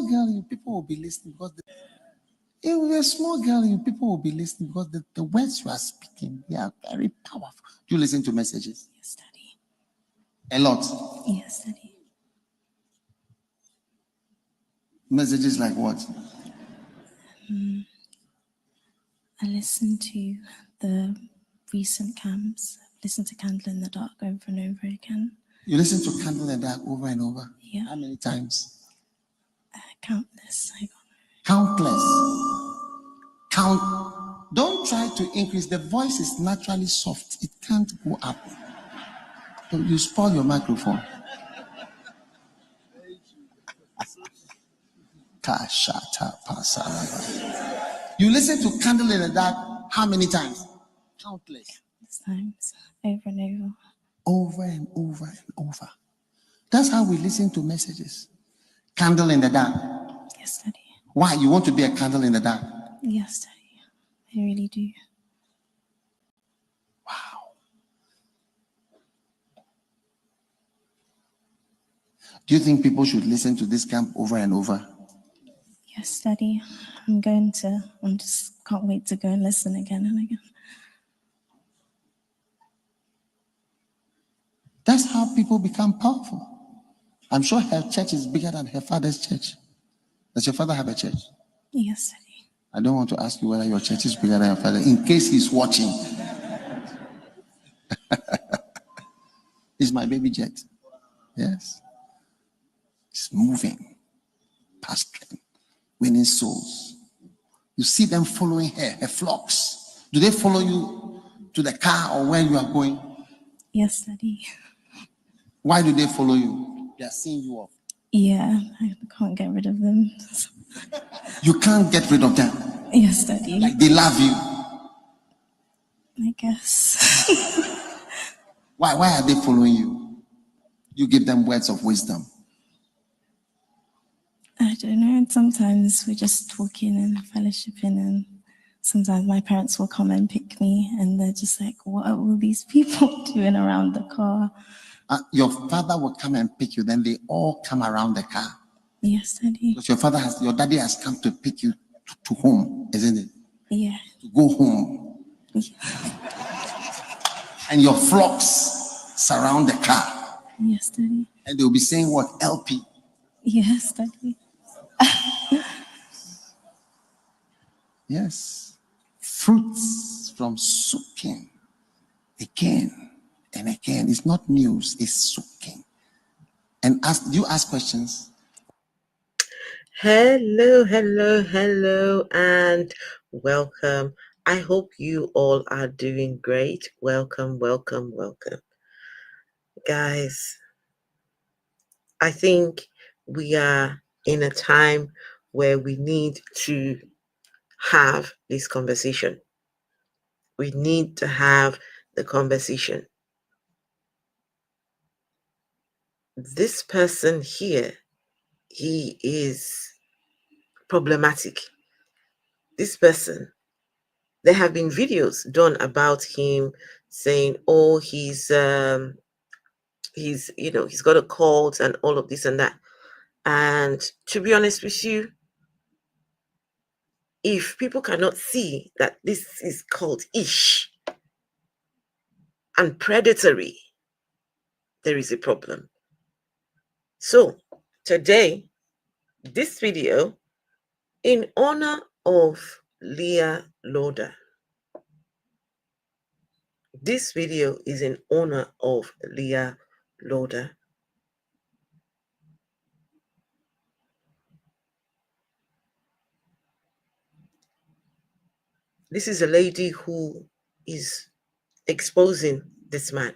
girl, people will be listening because if you're a small girl, people will be listening because the words you are speaking, they are very powerful. Do you listen to messages? Yes, Daddy. A lot. Yes, Daddy. Messages like what? I listen to the recent camps. I listen to Candle in the Dark over and over again. You listen to Candle in the Dark over and over? Yeah. How many times? Countless. Countless. Don't try to increase. The voice is naturally soft. It can't go up. You spoil your microphone. You listen to Candle in the Dark how many times? Countless. Times. Over and over. Over and over and over. That's how we listen to messages. Candle in the dark. Yes, Daddy. Why? You want to be a candle in the dark? Yes, Daddy. I really do. Wow. Do you think people should listen to this camp over and over? Yes, Daddy. I just can't wait to go and listen again and again. That's how people become powerful. I'm sure her church is bigger than her father's church. Does your father have a church? Yes, Daddy. I don't want to ask you whether your church is bigger than your father, in case he's watching. It's my baby jet. Yes. It's moving, pastoring, winning souls. You see them following her flocks. Do they follow you to the car or where you are going? Yes, Daddy. Why do they follow you? They are seeing you off. Yeah, I can't get rid of them. You can't get rid of them. Yes, Daddy. Like they love you. I guess. Why are they following you? You give them words of wisdom. I don't know. Sometimes we're just talking and fellowshipping, and sometimes my parents will come and pick me, and they're just like, what are all these people doing around the car? Your father will come and pick you, then they all come around the car. Yes, Daddy. Because your daddy has come to pick you to home, isn't it? Yeah. To go home. Yeah. And your flocks surround the car. Yes, Daddy. And they'll be saying what? LP. Yes, Daddy. Yes. Fruits from soaking again and again. It's not news, it's soaking. And you ask questions. Hello, and welcome. I hope you all are doing great. Welcome. Guys, I think we are in a time where we need to have this conversation. We need to have the conversation. This person here, he is problematic. This person, there have been videos done about him saying, oh, he's got a cult and all of this and that. And to be honest with you, if people cannot see that this is cult-ish and predatory, there is a problem. So today, this video in honor of Leah Loader. This video is in honor of Leah Loader. This is a lady who is exposing this man,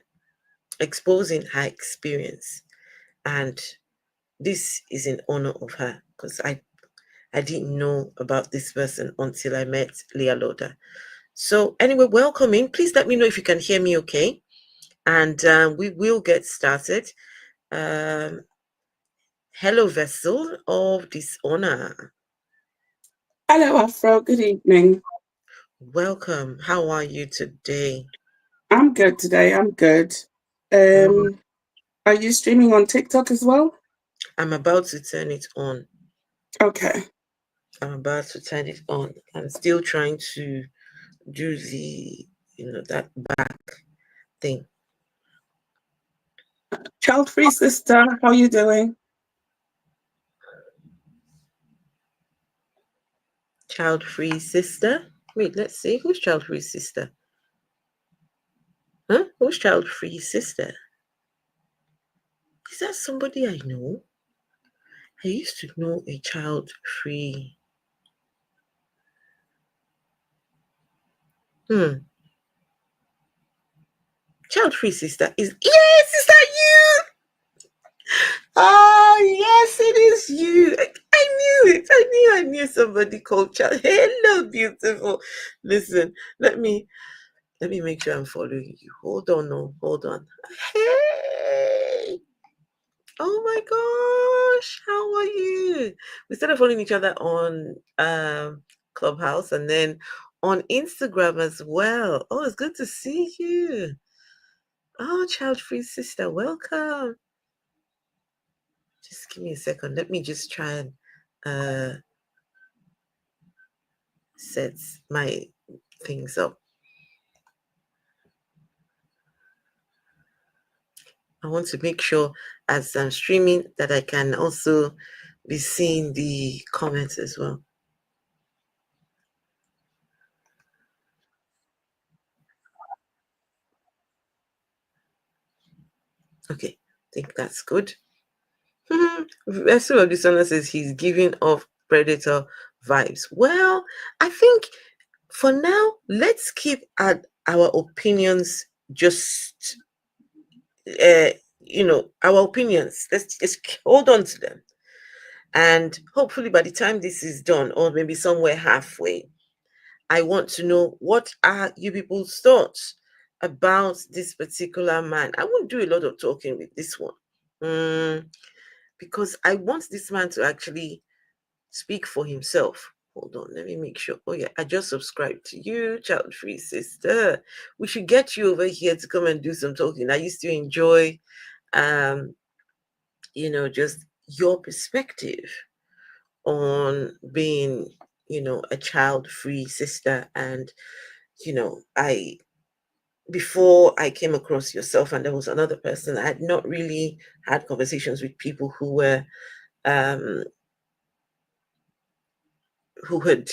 exposing her experience. And this is in honor of her, because I didn't know about this person until I met Leah Loader. So anyway, welcome in. Please let me know if you can hear me okay. And we will get started. Hello, vessel of dishonor. Hello, Afro. Good evening. Welcome. How are you today? I'm good today. I'm good. Are you streaming on TikTok as well? I'm about to turn it on. Okay. I'm about to turn it on. I'm still trying to do the, that back thing. Child-free sister, how you doing? Child-free sister. Wait, let's see. Who's child-free sister? Huh? Who's child-free sister? Is that somebody I know? I used to know a child-free. Child-free sister is, yes, is that you? Oh, yes, it is you. I knew it. I knew somebody called child. Hello, beautiful. Listen, let me make sure I'm following you. Hold on, no, hold on. Hey. Oh my gosh, how are you? We started following each other on Clubhouse and then on Instagram as well. Oh, it's good to see you. Oh, child-free sister, welcome. Just give me a second. Let me just try and set my things up. I want to make sure as I'm streaming that I can also be seeing the comments as well. Okay, I think that's good. Some of this one says he's giving off predator vibes. Well, I think for now, let's keep our opinions just our opinions. Let's just hold on to them. And hopefully by the time this is done, or maybe somewhere halfway, I want to know, what are you people's thoughts about this particular man? I won't do a lot of talking with this one. Because I want this man to actually speak for himself. Hold on, let me make sure. Oh yeah, I just subscribed to you, child-free sister. We should get you over here to come and do some talking. I used to enjoy, just your perspective on being, a child-free sister. And, before I came across yourself and there was another person, I had not really had conversations with people who were, who had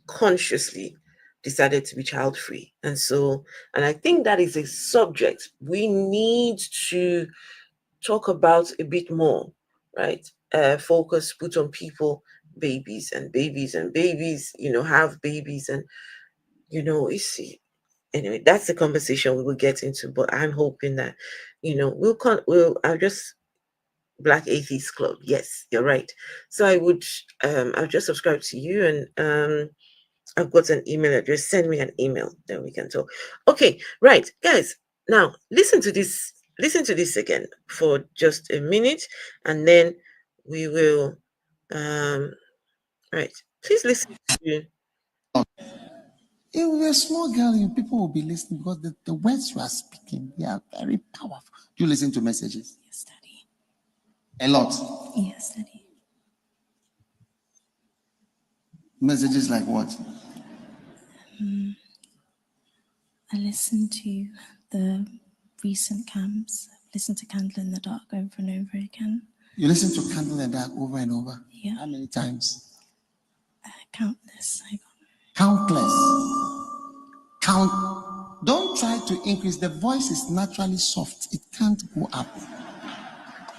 consciously decided to be child-free. And I think that is a subject we need to talk about a bit more, right? Focus put on people, babies and babies and babies, have babies. And, you see, anyway, that's the conversation we will get into. But I'm hoping that, I'll just Black Atheist Club. Yes, you're right. So I'll just subscribe to you, and I've got an email address. Send me an email, then we can talk. Okay, right, guys. Now listen to this. Listen to this again for just a minute, and then we will. Right. Please listen to. If you're a small girl, people will be listening because the words you are speaking, they are very powerful. Do you listen to messages? Yes, Daddy. A lot. Yes, Daddy. Messages like what? I listened to the recent camps. I listened to Candle in the Dark over and over again. You listen to Candle in the Dark over and over? Yeah. How many times? Countless. Countless. Don't try to increase. The voice is naturally soft. It can't go up.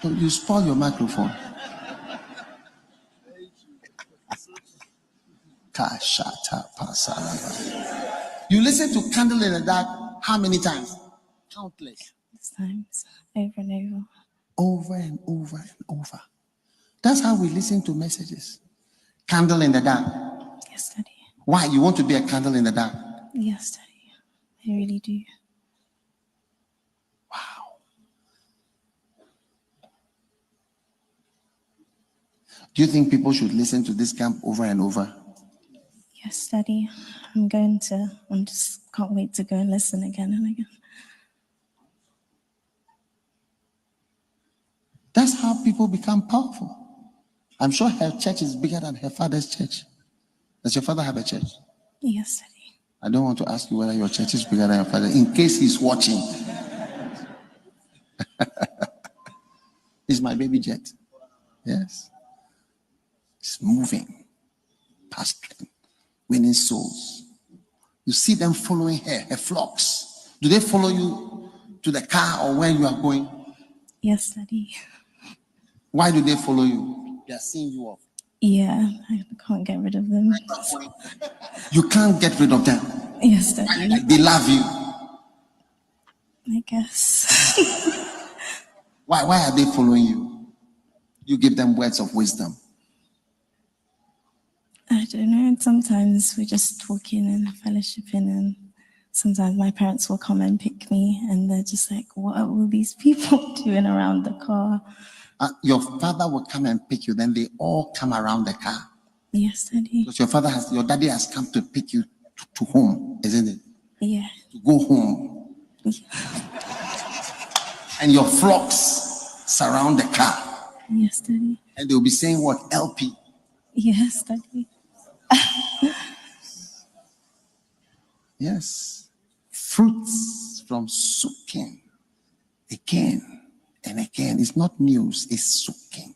Don't you spoil your microphone. You listen to Candle in the Dark how many times? Countless. Times, over and over. Over and over and over. That's how we listen to messages. Candle in the dark. Yes, Daddy. Why? You want to be a candle in the dark? Yes, Daddy. I really do. Wow. Do you think people should listen to this camp over and over? Yes, Daddy. I just can't wait to go and listen again and again. That's how people become powerful. I'm sure her church is bigger than her father's church. Does your father have a church? Yes, Daddy. I don't want to ask you whether your church is bigger than your father, in case he's watching. It's my baby jet. Yes. It's moving, pastoring, winning souls. You see them following her flocks. Do they follow you to the car or where you are going? Yes, Daddy. Why do they follow you? They are seeing you off. Yeah, I can't get rid of them. You can't get rid of them. Yes, Daddy. They love you. I guess. Why are they following you? You give them words of wisdom. I don't know. Sometimes we're just talking and fellowshipping, and sometimes my parents will come and pick me, and they're just like, what are all these people doing around the car? Your father will come and pick you, then they all come around the car. Yes, Daddy. Because your daddy has come to pick you to home, isn't it? Yeah. To go home. And your flocks surround the car. Yes, Daddy. And they'll be saying what? LP. Yes, Daddy. Yes. Fruits from soaking again and again. It's not news, it's soaking.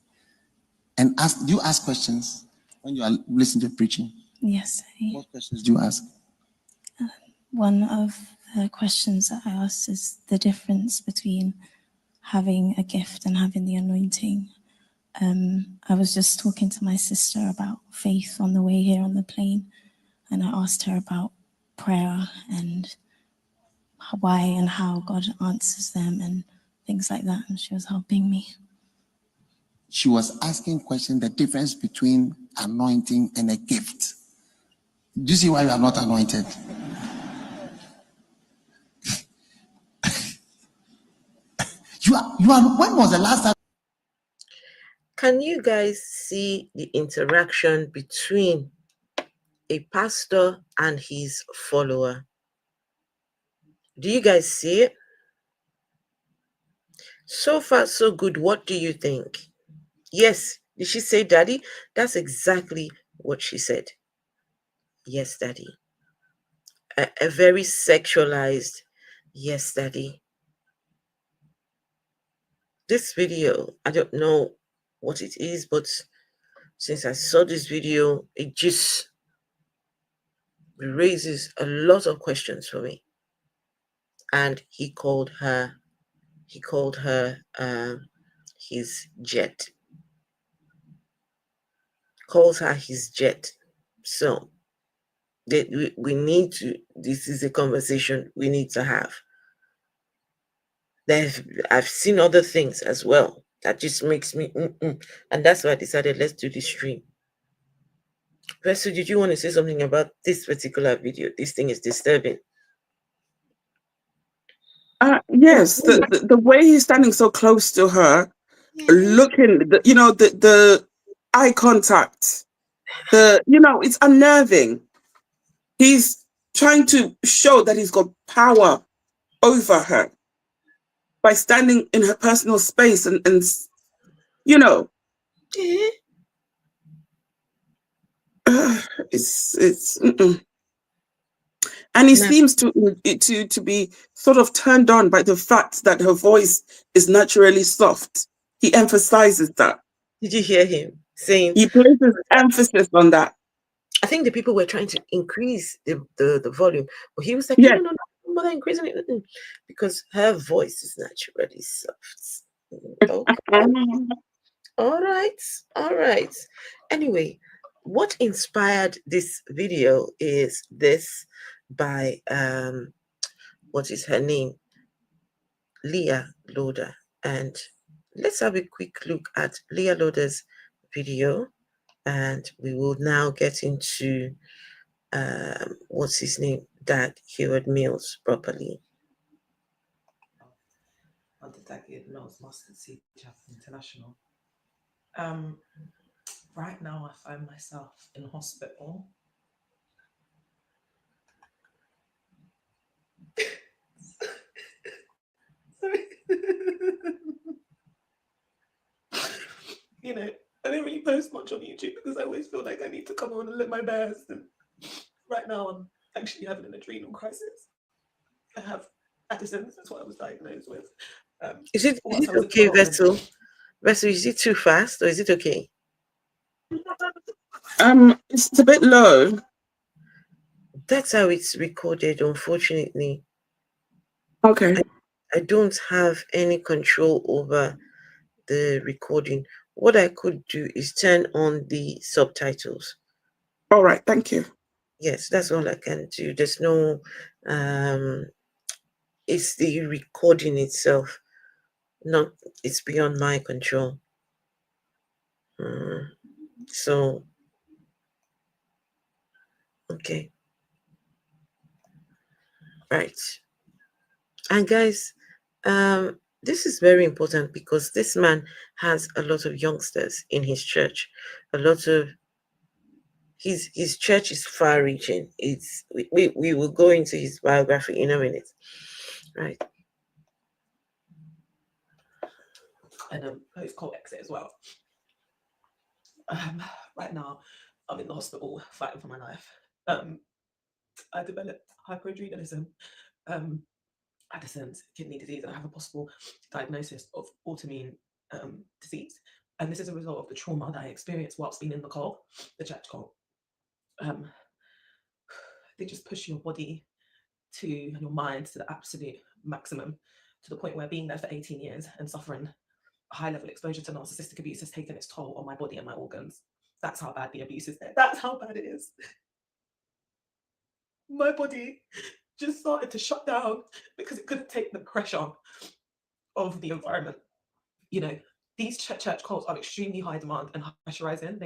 And do you ask questions when you are listening to preaching? Yes, Daddy. What questions do you ask? One of the questions that I asked is the difference between having a gift and having the anointing. I was just talking to my sister about faith on the way here on the plane, and I asked her about prayer and why and how God answers them and things like that, and she was helping me. She was asking question, the difference between anointing and a gift. Do you see why you are not anointed? You are. When was the last time? Can you guys see the interaction between a pastor and his follower? Do you guys see it? So far, so good. What do you think? Yes. Did she say, Daddy? That's exactly what she said. Yes, Daddy. A very sexualized, yes, Daddy. This video, I don't know what it is, but since I saw this video, it just raises a lot of questions for me. And he called her his jet. Calls her his jet. So we need to, this is a conversation we need to have. I've seen other things as well that just makes me and that's why I decided let's do this stream. Pastor, did you want to say something about this particular video? This thing is disturbing. Yes, the way he's standing so close to her, looking, the eye contact, it's unnerving. He's trying to show that he's got power over her by standing in her personal space and it's and he seems to be sort of turned on by the fact that her voice is naturally soft. He emphasizes that. Did you hear him saying? He places emphasis on that. I think the people were trying to increase the volume, but he was like, yes. no, bother increasing it, because her voice is naturally soft. Okay. All right. Anyway, what inspired this video is this by what is her name? Leah Loader. And let's have a quick look at Leah Loader's video, and we will now get into what's his name, Dad Heward-Mills properly. Dad Heward-Mills, Mustard Seed International. Right now I find myself in hospital. Sorry. I didn't really post much much on YouTube because I always feel like I need to come on and live my best. And right now, I'm actually having an adrenal crisis. I have Addison's. That's what I was diagnosed with. Is it whilst I was in okay, Scotland. Vessel? Vessel, is it too fast or is it okay? It's a bit low. That's how it's recorded, unfortunately. Okay. I don't have any control over the recording. What I could do is turn on the subtitles. All right. Thank you. Yes, that's all I can do. There's no, it's the recording itself. Not, it's beyond my control. So, okay. Right. And guys, this is very important because this man has a lot of youngsters in his church. A lot of his church is far-reaching. It's we will go into his biography in a minute, right? And post-court exit as well. Right now, I'm in the hospital fighting for my life. I developed hyperadrenalism, Addison's, kidney disease, and I have a possible diagnosis of autoimmune disease. And this is a result of the trauma that I experienced whilst being in the cult, the church cult. They just push your body and your mind to the absolute maximum, to the point where being there for 18 years and suffering a high level exposure to narcissistic abuse has taken its toll on my body and my organs. That's how bad the abuse is there. That's how bad it is. My body just started to shut down because it couldn't take the pressure of the environment. You know, these church cults are extremely high demand and pressurizing.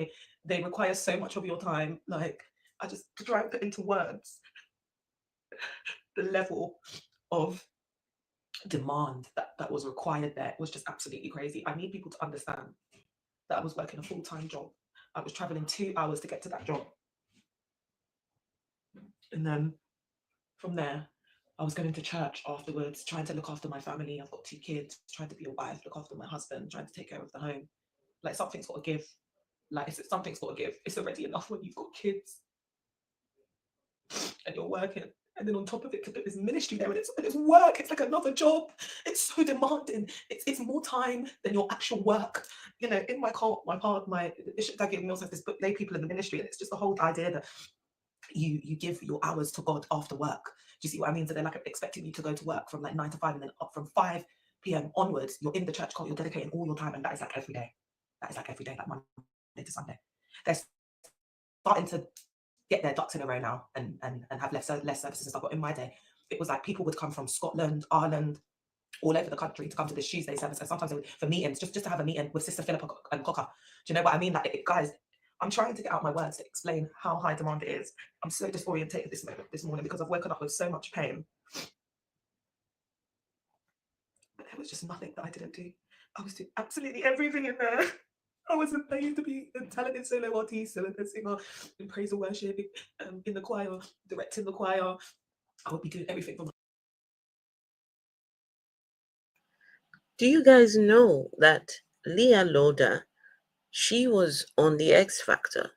They require so much of your time. Like, I just try and put into words the level of demand that was required there. It was just absolutely crazy. I need people to understand that I was working a full-time job. I was traveling 2 hours to get to that job. And then from there, I was going to church afterwards, trying to look after my family. I've got 2 kids, trying to be a wife, look after my husband, trying to take care of the home. Like, something's got to give. Like, something's got to give. It's already enough when you've got kids and you're working. And then on top of it, to put this ministry there, and it's work. It's like another job. It's so demanding. It's more time than your actual work. You know, in my cult, my Bishop Heward-Mills has this book, Lay People in the Ministry, and it's just the whole idea that you give your hours to God after work. Do you see what I mean? So they're like expecting you to go to work from like 9 to 5, and then up from 5 p.m. onwards, you're in the church cult, you're dedicating all your time, and that is like every day. That is like every day, like Monday to Sunday. They're starting to get their ducks in a row now and have less services and stuff. But in my day, it was like people would come from Scotland, Ireland, all over the country to come to this Tuesday service, and sometimes for meetings, just to have a meeting with Sister Philippa and Cocker. Do you know what I mean? Like, guys, I'm trying to get out my words to explain how high demand it is. I'm so disorientated this morning because I've woken up with so much pain. But there was just nothing that I didn't do. I was doing absolutely everything in there. I wasn't paid to be a talented solo artist, a singer, in praise and worship, in the choir, directing the choir. I would be doing everything from. Do you guys know that Leah Loda, she was on the X Factor?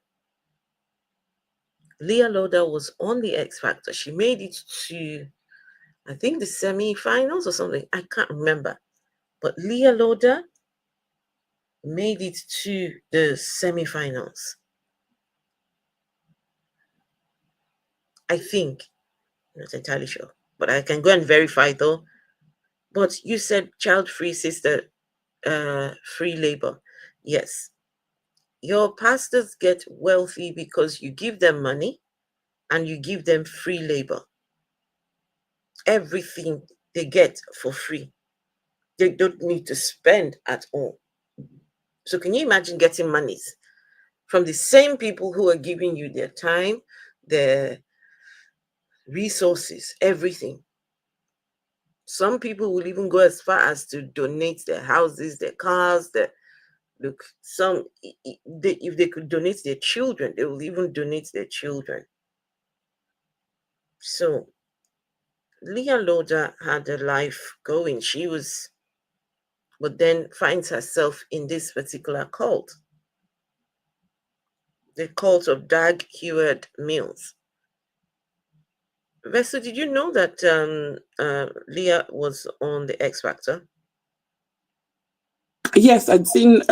Leah Loda was on the X Factor. She made it to, I think, the semi-finals or something. I can't remember. But Leah Loda made it to the semi-finals. I think. I'm not entirely sure. But I can go and verify though. But you said child-free sister, free labor. Yes. Your pastors get wealthy because you give them money and you give them free labor. Everything they get for free. They don't need to spend at all. So can you imagine getting monies from the same people who are giving you their time, their resources, everything? Some people will even go as far as to donate their houses, their cars, look, if they could donate their children, they will even donate their children. So Leah Loda had a life going. But then finds herself in this particular cult. The cult of Dag Heward-Mills. Vessel, did you know that Leah was on the X Factor? Yes, I'd seen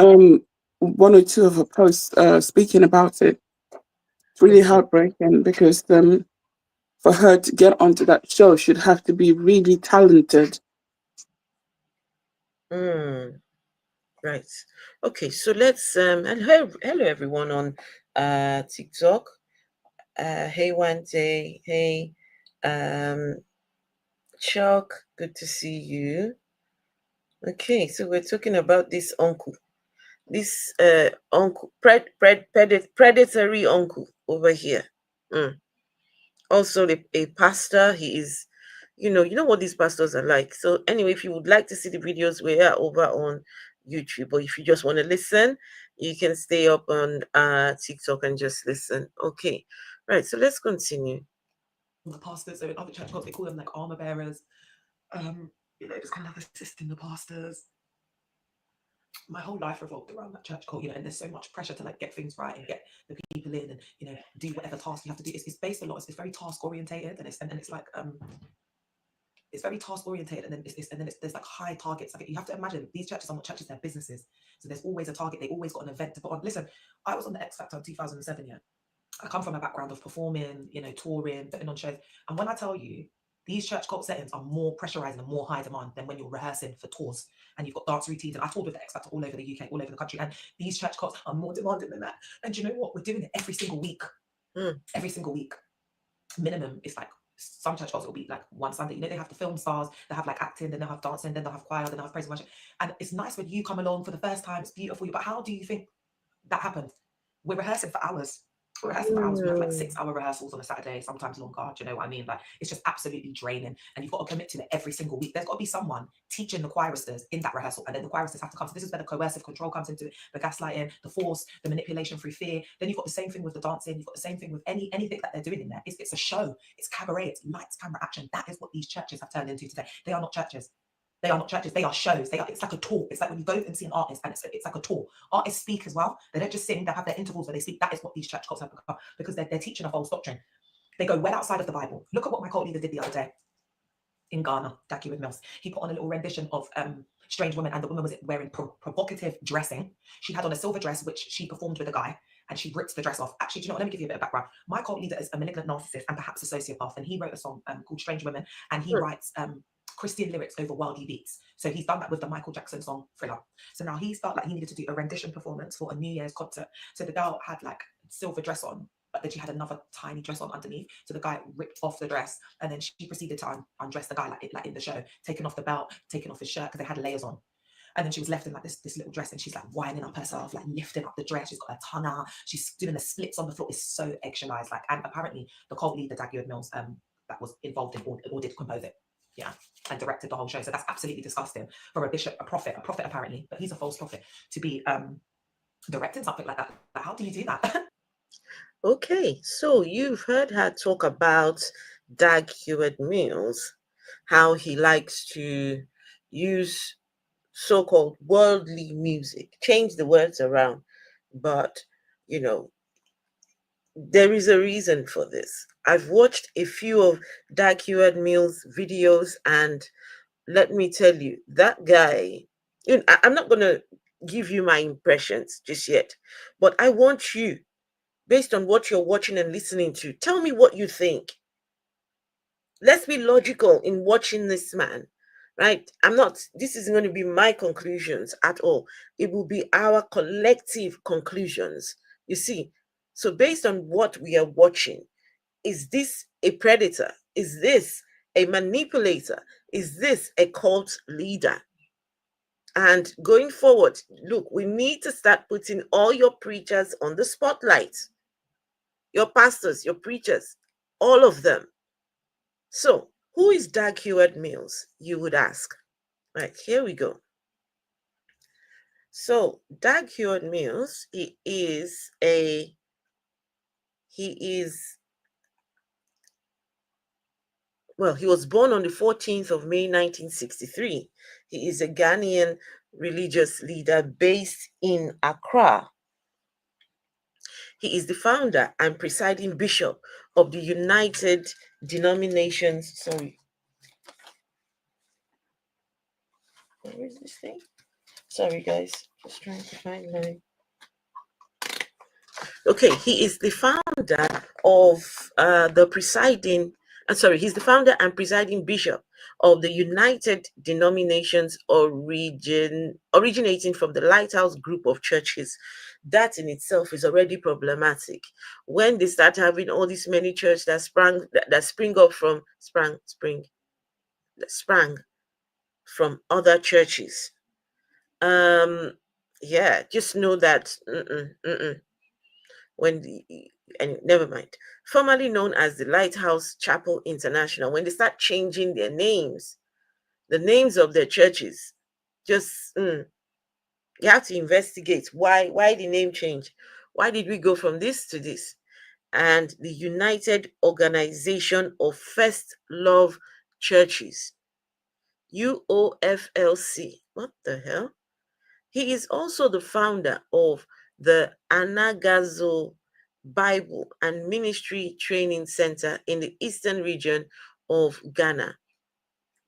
one or two of her posts speaking about it. It's really heartbreaking because for her to get onto that show, she'd have to be really talented. Right. Okay, so let's hello everyone on TikTok. Hey Wante, hey Chuck, good to see you. Okay, so we're talking about this uncle. This uncle, predatory uncle over here. Also a pastor. He is, you know what these pastors are like. So anyway, if you would like to see the videos, we are over on YouTube, or if you just want to listen, you can stay up on TikTok and just listen. Okay, right, so let's continue. The pastors, so in other church cults, they call them like armor bearers. Just kind of assisting the pastors. My whole life revolved around that church cult, and there's so much pressure to like get things right and get the people in and do whatever task you have to do. It's based a lot. It's very task orientated, and it's like it's very task orientated, and then there's like high targets. Like you have to imagine these churches are not churches; they're businesses. So there's always a target. They always got an event to put on. Listen, I was on the X Factor in 2007. Yeah, I come from a background of performing, touring, putting on shows, and when I tell you, these church cult settings are more pressurizing and more high demand than when you're rehearsing for tours and you've got dance routines. And I toured with the X Factor all over the UK, all over the country, and these church cults are more demanding than that. And you know what? We're doing it every single week. Every single week. Minimum is like some church cults will be like one Sunday. They have the film stars, they have like acting, then they'll have dancing, then they'll have choir, then they'll have praise and worship. And it's nice when you come along for the first time, it's beautiful. But how do you think that happens? We're rehearsing for hours. We have like 6-hour rehearsals on a Saturday, sometimes longer. Do you know what I mean? Like it's just absolutely draining, and you've got to commit to it every single week. There's got to be someone teaching the choristers in that rehearsal, and then the choristers have to come. So this is where the coercive control comes into it, the gaslighting, the force, the manipulation through fear. Then you've got the same thing with the dancing. You've got the same thing with anything that they're doing in there. It's a show. It's cabaret. It's lights, camera, action. That is what these churches have turned into today. They are not churches. They are not churches. They are shows. It's like a tour. It's like when you go and see an artist, and it's like a tour. Artists speak as well. They don't just sing. They have their intervals where they speak. That is what these church cults have become, because they're teaching a false doctrine. They go well outside of the Bible. Look at what my cult leader did the other day in Ghana, Dag Heward-Mills. He put on a little rendition of Strange Woman, and the woman was wearing provocative dressing. She had on a silver dress, which she performed with a guy, and she ripped the dress off. Actually, do you know what? Let me give you a bit of background. My cult leader is a malignant narcissist and perhaps a sociopath, and he wrote a song called Strange Women, and he writes Christian lyrics over worldly beats. So he's done that with the Michael Jackson song Thriller. So now he felt like he needed to do a rendition performance for a New Year's concert. So the girl had like silver dress on, but then she had another tiny dress on underneath. So the guy ripped off the dress, and then she proceeded to undress the guy like in the show, taking off the belt, taking off his shirt, because they had layers on. And then she was left in like this little dress, and she's like winding up herself, like lifting up the dress. She's got her tongue out. She's doing the splits on the floor. It's so externalized. And apparently the cult leader, Dag Heward-Mills, that was involved in or did compose it. Yeah, and directed the whole show. So that's absolutely disgusting for a bishop, a prophet apparently, but he's a false prophet, to be directing something like that. Like, how do you do that? Okay, so you've heard her talk about Dag Heward-Mills, how he likes to use so-called worldly music, change the words around, but there is a reason for this. I've watched a few of Dag Heward-Mills videos, and let me tell you, that guy, I'm not going to give you my impressions just yet, but I want you, based on what you're watching and listening to, tell me what you think. Let's be logical in watching this man, right? This isn't going to be my conclusions at all. It will be our collective conclusions. You see, so based on what we are watching, is this a predator? Is this a manipulator? Is this a cult leader? And going forward, look, we need to start putting all your preachers on the spotlight. Your pastors, your preachers, all of them. So, who is Dag Heward-Mills, you would ask? Right, here we go. So, Dag Heward-Mills, he was born on the 14th of May, 1963. He is a Ghanaian religious leader based in Accra. He is the founder and presiding bishop of the United Denominations. Sorry. Where is this thing? Sorry, guys. Just trying to find my. Okay, he is the founder of he's the founder and presiding bishop of the United Denominations originating from the Lighthouse group of churches. That in itself is already problematic. When they start having all these many churches that sprang from other churches. Yeah, just know that and never mind. Formerly known as the Lighthouse Chapel International, when they start changing their names, the names of their churches, just you have to investigate why the name change. Why did we go from this to this? And the United Organization of First Love Churches, UOFLC. What the hell? He is also the founder of the Anagazo Bible and Ministry Training Center in the eastern region of Ghana.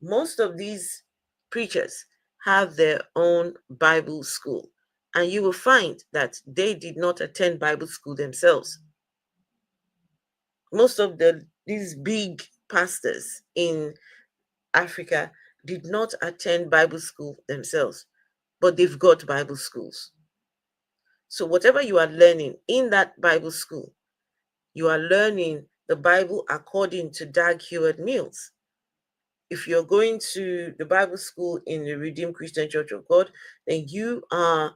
Most of these preachers have their own Bible school, and you will find that they did not attend Bible school themselves. Most of these big pastors in Africa did not attend Bible school themselves, but they've got Bible schools. So whatever you are learning in that Bible school, you are learning the Bible according to Dag Heward-Mills. If you're going to the Bible school in the Redeemed Christian Church of God, then you are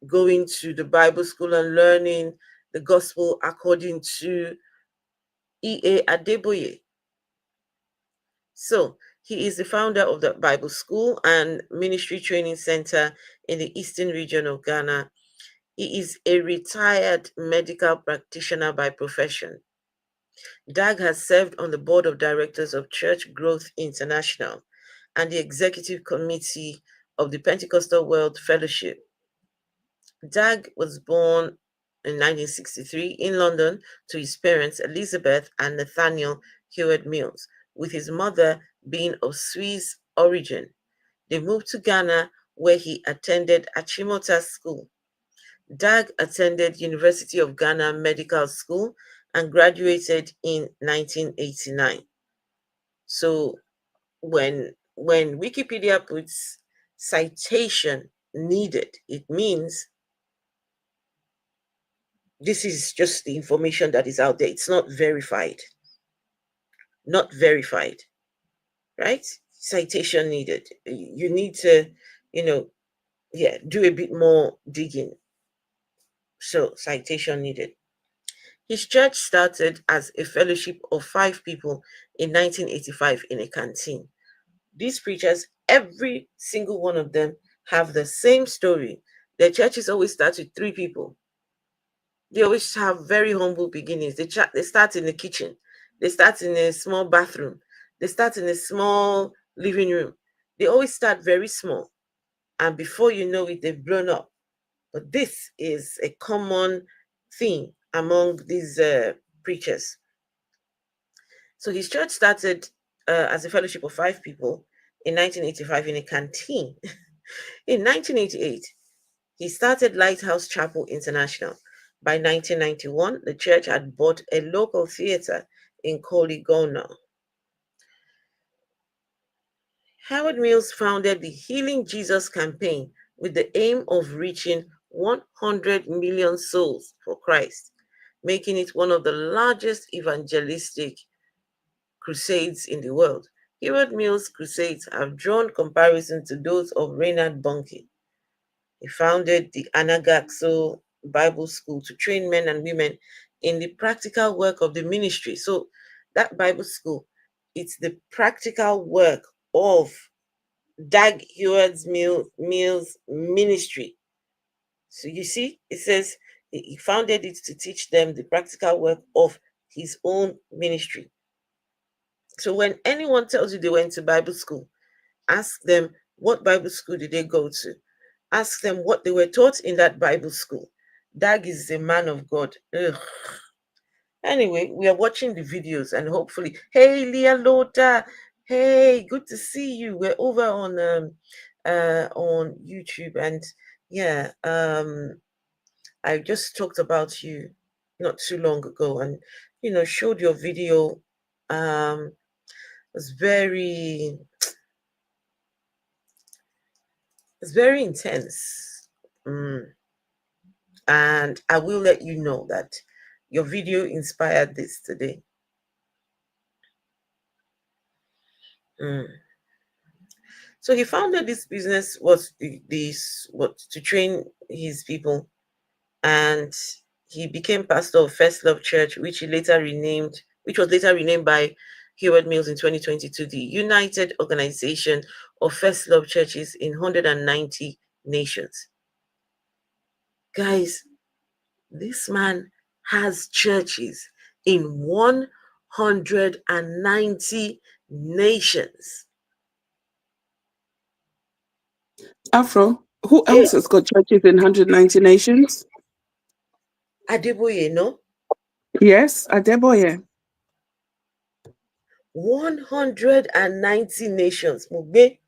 going to the Bible school and learning the gospel according to E.A. Adeboye. So he is the founder of the Bible School and Ministry Training Center in the eastern region of Ghana. He is a retired medical practitioner by profession. Dag has served on the board of directors of Church Growth International and the executive committee of the Pentecostal World Fellowship. Dag was born in 1963 in London to his parents, Elizabeth and Nathaniel Heward-Mills, with his mother being of Swiss origin. They moved to Ghana, where he attended Achimota School. Dag attended University of Ghana Medical School and graduated in 1989. So when Wikipedia puts citation needed, it means this is just the information that is out there. It's not verified. Not verified, right? Citation needed. You need to, do a bit more digging. So citation needed. His church started as a fellowship of 5 people in 1985 in a canteen. These preachers, every single one of them, have the same story. Their churches always start with 3 people. They always have very humble beginnings. They start in the kitchen. They start in a small bathroom. They start in a small living room. They always start very small. And before you know it, they've blown up. But this is a common theme among these preachers. So his church started as a fellowship of 5 people in 1985 in a canteen. In 1988, he started Lighthouse Chapel International. By 1991, the church had bought a local theater in Koligona. Heward-Mills founded the Healing Jesus campaign with the aim of reaching 100 million souls for Christ, making it one of the largest evangelistic crusades in the world. Heward-Mills' crusades have drawn comparison to those of Reinhard Bonnke. He founded the Anagazo Bible School to train men and women in the practical work of the ministry. So that Bible school, it's the practical work of Dag Heward-Mills ministry. So you see, it says he founded it to teach them the practical work of his own ministry. So when anyone tells you they went to Bible school, ask them what Bible school did they go to. Ask them what they were taught in that Bible school. Dag is a man of God. Ugh. Anyway, we are watching the videos and hopefully, hey Leah Lota, hey, good to see you. We're over on YouTube, and yeah, I just talked about you not too long ago, and showed your video. It's very intense. And I will let you know that your video inspired this today. So he founded this business was to train his people, and he became pastor of First Love Church, which was later renamed by Heward-Mills in 2022, the United Organization of First Love Churches in 190 nations. Guys, this man has churches in 190 nations. Afro, who else has got churches in 190 nations? Adeboye, no? Yes, Adeboye. 190 nations. Mugbe.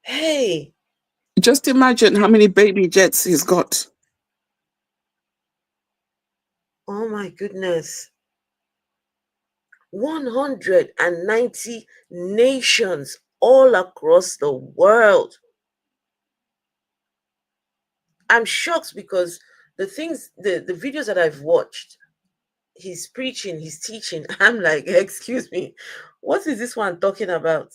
Hey. Just imagine how many baby jets he's got. Oh my goodness. 190 nations all across the world. I'm shocked because the videos that I've watched, he's preaching, he's teaching. I'm like, excuse me, what is this one talking about?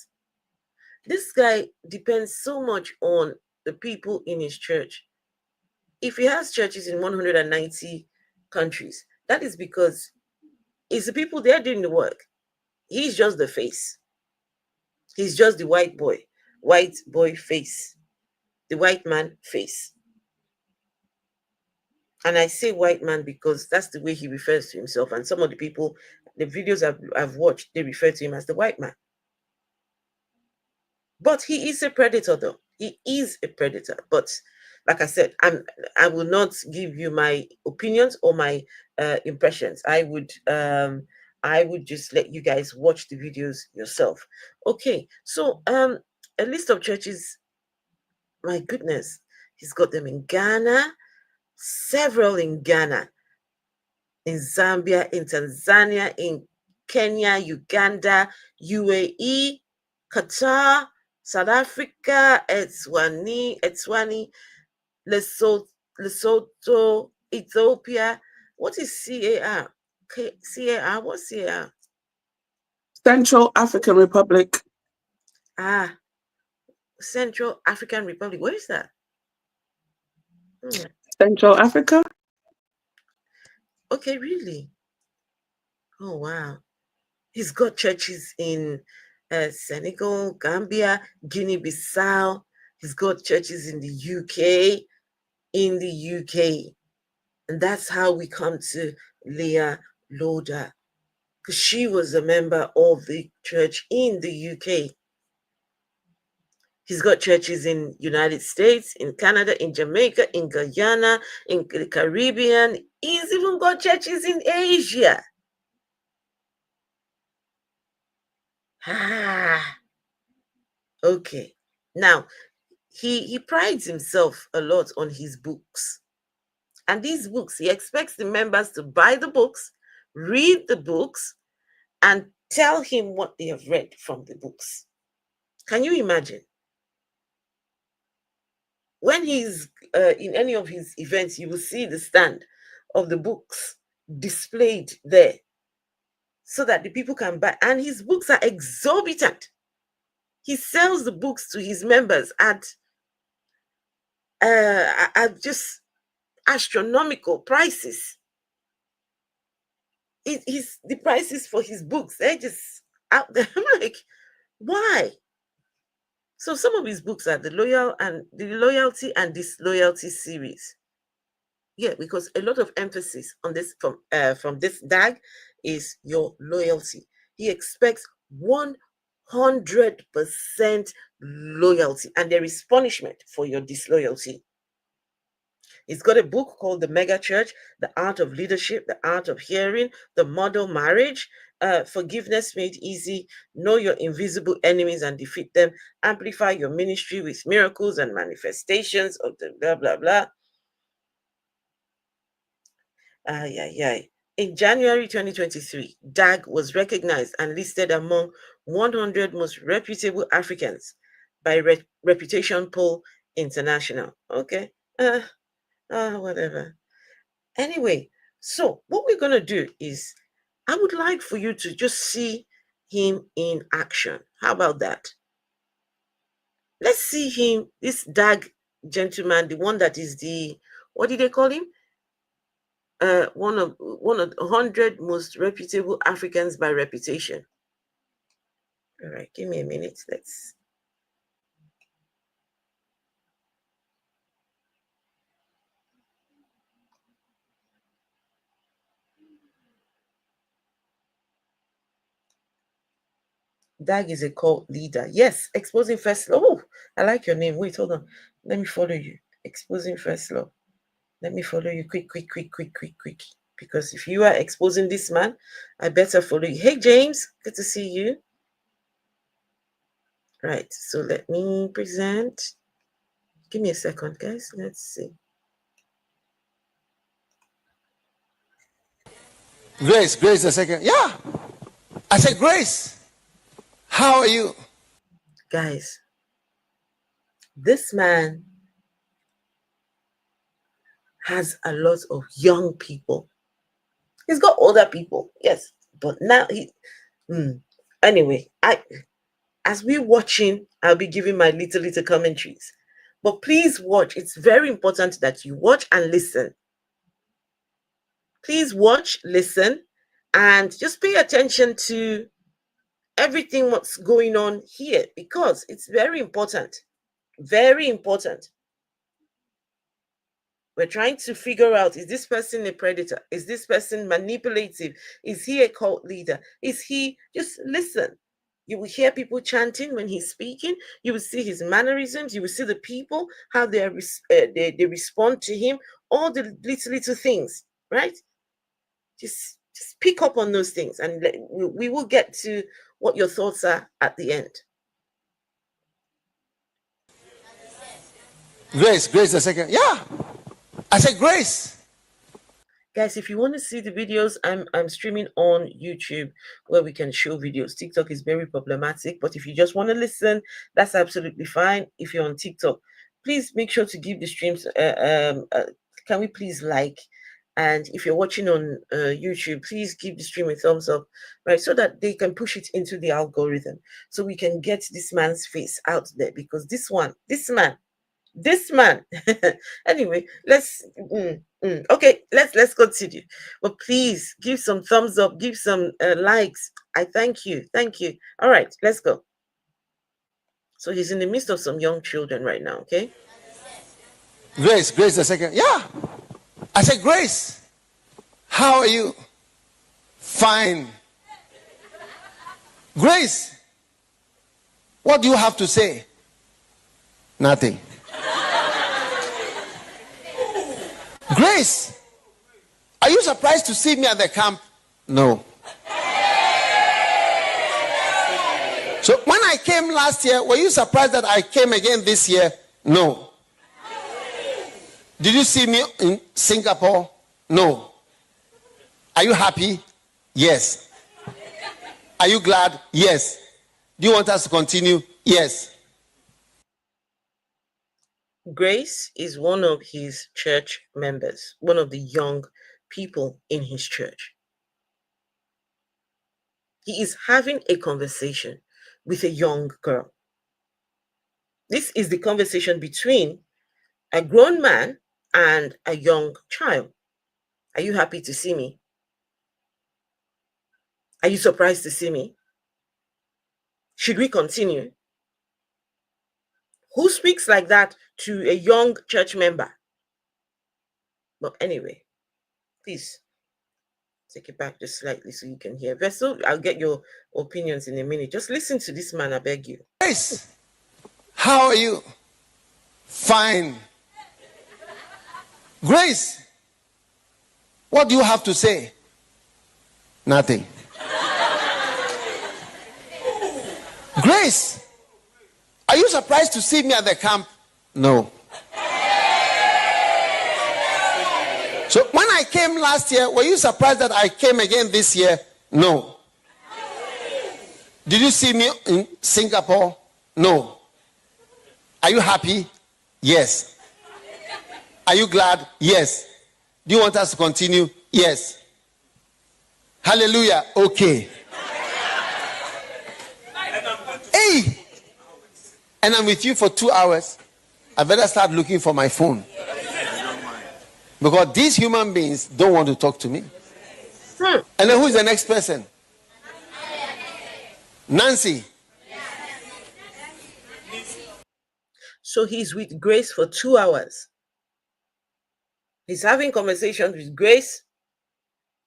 This guy depends so much on the people in his church. If he has churches in 190 countries, that is because it's the people there doing the work. He's just the face. He's just the white boy face, the white man face. And I say white man because that's the way he refers to himself. And some of the people, the videos I've watched, they refer to him as the white man. But he is a predator, though. He is a predator. But like I said, I will not give you my opinions or my impressions. I would just let you guys watch the videos yourself. Okay, so a list of churches. My goodness, he's got them in Ghana, several in Ghana, in Zambia, in Tanzania, in Kenya, Uganda, UAE, Qatar, South Africa, Eswatini, Lesotho, Ethiopia. What is CAR? CAR? What's CAR? Central African Republic. Central African Republic. Where is that? Central Africa. Okay, really? Oh, wow. He's got churches in Senegal, Gambia, Guinea-Bissau. He's got churches in the UK. And that's how we come to Leah Loda, because she was a member of the church in the UK. He's got churches in United States, in Canada, in Jamaica, in Guyana, in the Caribbean. He's even got churches in Asia. Okay. Now, he prides himself a lot on his books. And these books, he expects the members to buy the books, read the books, and tell him what they have read from the books. Can you imagine? When he's in any of his events, you will see the stand of the books displayed there so that the people can buy. And his books are exorbitant. He sells the books to his members at just astronomical prices. The prices for his books, they're just out there. I'm like, why? So some of his books are the Loyalty and Disloyalty series. Yeah, because a lot of emphasis on this from this Dag is your loyalty. He expects 100% 100% loyalty, and there is punishment for your disloyalty. He's got a book called The Mega Church, The Art of Leadership, The Art of Hearing, The Model Marriage, Forgiveness Made Easy, Know Your Invisible Enemies and Defeat Them, Amplify Your Ministry with Miracles and Manifestations of the blah, blah, blah. In January 2023, DAG was recognized and listed among 100 most reputable Africans by Reputation Poll International. Okay. Whatever. Anyway, so what we're going to do is, I would like for you to just see him in action. How about that? Let's see him, this DAG gentleman, the one that is the, what did they call him? One of 100 most reputable Africans by reputation. All right, give me a minute. Let's. DAG is a cult leader. Yes, Exposing First Law. Oh, I like your name. Wait, hold on. Let me follow you. Exposing First Law. Let me follow you quick. Because if you are exposing this man, I better follow you. Hey, James. Good to see you. Right. So let me present. Give me a second, guys. Let's see. Grace a second. Yeah. I said, Grace, how are you? Guys, this man has a lot of young people. He's got older people, yes, but now he. Anyway, as we're watching, I'll be giving my little commentaries. But please watch. It's very important that you watch and listen. Please watch, listen, and just pay attention to everything what's going on here, because it's very important. Very important. We're trying to figure out, is this person a predator? Is this person manipulative? Is he a cult leader? Is he, just listen. You will hear people chanting when he's speaking. You will see his mannerisms. You will see the people, how they respond to him. All the little things, right? Just pick up on those things, and we will get to what your thoughts are at the end. Grace a second. Yeah. I said, Grace. Guys, if you want to see the videos, I'm streaming on YouTube where we can show videos. TikTok is very problematic, but if you just want to listen, that's absolutely fine. If you're on TikTok, please make sure to give the streams. Can we please like? And if you're watching on YouTube, please give the stream a thumbs up, right? So that they can push it into the algorithm, so we can get this man's face out there, because this man. Anyway, let's okay, let's continue. But please give some thumbs up, give some likes. I thank you. All right, let's go. So he's in the midst of some young children right now. Okay. Grace a second. Yeah. I said, Grace, how are you? Fine. Grace, what do you have to say? Nothing. Grace, are you surprised to see me at the camp? No. So when I came last year, were you surprised that I came again this year? No. Did you see me in Singapore? No. Are you happy? Yes. Are you glad? Yes. Do you want us to continue? Yes. Grace is one of his church members, one of the young people in his church. He is having a conversation with a young girl. This is the conversation between a grown man and a young child. Are you happy to see me? Are you surprised to see me? Should we continue? Who speaks like that to a young church member? But anyway, please Take it back just slightly so you can hear. Vessel, I'll get your opinions in a minute. Just listen to this man, I beg you. Grace, how are you? Fine. Grace, what do you have to say? Nothing. Grace, are you surprised to see me at the camp? No. So when I came last year, were you surprised that I came again this year? No. Did you see me in Singapore? No. Are you happy? Yes. Are you glad? Yes. Do you want us to continue? Yes. Hallelujah. Okay. Hey! And I'm with you for 2 hours. I better start looking for my phone. Because these human beings don't want to talk to me. And then who is the next person? Nancy. So he's with Grace for 2 hours. He's having conversations with Grace,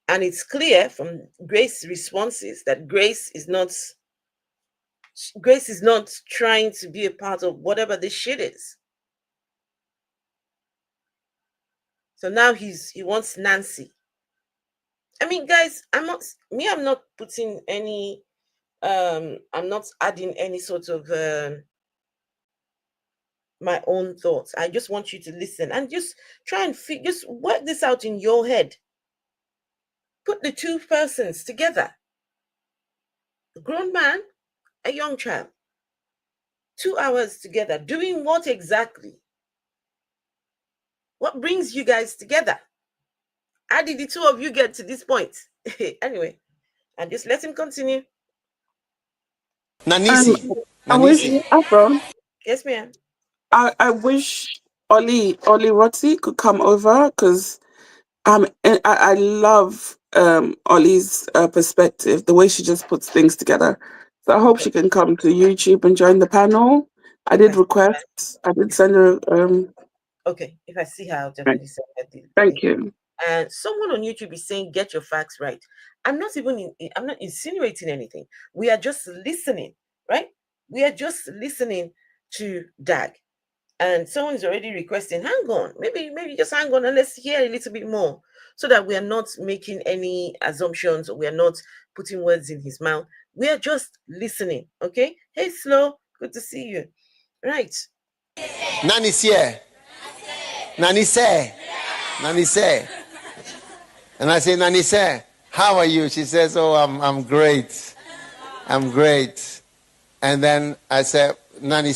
and it's clear from Grace's responses that Grace is not trying to be a part of whatever this shit is. So now he wants Nancy. I mean, guys, I'm not putting any I'm not adding any sort of my own thoughts. I just want you to listen and just try and just work this out in your head. Put the two persons together. A grown man, a young child. 2 hours together. Doing what exactly? What brings you guys together? How did the two of you get to this point? Anyway, and just let him continue. Nanisi. I wish, Afro, Yes, ma'am. I wish Oli Rotty could come over, because I love Ollie's perspective, the way she just puts things together. So I hope she can come to YouTube and join the panel. I did request. I did send her. Okay, if I see her, I'll definitely send her the Thank you. And someone on YouTube is saying, "Get your facts right." I'm not insinuating anything. We are just listening, right? We are just listening to Dag. And someone's already requesting, hang on, maybe just hang on and let's hear a little bit more, so that we are not making any assumptions, or we are not putting words in his mouth. We are just listening, okay? Hey, Slow, good to see you. Right. Nani's here. Nani say. Nani say. And I say, Nani say, how are you? She says, oh, I'm great. I'm great. And then I said, Nani,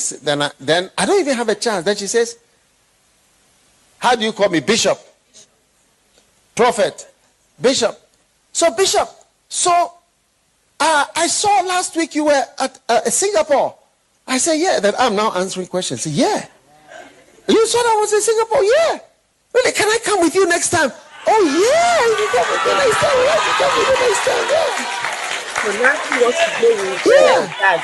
then I don't even have a chance. Then she says, how do you call me? Bishop. Prophet. Bishop. So Bishop, I saw last week you were at Singapore. I said, yeah. Then I'm now answering questions. Say, yeah. You saw that I was in Singapore? Yeah. Really, can I come with you next time? Oh, yeah. You can come with me next time. Yeah, you come with me next time. Yeah. So now she wants to go with Dad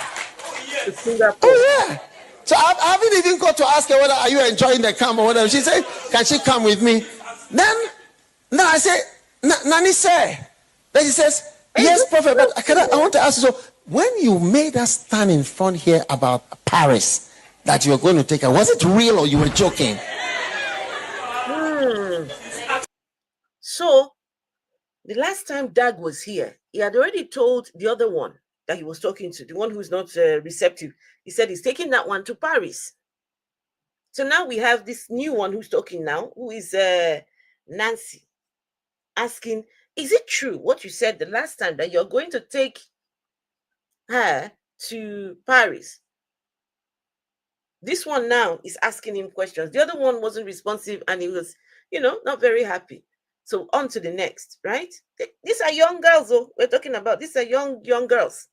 to Singapore. Oh, yeah. So I haven't even got to ask her whether are you enjoying the camp or whatever. She said, can she come with me? Then I say, Nani say. Then she says, yes, Prophet, but I want to ask you, so when you made us stand in front here about Paris, that you were going to take her, was it real or you were joking? So the last time Dag was here, he had already told the other one that he was talking to, the one who's not receptive. He said he's taking that one to Paris. So now we have this new one who's talking now, who is Nancy, asking, is it true what you said the last time, that you're going to take her to Paris? This one now is asking him questions. The other one wasn't responsive, and he was, not very happy. So on to the next, right? These are young girls, though, we're talking about. These are young girls.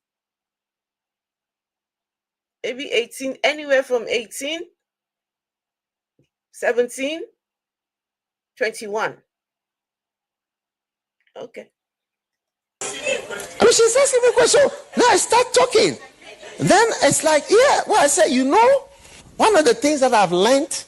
Maybe 18, anywhere from 18, 17, 21. Okay. I mean, she's asking me a question. Now I start talking. Then it's like, yeah, well, I said, one of the things that I've learned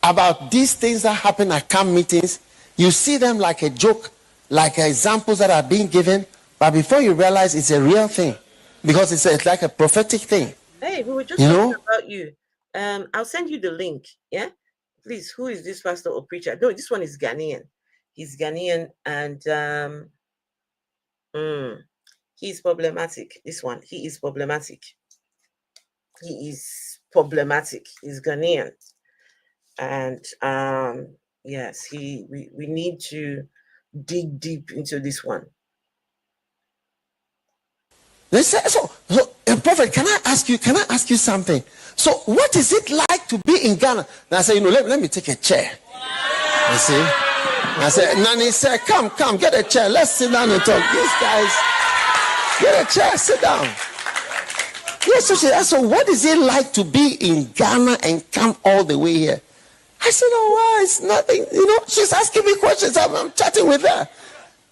about these things that happen at camp meetings, you see them like a joke, like examples that are being given, but before you realize it's a real thing, because it's like a prophetic thing. Hey, we were just You talking know? about you. I'll send you the link. Yeah, please. Who is this pastor or preacher? No, this one is Ghanaian. He's Ghanaian, and he's problematic. This one, he is problematic. He is problematic. He's Ghanaian, and yes, we need to dig deep into this one. So, Prophet, can I ask you something? So, what is it like to be in Ghana? And I said, let me take a chair. You see? I said, Nani said, come, get a chair. Let's sit down and talk. These guys, get a chair, sit down. Yes, so she asked, so what is it like to be in Ghana and come all the way here? I said, oh, well, it's nothing. She's asking me questions. I'm chatting with her.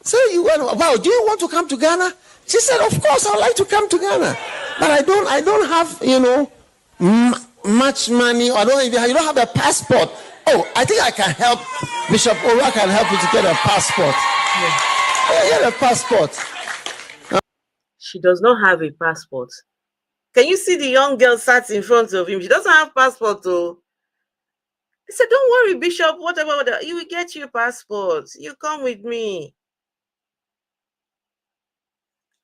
So you went, wow, do you want to come to Ghana? She said, of course, I'd like to come to Ghana. But I don't have, much money. Or you don't have a passport. Oh, I think I can help. Bishop Ora can help you to get a passport. Yeah, get a passport. She does not have a passport. Can you see the young girl sat in front of him? She doesn't have passport, though. He said, don't worry, Bishop, whatever, you will get your passport. You come with me.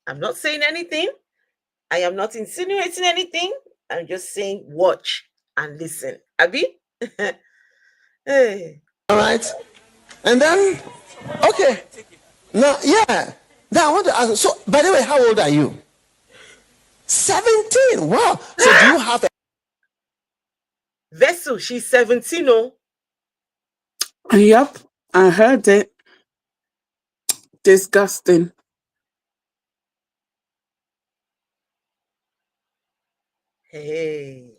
I'm not saying anything. I am not insinuating anything. I'm just saying watch and listen. Abi? Hey. All right. And then, okay. Now, yeah. Now I want to ask, so, by the way, how old are you? 17. Wow. So do you have a Vessel, she's 17, oh. Yep, I heard it. Disgusting. Hey.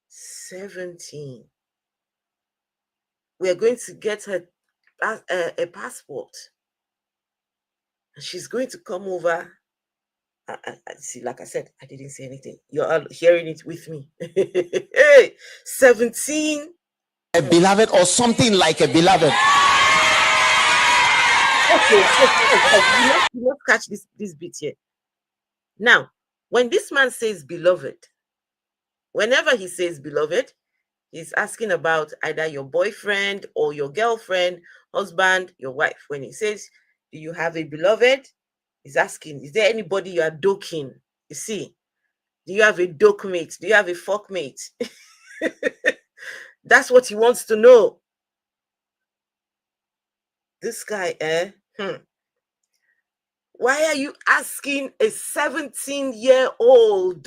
17. We are going to get her a passport. And she's going to come over. I see, like I said, I didn't say anything. You're all hearing it with me. Hey, 17. a beloved or something like a beloved? Okay. You must catch this bit here. Now, when this man says beloved, whenever he says beloved, he's asking about either your boyfriend or your girlfriend, husband, your wife. When he says, do you have a beloved? He's asking, is there anybody you are doking? You see, do you have a doke mate? Do you have a fuck mate? That's what he wants to know. This guy, Why are you asking a 17-year-old?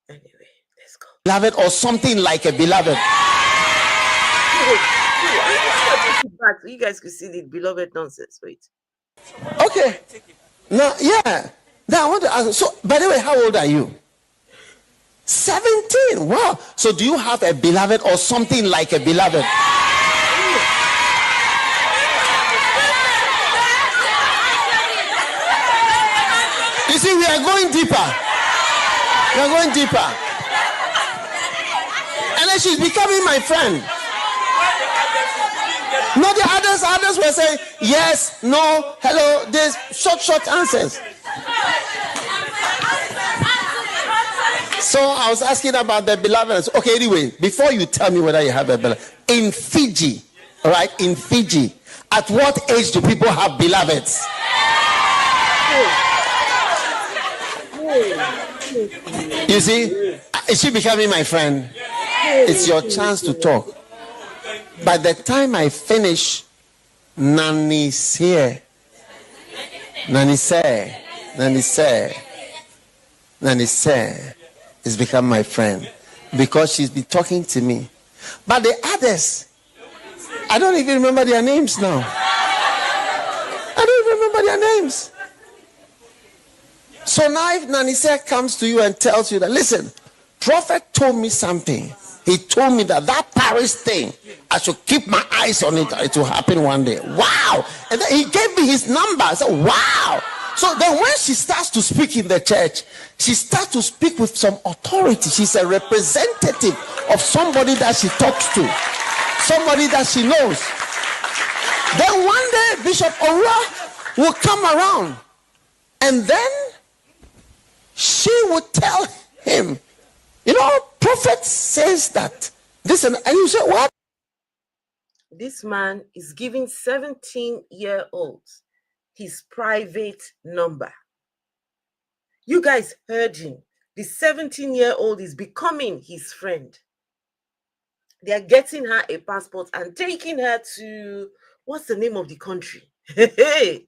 Anyway, let's go. Beloved or something like a beloved. So you guys could see the beloved nonsense. Wait. Okay. Now, yeah. Now I want to ask. So, by the way, how old are you? 17. Wow. So, do you have a beloved or something like a beloved? You see, we are going deeper. We are going deeper. And then she's becoming my friend. No, the others were saying yes, no, hello, this short answers. So I was asking about the beloved. Okay, anyway, before you tell me whether you have a beloved, in Fiji, all right, in Fiji, at what age do people have beloveds? You see, is she becoming my friend? It's your chance to talk. By the time I finish, Nani's here. Nani say has become my friend because she's been talking to me. But the others, I don't even remember their names now. I don't even remember their names. So now if Nanise comes to you and tells you that, listen, Prophet told me something. He told me that Paris thing, I should keep my eyes on it. It will happen one day. Wow. And then he gave me his number. I said, wow. So then when she starts to speak in the church, she starts to speak with some authority. She's a representative of somebody that she talks to, somebody that she knows. Then one day, Bishop Orua will come around, and then she would tell him, you know, prophet says that this, and you say, what? This man is giving 17-year-olds his private number. You guys heard him. The 17-year-old is becoming his friend. They are getting her a passport and taking her to, what's the name of the country? Hey,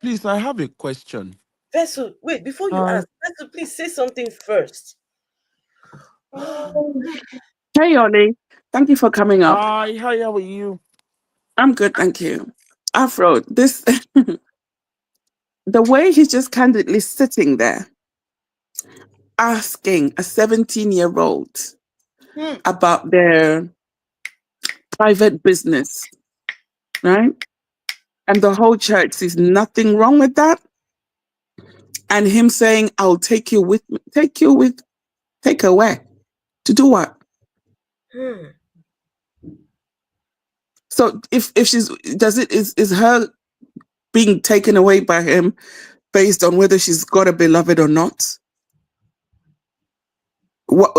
Please, I have a question. Vessel, wait, before you ask, Vessel, please say something first. Hey, Ollie. Thank you for coming up. Hi, how are you? I'm good, thank you. Afro, this the way he's just candidly sitting there asking a 17-year-old about their private business, right? And the whole church sees nothing wrong with that. And him saying, I'll take you with me. Take her where? To do what? So if she's, is her being taken away by him based on whether she's got a beloved or not? What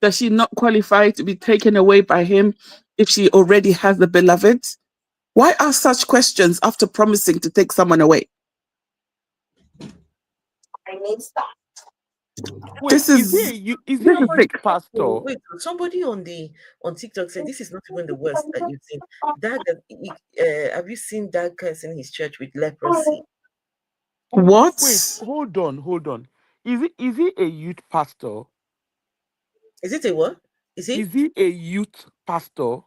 does she not qualify to be taken away by him if she already has a beloved? Why ask such questions after promising to take someone away? I need that. Wait, This is sick. Pastor? Wait, somebody on TikTok said this is not even the worst that you've seen. Have you that guy in his church with leprosy? What? Wait, hold on. Is he a youth pastor? Is it a what? Is he a youth pastor?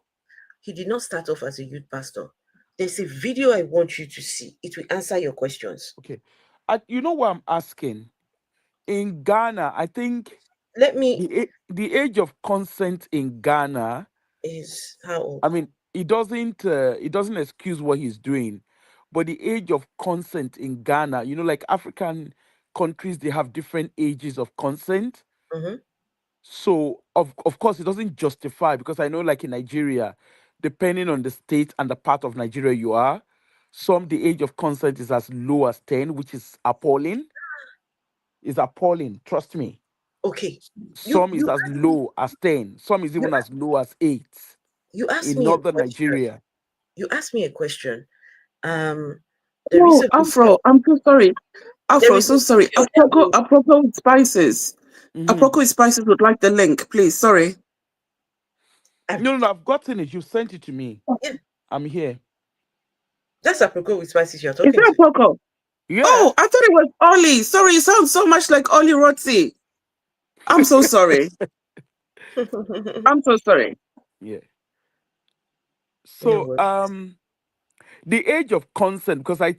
He did not start off as a youth pastor. There's a video I want you to see. It will answer your questions. Okay. You know what I'm asking? In Ghana, I think the age of consent in Ghana is how old? I mean, it doesn't excuse what he's doing, but the age of consent in Ghana, you know, like African countries, they have different ages of consent. Mm-hmm. So of course it doesn't justify, because I know, like in Nigeria, depending on the state and the part of Nigeria you are, the age of consent is as low as 10, which is appalling. Is appalling, trust me. Okay. Some is as low as 10. Some is even as low as 8. You asked in me northern Nigeria. You asked me a question. No, Afro, I'm so sorry. Afro, so sorry. Apropos with spices. Apropos with spices would like the link, please. Sorry. No, I've gotten it. You sent it to me. Yeah. I'm here. That's apropos with spices you're talking to. Is that Apropos? Yeah. Oh, I thought it was Ollie. Sorry, you sound so much like Ollie Rotzi. I'm so sorry. I'm so sorry. Yeah. So, the age of consent, because I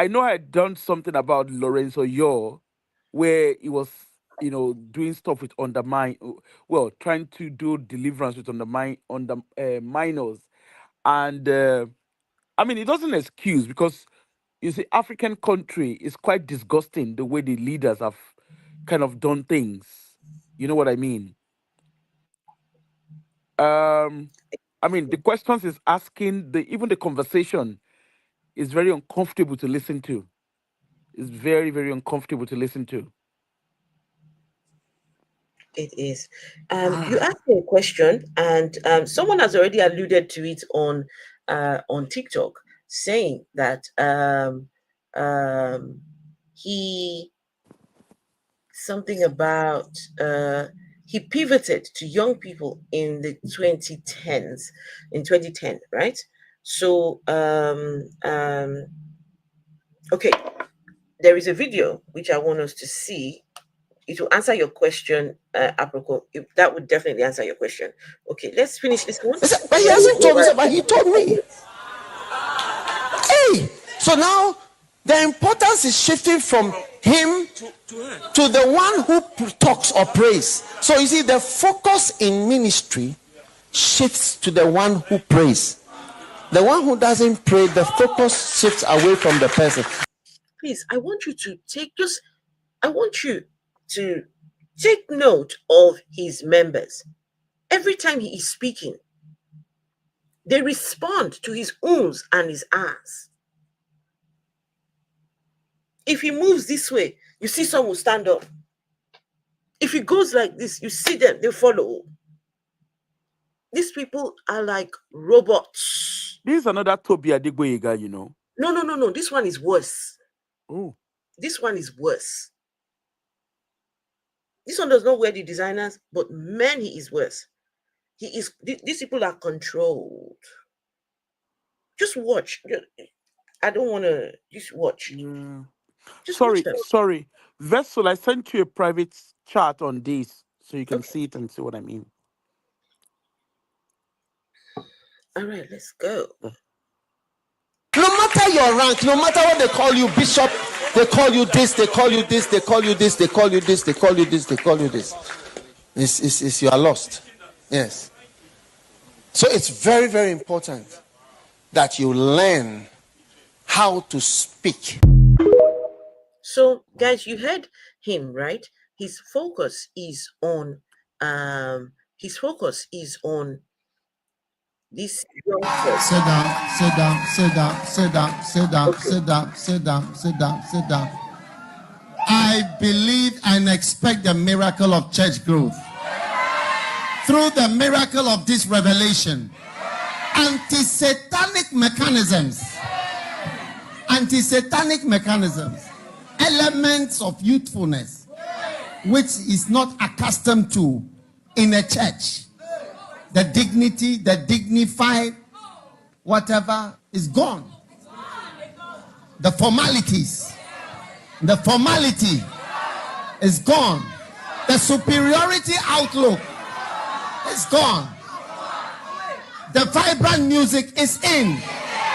know I had done something about Lorenzo Yor, where he was, doing stuff with trying to do deliverance with minors. And, I mean, it doesn't excuse, because you see, African country is quite disgusting the way the leaders have kind of done things. You know what I mean? I mean, the questions is asking, even the conversation is very uncomfortable to listen to. It's very, very uncomfortable to listen to. It is. You asked me a question, and someone has already alluded to it on TikTok, saying that he pivoted to young people in the 2010s, in 2010, right? So okay, there is a video which I want us to see. It will answer your question, apropos. That would definitely answer your question. Okay, let's finish this one. But he hasn't told me, but he told me. Hey, so now the importance is shifting from him to the one who talks or prays. So you see, the focus in ministry shifts to the one who prays. The one who doesn't pray, the focus shifts away from the person. Please, I want you to take note of his members. Every time he is speaking, They respond to his ums and his ahs. If he moves this way, you see someone stand up. If he goes like this, you see them, they follow. These people are like robots. This is another Toby Adegboyega, you know. No. This one is worse. Oh. This one is worse. This one does not wear the designers, but man, he is worse. These people are controlled. Just watch. I don't want to just watch. Yeah. Just Sorry, watch them. sorry. Vessel, I sent you a private chat on this so you can see it and see what I mean. All right, let's go. No matter your rank, no matter what they call you, bishop, they call you this, they call you this, they call you this, they call you this, they call you this, they call you this. It's you are lost. Yes. So it's very, very important that you learn how to speak. So, guys, you heard him, right? His focus is on this young person. Sit down, sit down, sit down, sit down, sit down, sit down, sit down, sit down, sit down. I believe and expect the miracle of church growth. Through the miracle of this revelation, anti-satanic mechanisms, elements of youthfulness, which is not accustomed to in a church, the dignity, the dignified, whatever is gone. The formality is gone. The superiority outlook is gone. The vibrant music is in.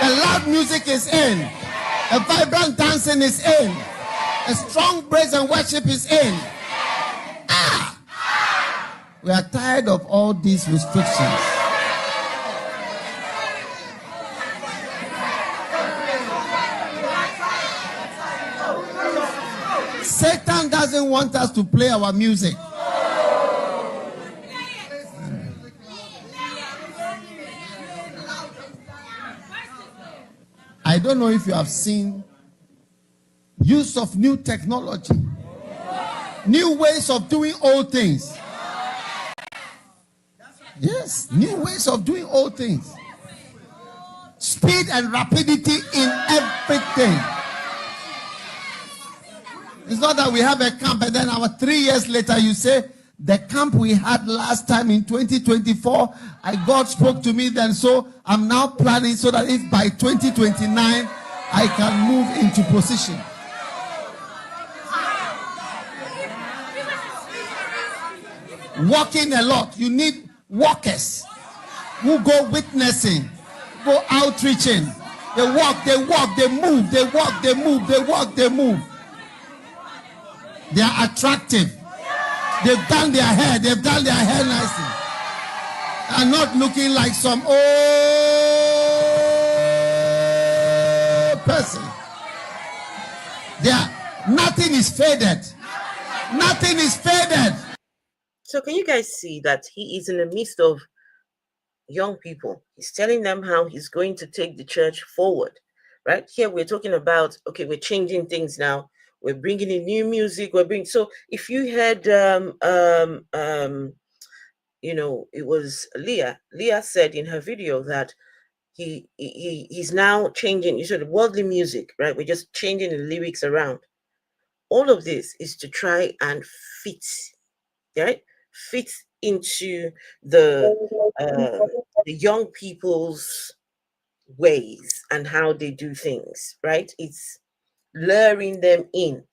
The loud music is in. The vibrant dancing is in. The strong praise and worship is in. We are tired of all these restrictions. Satan doesn't want us to play our music. I don't know if you have seen use of new technology, new ways of doing old things. Yes, new ways of doing old things. Speed and rapidity in everything. It's not that we have a camp and then 3 years later you say, the camp we had last time in 2024, God spoke to me then, so I'm now planning so that if by 2029 I can move into position. Walking a lot. You need walkers who go witnessing, go outreaching. They walk, they move, they walk, they move, they walk, they move. They are attractive. They've done their hair nicely. They are not looking like some old person. Nothing is faded. Nothing is faded. So can you guys see that he is in the midst of young people? He's telling them how he's going to take the church forward, right? Here we're talking about, okay, we're changing things now. We're bringing in new music. So if you had, it was Leah. Leah said in her video that he's now changing. You said worldly music, right? We're just changing the lyrics around. All of this is to try and fit, right? Fit into the young people's ways and how they do things, right? It's luring them in,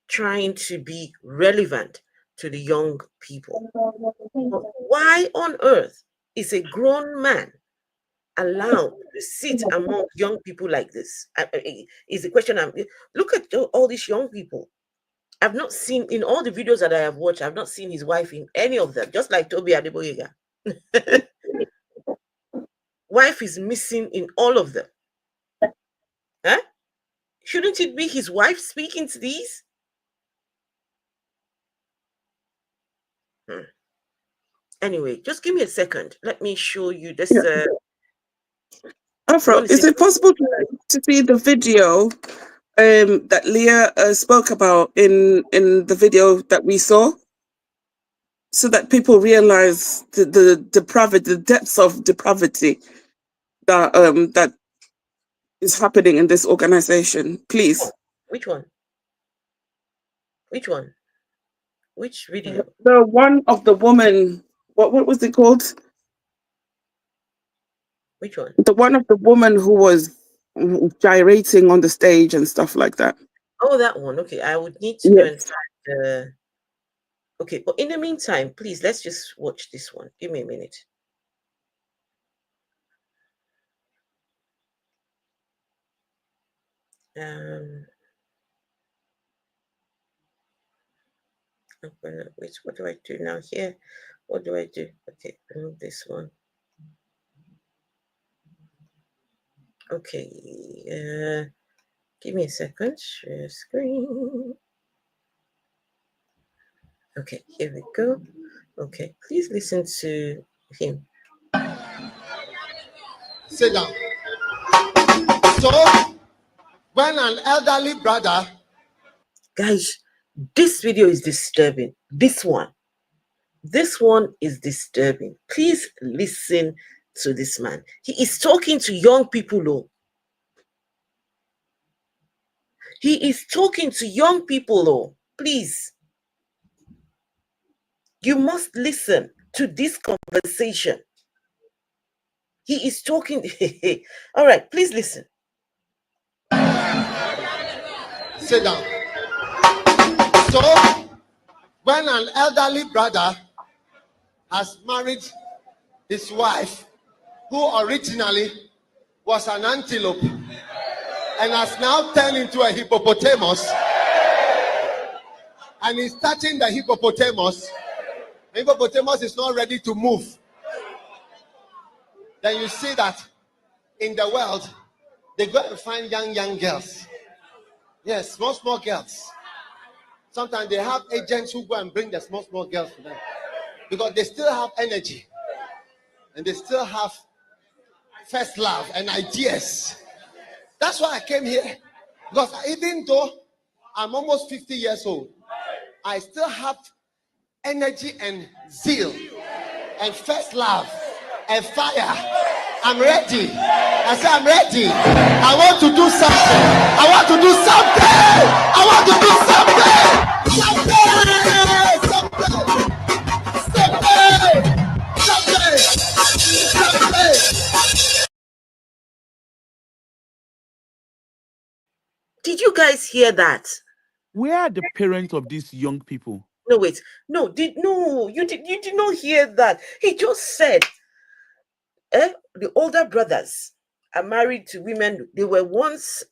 trying to be relevant to the young people. But why on earth is a grown man allowed to sit among young people like this? Is the question. Look at all these young people. I've not seen, in all the videos that I have watched, I've not seen his wife in any of them, just like Toby Adegboyega. Wife is missing in all of them. Huh? Shouldn't it be his wife speaking to these? Anyway, just give me a second. Let me show you this Afro, is it possible to see the video that Leah spoke about in the video that we saw, so that people realize the depravity, the depths of depravity that that is happening in this organization, please? Which one? Which one? Which video? The one of the woman. What was it called? Which one? The one of the woman who was gyrating on the stage and stuff like that. Oh, that one. Okay, I would need to go and find the. Okay, but in the meantime, please, let's just watch this one. Give me a minute. I'm gonna wait. What do I do now here? What do I do? Okay, remove this one. Okay, give me a second. Share screen. Okay, here we go. Okay, please listen to him. Sit down. So, when an elderly brother. Guys, this video is disturbing. This one is disturbing. Please listen to this man. He is talking to young people, though. He is talking to young people, though. Please. You must listen to this conversation. He is talking. All right, please listen. Sit down. So, when an elderly brother has married his wife, who originally was an antelope and has now turned into a hippopotamus, and he's touching the hippopotamus is not ready to move, then you see that in the world, they go and find young girls. Yes, small girls. Sometimes they have agents who go and bring the small girls to them because they still have energy and they still have first love and ideas. That's why I came here, because even though I'm almost 50 years old, I still have energy and zeal and first love and fire. I'm ready. I say I'm ready. I want to do something. I want to do something. I want to do something. Did you guys hear that? Where are the parents of these young people? No, wait. No, you did not hear that. He just said the older brothers are married to women. They were once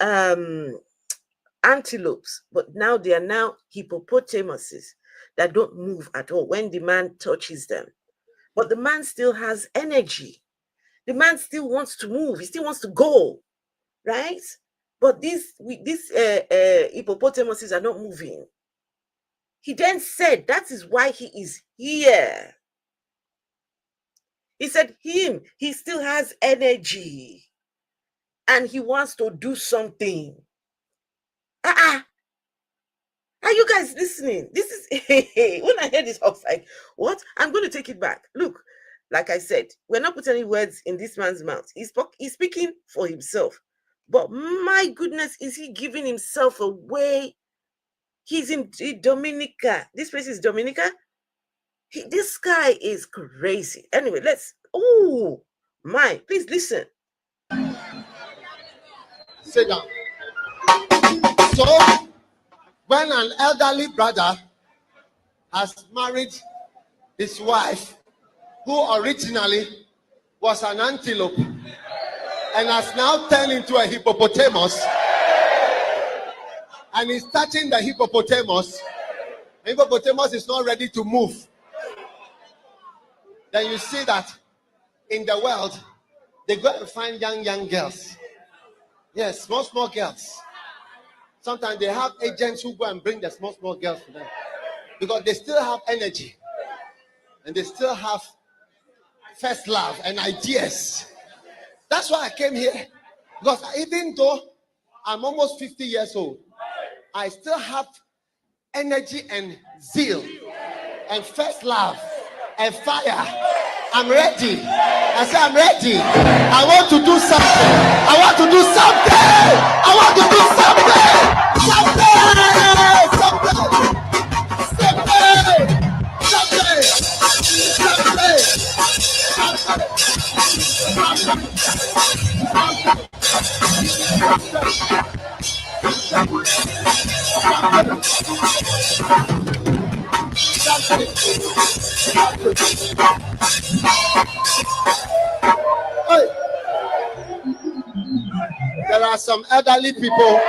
antelopes, but now they are now hippopotamuses that don't move at all when the man touches them. But the man still has energy. The man still wants to move. He still wants to go, right? But these hippopotamuses are not moving. He then said that is why he is here. He said he still has energy and he wants to do something. Are you guys listening? This is when I heard this, I was like, what? I'm going to take it back. Look, like I said, we're not putting any words in this man's mouth. He's speaking for himself. But my goodness, is he giving himself away? He's in Dominica. This place is Dominica. This guy is crazy. Anyway, please listen. Sit down. So, when an elderly brother has married his wife, who originally was an antelope and has now turned into a hippopotamus, and he's touching the hippopotamus is not ready to move, then you see that in the world, they go and find young girls. Yes, small girls. Sometimes they have agents who go and bring the small girls to them because they still have energy and they still have first love and ideas. That's why I came here. Because even though I'm almost 50 years old, I still have energy and zeal and first love and fire. I'm ready. I say I'm ready. I want to do something. I want to do something. I want to do Hey. There are some elderly people.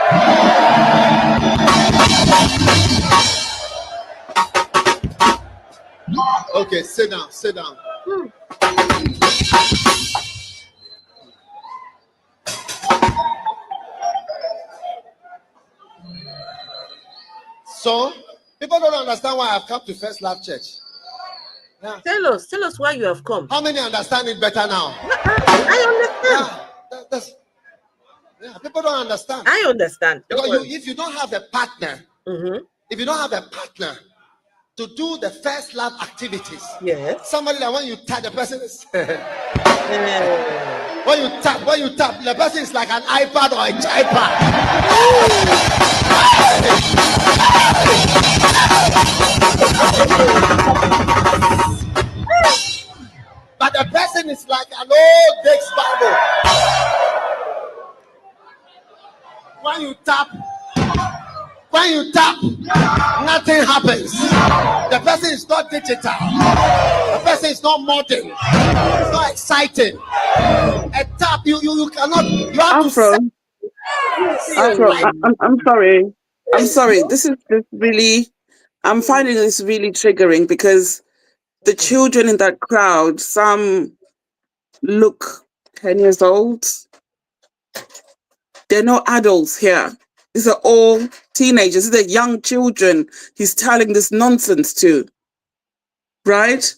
Okay, sit down, sit down. So, people don't understand why I've come to First Love Church. Yeah. Tell us why you have come. How many understand it better now? I understand. Yeah, people don't understand. I understand. Because if you don't have a partner, Mm-hmm. if you don't have a partner to do the First Love activities, Yes. somebody that when you tap the person is Yeah. when you tap the person is like an iPad or a iPad. But the person is like an old Dake's Bible. When you tap, nothing happens. The person is not digital. The person is not modern. It's not exciting. A tap, you cannot. You have Afro, I'm sorry. I'm sorry. This really. I'm finding this really triggering because the children in that crowd, some look 10 years old. They're no adults here. These are all teenagers. These are young children he's telling this nonsense to, right?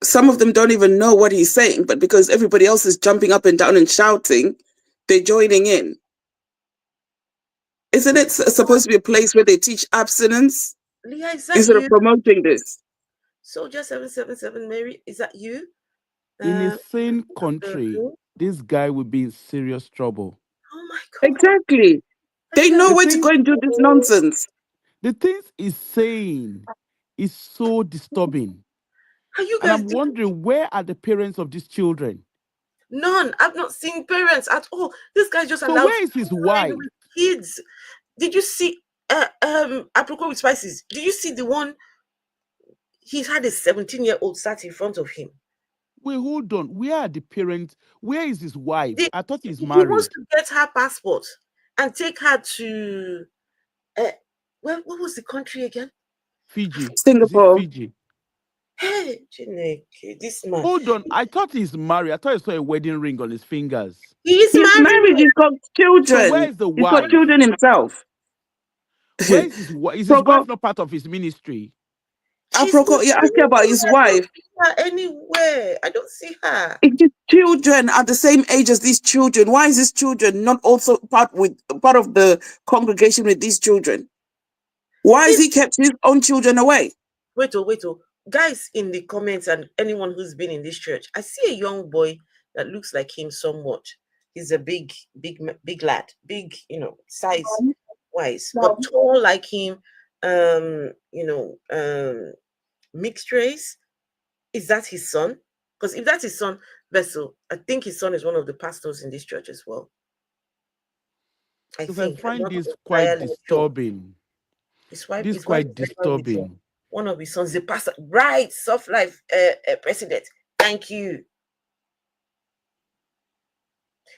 Some of them don't even know what he's saying, but because everybody else is jumping up and down and shouting, they're joining in. Isn't it supposed to be a place where they teach abstinence? Leah, is that Instead you? of promoting this? Soldier 777 Mary, is that you? In a sane country, this guy would be in serious trouble. Oh my God. Exactly. They know The where to thing- go and do this nonsense. The things he's saying is so disturbing. Are you And guys I'm wondering, where are the parents of these children? None. I've not seen parents at all. This guy just So allowed where is his wife? with kids. Did you see apricot with spices? Did you see the one? He's had a 17-year-old sat in front of him. Wait, hold on. Where are the parents? Where is his wife? I thought he's He wants married. to get her passport and take her to what was the country again? Fiji. Is it Singapore. Fiji? Hey, Chineke, this man. Hold on. I thought he's married. I thought I saw a wedding ring on his fingers. He's He's married. He's got children. So where is the He's got wife? children himself. Where is his wife? Is his wife not part of his ministry? Apricot, you're asking about his wife. Anywhere. I don't see her. If his children are the same age as these children, why is his children not also part of the congregation with these children? Why has he kept his own children away? Wait. Guys in the comments and anyone who's been in this church, I see a young boy that looks like him somewhat. He's a big lad, big, size wise, but tall like him, mixed race. Is that his son? Because if that's his son, Vessel, I think his son is one of the pastors in this church as well. I find this quite disturbing. This is quite disturbing. One of his sons, the pastor, right? Soft life president. Thank you.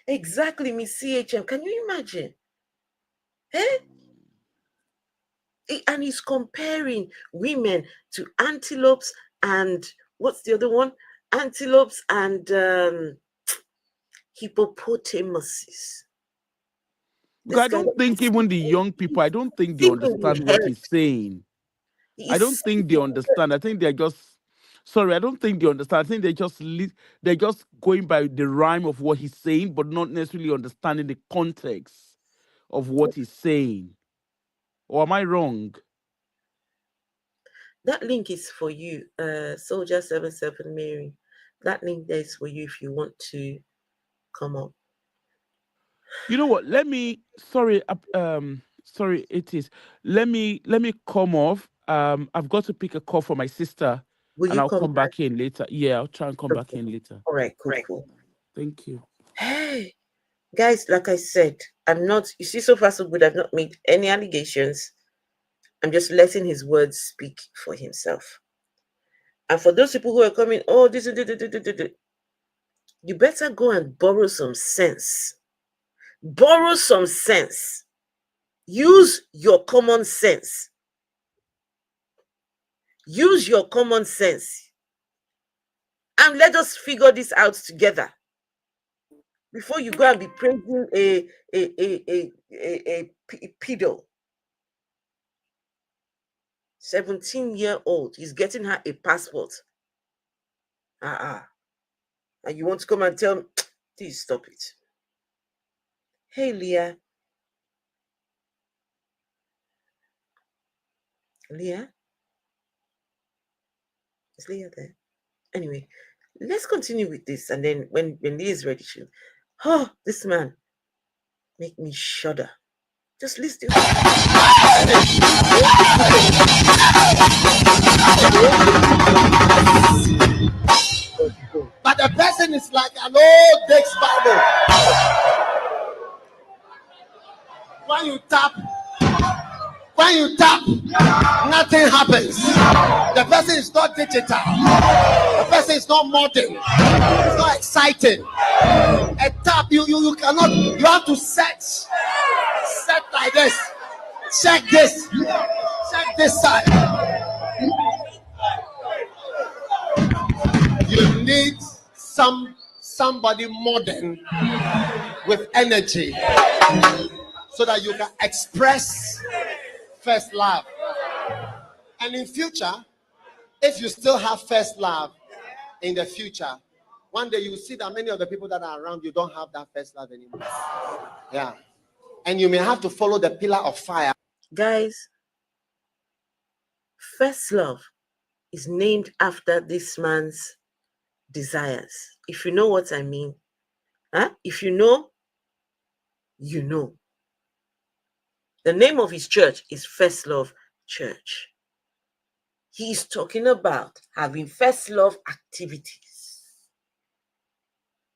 Exactly, Miss CHM. Can you imagine? And he's comparing women to antelopes and what's the other one? Antelopes and hippopotamuses. Because I don't think even the young people, I don't think they understand what he's saying. I don't think they understand. I think they're just Sorry, I don't think they understand. I think they're just going by the rhyme of what he's saying, but not necessarily understanding the context of what he's saying. Or am I wrong? That link is for you, Soldier 77 Mary. That link there is for you if you want to come up. You know what? Sorry, it is. Let me come off. I've got to pick a call for my sister, Will and you I'll come come back in later. Yeah, I'll try and come back Okay. in later. All right, cool. Thank you. Hey, guys, like I said, I'm not, you see, so far so good. I've not made any allegations. I'm just letting his words speak for himself. And for those people who are coming, oh, this, you better go and borrow some sense. Borrow some sense. Use your common sense. Use your common sense. And let us figure this out together. Before you go and be praising a pedo. 17-year-old is getting her a passport. And you want to come and tell me, please stop it. Hey, Leah. Leah? Is Leah there? Anyway, let's continue with this. And then when Leah is ready, this man make me shudder. Just listen. But the person is like an old Dex Bible. When you tap, nothing happens. The person is not digital. The person is not modern. It's not exciting. A tap, you cannot. You have to set like this. Check this. Check this side. You need somebody modern with energy so that you can express first love. And in future, if you still have first love in the future, one day you will see that many of the people that are around you don't have that first love anymore. Yeah. And you may have to follow the pillar of fire. Guys, first love is named after this man's desires. If you know what I mean. If you know, you know. The name of his church is First Love Church. He's talking about having first love activities.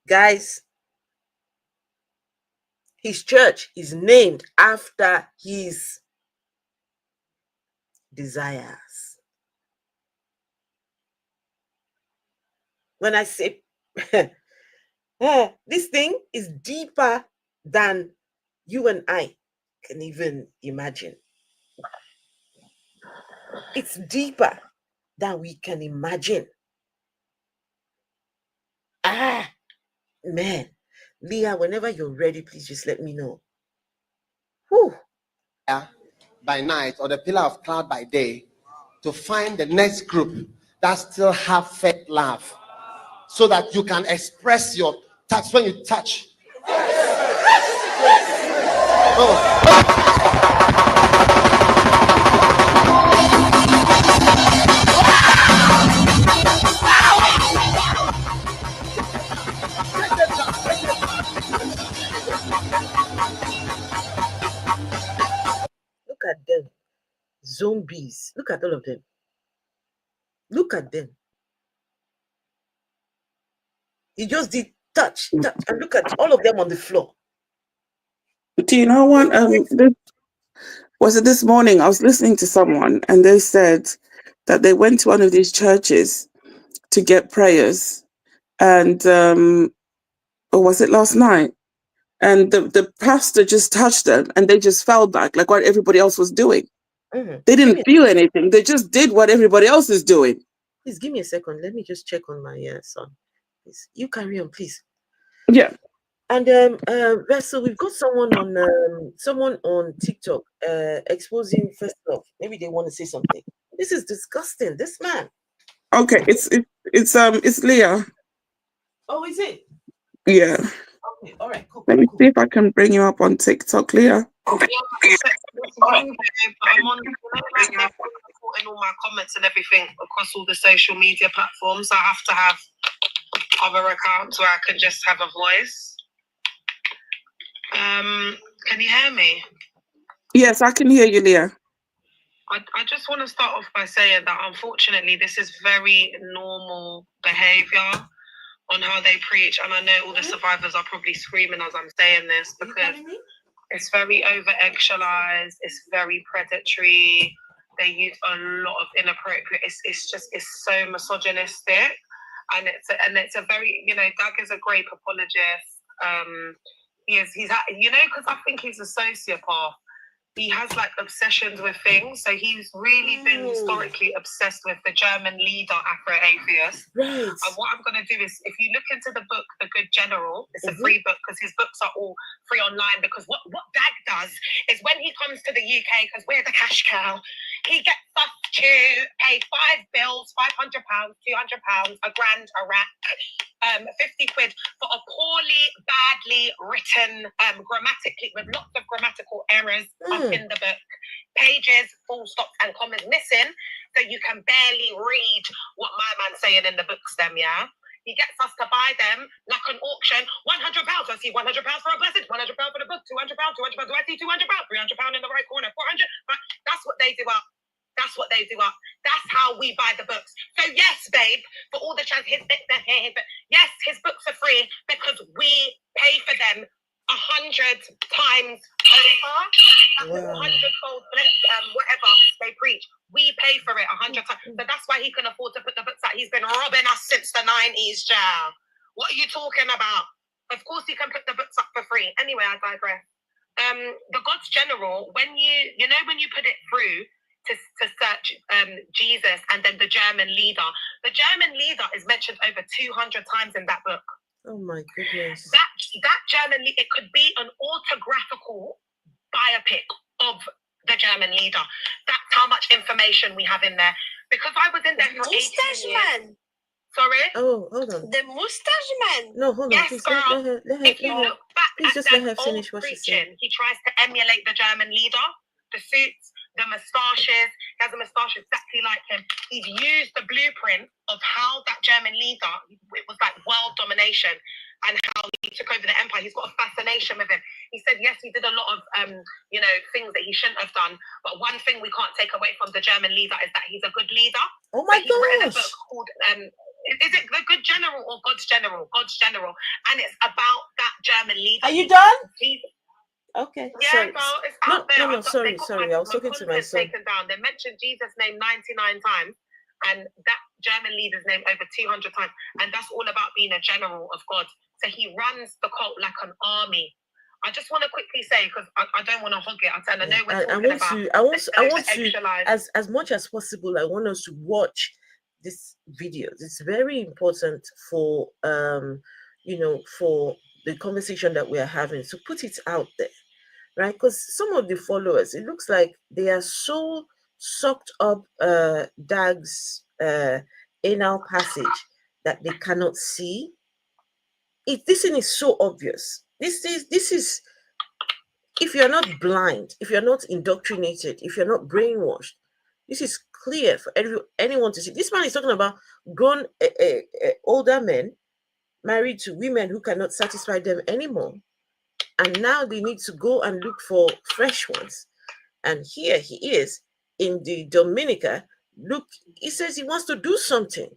Guys, his church is named after his desires. When I say this thing is deeper than you and I can even imagine. It's deeper than we can imagine. Man. Leah, whenever you're ready, please just let me know. Whew. By night, or the pillar of cloud by day, to find the next group that still have faith love, so that you can express your touch when you touch. Look at them. Zombies. Look at all of them. Look at them. He just did touch, and look at all of them on the floor. Do you know what? Was it this morning? I was listening to someone, and they said that they went to one of these churches to get prayers, and or was it last night? And the pastor just touched them, and they just fell back like what everybody else was doing. Mm-hmm. They didn't feel anything. They just did what everybody else is doing. Please give me a second. Let me just check on my son. Please, you carry on, please. Yeah. And so we've got someone on TikTok exposing first love. Maybe they want to say something. This is disgusting. This man. Okay, it's Leah. Oh, is it? Yeah. Okay, all right, cool. Let me see if I can bring you up on TikTok, Leah. I'm on, like they're reporting all my comments and everything across all the social media platforms. I have to have other accounts where I can just have a voice. Can you hear me? Yes, I can hear you, Leah. I just want to start off by saying that unfortunately this is very normal behaviour on how they preach, and I know all the survivors are probably screaming as I'm saying this because it's very over-eggshelized, it's very predatory, they use a lot of inappropriate, it's so misogynistic, and it's a very, Doug is a great apologist. He's because I think he's a sociopath. He has like obsessions with things. So he's really been historically obsessed with the German leader, Afro-Atheist. Right. And what I'm going to do is, if you look into the book, The Good General, it's a free book because his books are all free online. Because what Dag does is when he comes to the UK, because we're the cash cow, he gets us to pay 5 bills, £500, £200, £1,000, a rack, 50 quid for a poorly, badly written, grammatically, with lots of grammatical errors up in the book, pages, full stops and commas missing, so you can barely read what my man's saying in the books them, yeah? He gets us to buy them like an auction, £100, I see £100 for a blessing, £100 for the book, £200, £200, do I see £200, £300 in the right corner, 400, that's what they do up. That's what they do up. That's how we buy the books. So yes, babe, for all the chance, yes, his books are free because we pay for them 100 times over. That's 100-fold, whatever they preach. We pay for it 100 times. So that's why he can afford to put the books out. He's been robbing us since the 90s, Jal. What are you talking about? Of course he can put the books up for free. Anyway, I digress. The God's General, when you put it through to search Jesus and then the German leader is mentioned over 200 times in that book. Oh my goodness. That German leader, it could be an autographical biopic of the German leader. That's how much information we have in there. Because I was in there for 18 years. Man. Sorry? Oh, hold on. The mustache man. No, hold on. Yes, please, girl. If you look back please at just that let her finish old what she's preaching, saying. he tries to emulate the German leader, the suits, the moustaches. He has a moustache exactly like him. He's used the blueprint of how that German leader, it was like world domination and how he took over the empire. He's got a fascination with him. He said, yes, he did a lot of, things that he shouldn't have done. But one thing we can't take away from the German leader is that he's a good leader. Oh my gosh. He's written a book called, is it The Good General or God's General? God's General. And it's about that German leader. Are you done? Okay. Yeah, sorry. girl, it's out there. No, sorry. I was talking to my son. Taken down. They mentioned Jesus' name 99 times and that German leader's name over 200 times. And that's all about being a general of God. So he runs the cult like an army. I just want to quickly say, because I don't want to hog it. I know we're talking I want to, as much as possible, I want us to watch this video. It's very important for, for the conversation that we are having. So put it out there, right? Because some of the followers, it looks like they are so sucked up Dag's anal passage that they cannot see. This thing is so obvious. This is, if you're not blind, if you're not indoctrinated, if you're not brainwashed, this is clear for anyone to see. This man is talking about grown older men married to women who cannot satisfy them anymore. And now they need to go and look for fresh ones. And here he is in the Dominica. Look, he says he wants to do something.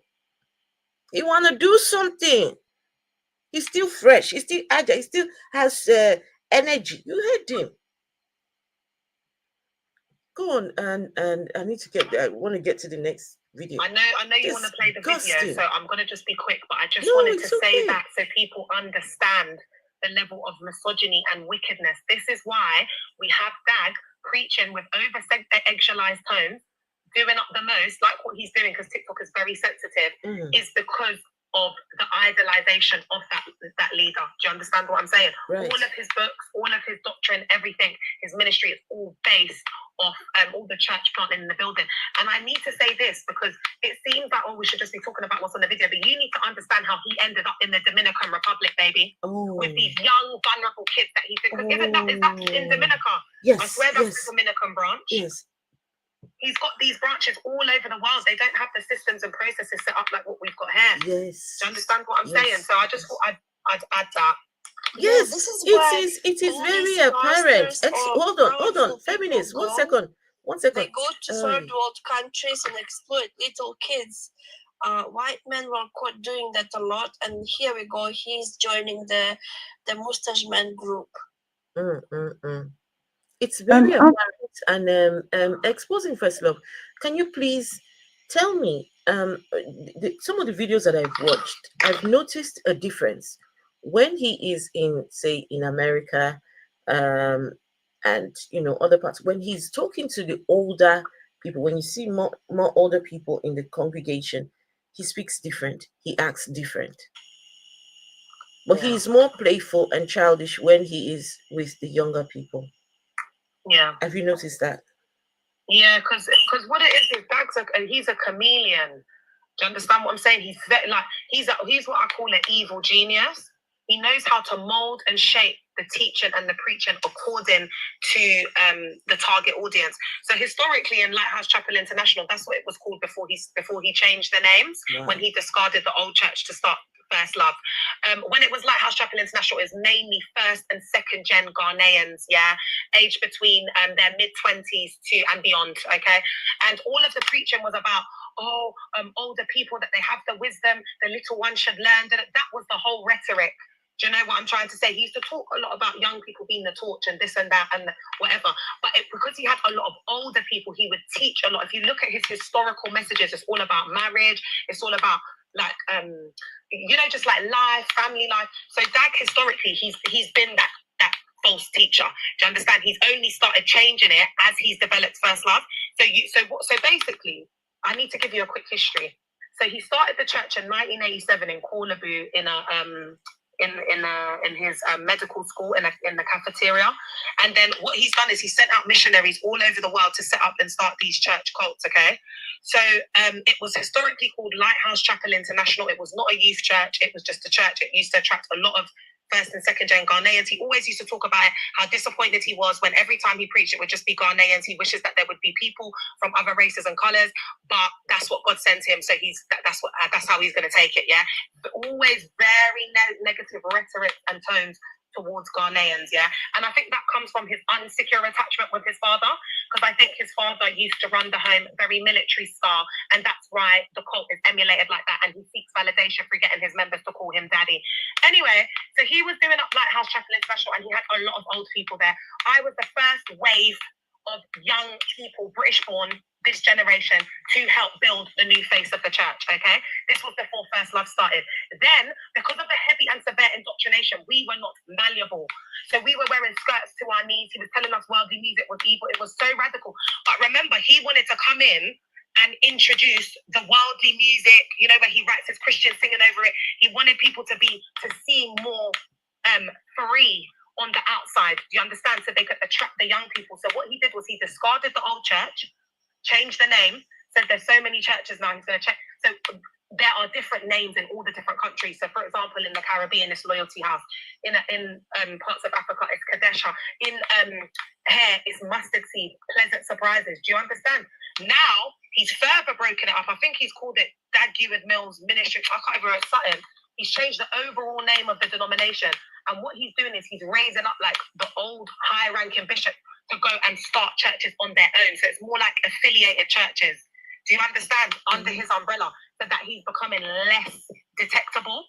He wants to do something. He's still fresh. He's still agile. He still has energy. You heard him. Go on, and I need to I want to get to the next video. I know you want to play the video, so I'm going to just be quick. But I just wanted to say that so people understand the level of misogyny and wickedness. This is why we have Dag preaching with over-eggshelized tones, doing up the most, like what he's doing, because TikTok is very sensitive, is because of the idolization of that leader. Do you understand what I'm saying? Right. All of his books, all of his doctrine, everything, his ministry is all based off all the church planting in the building. And I need to say this because it seems like, we should just be talking about what's on the video, but you need to understand how he ended up in the Dominican Republic, baby, with these young, vulnerable kids that he did. Because is that in Dominica? Yes. I swear that's the Dominican branch. Yes. He's got these branches all over the world. They don't have the systems and processes set up like what we've got here. Yes. Do you understand what I'm saying? So I just thought I'd add that. Yes, this is it is very apparent. Hold on, feminists, 1 second. 1 second. They go to third world countries and exploit little kids. White men were caught doing that a lot, and here we go. He's joining the mustache man group. It's very apparent and exposing first love. Can you please tell me some of the videos that I've watched? I've noticed a difference when he is in America, and other parts. When he's talking to the older people, when you see more older people in the congregation, he speaks different. He acts different. But he's more playful and childish when he is with the younger people. Yeah. Have you noticed that? Yeah, because what it is he's a chameleon. Do you understand what I'm saying? He's he's what I call an evil genius. He knows how to mold and shape the teaching and the preaching according to the target audience. So historically in Lighthouse Chapel International, that's what it was called before he changed the names, when he discarded the old church to start First Love. When it was Lighthouse Chapel International, it was mainly first and second gen Ghanaians, aged between their mid-20s to and beyond, okay? And all of the preaching was about, older people, that they have the wisdom, the little one should learn. That was the whole rhetoric. Do you know what I'm trying to say? He used to talk a lot about young people being the torch and this and that and whatever. But because he had a lot of older people, he would teach a lot. If you look at his historical messages, it's all about marriage. It's all about just like life, family life. So Dag, historically, he's been that false teacher. Do you understand? He's only started changing it as he's developed First Love. So basically, I need to give you a quick history. So he started the church in 1987 in Corlebu in his medical school in the cafeteria. And then what he's done is he sent out missionaries all over the world to set up and start these church cults, okay? So it was historically called Lighthouse Chapel International. It was not a youth church. It was just a church. It used to attract a lot of first and second gen Ghanaians. He always used to talk about how disappointed he was when every time he preached it would just be Ghanaians. He wishes that there would be people from other races and colours, but that's what God sent him. So that's how he's going to take it. Yeah, but always very negative rhetoric and tones towards Ghanaians. Yeah, and I think that comes from his unsecure attachment with his father, because I think his father used to run the home very military style, and that's why the cult is emulated like that, and he seeks validation for getting his members to call him daddy. Anyway, so he was doing up Lighthouse Chapel International, and he had a lot of old people there. I was the first wave of young people, British-born, this generation, to help build the new face of the church, okay? This was before First Love started. Then, because of the heavy and severe indoctrination, we were not malleable. So we were wearing skirts to our knees. He was telling us worldly music was evil. It was so radical. But remember, he wanted to come in and introduce the worldly music, where he writes his Christian singing over it. He wanted people to see more free on the outside. Do you understand? So they could attract the young people. So what he did was he discarded the old church, changed the name, said there's so many churches now, he's going to check. So there are different names in all the different countries. So for example, in the Caribbean, it's Loyalty House. In parts of Africa, it's Kadesha. In here, it's Mustard Seed, Pleasant Surprises. Do you understand? Now, he's further broken it up. I think he's called it Heward-Mills Ministry. I can't even remember something. He's changed the overall name of the denomination. And what he's doing is he's raising up like the old high-ranking bishop to go and start churches on their own. So it's more like affiliated churches. Do you understand? Under his umbrella, so that he's becoming less detectable.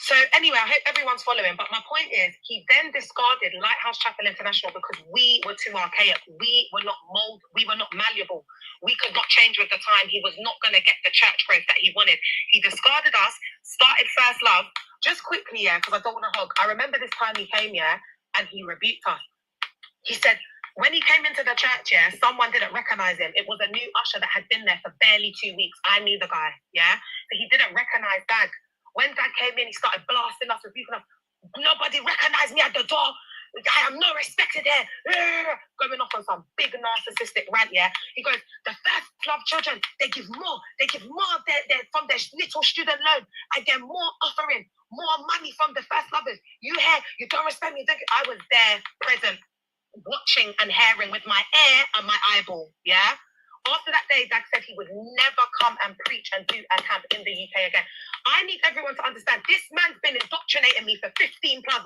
So anyway, I hope everyone's following. But my point is, he then discarded Lighthouse Chapel International because we were too archaic. We were not malleable. We could not change with the time. He was not going to get the church growth that he wanted. He discarded us, started First Love. Just quickly, because I don't want to hog. I remember this time he came, and he rebuked us. He said, when he came into the church, someone didn't recognize him. It was a new usher that had been there for barely 2 weeks. I knew the guy, so he didn't recognize Dag. When Dag came in, he started blasting us, rebuking us. Nobody recognized me at the door. I am not respected here. Going off on some big narcissistic rant, yeah. He goes, the first love children, they give more from their little student loan. I get more offering, more money from the first lovers. You hear, you don't respect me. I was there present, watching and hearing with my ear and my eyeball, yeah. After that day, Dad said he would never come and preach and do a camp in the UK again. I need everyone to understand this man's been indoctrinating me for 15 plus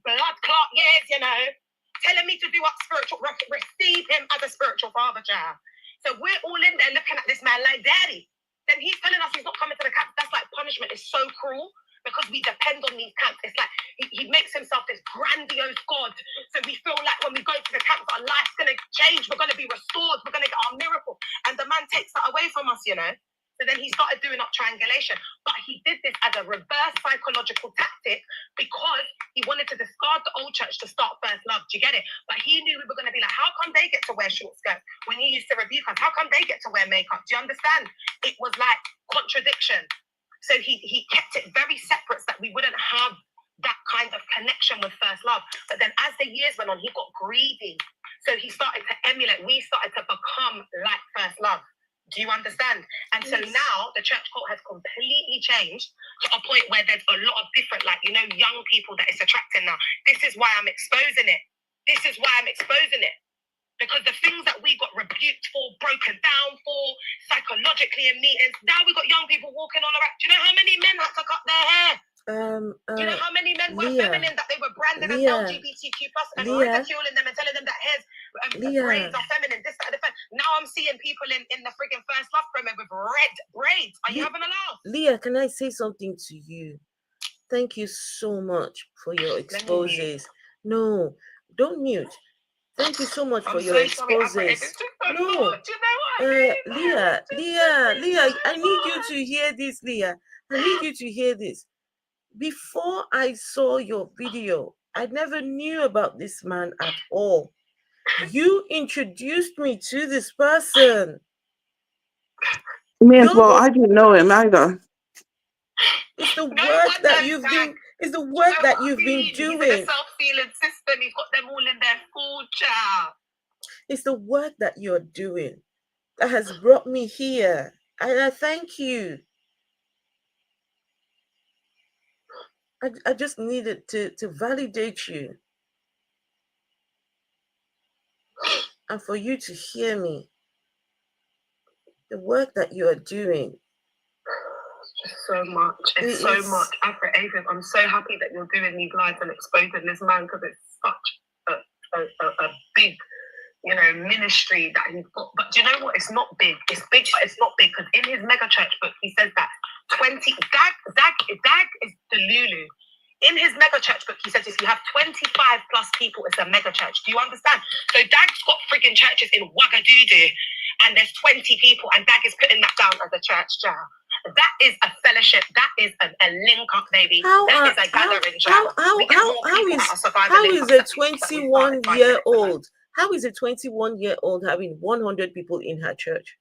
blood clot years, you know, telling me to do what spiritual, receive him as a spiritual father, child. So we're all in there looking at this man like daddy. Then he's telling us he's not coming to the camp. That's like punishment. It's so cruel. Because we depend on these camps. It's like he makes himself this grandiose God. So we feel like when we go to the camps, our life's going to change. We're going to be restored. We're going to get our miracle. And the man takes that away from us, you know. So then he started doing up triangulation. But he did this as a reverse psychological tactic because he wanted to discard the old church to start first love. Do you get it? But he knew we were going to be like, how come they get to wear short skirts when he used to rebuke us? How come they get to wear makeup? Do you understand? It was like contradiction. So he kept it very separate so that we wouldn't have that kind of connection with first love. But then as the years went on, he got greedy. So he started to emulate. We started to become like first love. Do you understand? And so now the church cult has completely changed to a point where there's a lot of different, like, you know, young people that it's attracting now. This is why I'm exposing it. Because the things that we got rebuked for, broken down for, psychologically in meetings, now we got young people walking all around. Do you know how many men had to cut their hair? Do you know how many men were feminine that they were branded as LGBTQ plus and ridiculing them and telling them that hairs, braids are feminine, this, that, and now I'm seeing people in the friggin' first love promo with red braids. Are you having a laugh? Leah, can I say something to you? Thank you so much for your exposes. No, don't mute. Thank you so much for your exposes. No, Leah, I need you to hear this, Leah. I need you to hear this. Before I saw your video, I never knew about this man at all. You introduced me to this person. Well, I didn't know him either. It's the work that you've been. It's the work that you've been doing. He's in a self-healing system. He's got them all in their full child. It's the work that you're doing that has brought me here, and I thank you. I just needed to validate you, and for you to hear me. The work that you are doing. So much. It's so much. I'm so happy that you're doing these lives and exposing this man because it's such a big, you know, ministry that he's got. But do you know what? It's not big. It's big, but it's not big because in his mega church book, he says that Dag is the Lulu. In his mega church book, he says if you have 25 plus people, it's a mega church. Do you understand? So Dag's got friggin' churches in Ouagadougou, and there's 20 people, and Dag is putting that down as a church, child. That is a fellowship. That is a link up, baby. That is a gathering, child. How is a 21-year-old? How is a 21-year-old having 100 people in her church?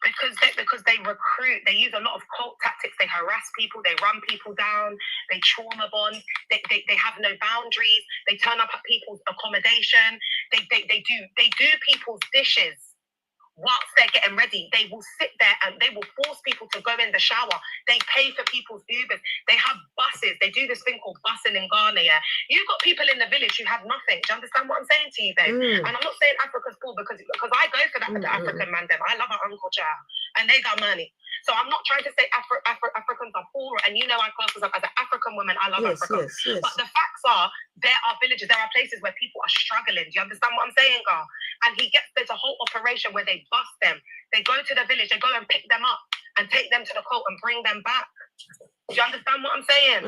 Because they recruit, they use a lot of cult tactics. They harass people, they run people down, they trauma bond, they have no boundaries, they turn up at people's accommodation, they do people's dishes whilst they're getting ready. They will sit there and they will force people to go in the shower. They pay for people's Ubers. They have buses. They do this thing called busing in Ghana. Yeah, you've got people in the village who have nothing. Do you understand what I'm saying to you, babe? And I'm not saying Africa's poor because I go for that with the African man. I love our uncle child, and they got money. So I'm not trying to say Africans are poor, and you know I class myself as an African woman. I love Africa. Yes. But the facts are, there are villages, there are places where people are struggling. Do you understand what I'm saying, girl? And there's a whole operation where they bust them. They go to the village, they go and pick them up and take them to the court and bring them back. Do you understand what I'm saying?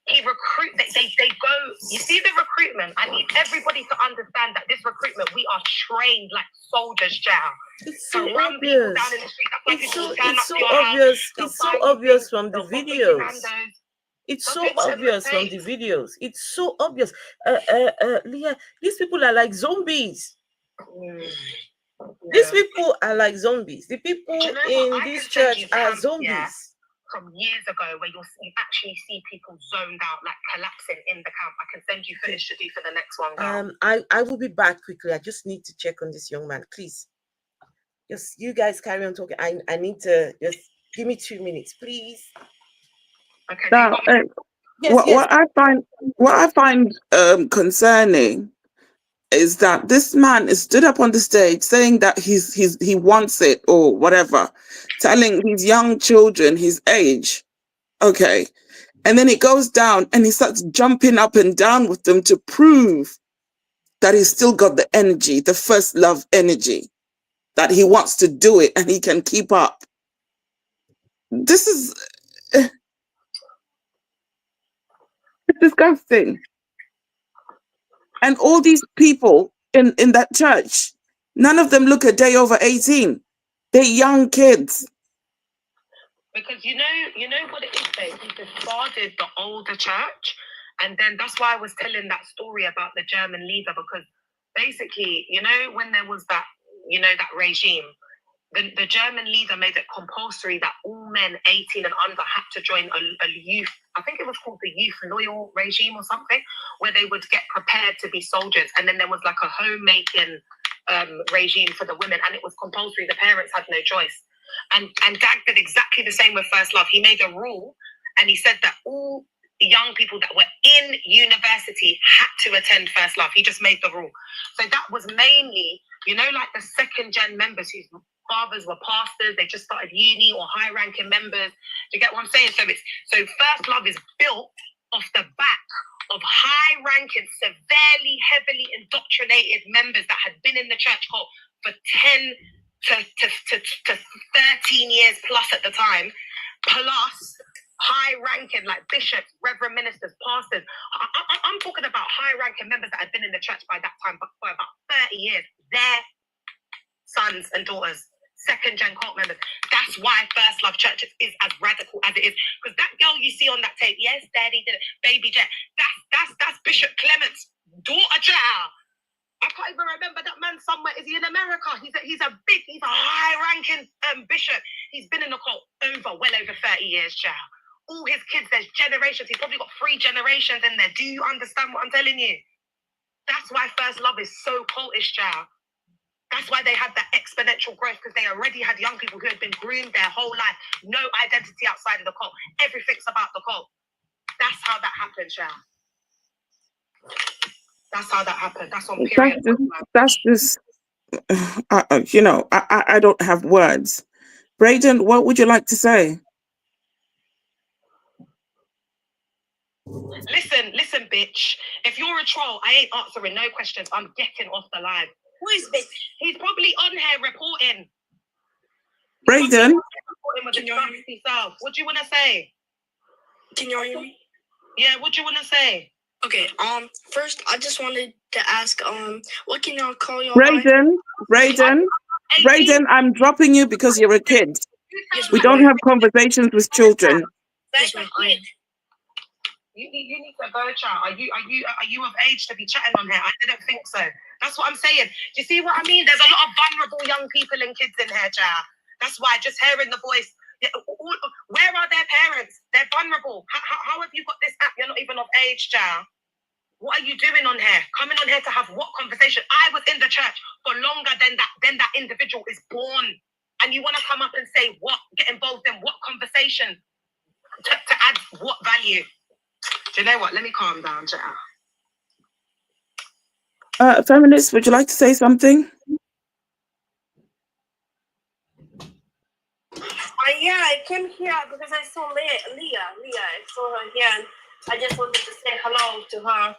He recruit. They go. You see the recruitment. I need everybody to understand that this recruitment, we are trained like soldiers, child. It's so obvious. Down in the street. It's so obvious. It's so obvious from the videos. It's so obvious from the videos. It's so obvious. Leah, these people are like zombies. These people are like zombies. The people in this church are zombies. from years ago where you actually see people zoned out, like collapsing in the camp. I can send you footage to do for the next one, girl. I will be back quickly. I just need to check on this young man, please. Just you guys carry on talking. I need to just give me 2 minutes, please. Okay. Now, Yes, what I find concerning is that this man is stood up on the stage saying that he wants it or whatever, telling his young children his age. Okay. And then he goes down and he starts jumping up and down with them to prove that he's still got the energy, the first love energy, that he wants to do it and he can keep up. This is it's disgusting. And all these people in that church, none of them look a day over 18. They're young kids. Because you know what it is, babe? He discarded the older church. And then that's why I was telling that story about the German leader, because basically, when there was that, that regime, the German leader made it compulsory that all men 18 and under had to join a youth, I think it was called the Youth Loyal Regime or something, where they would get prepared to be soldiers. And then there was like a homemaking regime for the women, and it was compulsory. The parents had no choice. And Dag did exactly the same with First Love. He made a rule, and he said that all young people that were in university had to attend First Love. He just made the rule. So that was mainly, like the second gen members whose fathers were pastors, they just started uni, or high ranking members. Do you get what I'm saying? So First Love is built off the back of high ranking, severely, heavily indoctrinated members that had been in the church cult for 10 to 13 years plus at the time, plus high-ranking like bishops, reverend ministers, pastors. I'm talking about high-ranking members that had been in the church by that time for about 30 years. Their sons and daughters, second-gen cult members. That's why First Love Church is as radical as it is. Because that girl you see on that tape, yes, Daddy did it, Baby Jet, that's Bishop Clement's daughter, child. I can't even remember that man somewhere. Is he in America? He's a high-ranking bishop. He's been in the cult well over 30 years, child. All his kids, there's generations. He's probably got 3 generations in there. Do you understand what I'm telling you? That's why First Love is so cultish, child. That's why they had that exponential growth, because they already had young people who had been groomed their whole life. No identity outside of the cult. Everything's about the cult. That's how that happened, child. That's how that happened. That's on period. That's just, I don't have words. Braden, what would you like to say? Listen, bitch. If you're a troll, I ain't answering no questions. I'm getting off the line. Who is bitch? He's probably on here reporting. Braden? What do you want to say? Can you hear me? Yeah, what do you want to say? Okay, first I just wanted to ask, what can y'all call your Braden, I'm dropping you because you're a kid. We don't have conversations with children. Yes, you need to go, child. Are you of age to be chatting on here? I didn't think so. That's what I'm saying. Do you see what I mean? There's a lot of vulnerable young people and kids in here, child. That's why just hearing the voice. Where are their parents? They're vulnerable. How have you got this app? You're not even of age, child. What are you doing on here? Coming on here to have what conversation? I was in the church for longer than that individual is born. And you want to come up and say what? Get involved in what conversation? To add what value? Do you know what? Let me calm down, child. Feminists, would you like to say something? Yeah, I came here because I saw Leah. I saw her here, and I just wanted to say hello to her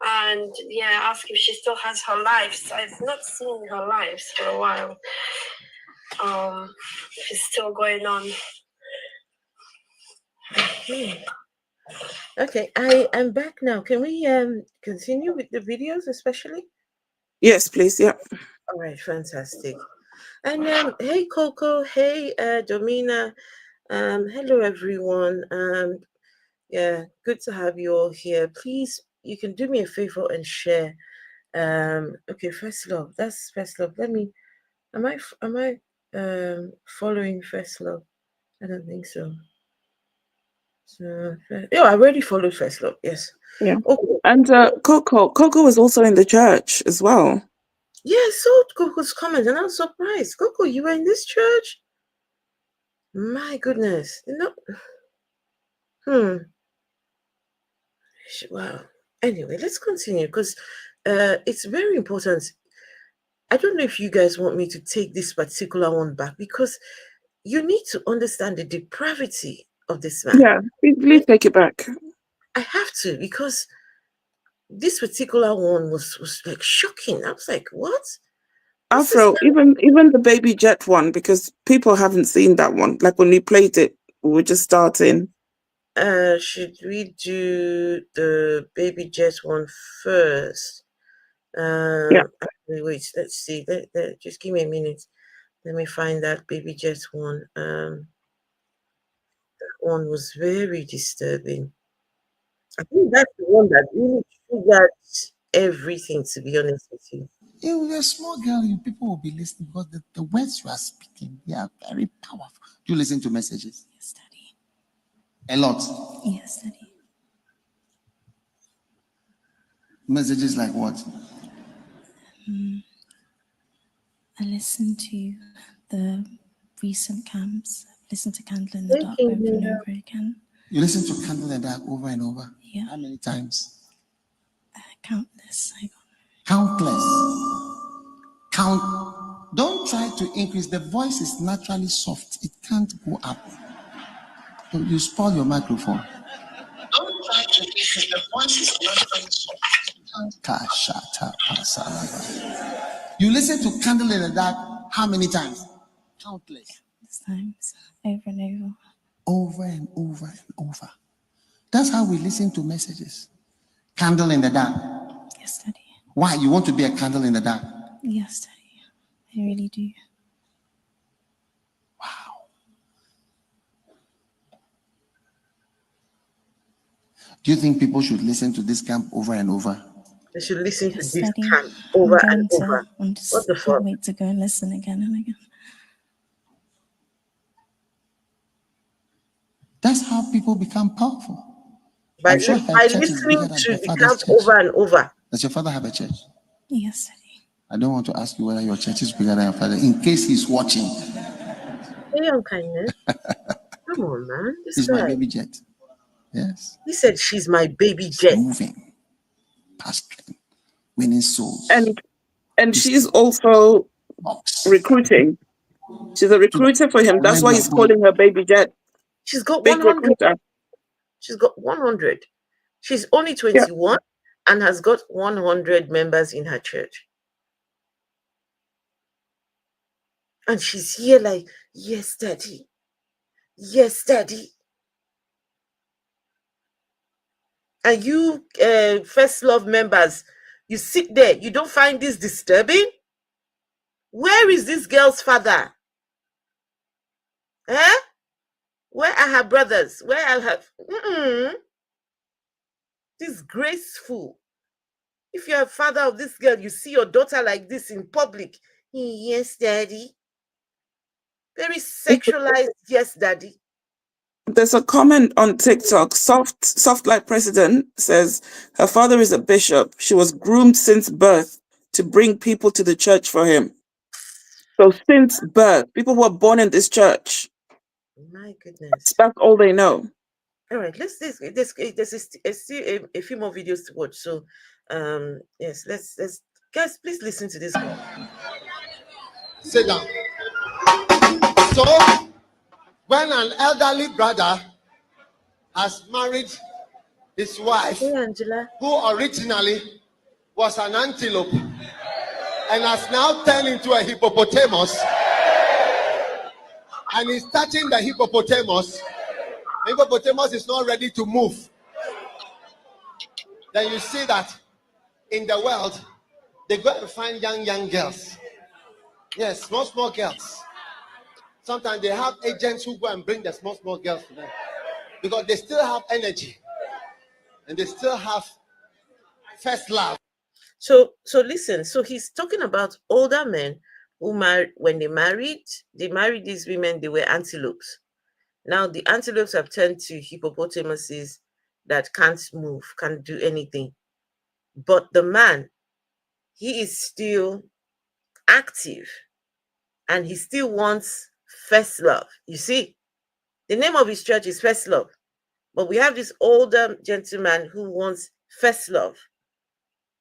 and ask if she still has her lives. I've not seen her lives for a while. She's still going on. Okay, I am back now. Can we continue with the videos, especially? Yes, please. Yeah. All right, fantastic. And hey, Coco. Hey, Domina. Hello, everyone. Yeah, good to have you all here. Please, you can do me a favor and share. Okay, First Love. That's First Love. Am I following First Love? I don't think so. Yeah, I already followed First Love. Yes. Yeah. Okay. And Coco was also in the church as well. Yeah, I saw Coco's comment and I was surprised. Coco, you were in this church? My goodness. Wow. Anyway, let's continue because it's very important. I don't know if you guys want me to take this particular one back because you need to understand the depravity of this man. Yeah, please take it back. I have to because this particular one was like shocking. I was like, what? Afro, even the Baby Jet one, because people haven't seen that one. Like when we played it, we were just starting. Should we do the Baby Jet one first? Yeah. Wait, let's see. Just give me a minute. Let me find that Baby Jet one. That one was very disturbing. I think that's the one that really triggered everything, to be honest with you. If you're a small girl, people will be listening because the words you are speaking, they are very powerful. Do you listen to messages? Yes, Daddy. A lot. Yes, Daddy. Messages like what? I listen to the recent camps. I listen to Candle in the Dark over and over again. You listen to Candle in the Dark over and over? Yeah. How many times? Countless. Countless. Don't try to increase. The voice is naturally soft. It can't go up. You spoil your microphone. Don't try to increase. The voice is naturally soft. You listen to Candle in the Dark how many times? Countless. Times. Over and over. Over and over and over. That's how we listen to messages. Candle in the dark. Yes, Daddy. Why? You want to be a candle in the dark? Yes, Daddy. I really do. Wow. Do you think people should listen to this camp over and over? They should listen to Yes, this Daddy. camp over and over. I'm just What the fuck? can't wait to go and listen again and again. That's how people become powerful. By I'm sure listening to the camp over and over. Does your father have a church? Yes, Daddy. I don't want to ask you whether your church is bigger than your father, in case he's watching. Hey, kindness. Come on, man. He's my baby jet. Yes. He said she's my baby jet. Moving, pastoring, winning souls. And she's also recruiting. She's a recruiter for him. That's why he's calling her baby jet. She's got Big 100. recruiter. She's got 100. She's only 21 and has got 100 members in her church. And she's here like, yes, Daddy. Yes, Daddy. And you First Love members, you sit there. You don't find this disturbing? Where is this girl's father? Eh? Where are her brothers? Where are her... Disgraceful. If you're a father of this girl, you see your daughter like this in public. Yes, Daddy. Very sexualized, yes, Daddy. There's a comment on TikTok. Soft Light President says her father is a bishop. She was groomed since birth to bring people to the church for him. So since birth, people were born in this church. My goodness. That's all they know. All right, there's still a few more videos to watch. So, yes, let's guys, please listen to this. Sit down. So, when an elderly brother has married his wife, Hey, Angela, who originally was an antelope and has now turned into a hippopotamus, and he's touching the hippopotamus is not ready to move, then you see that in the world, they go and find young girls. Yes, small girls. Sometimes they have agents who go and bring the small girls to them because they still have energy and they still have first love. So listen. So he's talking about older men who married. When they married these women. They were antelopes. Now the antelopes have turned to hippopotamuses that can't move, can't do anything. But the man, he is still active and he still wants first love. You see, the name of his church is First Love. But we have this older gentleman who wants first love.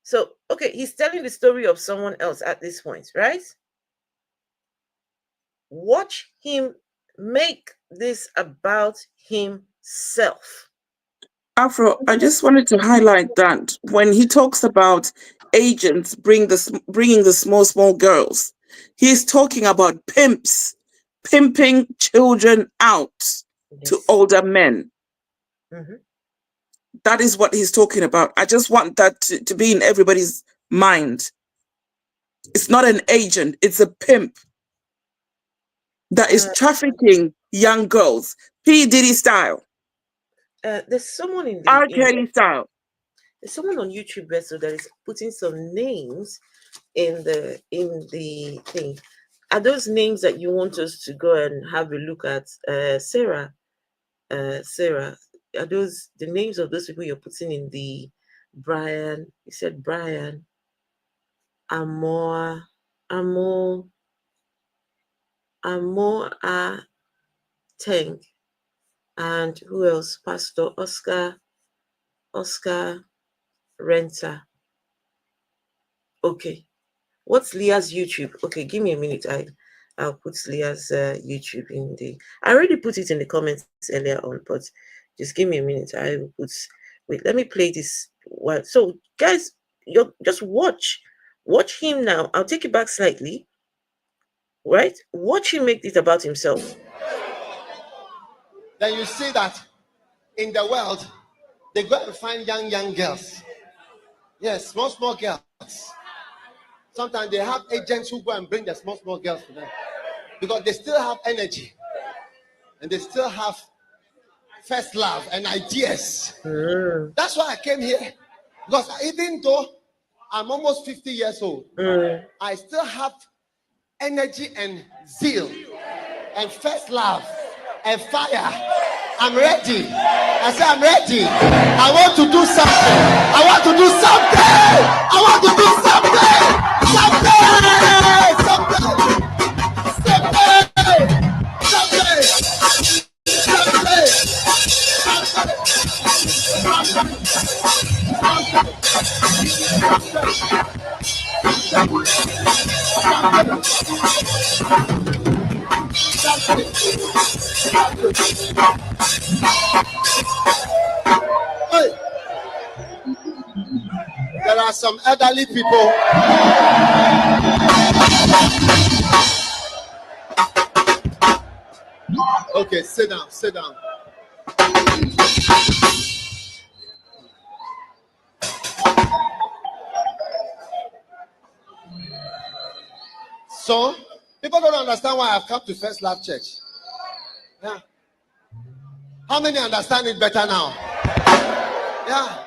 So, okay, he's telling the story of someone else at this point, right? Watch him make this about himself. Afro, I just wanted to highlight that when he talks about agents bringing the small girls, he's talking about pimps pimping children out to older men. Mm-hmm. That is what he's talking about. I just want that to be in everybody's mind. It's not an agent, it's a pimp that is trafficking young girls. P. Diddy style. There's someone in R. Kelly style. There's someone on YouTube that is putting some names in the thing. Are those names that you want us to go and have a look at? Sarah, are those the names of those people you're putting in the Brian? You said Brian, Amor, Tank, and who else? Pastor Oscar Renter. Okay, what's Leah's YouTube? Okay, give me a minute. I'll put Leah's YouTube in the. I already put it in the comments earlier on, but just give me a minute. I will put. Wait, let me play this one. So, guys, you just watch him now. I'll take it back slightly. Right? Watch him make it about himself. Then you see that in the world, they go and find young girls. Yes, small girls. Sometimes they have agents who go and bring the small girls to them because they still have energy and they still have first love and ideas. That's why I came here, because even though I'm almost 50 years old, I still have energy and zeal and first love and fire. I'm ready. I say I'm ready. I want to do something. I want to do something. I want to do something. There are some elderly people. Okay, sit down. So, people don't understand why I've come to First Love Church. Yeah. How many understand it better now? Yeah,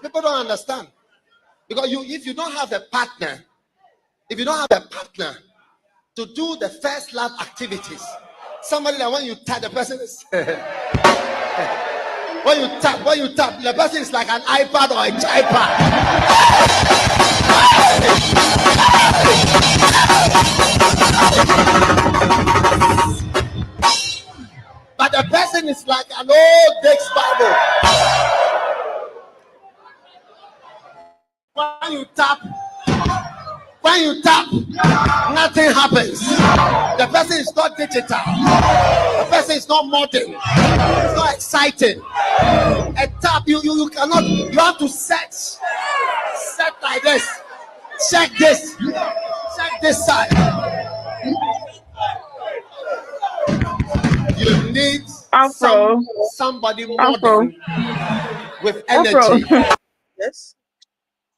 people don't understand. Because if you don't have a partner to do the first love activities, somebody that when you tap the person is when you tap the person is like an iPad or a iPad. But the person is like an old Dex Bible. When you tap, nothing happens. The person is not digital. The person is not modern. It's not exciting. A tap, you cannot. You have to set like this. Check this side. You need somebody modern with energy. Yes.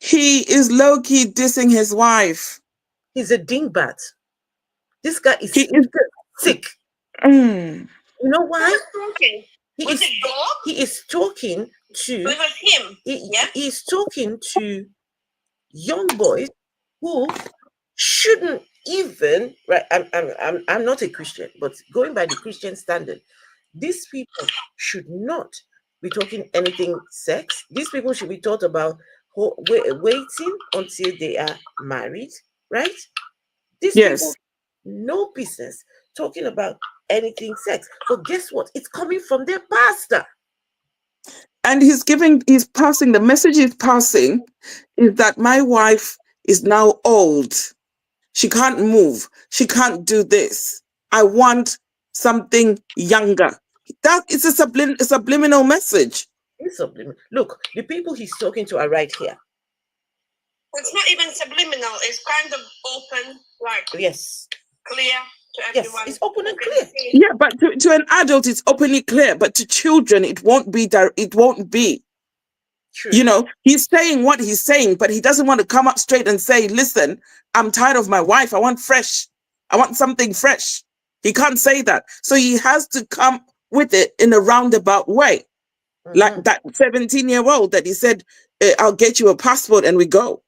He is low-key dissing his wife. He's a dingbat. This guy is sick. Mm. You know why? He It is talking to. was him. He's talking to young boys who shouldn't even right, I'm not a Christian, but going by the Christian standard, these people should not be talking anything sex. These people should be taught about waiting until they are married, right? These people, Yes. no business talking about anything sex. But guess what? It's coming from their pastor. And he's passing, the message he's passing is that my wife is now old. She can't move. She can't do this. I want something younger. That is a subliminal message. It's subliminal. Look, the people he's talking to are right here. It's not even subliminal. It's kind of open, like yes, clear to yes, everyone. it's open and clear. Yeah, but to an adult, it's openly clear. But to children, it won't be. It won't be. True. You know, he's saying what he's saying, but he doesn't want to come up straight and say, "Listen, I'm tired of my wife. I want fresh. I want something fresh." He can't say that, so he has to come with it in a roundabout way, like that 17-year-old that he said, "I'll get you a passport and we go."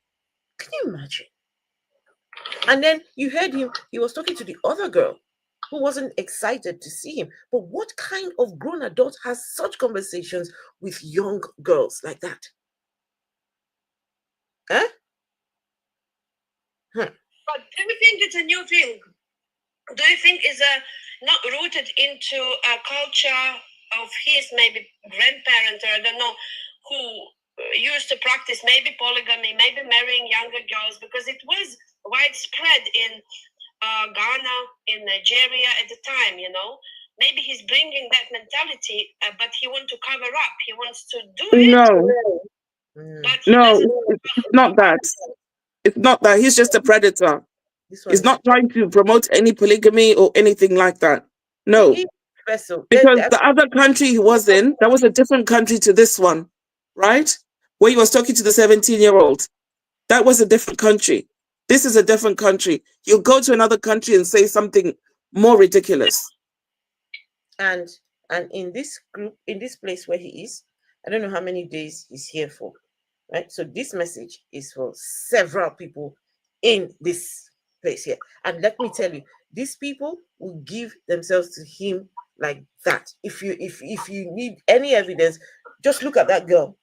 Can you imagine? And then you heard him, he was talking to the other girl who wasn't excited to see him. But what kind of grown adult has such conversations with young girls like that? Huh? But do you think it's a new thing? Do you think it's not rooted into a culture of his maybe grandparents, or I don't know, who used to practice maybe polygamy, maybe marrying younger girls, because it was widespread in Ghana, in Nigeria at the time, you know? Maybe he's bringing that mentality, but he wants to cover up. He wants to do it. But No, it's not that. It's not that. He's just a predator. He's not trying to promote any polygamy or anything like that. No. Because the other country he was in, that was a different country to this one, right? Where he was talking to the 17-year-old. That was a different country. This is a different country. You'll go to another country and say something more ridiculous. And in this group, in this place where he is, I don't know how many days he's here for, right? So this message is for several people in this place here. And let me tell you, these people will give themselves to him like that. If you need any evidence, just look at that girl.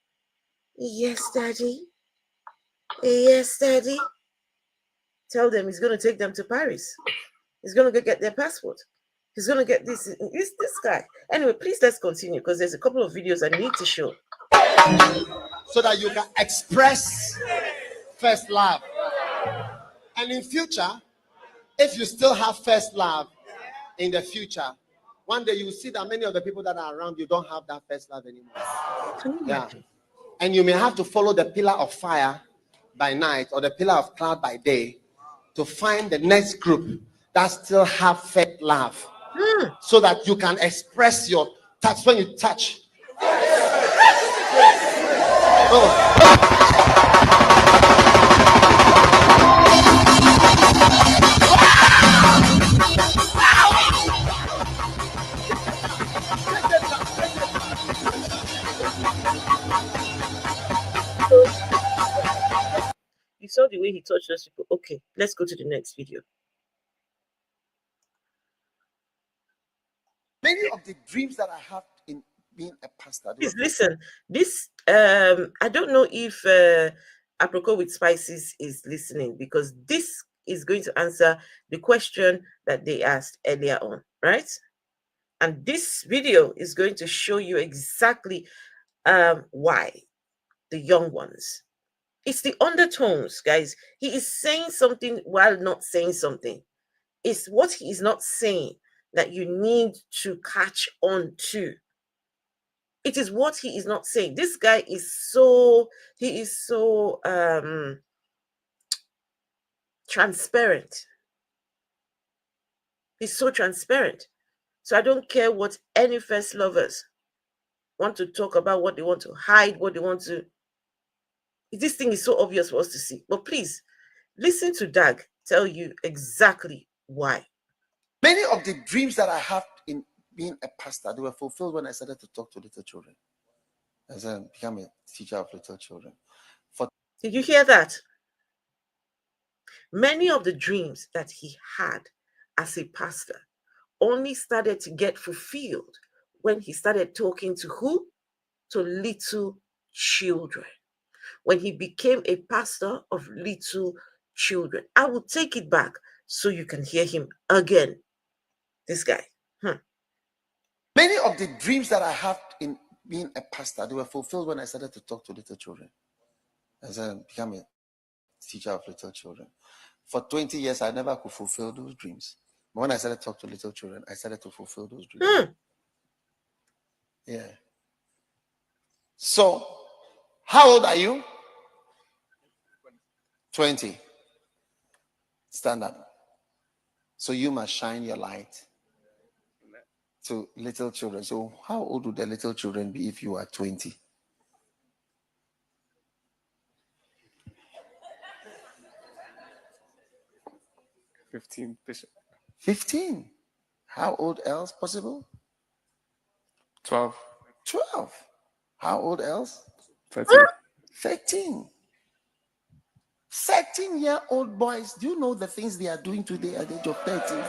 Yes, daddy. Yes, daddy. Tell them he's going to take them to Paris. He's going to get their passport. He's going to get this guy. Anyway, please let's continue, because there's a couple of videos I need to show. So that you can express first love. And in future, if you still have first love in the future, one day you will see that many of the people that are around you don't have that first love anymore. Yeah. And you may have to follow the pillar of fire by night or the pillar of cloud by day to find the next group that still have first love. So that you can express your touch when you touch. You saw the way he touched those people. Okay, let's go to the next video. Many of the dreams that I have in being a pastor. Please listen. This I don't know if Apricot with Spices is listening, because this is going to answer the question that they asked earlier on, right? And this video is going to show you exactly why the young ones. It's the undertones, guys. He is saying something while not saying something. It's what he is not saying that you need to catch on to. It is what he is not saying. This guy is so transparent. He's so transparent. So I don't care what any first lovers want to talk about, what they want to hide, what they want to. This thing is so obvious for us to see. But please, listen to Dag tell you exactly why. Many of the dreams that I have in being a pastor, they were fulfilled when I started to talk to little children. As I became a teacher of little children. Did you hear that? Many of the dreams that he had as a pastor only started to get fulfilled when he started talking to who? To little children. When he became a pastor of little children. I will take it back so you can hear him again. This guy. Many of the dreams that I have in being a pastor, they were fulfilled when I started to talk to little children. As I became a teacher of little children. For 20 years, I never could fulfill those dreams. But when I started to talk to little children, I started to fulfill those dreams. Yeah. So, how old are you? 20. Stand up. So you must shine your light to little children. So how old would the little children be if you are 20? Bishop. 15. How old else possible? 12. 12. How old else? 13. 13. 13-year-old boys. Do you know the things they are doing today at the age of 13?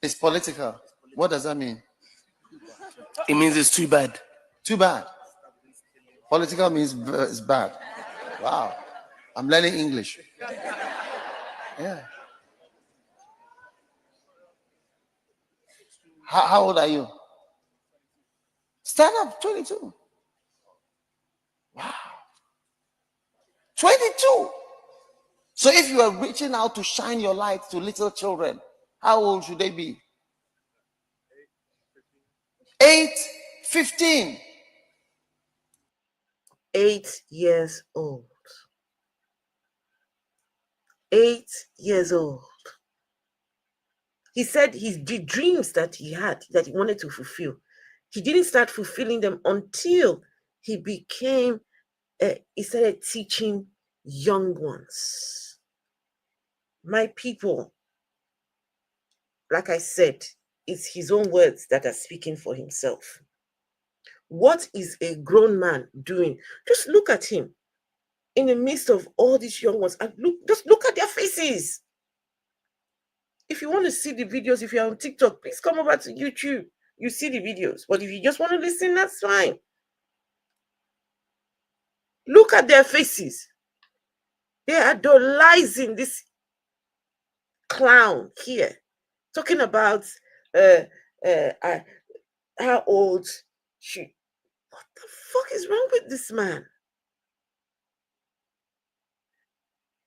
It's political. What does that mean? It means it's too bad. Too bad. Political means it's bad. Wow. I'm learning English. Yeah. How old are you? Stand up, 22. Wow. 22. So if you are reaching out to shine your light to little children, how old should they be? 8, 15. 8 years old. 8 years old. He said the dreams that he had, that he wanted to fulfill, he didn't start fulfilling them until he became, he started teaching young ones. My people, like I said, it's his own words that are speaking for himself. What is a grown man doing? Just look at him in the midst of all these young ones and just look at their faces. If you want to see the videos, if you're on TikTok, please come over to YouTube. You see the videos. But if you just want to listen, that's fine. Look at their faces. They are idolizing this clown here. Talking about how old she. What the fuck is wrong with this man?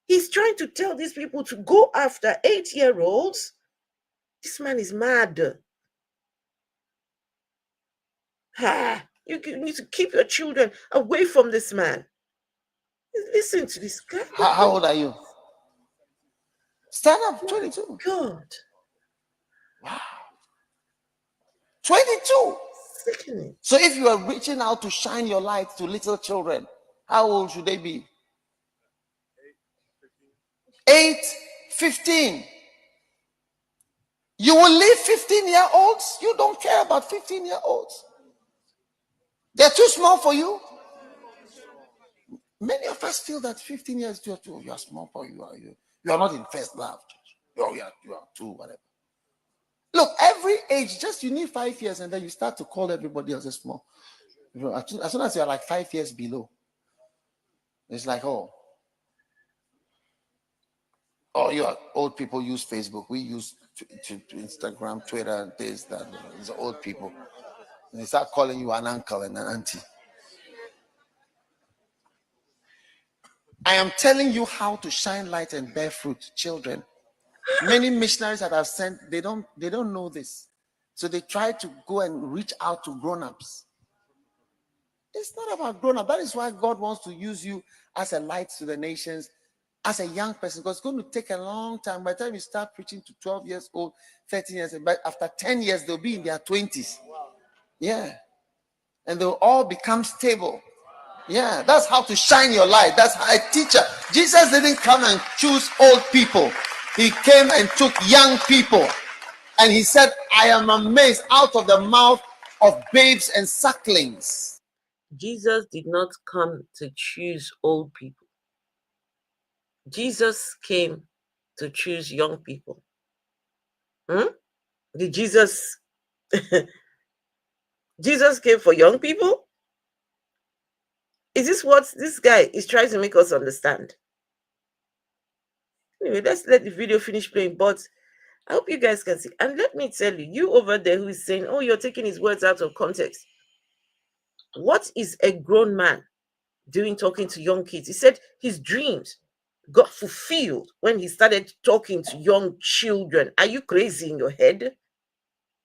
He's trying to tell these people to go after 8-year-olds. This man is mad. You need to keep your children away from this man. Listen to this guy. How old are you? Stand up, 22. God. Wow. 22. Sickening. So if you are reaching out to shine your light to little children, how old should they be? 8, 15. You will leave 15-year-olds? You don't care about 15-year-olds. They're too small for you. Many of us feel that 15 years, you are small for you. You are not in first love. You are too, whatever. Look, every age, just you need 5 years and then you start to call everybody else small. As soon as you're like 5 years below, it's like, oh, you are old people use Facebook. We use to Instagram, Twitter, and this, that. These are old people. And they start calling you an uncle and an auntie. I am telling you how to shine light and bear fruit, children. Many missionaries that I've sent, they don't know this. So they try to go and reach out to grown-ups. It's not about grown-ups. That is why God wants to use you as a light to the nations, as a young person, because it's going to take a long time. By the time you start preaching to 12 years old, 13 years old, but after 10 years, they'll be in their 20s. Yeah. And they'll all become stable. Yeah, that's how to shine your light. That's how a teacher. Jesus didn't come and choose old people. He came and took young people. And he said, I am amazed out of the mouth of babes and sucklings. Jesus did not come to choose old people. Jesus came to choose young people. Did Jesus Jesus came for young people? Is this what this guy is trying to make us understand? Anyway, let's let the video finish playing, but I hope you guys can see. And let me tell you, you over there who is saying, oh, you're taking his words out of context. What is a grown man doing talking to young kids? He said his dreams got fulfilled when he started talking to young children. Are you crazy in your head?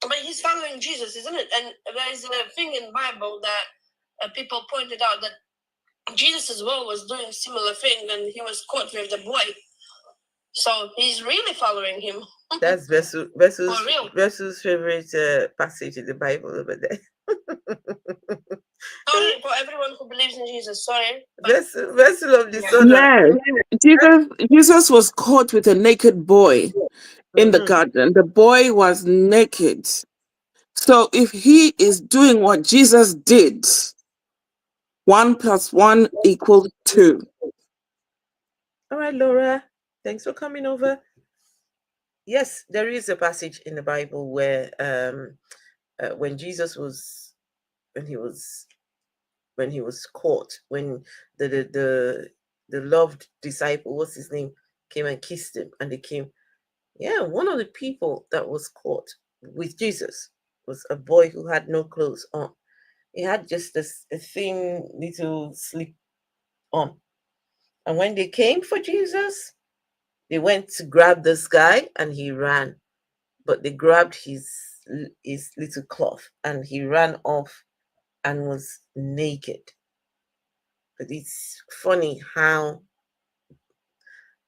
But he's following Jesus, isn't it? And there is a thing in the Bible that people pointed out that Jesus as well was doing a similar thing, and he was caught with the boy. So he's really following him. That's Vessu's favorite passage in the Bible over there. Sorry for everyone who believes in Jesus. Sorry. Vessel of dishonor. Yeah, Jesus was caught with a naked boy in the garden. The boy was naked. So if he is doing what Jesus did, 1 + 1 = 2. All right, Laura, thanks for coming over. Yes, there is a passage in the Bible where when Jesus was when he was caught, when the loved disciple, what's his name, came and kissed him, and they came. Yeah, one of the people that was caught with Jesus was a boy who had no clothes on. He had just a thin little slip on. And when they came for Jesus, they went to grab this guy and he ran. But they grabbed his little cloth and he ran off and was naked. But it's funny how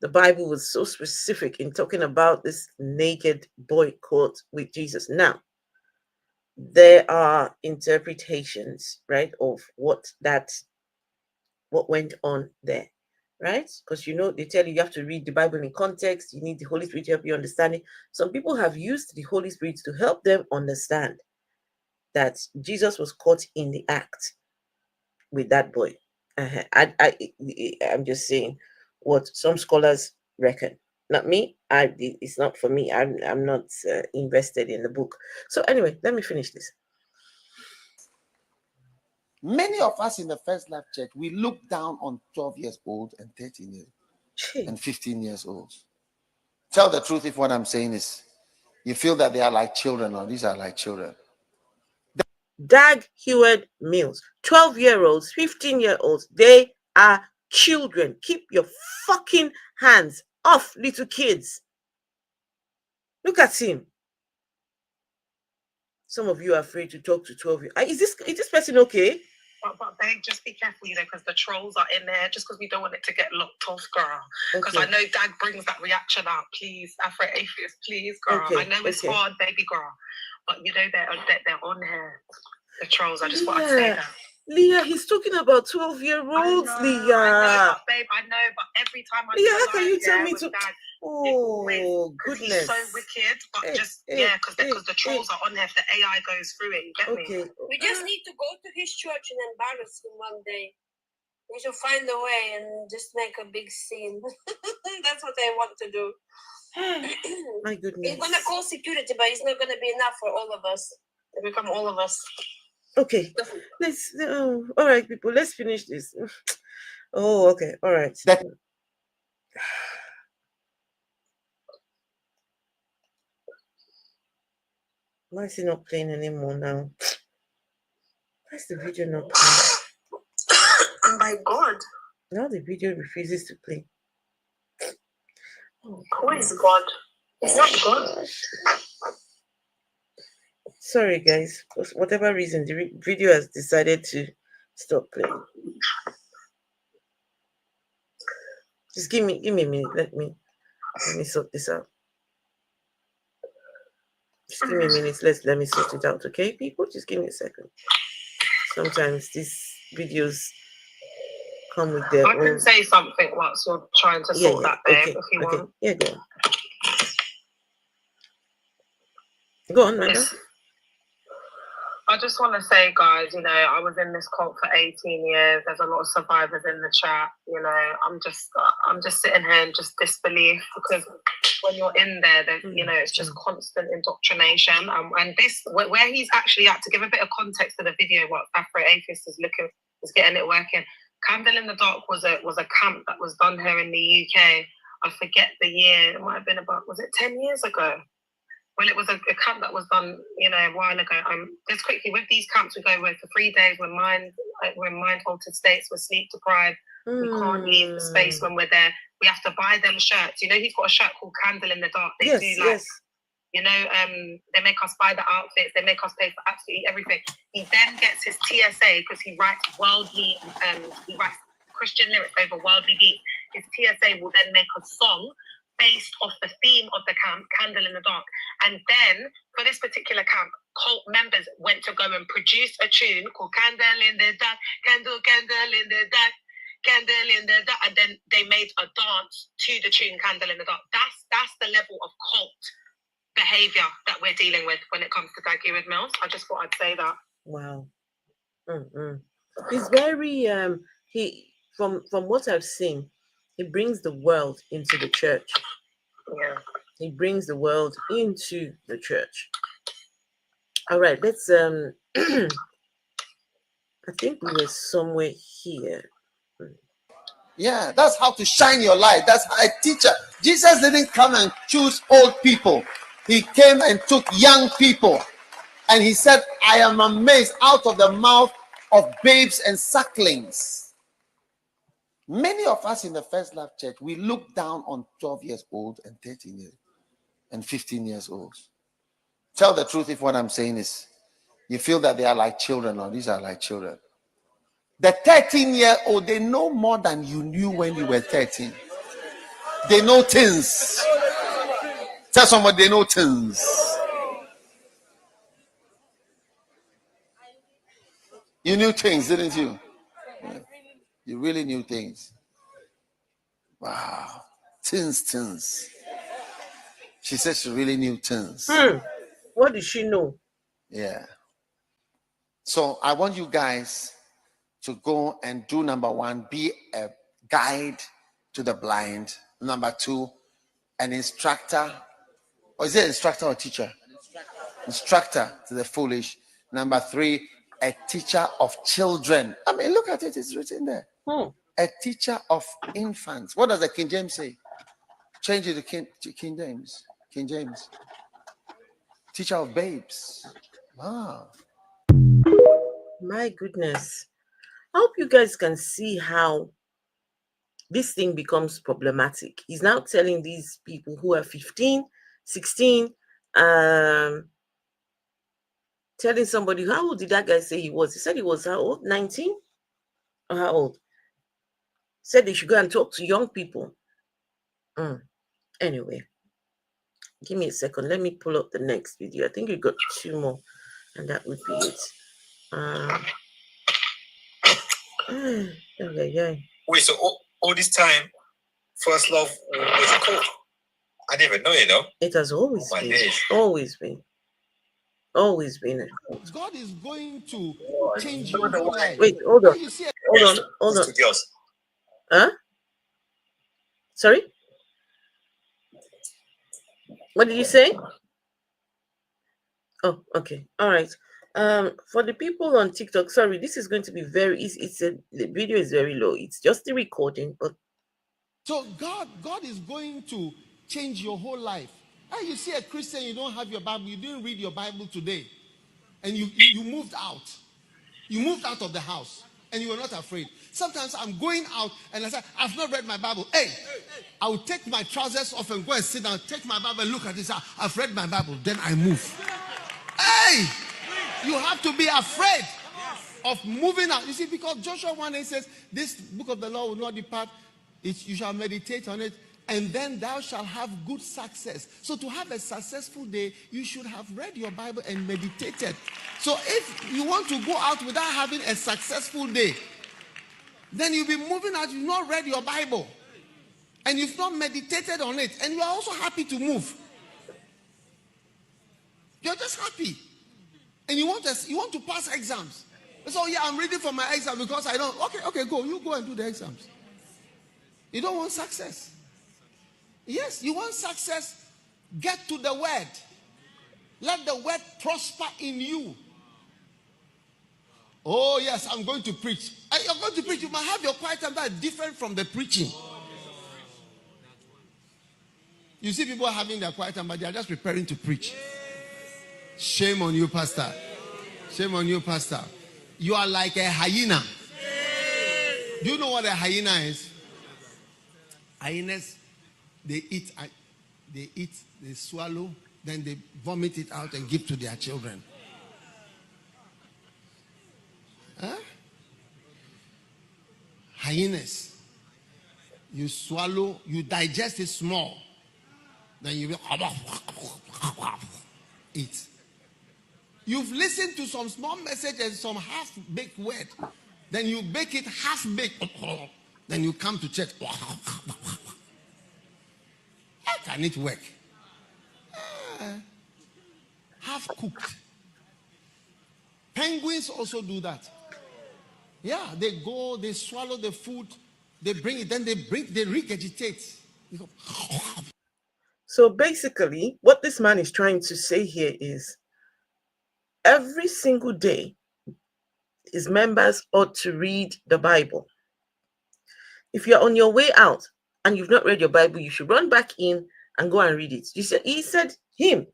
the Bible was so specific in talking about this naked boy caught with Jesus. Now, there are interpretations, right, of what went on there, right? Because they tell you have to read the Bible in context. You need the Holy Spirit to help you understand it. Some people have used the Holy Spirit to help them understand that Jesus was caught in the act with that boy. I'm just saying what some scholars reckon. Not me. It's not for me. I'm not invested in the book. So anyway, let me finish this. Many of us in the First Life Church, we look down on 12 years old and 13 years and 15 years old. Tell the truth if what I'm saying is you feel that they are like children or these are like children. Dag Heward-Mills, 12-year-olds, 15-year-olds, they are children. Keep your fucking hands off little kids. Look at him. Some of you are afraid to talk to 12-year-olds. Is this person okay? But babe, just be careful, because the trolls are in there, just because we don't want it to get locked off, girl. Because I know Dag brings that reaction out. Please, Afro-atheist, please, girl. I know it's hard, baby girl. But they're on here. The trolls, I just want to say that. Leah, he's talking about 12-year-olds, Leah. I know, but babe, but every time I Leah, how can you tell me to... Dad, oh, goodness. He's so wicked, but because the trolls are on there, if the AI goes through it, you get me? We just need to go to his church and embarrass him one day. We should find a way and just make a big scene. That's what I want to do. My goodness. He's going to call security, but it's not going to be enough for all of us. To become all of us. Okay, all right, people, let's finish this. Oh, okay, all right. Why is it not playing anymore now? Why is the video not playing? Oh my God. Now the video refuses to play. Oh, who is God? It's not God. Sorry, guys. For whatever reason, the video has decided to stop playing. Just give me a minute. Let me sort this out. Just give me a minute. Let me sort it out, okay, people? Just give me a second. Sometimes these videos come with their own... I can say something whilst you're trying to sort that, babe, if you want. Yeah, go on. Go on, madam. I just want to say, guys, you know, I was in this cult for 18 years. There's a lot of survivors in the chat. You know, I'm just sitting here in just disbelief, because when you're in there, you know, it's just constant indoctrination. And this, where he's actually at, to give a bit of context to the video, what Afro Atheist is getting it working. Candle in the Dark was a camp that was done here in the UK. I forget the year. It might have been about, was it 10 years ago? Well, it was a camp that was done, you know, a while ago. Just quickly, with these camps, we go with for 3 days. We're in mind-altered states. We're sleep-deprived. We can't leave the space when we're there. We have to buy them shirts. You know, he's got a shirt called Candle in the Dark. They do like, you know, they make us buy the outfits. They make us pay for absolutely everything. He then gets his TSA, because he writes he writes Christian lyrics over worldly beats. His TSA will then make a song based off the theme of the camp, Candle in the Dark. And then, for this particular camp, cult members went to go and produce a tune called Candle in the Dark, Candle in the Dark, Candle in the Dark. And then they made a dance to the tune Candle in the Dark. That's the level of cult behavior that we're dealing with when it comes to Guy Heward-Mills. I just thought I'd say that. Wow. He's very, from what I've seen, he brings the world into the church. Yeah. He brings the world into the church. All right, let's I think we were somewhere here. Yeah, that's how to shine your light. That's how a teacher. Jesus didn't come and choose old people. He came and took young people. And he said, I am amazed, out of the mouth of babes and sucklings. Many of us in the First Love Church, we look down on 12 years old and 13 years and 15 years old. Tell the truth if what I'm saying is you feel that they are like children, or these are like children. The 13-year-old, they know more than you knew when you were 13. They know things. Tell somebody they know things. You knew things, didn't you? Yeah. You really knew things. Wow. Things. She said she really knew things. What did she know? Yeah. So I want you guys to go and do number 1, be a guide to the blind. Number 2, an instructor. Or is it instructor or teacher? Instructor to the foolish. Number 3, a teacher of children. I mean, look at it. It's written there. A teacher of infants. What does the King James say? Change it to King James. King James. Teacher of babes. Wow. My goodness. I hope you guys can see how this thing becomes problematic. He's now telling these people who are 15, 16, telling somebody, how old did that guy say he was? He said he was how old? 19? Or how old? Said they should go and talk to young people. Anyway, give me a second. Let me pull up the next video. I think we got 2 more, and that would be it. Wait, so all this time, First Love was a cult? I didn't even know, you know. It has always been. Days. Always been. Always been. God is going to change your life. Wait, hold on. Hold on. Huh? Sorry? What did you say? Oh, okay. All right. For the people on TikTok, sorry, this is going to be very easy. The video is very low. It's just the recording, but so God is going to change your whole life. And you see a Christian, you don't have your Bible, you didn't read your Bible today, and you moved out. You moved out of the house, and you were not afraid. Sometimes I'm going out, and I say, I've not read my Bible. Hey, I will take my trousers off and go and sit down, take my Bible and look at this. I've read my Bible, then I move. Hey, you have to be afraid of moving out. You see, because Joshua 1:8 says, this book of the law will not depart. You shall meditate on it, and then thou shalt have good success. So to have a successful day, you should have read your Bible and meditated. So if you want to go out without having a successful day, then you'll be moving out, you've not read your Bible, and you've not meditated on it, and you are also happy to move. You're just happy. And you want you want to pass exams. So yeah, I'm reading for my exam because I don't. Okay, go. You go and do the exams. You don't want success. Yes, you want success. Get to the word. Let the word prosper in you. Oh yes, I'm going to preach. You're going to preach. You might have your quiet time that is different from the preaching. You see people having their quiet time, but they are just preparing to preach. Shame on you, pastor. Shame on you, pastor. You are like a hyena. Do you know what a hyena is? Hyenas, they eat, they swallow, then they vomit it out and give to their children. Huh? Hyenas. You swallow, you digest it small, then you will eat. You've listened to some small message and some half-baked word. Then you bake it half-baked. Then you come to church. How can it work? Half-cooked. Penguins also do that. Yeah, they go, they swallow the food, they bring it, then they regurgitate. So basically, what this man is trying to say here is every single day, his members ought to read the Bible. If you're on your way out and you've not read your Bible, you should run back in and go and read it. He said him.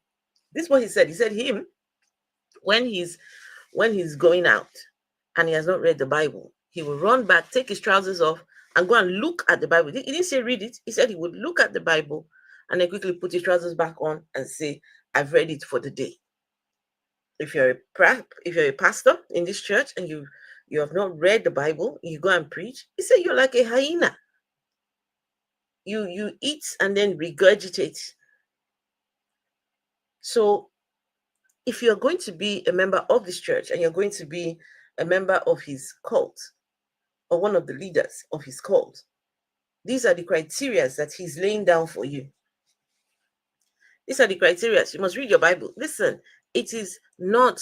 This is what he said. He said him when he's going out and he has not read the Bible, he will run back, take his trousers off, and go and look at the Bible. He didn't say read it. He said he would look at the Bible and then quickly put his trousers back on and say, I've read it for the day. If you're a pastor in this church and you have not read the Bible, you go and preach, he said you're like a hyena. You eat and then regurgitate. So if you're going to be a member of this church and you're going to be a member of his cult or one of the leaders of his cult, these are the criteria that he's laying down for you. These are the criteria. You must read your Bible. Listen, it is not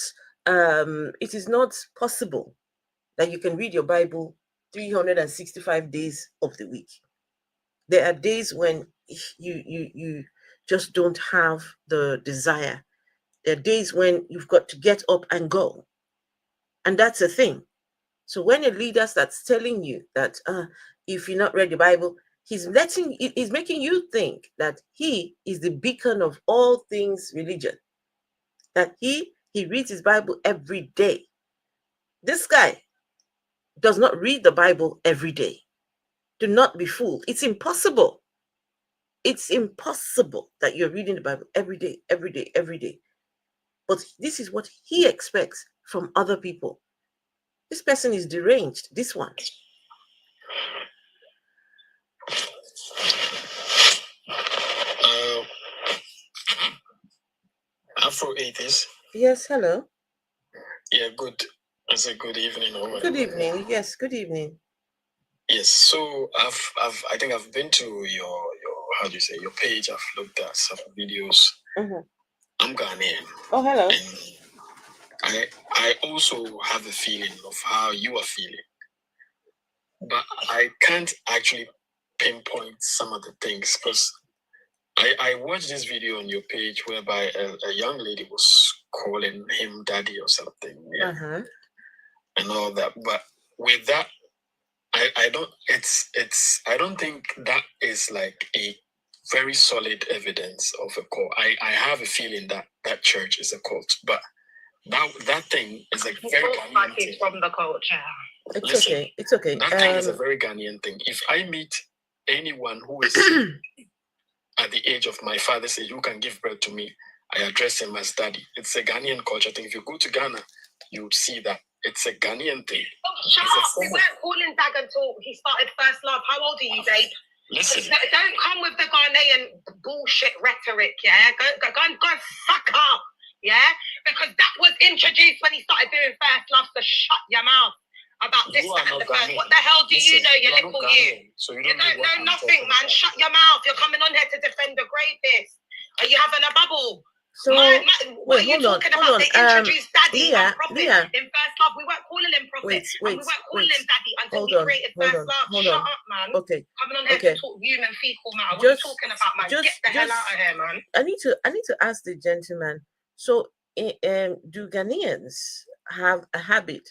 possible that you can read your Bible 365 days of the week. There are days when you just don't have the desire. There are days when you've got to get up and go. And that's a thing. So when a leader starts telling you that if you're not read the Bible, he's making you think that he is the beacon of all things religion. That he reads his Bible every day. This guy does not read the Bible every day. Do not be fooled. It's impossible. It's impossible that you're reading the Bible every day, every day, every day. But this is what he expects from other people. This person is deranged, this one. Afro-80s. Yes, hello. Yeah, good. It's a good evening. Good evening. Yes, good evening. Yes, so I think I've been to your how do you say, your page. I've looked at some videos. Mm-hmm. I'm Ghanaian. Oh, hello. And I also have a feeling of how you are feeling, but I can't actually pinpoint some of the things because I watched this video on your page whereby a young lady was calling him daddy or something, yeah, and all that. But with that, I don't think that is like a very solid evidence of a cult. I have a feeling that that church is a cult, but that thing is a very Ghanaian thing. From the culture. It's okay. It's okay. That thing is a very Ghanaian thing. If I meet anyone who is at the age of my father's age who can give birth to me, I address him as daddy. It's a Ghanaian culture thing. If you go to Ghana, you would see that it's a Ghanaian thing. Oh, shut up. We weren't calling Dag until he started First Love. How old are you, babe? Listen. Don't come with the Ghanaian bullshit rhetoric, yeah? Go fuck up, yeah? Because that was introduced when he started doing First Love, so shut your mouth about this, that, and the first. What the hell do you know, you little you? So you don't know nothing, man. Shut your mouth. You're coming on here to defend the greatest. Are you having a bubble? So what are you talking about? They introduced Daddy Leah, and Prophet Leah. in First Love. We weren't calling him Prophet, and we weren't calling him Daddy until we created First Love. Shut up, man. Okay. Coming on here to talk human fecal matter. What are you talking about, man? Get the hell out of here, man. I need to ask the gentleman. So, do Ghanaians have a habit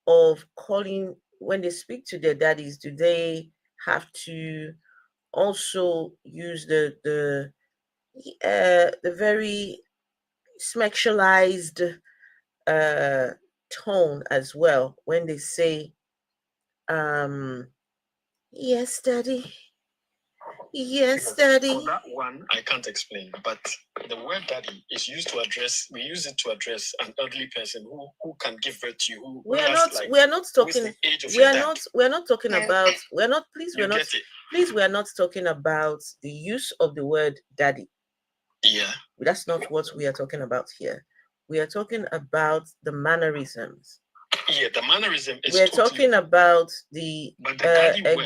of calling when they speak to their daddies? Do they have to also use the very sexualized tone as well when they say, yes, daddy? Yes, daddy. For that one, I can't explain, but the word daddy is used to address. We use it to address an elderly person who can give birth to you. We are not talking. We are not talking about. We are not. Please, we are not. Please, we are not talking about the use of the word daddy. Yeah. That's not what we are talking about here. We are talking about the mannerisms. Yeah, the mannerism is. We are talking about a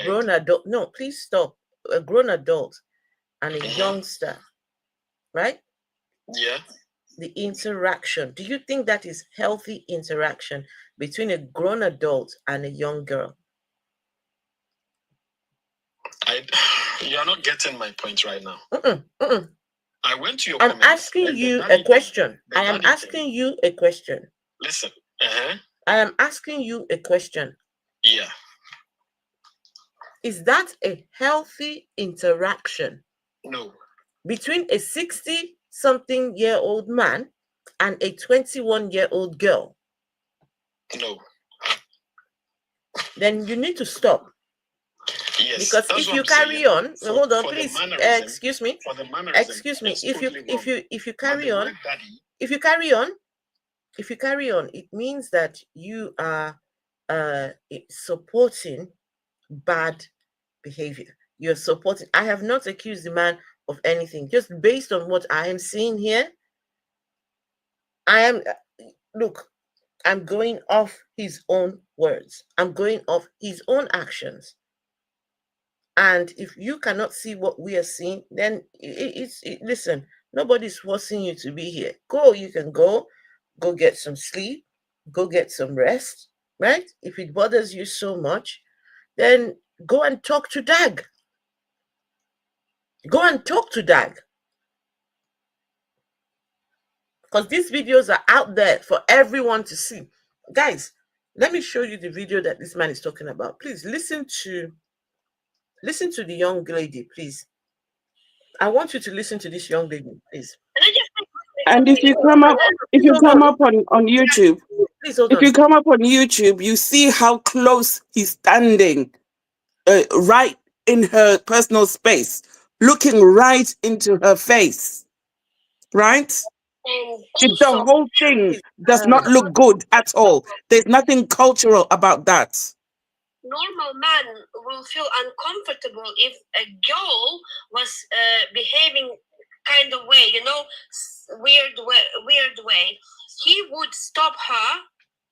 grown adult. No, please stop. A grown adult and a youngster, right? Yeah. The interaction. Do you think that is healthy interaction between a grown adult and a young girl? You are not getting my point right now. I went to your I'm asking you a question. I am asking you a question. Listen. I am asking you a question. Yeah. Is that a healthy interaction? No. Between a 60-something-year-old man and a 21-year-old girl? No. Then you need to stop. Yes. Because if you carry on, hold on, please. Excuse me. Excuse me. If you carry on, it means that you are supporting bad behavior. You're supporting. I have not accused the man of anything. Just based on what I am seeing here, I'm going off his own words. I'm going off his own actions. And if you cannot see what we are seeing, then listen, nobody's forcing you to be here. You can go get some sleep, go get some rest, right? If it bothers you so much, then go and talk to Dag. Go and talk to Dag. Because these videos are out there for everyone to see. Guys, let me show you the video that this man is talking about. Please listen to the young lady, please. I want you to listen to this young lady, please. And if you come up on YouTube, if you come up on YouTube, you see how close he's standing, right in her personal space, looking right into her face, right? The whole thing does not look good at all. There's nothing cultural about that. Normal man will feel uncomfortable if a girl was behaving kind of way, weird way. He would stop her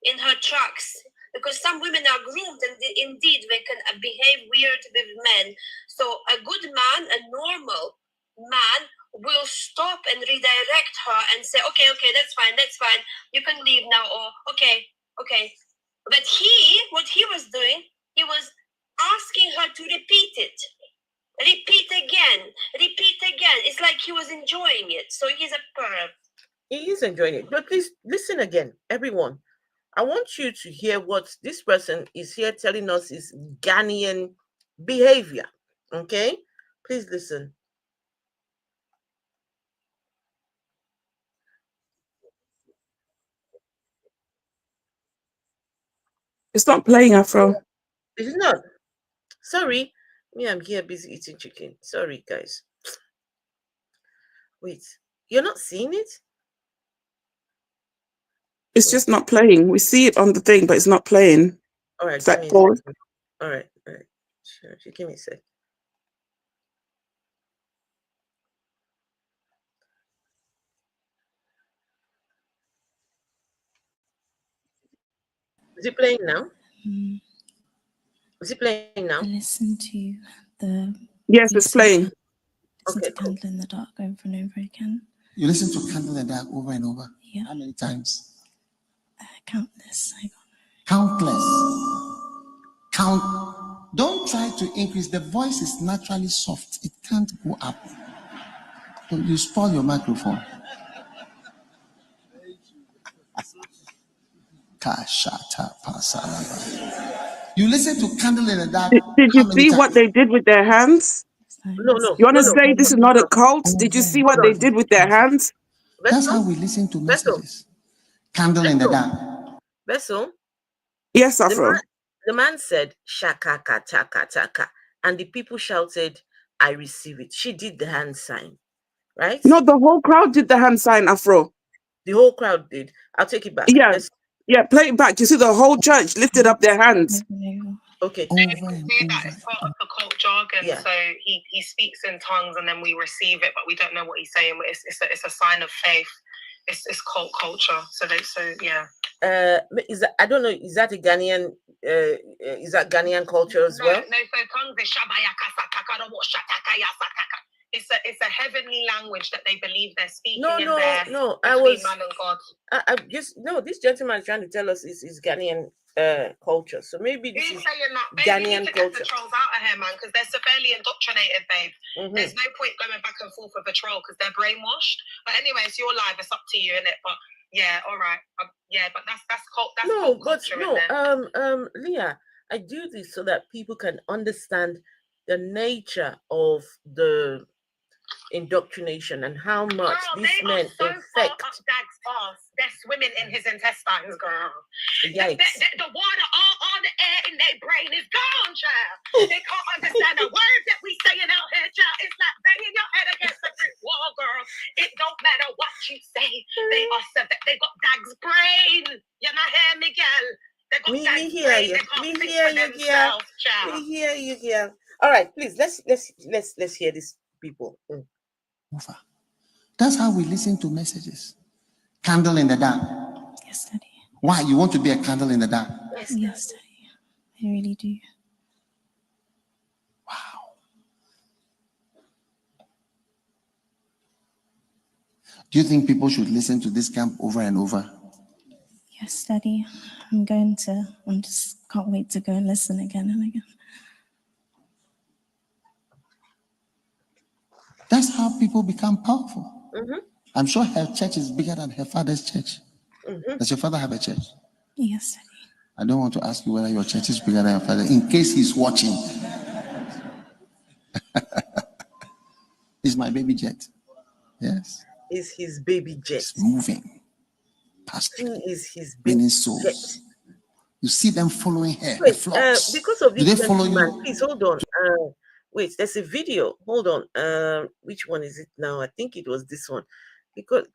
in her tracks, because some women are groomed and indeed they can behave weird with men. So a good man, a normal man, will stop and redirect her and say, okay, that's fine, you can leave now, or okay. But what he was doing, he was asking her to repeat it. Repeat again. It's like he was enjoying it. So he's a perv. He is enjoying it. But please listen again, everyone. I want you to hear what this person is here telling us is Ghanaian behavior. Okay? Please listen. It's not playing, Afro. It's not. Sorry. Me, I'm here busy eating chicken. Sorry, guys. Wait. You're not seeing it? It's just not playing. We see it on the thing, but it's not playing. All right. Give me a second. All right. Sure. Give me a sec. Is it playing now? Is it playing now? I listen to the... Yes, it's playing. Listen to Candle in the Dark over and over again. You listen to Candle in the Dark over and over. Yeah. How many times? Countless. Countless. Don't try to increase. The voice is naturally soft. It can't go up. So you spoil your microphone. You listen to Candle in the Dark. Did How you many see times? what they did with their hands? No. You want to No. say this is not a cult? Did you see what they did with their hands? That's how we listen to messages. Candle in the Dark. Vessel. Yes, Afro. The man said, shaka kata kata, and the people shouted, I receive it. She did the hand sign, right? No, the whole crowd did the hand sign, Afro. The whole crowd did. I'll take it back. Yeah. Yeah, play it back. You see the whole church lifted up their hands. Okay. It's part of the cult jargon. Yeah. So he speaks in tongues and then we receive it, but we don't know what he's saying. It's a sign of faith. It's cult culture. So yeah. Is that, I don't know, is that a Ghanaian is that Ghanaian culture as well? No, so tongues is shabayaka. It's a heavenly language that they believe they're speaking in there. No. Man and God. I just this gentleman is trying to tell us is Ghanaian culture. So maybe this is saying that, babe, Ghanaian you need to culture. get the trolls out of here, man, because they're severely indoctrinated, babe. Mm-hmm. There's no point going back and forth with a troll because they're brainwashed. But anyway, it's your life. It's up to you, innit? But yeah, all right. Yeah, but that's cult. That's cult culture in there. Leah, I do this so that people can understand the nature of the indoctrination and how much these men affect. Dad's ass. They're swimming in his intestines, girl. Yikes. The water, all the air in their brain is gone, child. They can't understand the words that we saying out here, child. It's like banging your head against the brick wall, girl. It don't matter what you say. They got Dag's brain. You're not here, Miguel. They got Dag's brain. They can't think for themselves, child. We hear you here. All right, please let's hear these people. That's how we listen to messages. Candle in the dark. Yes, Daddy. Why? You want to be a candle in the dark? Yes, Daddy. I really do. Wow. Do you think people should listen to this camp over and over? Yes, Daddy. I just can't wait to go and listen again and again. That's how people become powerful. Mm-hmm. I'm sure her church is bigger than her father's church. Mm-hmm. Does your father have a church? Yes, Daddy. I don't want to ask you whether your church is bigger than your father, in case he's watching. It's my baby jet. Yes. Is his baby jet. It's moving. He is his baby souls. jet. You see them following her. Wait, the flocks. because of this Do they follow gentleman, you? please hold on. Wait, there's a video. Hold on. Which one is it now? I think it was this one. Because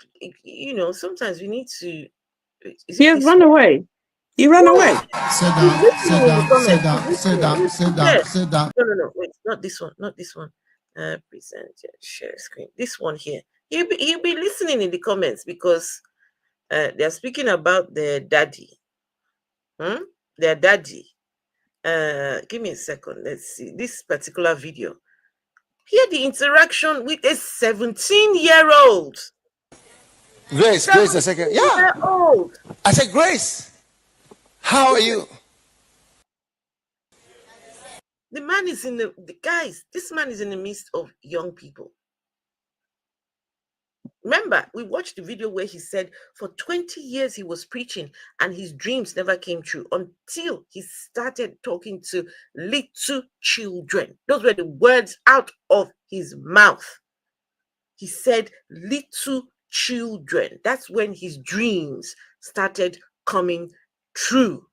sometimes we need to. He has run away. He ran away. Sit down. No. Wait, not this one. Not this one. Present share screen. This one here. He'll be listening in the comments because they're speaking about their daddy. Their daddy. Give me a second. Let's see this particular video. Hear the interaction with a 17-year-old. Grace, a second. Yeah. Old. I said, Grace, how are you? The man is this man is in the midst of young people. Remember, we watched the video where he said for 20 years he was preaching and his dreams never came true until he started talking to little children. Those were the words out of his mouth. He said little children. That's when his dreams started coming true.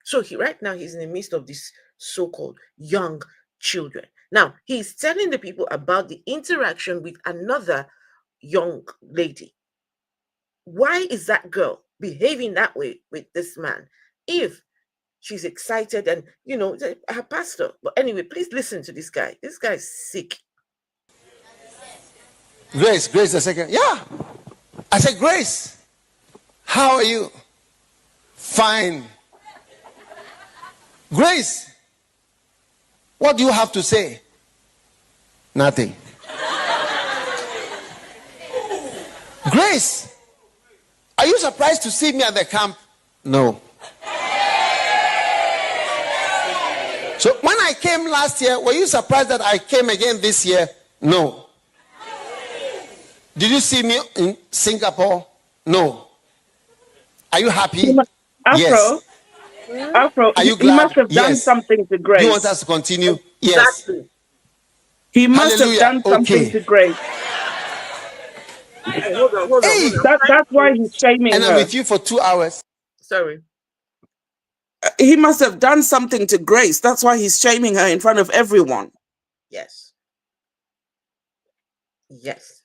So right now he's in the midst of these so-called young children. Now, he's telling the people about the interaction with another young lady. Why is that girl behaving that way with this man? If she's excited and, her pastor. But anyway, please listen to this guy. This guy is sick. Grace, a second. Yeah. I said, Grace, how are you? Fine. Grace, what do you have to say? Nothing. Grace, are you surprised to see me at the camp? No. So when I came last year, were you surprised that I came again this year? No. Did you see me in Singapore? No. Are you happy? Yes. Afro, Are you he glad? must have done Yes. something to Grace. Do you want us to continue? Yes. Exactly. He must Hallelujah. have done something Okay. to Grace. Okay, hold on. Hey. That's why he's shaming And her. I'm with you for 2 hours. Sorry. He must have done something to Grace. That's why he's shaming her in front of everyone. Yes. Yes.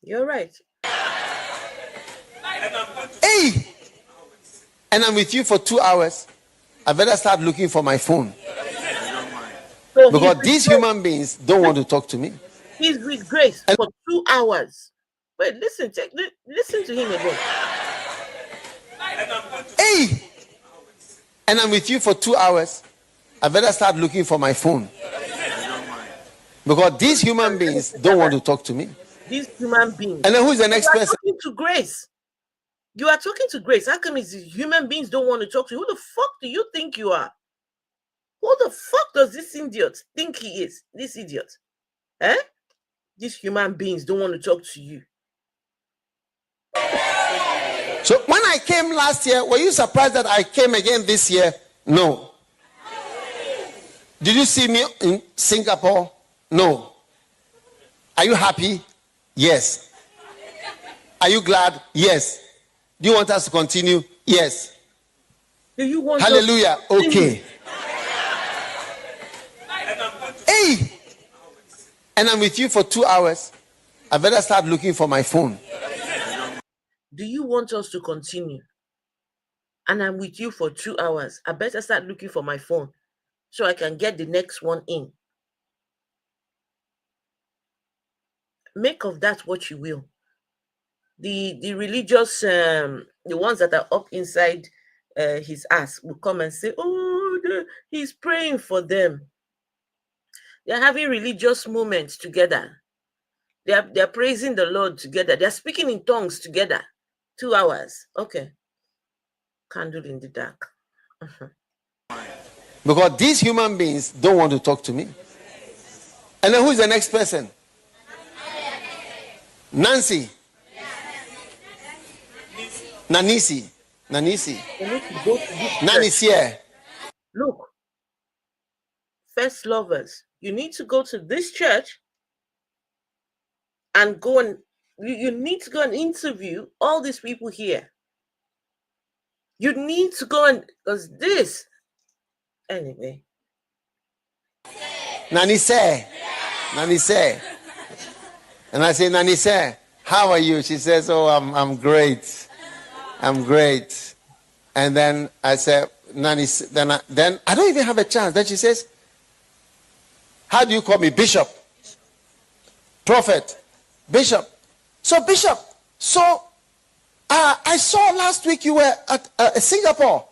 You're right. Hey. And I'm with you for 2 hours. I better start looking for my phone. So Because these human beings don't want to talk to me. he's with Grace for 2 hours. Wait, listen to him again. Hey. And I'm with you for 2 hours. I better start looking for my phone. Because these human beings don't want to talk to me. These human beings. And then who's the next person? Talking to Grace. You are talking to Grace. How come these human beings don't want to talk to you? Who the fuck do you think you are? Who the fuck does this idiot think he is? This idiot. Eh? These human beings don't want to talk to you. So when I came last year, were you surprised that I came again this year? No. Did you see me in Singapore? No. Are you happy? Yes. Are you glad? Yes. Do you want us to continue? Yes. Do you want Hallelujah. Okay. Hey. And I'm with you for 2 hours. I better start looking for my phone. Do you want us to continue? And I'm with you for 2 hours. I better start looking for my phone so I can get the next one in. Make of that what you will. The religious, the ones that are up inside his ass will come and say, oh, he's praying for them. They're having religious moments together. They're praising the Lord together. They're speaking in tongues together. 2 hours. Okay. Candle in the dark. Because these human beings don't want to talk to me. And then who's the next person? Nancy. Nanisi. Nanisi here. Look, first lovers, you need to go to this church and go and you need to go and interview all these people here. You need to go and because this anyway. Nanise. And I say, Nanise, how are you? She says, oh, I'm great. I'm great. And then I said, Nanise, then I don't even have a chance. Then she says, how do you call me? Bishop. Prophet. Bishop. So Bishop, I saw last week you were at Singapore.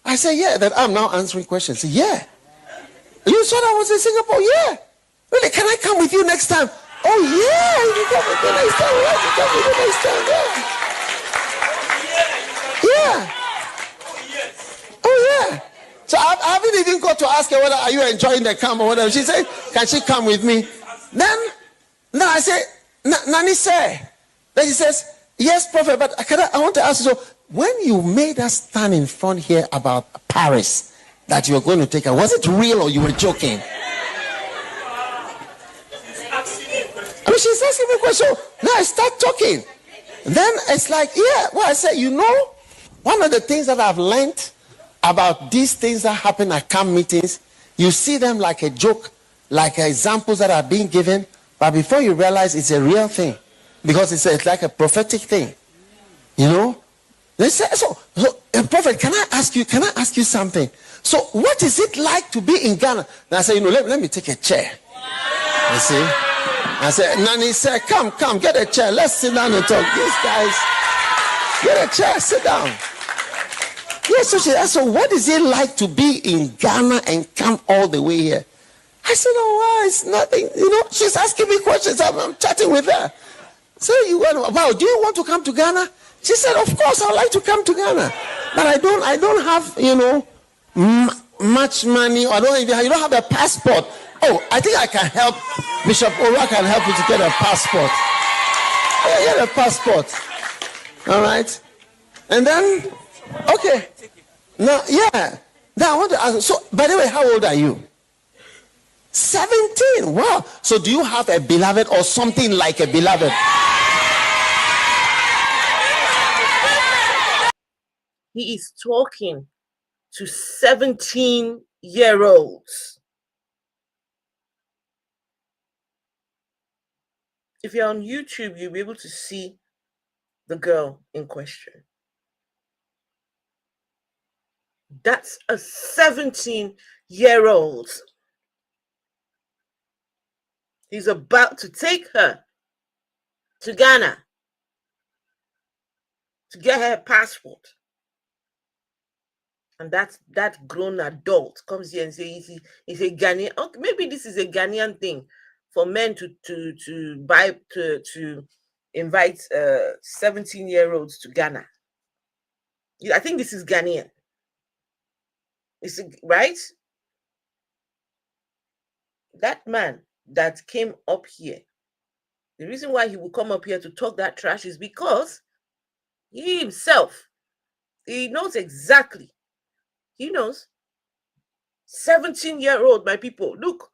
I said, yeah, that I'm now answering questions. Say, yeah. You saw that I was in Singapore? Yeah. Really, can I come with you next time? Oh, yeah, you can come with me next time. Yeah, you can come with me next time. Yeah. Oh, yeah. So I haven't even got to ask her whether are you enjoying the camp or whatever. She said, can she come with me? Then I say, Nani say. Then she says, yes, Prophet, but I want to ask you, so when you made us stand in front here about Paris, that you were going to take her, was it real or you were joking? I mean, she's asking me a question. Now I start talking. Then it's like, yeah, well, I said, one of the things that I've learned about these things that happen at camp meetings, you see them like a joke, like examples that are being given, but before you realize it's a real thing, because it's like a prophetic thing, They say, so Prophet, can I ask you something? So what is it like to be in Ghana? And I say, let me take a chair. You see? I said, Nani said, come, get a chair. Let's sit down and talk. These guys, get a chair, sit down. Yes, so she asked, so what is it like to be in Ghana and come all the way here? I said, oh, wow, it's nothing. You know, she's asking me questions. I'm chatting with her. So wow, do you want to come to Ghana? She said, of course, I'd like to come to Ghana. But I don't have, much money, or you don't have a passport. Oh, I think I can help. Bishop Ora can help you to get a passport. Yeah, get a passport. All right. And then, okay. Now, yeah. Now I want to ask, so, by the way, how old are you? 17. Wow. So do you have a beloved or something like a beloved? He is talking to 17-year-olds. If you're on YouTube, you'll be able to see the girl in question. That's a 17-year-old. He's about to take her to Ghana to get her passport. And that grown adult comes here and says he's a Ghanaian. Okay, maybe this is a Ghanaian thing for men to invite 17-year-olds to Ghana. I think this is Ghanaian. Is it right? That man that came up here, the reason why he will come up here to talk that trash is because he himself, he knows exactly. He knows. 17-year-old, my people. Look.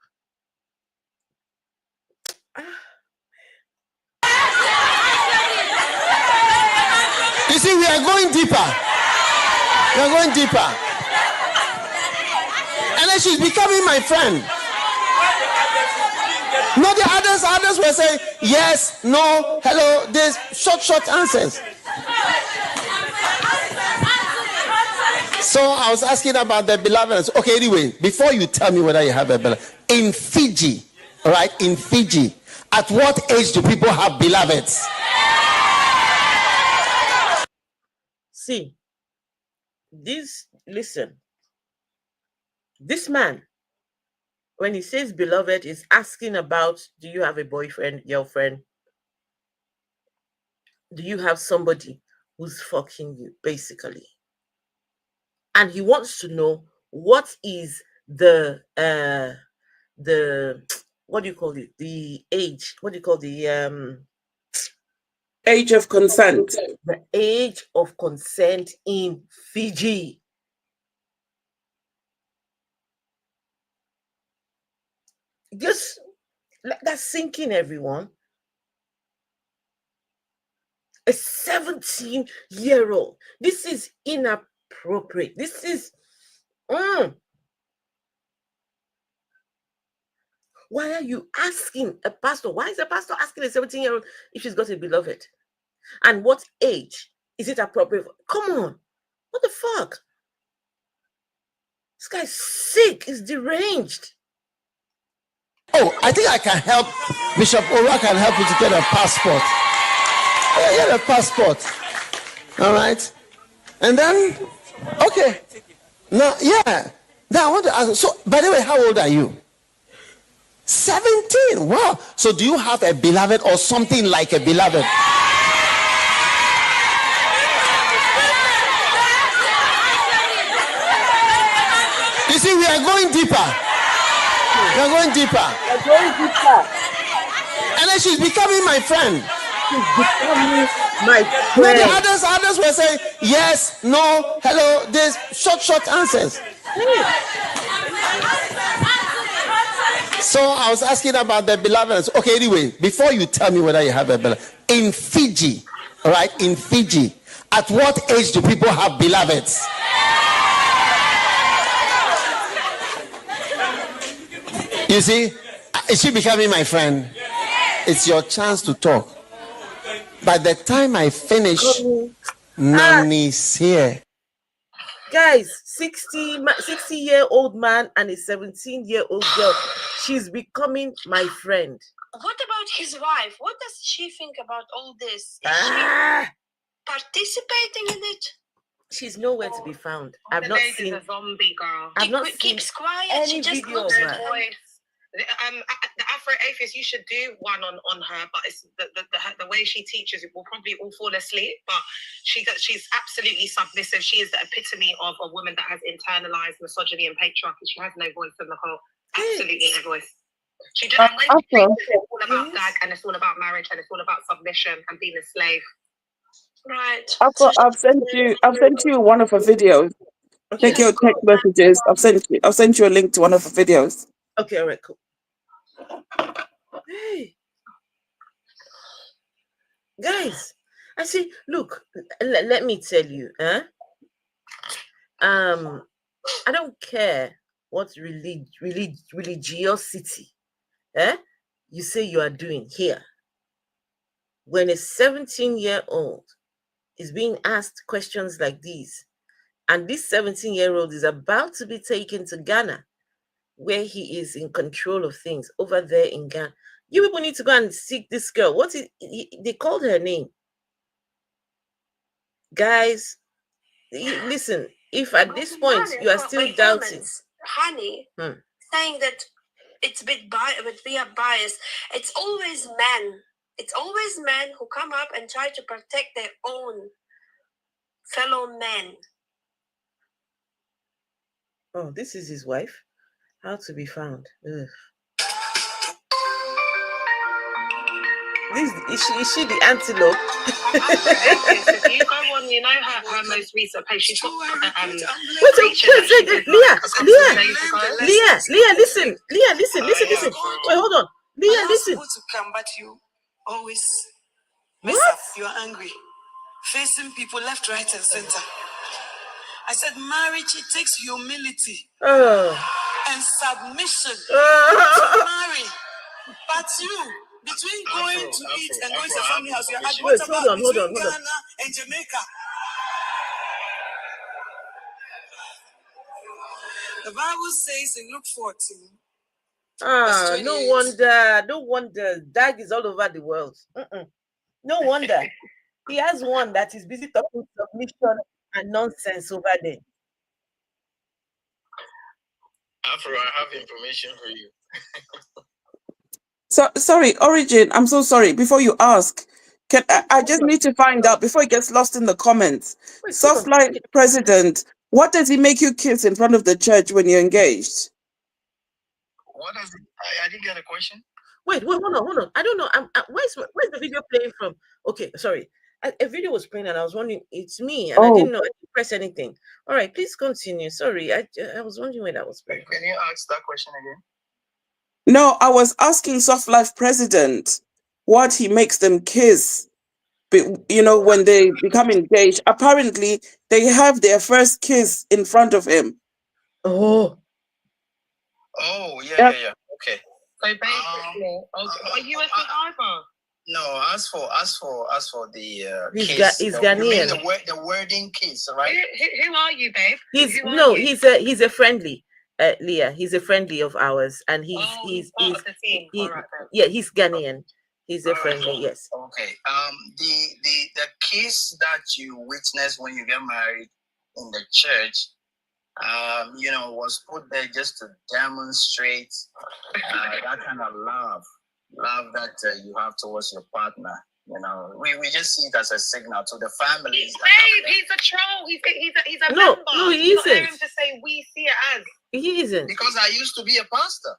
You see, we are going deeper. We are going deeper. And then she's becoming my friend. No, the others were saying yes, no, hello, this short answers. So I was asking about the beloved. Okay, anyway, before you tell me whether you have a beloved, in Fiji, right? In Fiji, at what age do people have beloveds? See, listen. This man, when he says beloved, is asking about, do you have a boyfriend, girlfriend? Do you have somebody who's fucking you, basically? And he wants to know what is the what do you call it? The age. What do you call the age of consent? The age of consent in Fiji. Just let that sink in, everyone. A 17-year-old. This is inappropriate. This is Why are you asking a pastor? Why is a pastor asking a 17-year-old if she's got a beloved? And what age is it appropriate for? Come on. What the fuck? This guy's sick. He's deranged. Oh, I think I can help. Bishop Ora can help you to get a passport. Yeah, get a passport. All right. And then, okay. Now, yeah. Now I want to ask. So, by the way, how old are you? 17. Wow. So, do you have a beloved or something like a beloved? You see, we are going deeper. We are going deeper. We are going deeper. And then she's becoming my friend. She's becoming my friend. No, the others were saying yes, no, hello, this short answers. So I was asking about the beloved. Okay, anyway, before you tell me whether you have a beloved, in Fiji, right? In Fiji, at what age do people have beloveds? You see, is she becoming my friend? It's your chance to talk. By the time I finish, Nani's here. Guys, 60-year-old man and a 17-year-old girl. She's becoming my friend. What about his wife? What does she think about all this? Is she participating in it? She's nowhere to be found. I've not seen a zombie girl. I've not seen keeps quiet. any She just video looks of at her. her. The Afro Atheist, you should do one on her, but it's the way she teaches, it will probably all fall asleep. But she's absolutely submissive. She is the epitome of a woman that has internalized misogyny and patriarchy. She has no voice in the whole. Absolutely no voice. She just when she thinks it's all about gag, and it's all about marriage, and it's all about submission and being a slave. Right. I've sent you one of her videos. Check your text messages. I've sent you a link to one of her videos. Okay, all right, cool. Hey, guys, I see. Look, let me tell you, I don't care what religiosity, you say you are doing here. When a 17-year-old is being asked questions like these, and this 17-year-old is about to be taken to Ghana, where he is in control of things over there in Ghana. You people need to go and seek this girl. They called her name. Guys, listen, if at this point you are still doubting. Honey, saying that it's a bit we are biased. It's always men. It's always men who come up and try to protect their own fellow men. Oh, this is his wife. How to be found. Ugh. Is she the antelope? If you go on, you know her most recent page. She's got Leah, listen. Wait, hold on. Leah, listen. To come, but you always mess up. You are angry, facing people left, right, and center. I said, marriage, it takes humility and submission to marry. But you, between going to eat and going to the family house, you're arguing about between Ghana and Jamaica. The Bible says in Luke 14. No wonder. Dag is all over the world. No wonder. He has one that is busy talking submission and nonsense over there. Afro, I have information for you. So sorry, Origin. I'm so sorry. Before you ask, I just need to find out before it gets lost in the comments. Soft Life President, what does he make you kiss in front of the church when you're engaged? What does it? I didn't get a question. Wait, hold on. I don't know. Where's the video playing from? Okay, sorry. A video was playing and I was wondering, it's me, and I didn't know. I didn't press anything. All right, please continue. Sorry, I was wondering where that was playing. Can you ask that question again? No, I was asking Soft Life President what he makes them kiss. You know, when they become engaged, apparently they have their first kiss in front of him. Oh, yeah. Okay. So basically, are you a survivor? No, as for the he's kiss, he's Ghanaian. The wording kiss, right? Who are you, babe? He's a friendly. Leah, he's a friendly of ours, and he's part of the team. He's Ghanaian. He's a friendly, yes. Okay. The kiss that you witness when you get married in the church, was put there just to demonstrate that kind of love that you have towards your partner. We just see it as a signal to the families. He's a troll. He's a member. No, he isn't. Him to say we see it as. He isn't. Because I used to be a pastor.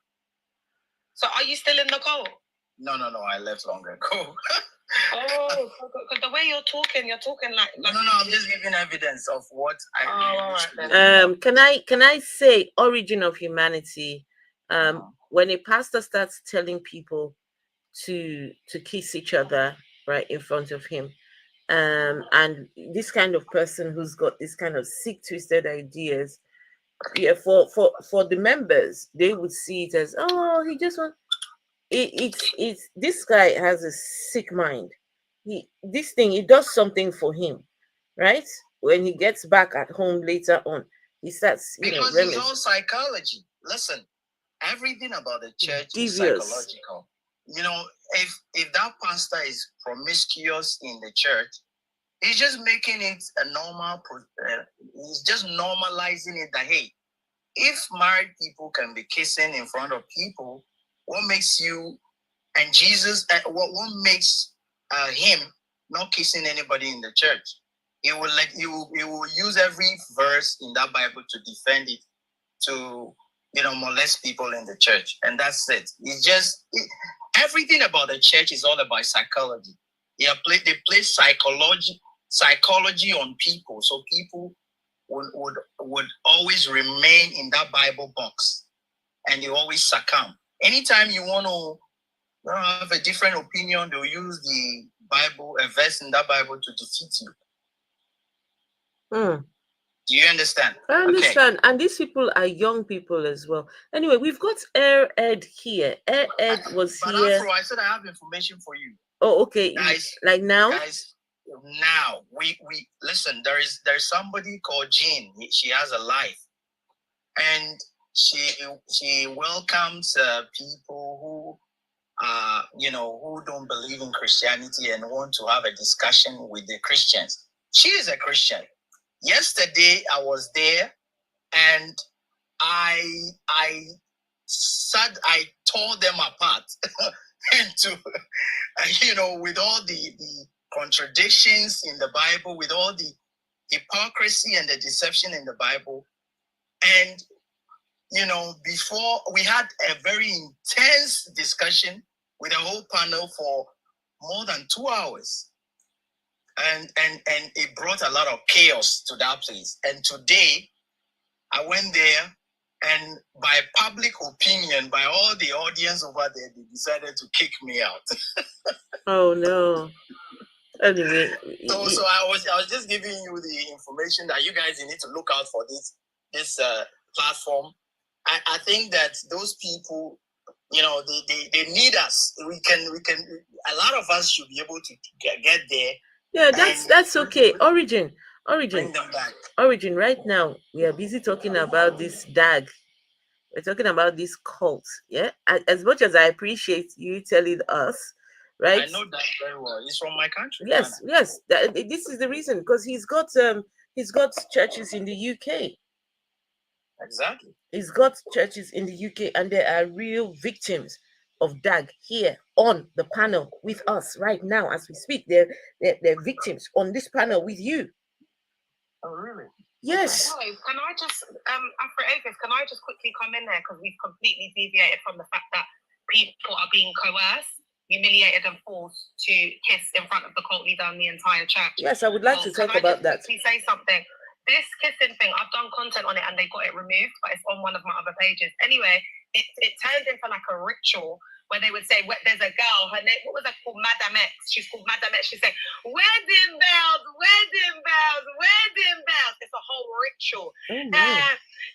So are you still in the cult? No, I left long ago. Because the way you're talking like. No, I'm just giving evidence of what I. Can I say origin of humanity? When a pastor starts telling people to kiss each other right in front of him, and this kind of person who's got this kind of sick, twisted ideas, for the members, they would see it as, he just wants. It's this guy has a sick mind. It does something for him, right? When he gets back at home later on, he starts because it's all psychology. Listen, everything about the church is psychological. If that pastor is promiscuous in the church, he's just making it a normal. He's just normalizing it that, hey, if married people can be kissing in front of people, what makes you and Jesus? What makes him not kissing anybody in the church? He will use every verse in that Bible to defend it, to molest people in the church, and that's it. It's just everything about the church is all about psychology. They play psychology on people, so people would always remain in that Bible box, and they always succumb. Anytime you want to have a different opinion, they'll use the Bible, a verse in that Bible, to defeat you. Do you understand? I understand. Okay. And these people are young people as well. Anyway, we've got Ed here. Ed was but here. Afro, I said I have information for you. Oh, okay. Guys, like now? Guys, now we listen. There's somebody called Jean. She has a life, and she welcomes people who who don't believe in Christianity and want to have a discussion with the Christians. She is a Christian. Yesterday I was there, and I tore them apart into with all the contradictions in the Bible, with all the hypocrisy and the deception in the Bible. And before we had a very intense discussion with a whole panel for more than 2 hours. And it brought a lot of chaos to that place. And today, I went there, and by public opinion, by all the audience over there, they decided to kick me out. Oh no! Anyway, so I was just giving you the information that you guys need to look out for this platform. I think that those people, they need us. We can. A lot of us should be able to get there. Yeah, that's okay. Origin. Bring them back. Origin. Right now, we are busy talking about this DAG. We're talking about this cult. Yeah. As much as I appreciate you telling us, right? I know that very well. He's from my country. Yes, Ghana. Yes. This is the reason, because he's got churches in the UK. Exactly. He's got churches in the UK, and there are real victims of DAG here on the panel with us right now as we speak. They're victims on this panel with you. Oh, really? Yes. Guys, can I just can I just quickly come in there, because we've completely deviated from the fact that people are being coerced, humiliated, and forced to kiss in front of the cult leader and the entire church. Yes, I would like to talk about that. Can I say something? This kissing thing, I've done content on it and they got it removed, but it's on one of my other pages. Anyway, it turned into like a ritual where they would say, there's a girl, her name, what was that called? Madame X. She's called Madame X. She said, wedding bells, wedding bells, wedding bells. It's a whole ritual.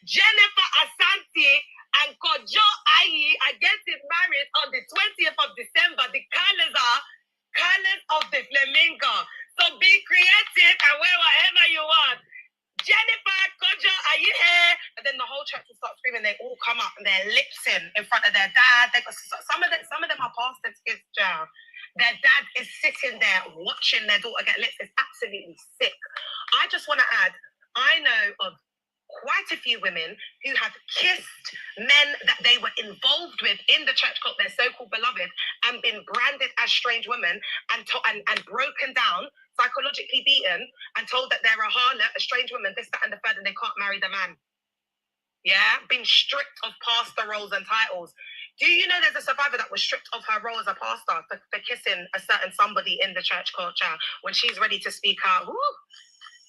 Jennifer Asante and Kojo Ayi are getting married on the 20th of December. The colors are colors of the flamingo. So be creative and wear whatever you want. Jennifer, Kojo, are you here? And then the whole church will start screaming. They all come up and they're lip-sync in front of their dad. Some of them are pastors' kids, Joe. Their dad is sitting there watching their daughter get lips. It's absolutely sick. I just want to add, I know of quite a few women who have kissed men that they were involved with in the church cult, their so-called beloved, and been branded as strange women and broken down, psychologically beaten, and told that they're a harlot, a strange woman, this, that, and the third, and they can't marry the man. Yeah, being stripped of pastor roles and titles. Do you know there's a survivor that was stripped of her role as a pastor for kissing a certain somebody in the church culture? When she's ready to speak out, whoo,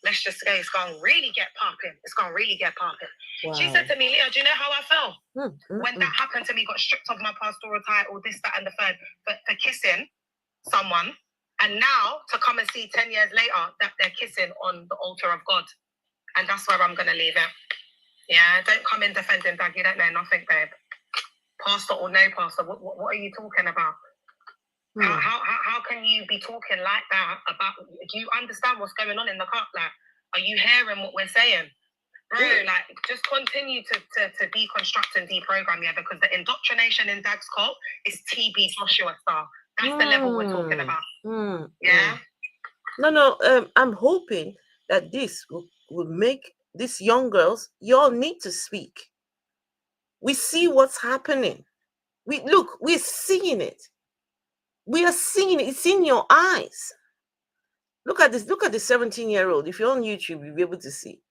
let's just say it's going to really get popping. It's going to really get popping. Wow. She said to me, Leah, do you know how I felt? When that happened to me, got stripped of my pastoral title, this, that, and the third, for kissing someone. And now to come and see 10 years later that they're kissing on the altar of God. And that's where I'm going to leave it. Yeah, don't come in defending Doug. You don't know nothing, babe. Pastor or no pastor, what are you talking about? How can you be talking like that about, do you understand what's going on in the cult? Like, are you hearing what we're saying? Bro, like, just continue to deconstruct and deprogram, yeah, because the indoctrination in Dag's cult is TB Joshua style. That's the level we're talking about. Yeah? No, I'm hoping that this will make these young girls, you all need to speak. We see what's happening. We're seeing it. We are seeing it. It's in your eyes. Look at this. Look at the 17-year-old. If you're on YouTube, you'll be able to see.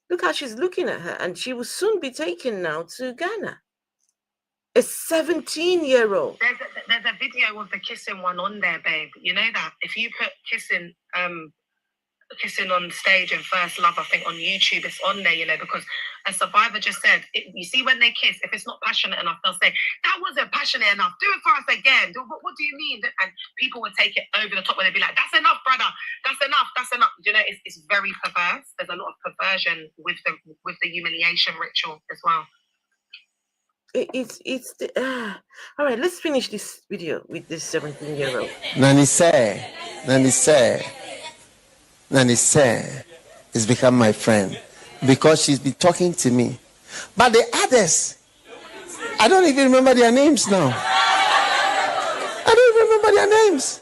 Look how she's looking at her, and she will soon be taken now to Ghana. A 17-year-old. There's a video of the kissing one on there, babe. You know that? If you put kissing on stage and First Love, I think on YouTube, it's on there, you know, because a survivor just said, you see when they kiss, if it's not passionate enough, they'll say, that wasn't passionate enough, do it for us again. What do you mean? And people would take it over the top where they'd be like, that's enough, brother, that's enough. You know, it's very perverse. There's a lot of perversion with the humiliation ritual as well. All right, let's finish this video with this 17-year-old. Nani say has become my friend because she's been talking to me. But the others, I don't even remember their names now. I don't even remember their names.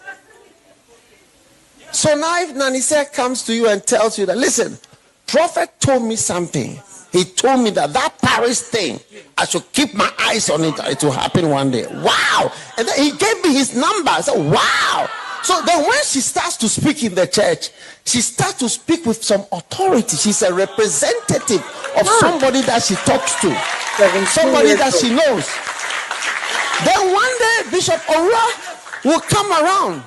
So now if Nani say comes to you and tells you that, listen, prophet told me something. He told me that Paris thing, I should keep my eyes on it. It will happen one day. Wow. And then he gave me his number. I said, wow. So then when she starts to speak in the church, she starts to speak with some authority. She's a representative of somebody that she talks to. Somebody that she knows. Then one day Bishop Orua will come around.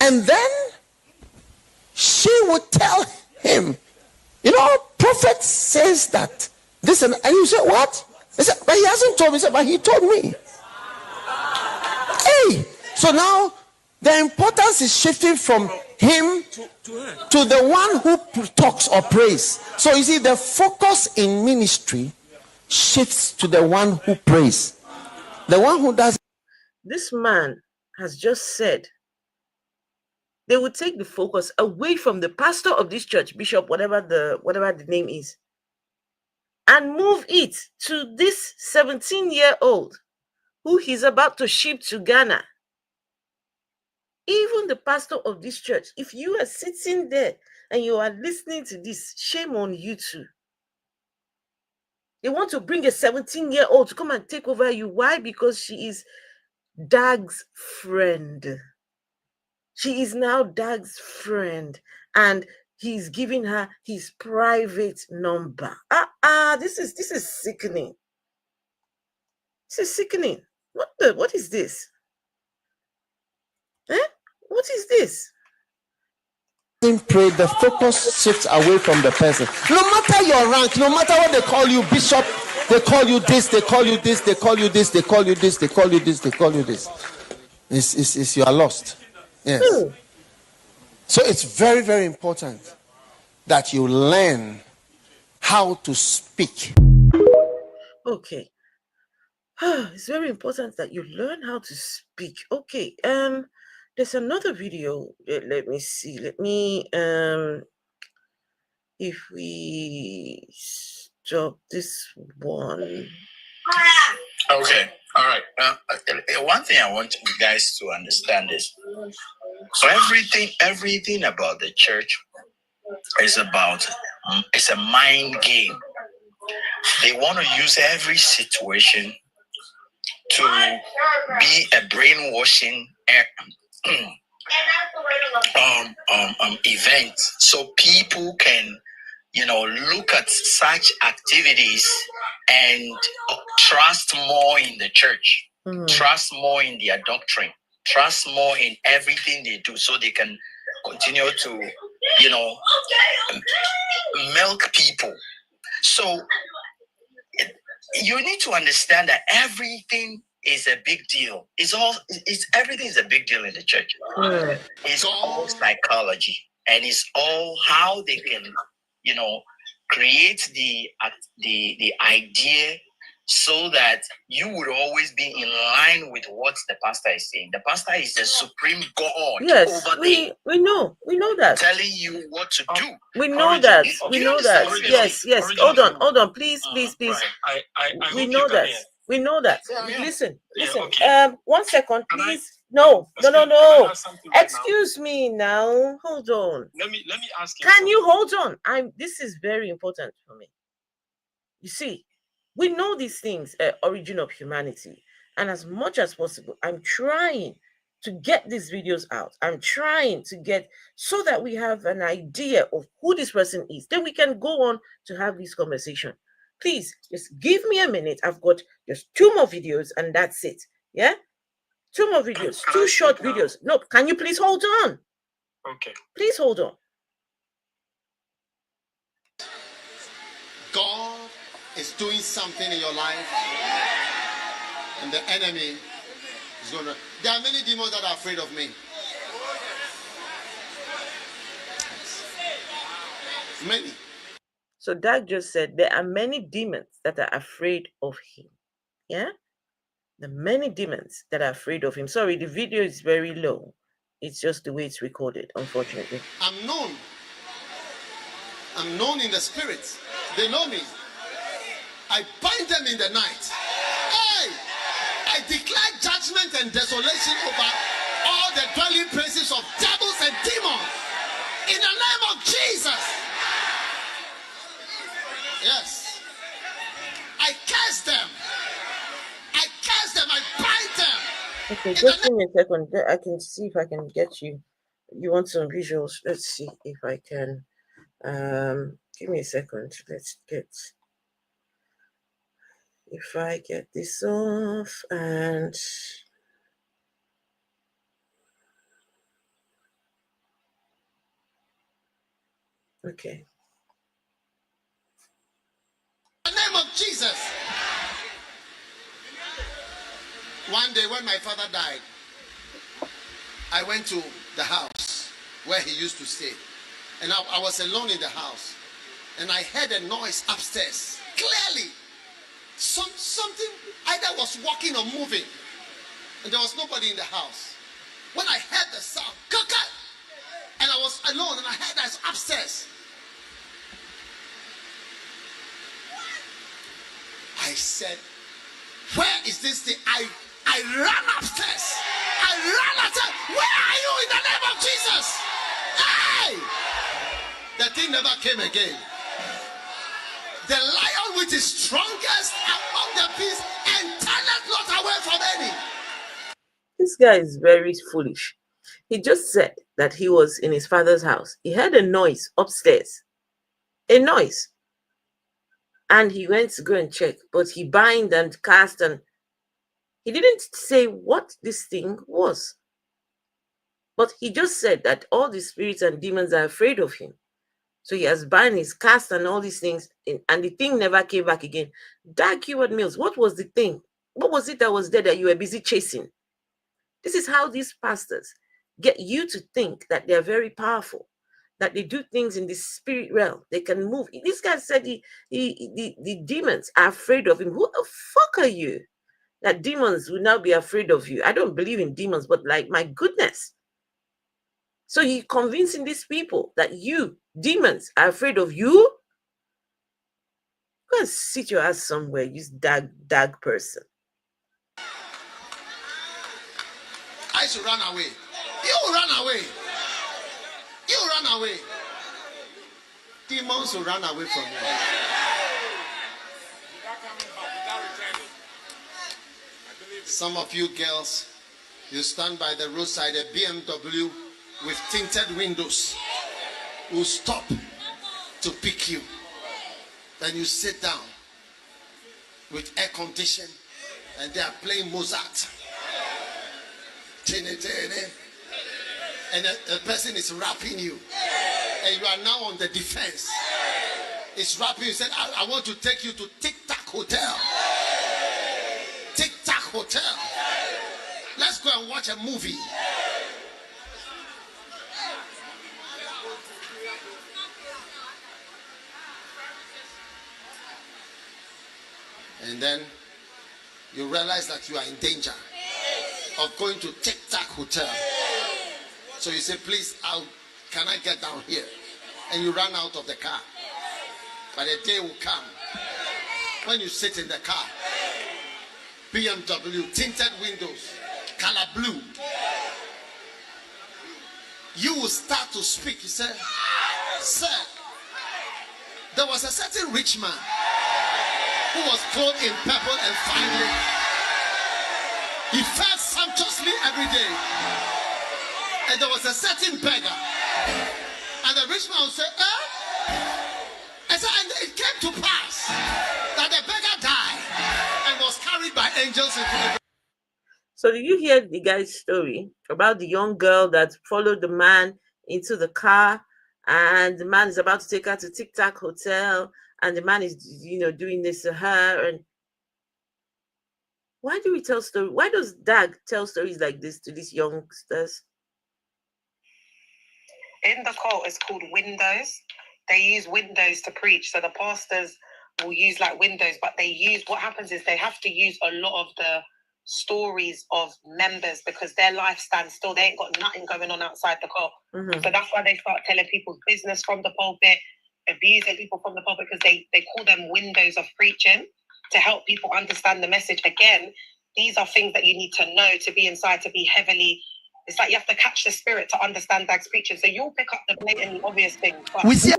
And then she would tell him, you know, prophet says that this and you say, what? He said, but he hasn't told me. He said, but he told me. Hey, so now the importance is shifting from him to the one who talks or prays. So you see, the focus in ministry shifts to the one who prays. The one who does. This man has just said they would take the focus away from the pastor of this church, bishop, whatever the name is, and move it to this 17-year-old who he's about to ship to Ghana. Even the pastor of this church, if you are sitting there and you are listening to this, shame on you too. They want to bring a 17-year-old to come and take over you. Why? Because she is Dag's friend. She is now Dag's friend, and he's giving her his private number. This is sickening. This is sickening. What is this? What is this? Pray, the focus shifts away from the person. No matter your rank, no matter what they call you, bishop, they call you this, they call you this, they call you this, they call you this, they call you this, they call you this. It's you are lost. Yes. So it's very, very important that you learn how to speak. Okay. It's very important that you learn how to speak. Okay. There's another video. Let me see. Let me if we stop this one. Okay. All right. One thing I want you guys to understand is, so everything about the church is about it's a mind game. They want to use every situation to be a brainwashing event, so people can, you know, look at such activities and trust more in the church, trust more in their doctrine, trust more in everything they do, so they can continue to, you know, milk people. So you need to understand that everything is a big deal. Everything is a big deal in the church. It's all psychology, and it's all how they can, you know, create the idea so that you would always be in line with what the pastor is saying. The pastor is the supreme God. Yes, over we know that. Telling you what to do. We know that. We know that. Yes. Hold on. Please. I We hope know you can that. hear. We know that. Yeah. Listen. Okay. 1 second, Can I- please. No. Can I ask something right now? Excuse me now. Hold on. Let me ask you. Can you hold on? This is very important for me. You see, we know these things, origin of humanity, And as much as possible, I'm trying to get these videos out. I'm trying to get so that we have an idea of who this person is. Then we can go on to have this conversation. Please, just give me a minute. I've got just 2 more videos and that's it. Yeah? 2 more videos, 2 short videos. No, can you please hold on? Okay. Please hold on. God is doing something in your life, and the enemy is going to. There are many demons that are afraid of me. Many. So Doug just said there are many demons that are afraid of him. Yeah? The many demons that are afraid of him. Sorry, the video is very low. It's just the way it's recorded, unfortunately. I'm known in the spirit. They know me. I bind them in the night. Hey! I declare judgment and desolation over all the dwelling places of devils and demons. In the name of Jesus. Yes. I curse them. I curse them. I bind them. Okay, just give me a second. I can see if I can get you. You want some visuals? Let's see if I can. Give me a second. Let's get. If I get this off and. Okay. In the name of Jesus. One day when my father died, I went to the house where he used to stay. And I was alone in the house. And I heard a noise upstairs. Clearly. Something either was walking or moving. And there was nobody in the house. When I heard the sound, and I was alone and I heard that it's upstairs. I said, where is this thing? I ran upstairs. I ran upstairs. Where are you in the name of Jesus? Hey! The thing never came again. The lion which is strongest among the beasts and turneth not away from any. This guy is very foolish. He just said that he was in his father's house. He heard a noise upstairs. A noise. And he went to go and check. But he bind and cast and he didn't say what this thing was. But he just said that all the spirits and demons are afraid of him. So he has bind his cast and all these things. And the thing never came back again. Doug Heward-Mills, what was the thing? What was it that was there that you were busy chasing? This is how these pastors get you to think that they're very powerful, that they do things in the spirit realm. They can move. This guy said the demons are afraid of him. Who the fuck are you? That demons will now be afraid of you. I don't believe in demons, but like, my goodness. So you're convincing these people that you, demons, are afraid of you? Go and sit your ass somewhere, you dag person. I should run away. You run away. You run away. Demons will run away from you. Some of you girls, you stand by the roadside, a BMW with tinted windows will stop to pick you. Then you sit down with air condition and they are playing Mozart. And a person is rapping you. And you are now on the defense. It's rapping you. Said, I want to take you to Tic Tac Hotel. Tic Tac Hotel. Let's go and watch a movie. And then you realize that you are in danger of going to Tic Tac Hotel. So you say, please, can I get down here? And you run out of the car. But a day will come when you sit in the car, BMW, tinted windows, color blue. You will start to speak. You say, sir, there was a certain rich man who was clothed in purple and fine linen. He fed sumptuously every day. And there was a certain beggar. And the rich man would say, And it came to pass that the beggar died and was carried by angels into the. So did you hear the guy's story about the young girl that followed the man into the car, and the man is about to take her to Tic Tac Hotel, and the man is, doing this to her? And why do we tell stories? Why does Dag tell stories like this to these youngsters? In the cult, it's called windows. They use windows to preach. So the pastors will use like windows, but what happens is they have to use a lot of the stories of members because their life stands still. They ain't got nothing going on outside the cult. Mm-hmm. So that's why they start telling people business from the pulpit, abusing people from the pulpit, because they call them windows of preaching to help people understand the message. Again, these are things that you need to know to be inside, to be heavily. It's like you have to catch the spirit to understand Dag's preaching. So you'll pick up the blatantly obvious things, but We see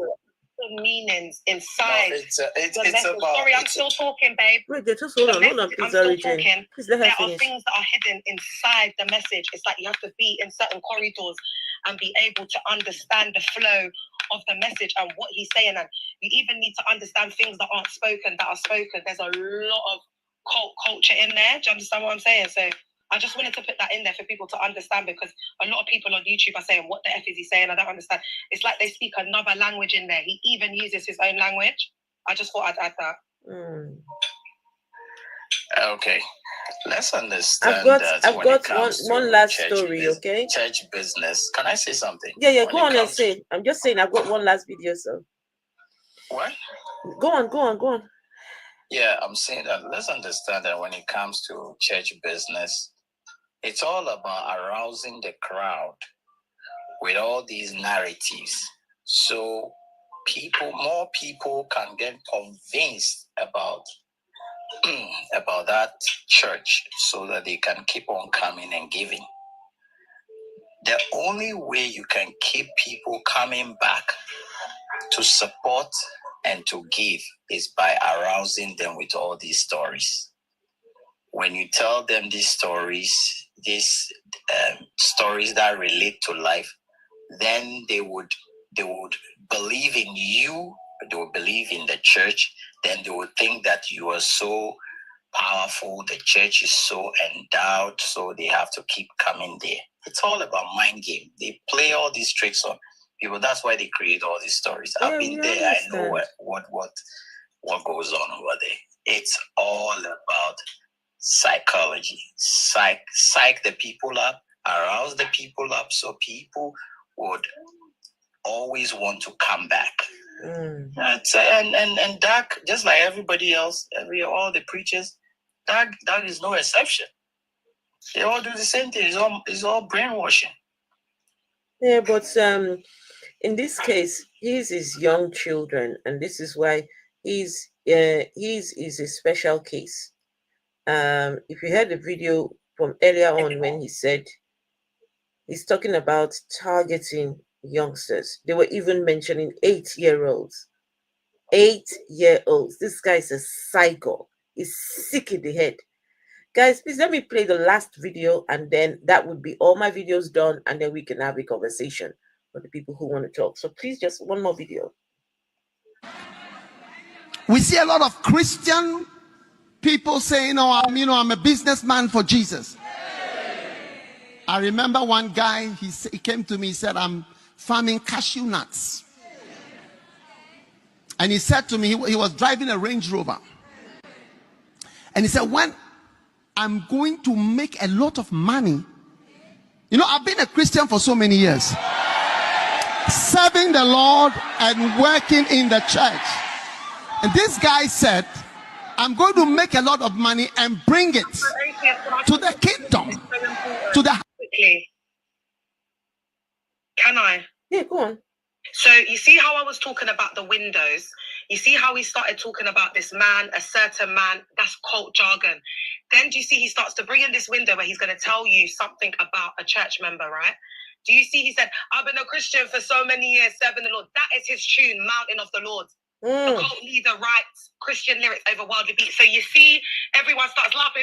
meanings inside. No, it's about. Sorry, I'm still talking, babe. Wait, just hold on, I'm still talking. Please let her There finish. are things that are hidden inside the message. It's like you have to be in certain corridors and be able to understand the flow of the message and what he's saying. And you even need to understand things that aren't spoken, that are spoken. There's a lot of cult culture in there. Do you understand what I'm saying? So I just wanted to put that in there for people to understand, because a lot of people on YouTube are saying, what the F is he saying? I don't understand. It's like they speak another language in there. He even uses his own language. I just thought I'd add that. Okay. Let's understand I've got one last story, okay? Church business. Can I say something? Yeah, go on and say. I'm just saying I've got one last video, so. What? Go on. Yeah, I'm saying that let's understand that when it comes to church business, it's all about arousing the crowd with all these narratives. So more people can get convinced about that church so that they can keep on coming and giving. The only way you can keep people coming back to support and to give is by arousing them with all these stories. When you tell them these stories that relate to life, then they would believe in you, they would believe in the church, then they would think that you are so powerful, the church is so endowed, so they have to keep coming there. It's all about mind game. They play all these tricks on people. That's why they create all these stories. I've been there. I know what goes on over there. It's all about psychology. Psych the people up, arouse the people up, so people would always want to come back. And Dag, just like everybody else, all the preachers, Dag is no exception. They all do the same thing. It's all brainwashing. Yeah, but in this case, he's his young children, and this is why he's a special case. If you heard the video from earlier on when he said he's talking about targeting youngsters, they were even mentioning 8-year-olds. 8-year-olds. This guy is a psycho. He's sick in the head. Guys, please let me play the last video, and then that would be all my videos done, and then we can have a conversation for the people who want to talk. So please, just one more video. We see a lot of Christian people saying, I'm a businessman for Jesus. I remember one guy, he came to me, he said, I'm farming cashew nuts. And he said to me, he was driving a Range Rover. And he said, when I'm going to make a lot of money. I've been a Christian for so many years, serving the Lord and working in the church. And this guy said, I'm going to make a lot of money and bring it to the kingdom. Quickly. Can I? Yeah, go on. So you see how I was talking about the windows? You see how he started talking about this man, a certain man? That's cult jargon. Then do you see he starts to bring in this window where he's going to tell you something about a church member, right? Do you see he said, I've been a Christian for so many years serving the Lord. That is his tune, Mountain of the Lord. The cult leader writes Christian lyrics over worldly beats. So you see everyone starts laughing,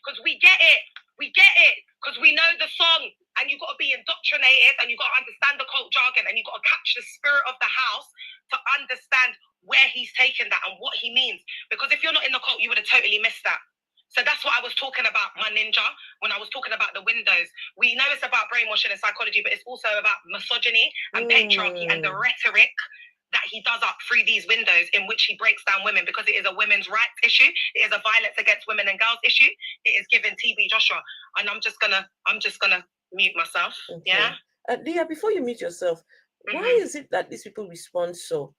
because we get it. We get it because we know the song, and you've got to be indoctrinated, and you've got to understand the cult jargon, and you've got to catch the spirit of the house to understand where he's taken that and what he means. Because if you're not in the cult, you would have totally missed that. So that's what I was talking about, my ninja, when I was talking about the windows. We know it's about brainwashing and psychology, but it's also about misogyny and patriarchy and the rhetoric that he does up through these windows in which he breaks down women, because it is a women's rights issue. It is a violence against women and girls issue. It is given TB Joshua. And I'm just gonna mute myself. Okay. Yeah. Leah, before you mute yourself, why is it that these people respond so?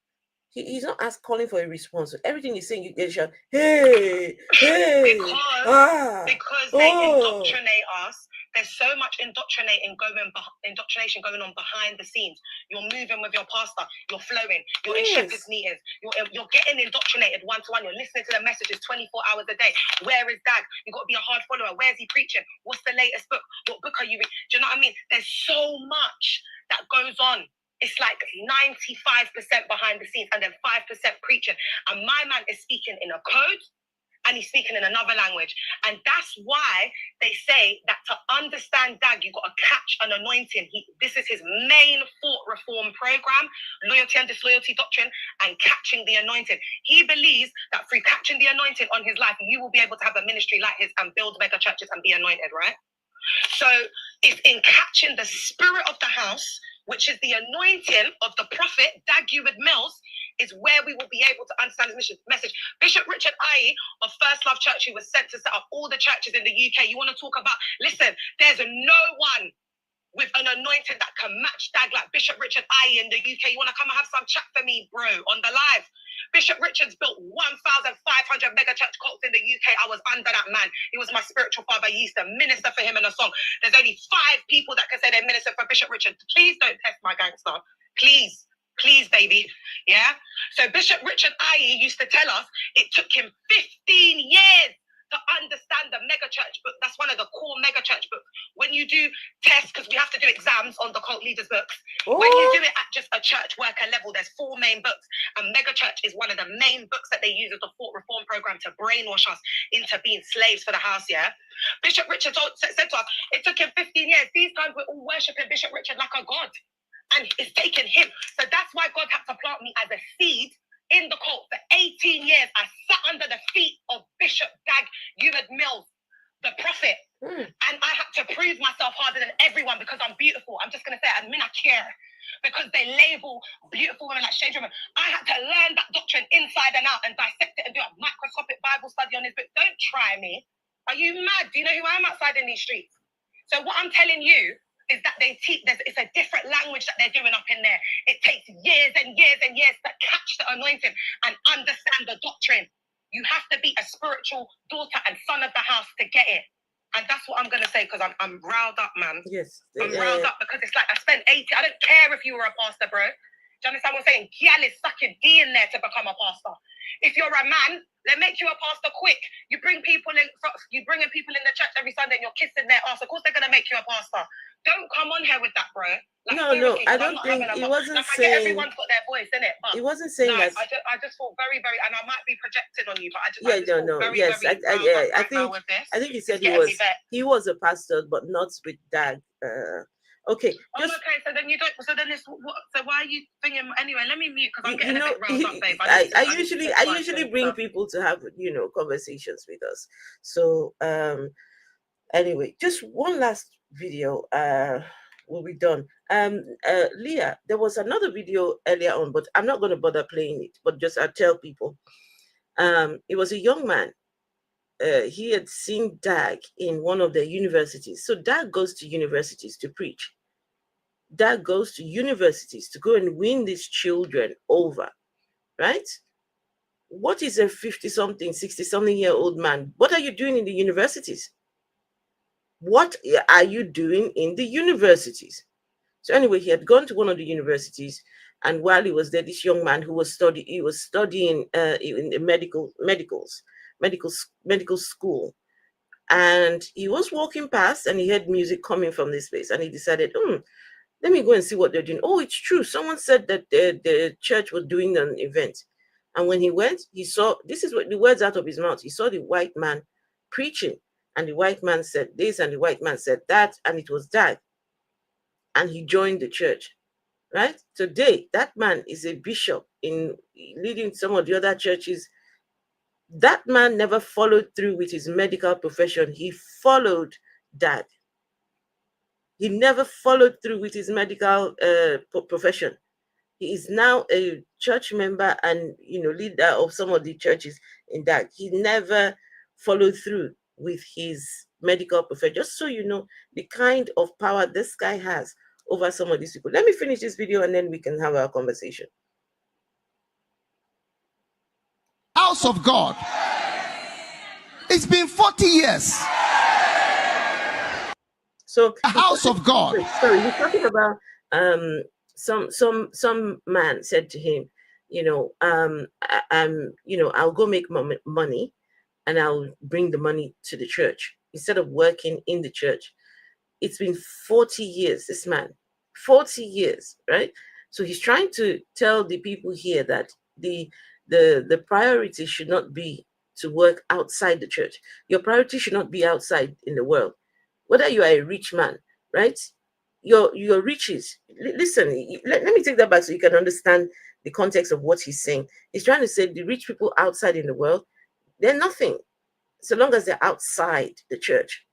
He's not calling for a response. Everything he's saying, you get shout, hey, hey. Because they indoctrinate us. There's so much indoctrination going on behind the scenes. You're moving with your pastor. You're flowing. You're in shepherd's meetings. You're getting indoctrinated one-to-one. You're listening to the messages 24 hours a day. Where is Dad? You've got to be a hard follower. Where's he preaching? What's the latest book? What book are you reading? Do you know what I mean? There's so much that goes on. It's like 95% behind the scenes and then 5% preaching. And my man is speaking in a code and he's speaking in another language. And that's why they say that to understand Dag, you've got to catch an anointing. This is his main thought reform program, loyalty and disloyalty doctrine, and catching the anointing. He believes that through catching the anointing on his life, you will be able to have a ministry like his and build mega churches and be anointed, right? So it's in catching the spirit of the house, which is the anointing of the prophet, Dag Heward-Mills, is where we will be able to understand his message. Bishop Richard Aye of First Love Church, who was sent to set up all the churches in the UK. You want to talk about, listen, there's no one with an anointing that can match Dag like Bishop Richard Aye in the UK. You want to come and have some chat for me, bro, on the live? Bishop Richards built 1,500 mega church cults in the UK. I was under that man. He was my spiritual father. I used to minister for him in a song. There's only 5 people that can say they minister for Bishop Richards. Please don't test my gangster. Please, baby. Yeah? So Bishop Richard Aye used to tell us it took him 15 years to understand the mega church book. That's one of the core mega church books. When you do tests, because we have to do exams on the cult leaders books, when you do it at just a church worker level, there's 4 main books, and mega church is one of the main books that they use as a thought reform program to brainwash us into being slaves for the house. Yeah, Bishop Richard said to us, it took him 15 years. These times we're all worshiping Bishop Richard like a god, and it's taken him. So that's why God had to plant me as a seed in the cult. For 18 years, I sat under the feet of Bishop Dag Heward-Mills, the prophet. And I had to prove myself harder than everyone because I'm beautiful. I'm just going to say, I mean, I care. Because they label beautiful women like shade women. I had to learn that doctrine inside and out and dissect it and do a microscopic Bible study on his book. Don't try me. Are you mad? Do you know who I am outside in these streets? So what I'm telling you is that they teach, it's a different language that they're doing up in there. It takes years and years and years to catch the anointing and understand the doctrine. You have to be a spiritual daughter and son of the house to get it. And that's what I'm going to say, because I'm riled up, man. Yes. I'm riled up because it's like I spent 80. I don't care if you were a pastor, bro. Do you understand what I'm saying? Gyal is sucking D in there to become a pastor. If you're a man, they make you a pastor quick. You bring people in, people in the church every Sunday and you're kissing their ass. Of course they're going to make you a pastor. Don't come on here with that, bro. Like, no, I don't think he wasn't saying. I get everyone's got their voice, innit? But he wasn't saying that. I just feel very, very, and I might be projected on you, but I just very, I think he said he was a pastor, but not with Dag. Okay. Okay. So then you don't. So then it's what? So why are you thinking anyway? Let me mute because I'm getting a bit riled up, babe. I usually bring people to have conversations with us. So anyway, just one last video. Will be done. Leah, there was another video earlier on, but I'm not going to bother playing it. But just I'll tell people. It was a young man. He had seen Dag in one of the universities. So Dag goes to universities to preach. Dag goes to universities to go and win these children over, right? What is a 50-something, 60-something-year-old man? What are you doing in the universities? What are you doing in the universities? So anyway, he had gone to one of the universities, and while he was there, this young man who was studying in the medical school, and he was walking past, and he heard music coming from this place, and he decided, let me go and see what they're doing. Oh, it's true. Someone said that the church was doing an event, and when he went, he saw, this is what the words out of his mouth. He saw the white man preaching. and the white man said this, and the white man said that, and it was that. And he joined the church, right? Today, that man is a bishop in leading some of the other churches. That man never followed through with his medical profession. He followed Dad. He never followed through with his medical profession. He is now a church member and, you know, leader of some of the churches in that. He never followed through with his medical profession. Just so you know the kind of power this guy has over some of these people. Let me finish this video and then we can have our conversation. House of God. It's been 40 years. So the house of God. Sorry, he's talking about some man said to him, you know, I'll go make money and I'll bring the money to the church instead of working in the church. It's been 40 years, this man, 40 years, right? So he's trying to tell the people here that the priority should not be to work outside the church. Your priority should not be outside in the world. Whether you are a rich man, right? Your riches. Listen, let me take that back so you can understand the context of what he's saying. He's trying to say the rich people outside in the world, they're nothing so long as they're outside the church.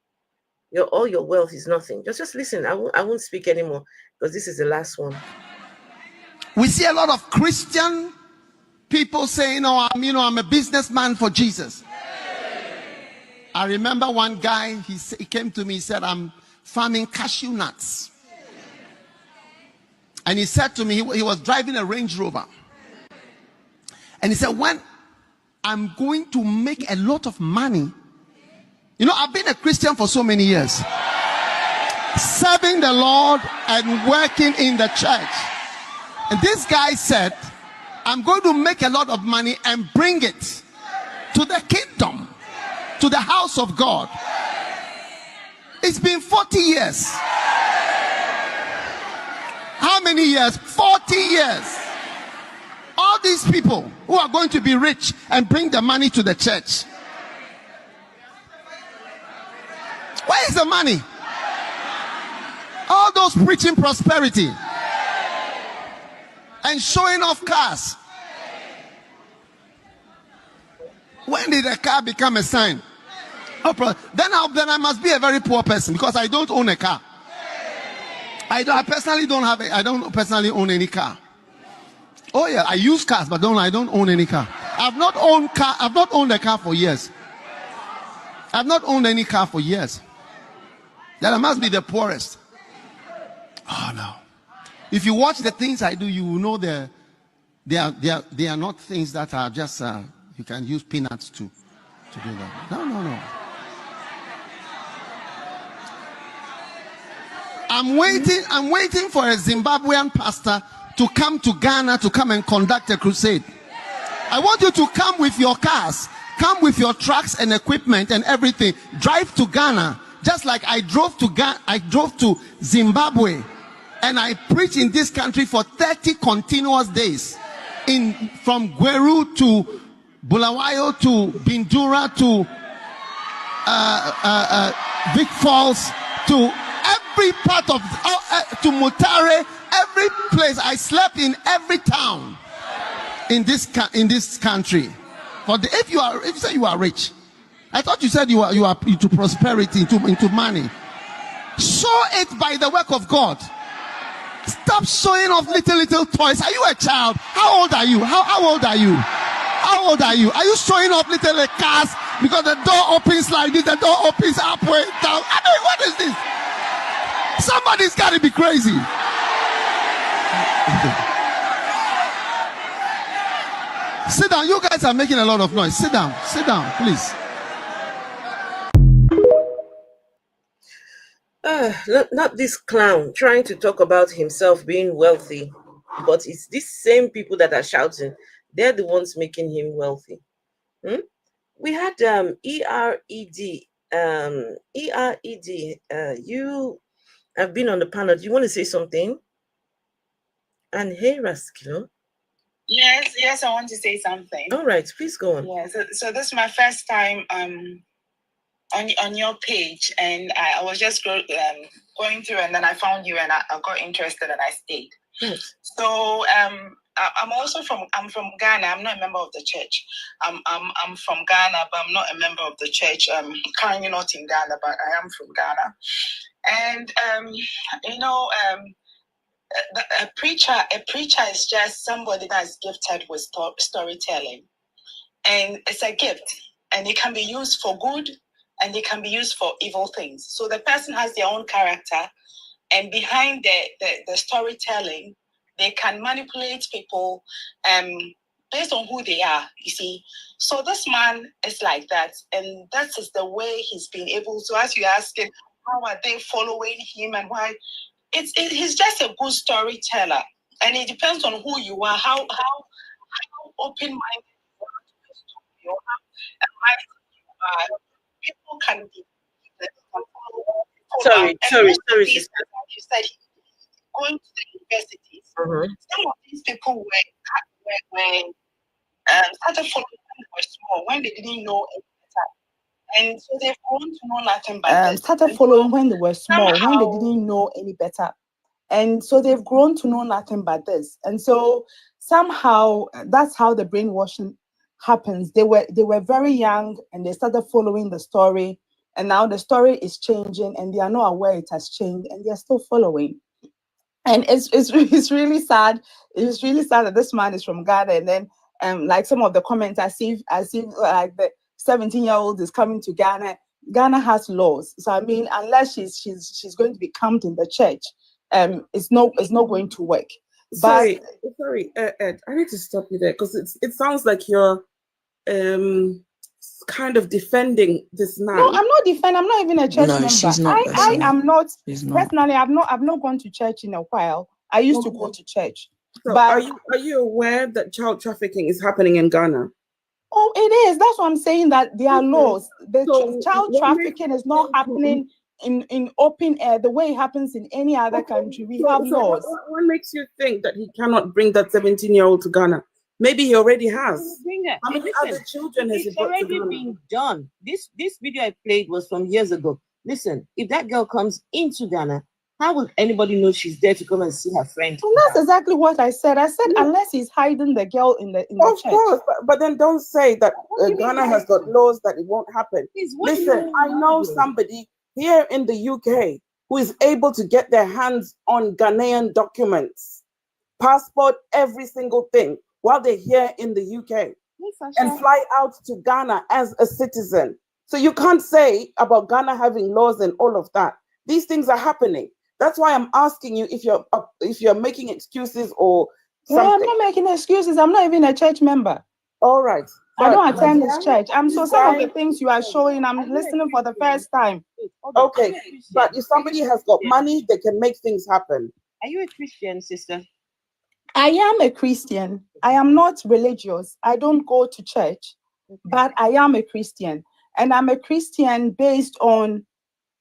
All your wealth is nothing. Just listen. I won't speak anymore because this is the last one. We see a lot of Christian people saying, "Oh, I'm a businessman for Jesus." I remember one guy. He came to me. He said, "I'm farming cashew nuts," and he said to me, he was driving a Range Rover, and he said, "When I'm going to make a lot of money." You know, I've been a Christian for so many years, serving the Lord and working in the church. And this guy said, "I'm going to make a lot of money and bring it to the kingdom, to the house of God." It's been 40 years. How many years? 40 years. All these people who are going to be rich and bring the money to the church. Where is the money? All those preaching prosperity and showing off cars. When did a car become a sign? Then I must be a very poor person because I don't own a car. I don't personally own any car. Oh yeah, I use cars, but I don't own any car. I've not owned a car for years. I've not owned any car for years. Then I must be the poorest. Oh no. If you watch the things I do, you will know they are not things that are just you can use peanuts to do that. No. I'm waiting for a Zimbabwean pastor to come to Ghana to come and conduct a crusade. I want you to come with your cars, come with your trucks and equipment and everything. Drive to Ghana, just like I drove to Zimbabwe, and I preached in this country for 30 continuous days, from Gweru to Bulawayo to Bindura to Vic Falls to every part of to Mutare, every place. I slept in every town in this country. If you say you are rich, I thought you said you are into prosperity, into money. Show it by the work of God. Stop showing off little toys. Are you a child? How old are you? How old are you? How old are you? Are you showing off little cars because the door opens like this, the door opens up, way down? I mean, what is this? Somebody's got to be crazy. Sit down. You guys are making a lot of noise. Sit down, please. Not this clown trying to talk about himself being wealthy, but it's these same people that are shouting. They're the ones making him wealthy. We had ERED. You have been on the panel. Do you want to say something? And hey, Raskilo. Yes, I want to say something. All right, please go on. Yeah, so this is my first time on your page, and I was just going through, and then I found you, and I got interested, and I stayed. Yes. So I'm from Ghana. I'm not a member of the church. I'm from Ghana, but I'm not a member of the church. I'm currently not in Ghana, but I am from Ghana. And a preacher is just somebody that's gifted with storytelling, and it's a gift, and it can be used for good, and it can be used for evil things. So the person has their own character, and behind the storytelling, they can manipulate people based on who they are, you see. So this man is like that, and that is the way he's been able to, as you're asking, how are they following him and why? He's just a good storyteller, and it depends on who you are, how open-minded you are, how people can be. Sorry. You said going to the universities. Some of these people were started following when they were small, when they didn't know any better, and so they've grown to know nothing but this. Started following when they were small, when they didn't know any better. And so they've grown to know nothing but this. And so somehow that's how the brainwashing happens. They were very young, and they started following the story. And now the story is changing, and they are not aware it has changed, and they're still following. And it's really sad. It's really sad that this man is from Ghana. And then like some of the comments, I see like the 17-year-old is coming to Ghana. Ghana has laws. So I mean, unless she's going to be camped in the church, it's not going to work. Sorry, Ed, I need to stop you there, because it sounds like you're kind of defending this man. No, I'm not defending. I'm not even a church member. She's not. I am not. She's not. Personally, I've not gone to church in a while. I used to go to church. So but are you aware that child trafficking is happening in Ghana? Oh, it is. That's what I'm saying, that there are laws. Child trafficking is not happening in open air the way it happens in any other country. We have laws. What makes you think that he cannot bring that 17-year-old to Ghana? Maybe he already has. How many other children has he It's brought to already Ghana? been done. This video I played was from years ago. Listen, if that girl comes into Ghana, how will anybody know she's there to come and see her friend? And that's exactly what I said. I said unless he's hiding the girl in the Of church. course, but then don't say that Ghana has got laws that it won't happen. Listen, I know somebody here in the UK who is able to get their hands on Ghanaian documents, passport, every single thing, while they're here in the UK, and fly out to Ghana as a citizen. So you can't say about Ghana having laws and all of that. These things are happening. That's why I'm asking you if you're making excuses or something. No, I'm not making excuses. I'm not even a church member. All right. I don't attend this church. So some of the things you are showing, I'm listening for the first time. Okay, but if somebody has got money, they can make things happen. Are you a Christian, sister? I am a Christian. I am not religious. I don't go to church, but I am a Christian. And I'm a Christian based on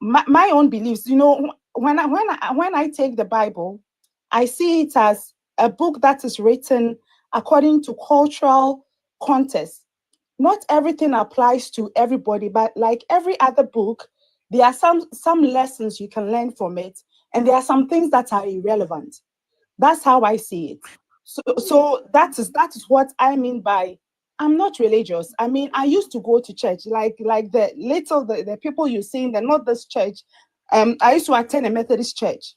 my own beliefs. You know, when I take the Bible, I see it as a book that is written according to cultural context. Not everything applies to everybody, but like every other book, there are some lessons you can learn from it, and there are some things that are irrelevant. That's how I see it. So that is what I mean by I'm not religious. I mean, I used to go to church, like the people you're seeing, they're not this church. I used to attend a Methodist church.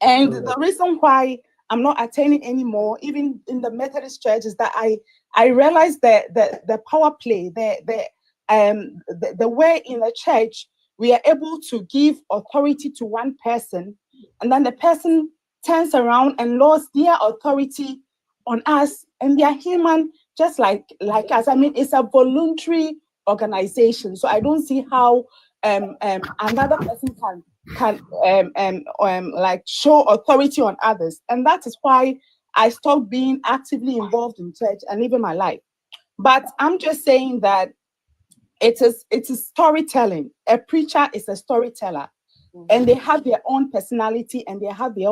And the reason why I'm not attending anymore, even in the Methodist church, is that I realized that the power play, the way in the church we are able to give authority to one person, and then the person turns around and lords their authority on us, and they are human just like us. I mean, it's a voluntary organization, so I don't see how another person can like show authority on others, and that is why I stopped being actively involved in church and living my life. But I'm just saying that it is storytelling. A preacher is a storyteller, and they have their own personality and they have their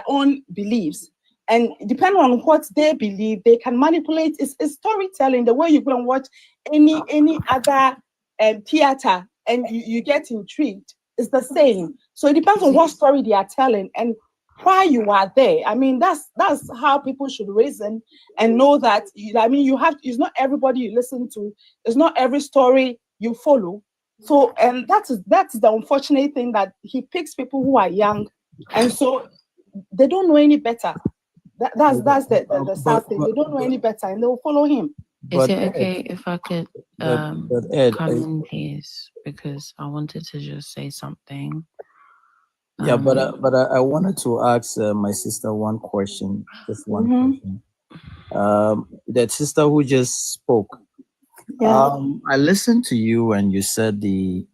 own beliefs. And depending on what they believe, they can manipulate. It's storytelling. The way you go and watch any other theater and you get intrigued. It's the same. So it depends on what story they are telling and why you are there. I mean, that's how people should reason and know that. I mean, it's not everybody you listen to. It's not every story you follow. So, and that's the unfortunate thing, that he picks people who are young, and so they don't know any better. That's the sad thing. They don't know any better, and they'll follow him. Is it okay if I could come in, please? Because I wanted to just say something. Yeah, but I wanted to ask my sister one question. Just one question. That sister who just spoke. Yeah. I listened to you and you said the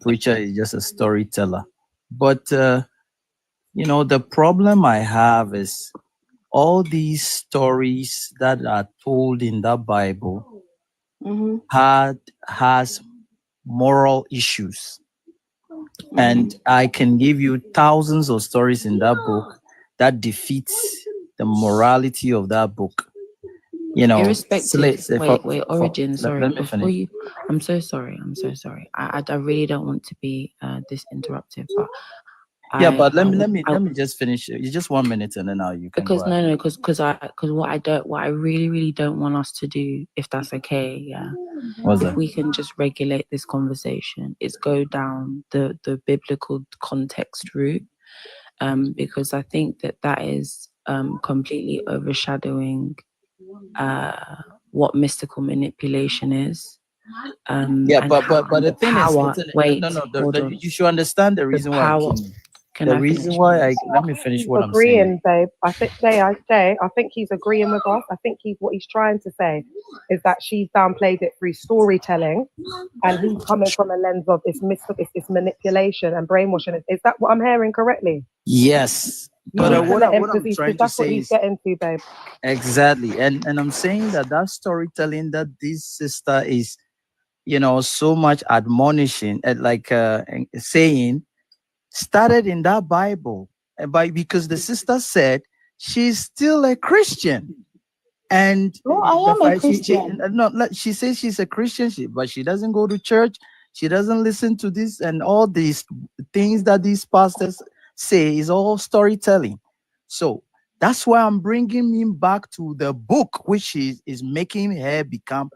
preacher is just a storyteller. But the problem I have is all these stories that are told in that Bible has moral issues. And I can give you thousands of stories in that book that defeats the morality of that book. Irrespective. Wait, Origin, sorry. Let me Before finish. I'm so sorry. I really don't want to be this interruptive, but but let me just finish. It's just 1 minute and then you can because go ahead. because what I really don't want us to do, if that's okay, if we can just regulate this conversation, is go down the biblical context route, because I think that is completely overshadowing what mystical manipulation is. But the thing is, you should understand the reason why. Let me finish what I'm saying. Babe. I think I think he's agreeing with us. I think what he's trying to say is that she's downplayed it through storytelling, and he's coming from a lens of it's manipulation and brainwashing. Is that what I'm hearing correctly? Yes. But what I'm trying to say is getting to, babe. Exactly, and I'm saying that storytelling that this sister is, so much admonishing, saying, started in that Bible, because the sister said she's still a Christian, and I am a Christian. She says she's a Christian, but she doesn't go to church. She doesn't listen to this, and all these things that these pastors say is all storytelling. So that's why I'm bringing him back to the book, which is making her become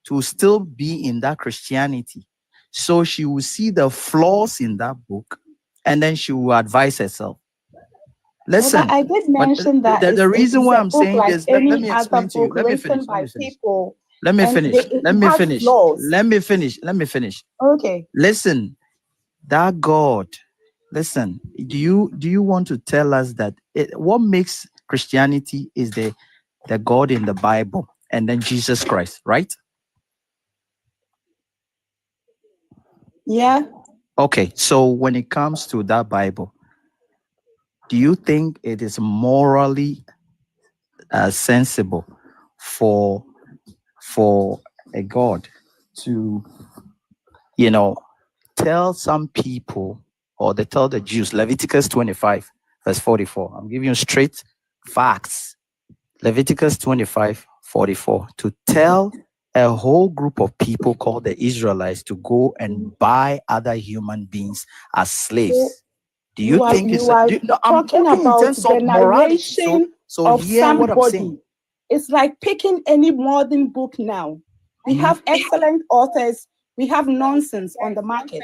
to still be in that Christianity. So she will see the flaws in that book, and then she will advise herself. Listen, I did mention that the reason why I'm saying like this, let me explain to you. Let me finish. Let me finish. Okay. Listen, that God. Listen, do you want to tell us that what makes Christianity is the God in the Bible and then Jesus Christ, right? Yeah. Okay, so when it comes to that Bible, do you think it is morally sensible for a God to, tell some people, or they tell the Jews, Leviticus 25, verse 44. I'm giving you straight facts. Leviticus 25, 44. To tell a whole group of people called the Israelites to go and buy other human beings as slaves. Do you think it's... I'm talking about in terms the of morality. So of hear what I'm saying. somebody. It's like picking any modern book now. We have excellent authors. We have nonsense on the market.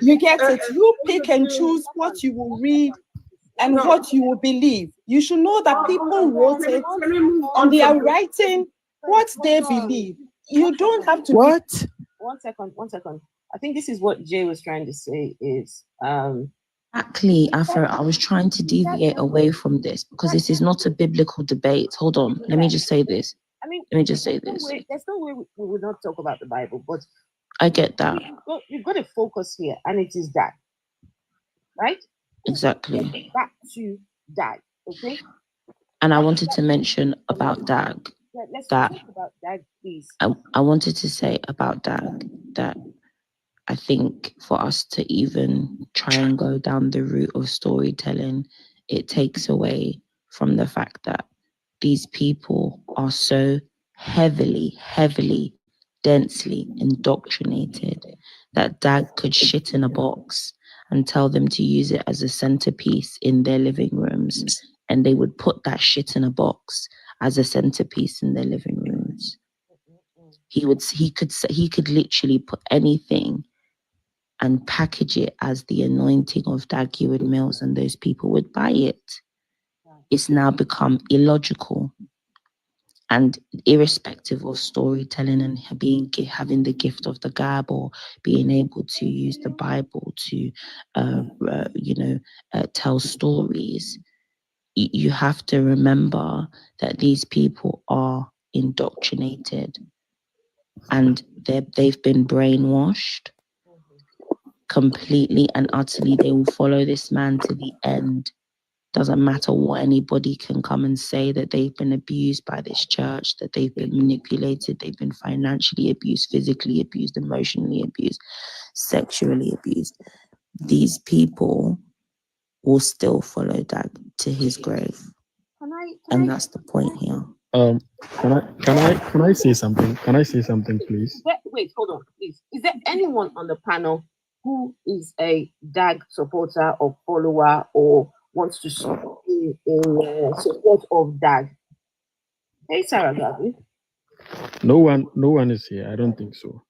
You get it. You pick and choose what you will read and what you will believe. You should know that people wrote it and they are writing what they believe. You don't have to... What? 1 second. I think this is what Jay was trying to say is... Exactly, Afro. I was trying to deviate away from this because this is not a biblical debate. Hold on. Let me just say this. There's no way we would not talk about the Bible, but I get that. You've got to focus here, and it is that. Right? Exactly. Back to Dag, okay? And I wanted to mention about Dag. Let's talk about Dag, please. I wanted to say about Dag that I think for us to even try and go down the route of storytelling, it takes away from the fact that these people are so heavily densely indoctrinated that dad could shit in a box and tell them to use it as a centerpiece in their living rooms, and they would put that shit in a box as a centerpiece in their living rooms. He could literally put anything and package it as the anointing of Dag Heward-Mills, and those people would buy it. It's now become illogical. And irrespective of storytelling and having the gift of the gab, or being able to use the Bible to, tell stories, you have to remember that these people are indoctrinated, and they've been brainwashed completely and utterly. They will follow this man to the end. Doesn't matter what anybody can come and say, that they've been abused by this church, that they've been manipulated, they've been financially abused, physically abused, emotionally abused, sexually abused. These people will still follow Dag to his grave. And that's the point here. Can I say something? Can I say something, please? Wait, hold on, please. Is there anyone on the panel who is a Dag supporter or follower or wants to support in support of Dag? Hey, Sarah Gabi. No one is here. I don't think so.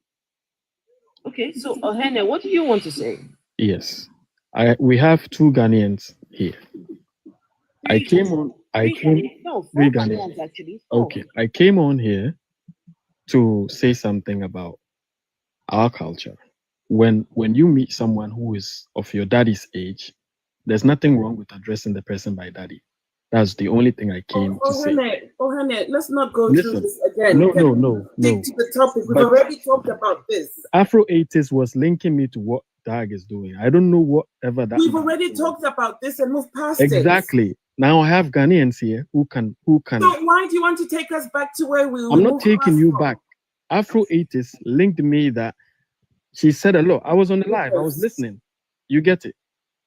Okay, so Ohene, what do you want to say? Yes, we have 2 Ghanaians here. I came on. No, 4 Ghanaians actually. 4. Okay, I came on here to say something about our culture. When you meet someone who is of your daddy's age, there's nothing wrong with addressing the person by daddy. That's the only thing I came to say. Ohene, let's not go Listen, through this again. No. Stick to the topic. We've already talked about this. Afro 80s was linking me to what Dag is doing. I don't know whatever that. We've already talked about this and moved past it. Exactly. Now I have Ghanaians here who can. So why do you want to take us back to where we were? I'm not taking you back. Afro 80s linked me that she said a lot. I was on the live. I was listening. You get it?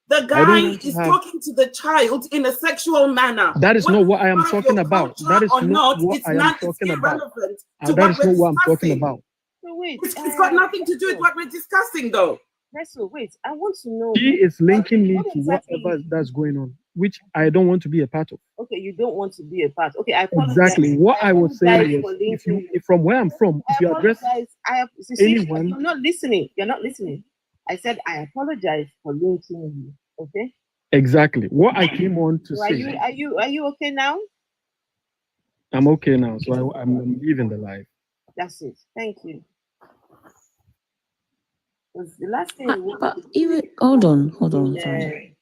The guy is talking to the child in a sexual manner. That is not what I am talking about. That is not what I am talking about. That is not what I'm talking about. So wait, it's got nothing to do with what we're discussing, though. Russell, wait, I want to know. He is linking me to whatever that's going on, which I don't want to be a part of. Okay, you don't want to be a part. Okay, I apologize. Exactly. What I was saying was, if from where I'm from, if you address anyone, you're not listening. You're not listening. I said I apologize for linking you. Okay. Exactly. What I came on to say. Are you okay now? I'm okay now, so I'm leaving the live. That's it. Thank you. The last thing. But even hold on. Sorry.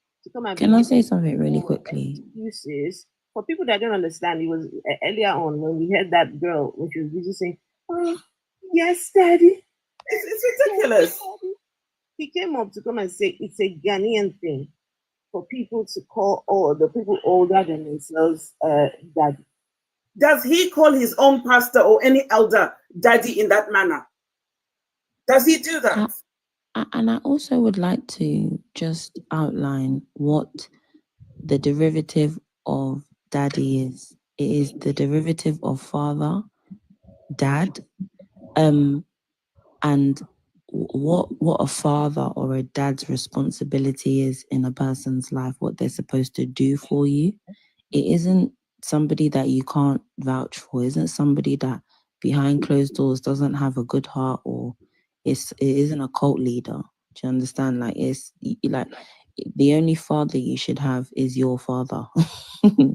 Can I say something really quickly? Excuses for people that don't understand. It was earlier on when we heard that girl, when she was busy saying, "Oh, yes, Daddy." It's ridiculous. He came up to come and say it's a Ghanaian thing for people to call all the people older than themselves daddy. Does he call his own pastor or any elder daddy in that manner? Does he do that? And I also would like to just outline what the derivative of daddy is. It is the derivative of father, dad, and what a father or a dad's responsibility is in a person's life, what they're supposed to do for you. It isn't somebody that you can't vouch for. It isn't somebody that behind closed doors doesn't have a good heart, or it isn't a cult leader. Do you understand? Like, it's like the only father you should have is your father,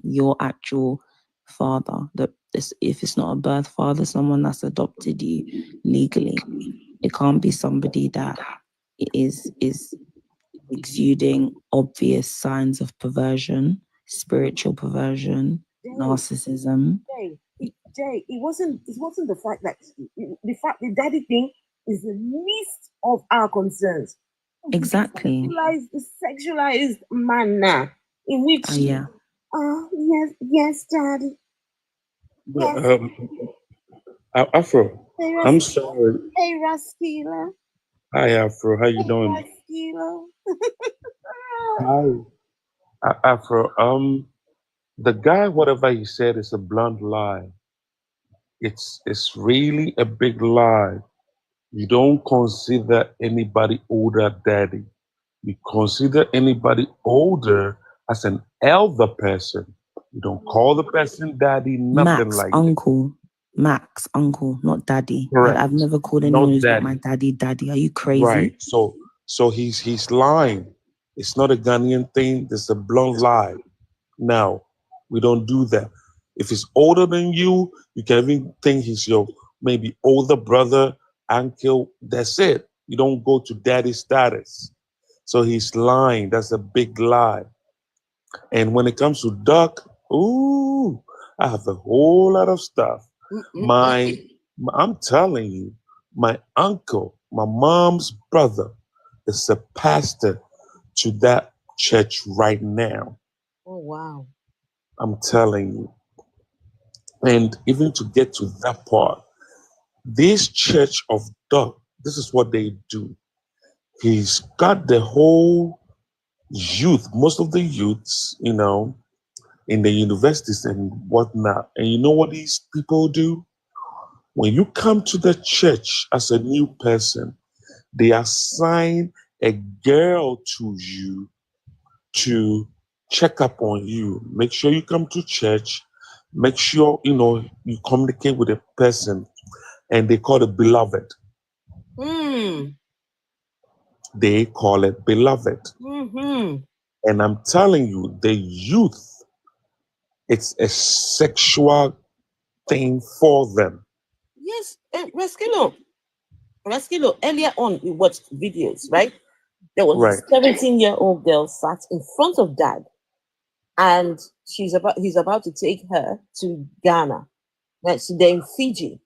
your actual father. If it's not a birth father, someone that's adopted you legally. It can't be somebody that is exuding obvious signs of perversion, spiritual perversion, narcissism. Jay, it wasn't the fact that the daddy thing is the least of our concerns. Exactly. The sexualized manner in which yeah. Yes, Daddy. Yes. Afro, hey, I'm sorry. Hey, Raskila. Hi, Afro. How you doing? Raskila. Hi, Afro. The guy, whatever he said, is a blunt lie. it's really a big lie. You don't consider anybody older daddy. You consider anybody older as an elder person. You don't call the person daddy, nothing Max, like that. uncle. Max, uncle, not daddy. Correct. I've never called anyone Not who's not daddy. my daddy, daddy. Are you crazy? Right. So he's lying. It's not a Ghanaian thing. It's a blunt lie. Now, we don't do that. If he's older than you can even think he's your maybe older brother, uncle. That's it. You don't go to daddy status. So he's lying. That's a big lie. And when it comes to duck, ooh, I have a whole lot of stuff. I'm telling you, my uncle, my mom's brother, is a pastor to that church right now. Oh, wow. I'm telling you. And even to get to that part, this church of Duck, this is what they do. He's got the whole youth, most of the youths, in the universities and whatnot. And you know what these people do? When you come to the church as a new person, they assign a girl to you to check up on you. Make sure you come to church. Make sure, you communicate with a person. And they call it beloved. They call it beloved. And I'm telling you, the youth, it's a sexual thing for them. Yes, Raskilo, earlier on we watched videos, right? There was Right. a 17-year-old girl sat in front of dad, and he's about to take her to Ghana. Right, so they're in Fiji.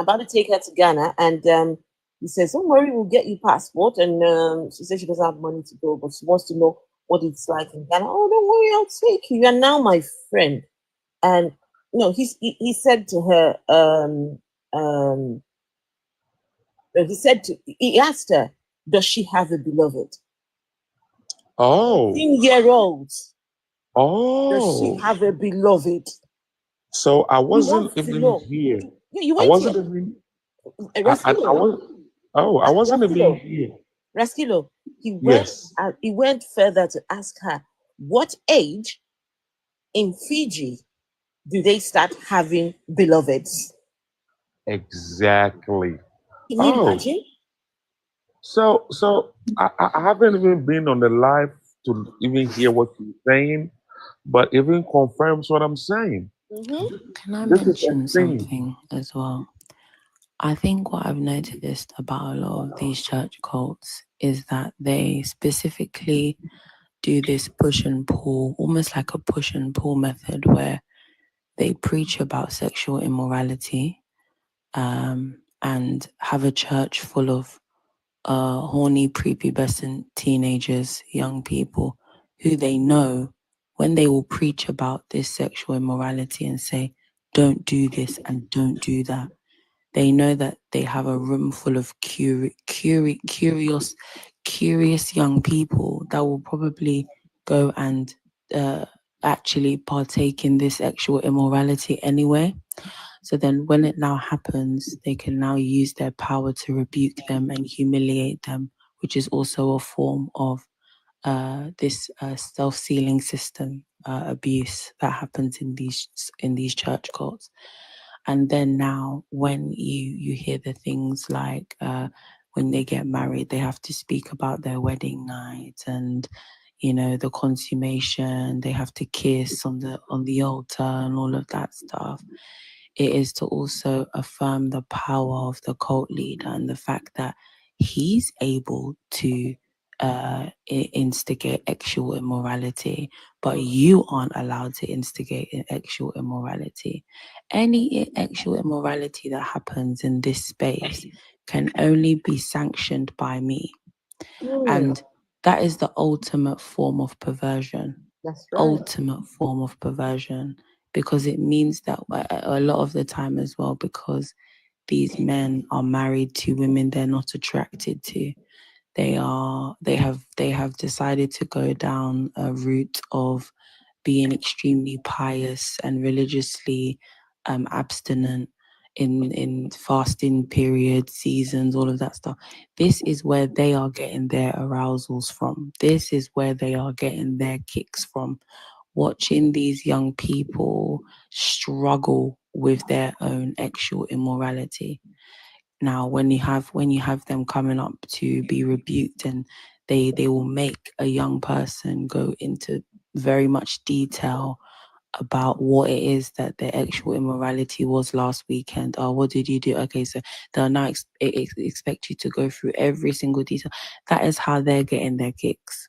About to take her to Ghana, and he says, "Don't worry, we'll get you passport." And she says she doesn't have money to go, but she wants to know what it's like in Ghana. "Oh, don't worry, I'll take you. You're now my friend." And he said to her, he asked her, "Does she have a beloved?" Oh. 18-year-old. Does she Oh. have a beloved? So I wasn't wants to even know. here. Yeah, you I went wasn't here. even. I Raskilo. wasn't even Raskilo. here. Raskilo. He Yes. went further to ask her, what age in Fiji do they start having beloveds? Exactly. Can you imagine? So I haven't even been on the live to even hear what you're saying, but even confirms what I'm saying. Can I This is a mention thing. something as well? I think what I've noticed about a lot of these church cults is that they specifically do this push and pull, almost like a push and pull method, where they preach about sexual immorality and have a church full of horny, prepubescent teenagers, young people, who they know when they will preach about this sexual immorality and say, don't do this and don't do that, they know that they have a room full of curious young people that will probably go and actually partake in this sexual immorality anyway. So then when it now happens, they can now use their power to rebuke them and humiliate them, which is also a form of this self-sealing system abuse that happens in these church cults. And then now when you hear the things like when they get married, they have to speak about their wedding night and the consummation, they have to kiss on the altar and all of that stuff. It is to also affirm the power of the cult leader and the fact that he's able to instigate sexual immorality, but you aren't allowed to instigate sexual immorality. Any sexual immorality that happens in this space can only be sanctioned by me. And that is the ultimate form of perversion. That's right. Ultimate form of perversion, because it means that a lot of the time as well, because these men are married to women they're not attracted to, they have decided to go down a route of being extremely pious and religiously abstinent in fasting periods, seasons, all of that stuff. This is where they are getting their arousals from. This is where they are getting their kicks from. Watching these young people struggle with their own sexual immorality. Now, when you have them coming up to be rebuked, and they will make a young person go into very much detail about what it is that their sexual immorality was last weekend. Oh, what did you do? Okay, so they'll now expect you to go through every single detail. That is how they're getting their kicks.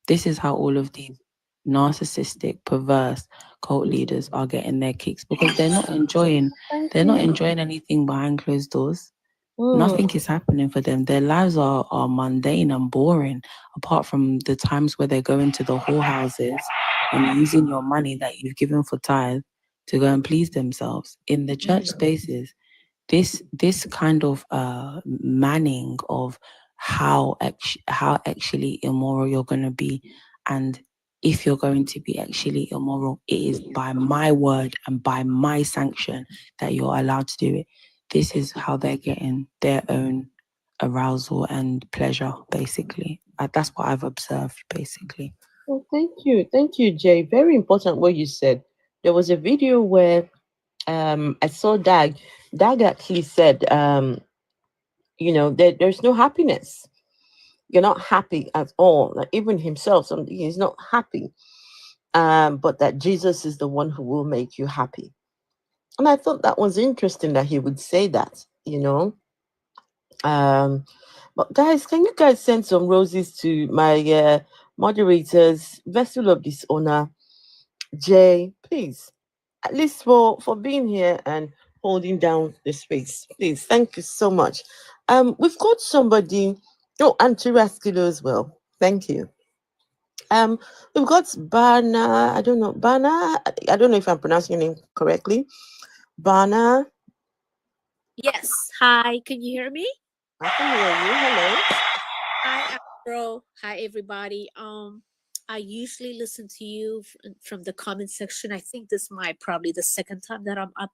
This is how all of these narcissistic, perverse cult leaders are getting their kicks, because they're not enjoying anything behind closed doors. Nothing is happening for them. Their lives are mundane and boring, apart from the times where they're going to the whorehouses and using your money that you've given for tithe to go and please themselves. In the church spaces, this kind of manning of how actually immoral you're going to be, and if you're going to be actually immoral, it is by my word and by my sanction that you're allowed to do it. This is how they're getting their own arousal and pleasure, basically. That's what I've observed, basically. Well, thank you, Jay. Very important what you said. There was a video where I saw Dag. Dag actually said, there's no happiness. You're not happy at all. Like, even himself, he's not happy. But that Jesus is the one who will make you happy. And I thought that was interesting that he would say that, But guys, can you guys send some roses to my moderators, vessel of dishonor, Jay, please, at least for being here and holding down the space. Please, thank you so much. We've got somebody, and Tiraskilo as well. Thank you. We've got Bana, I don't know if I'm pronouncing your name correctly. Bana. Yes. Hi, can you hear me? I can hear you. Hello. Hi, Afro. Hi, everybody. I usually listen to you from the comment section. I think this might probably the second time that I'm up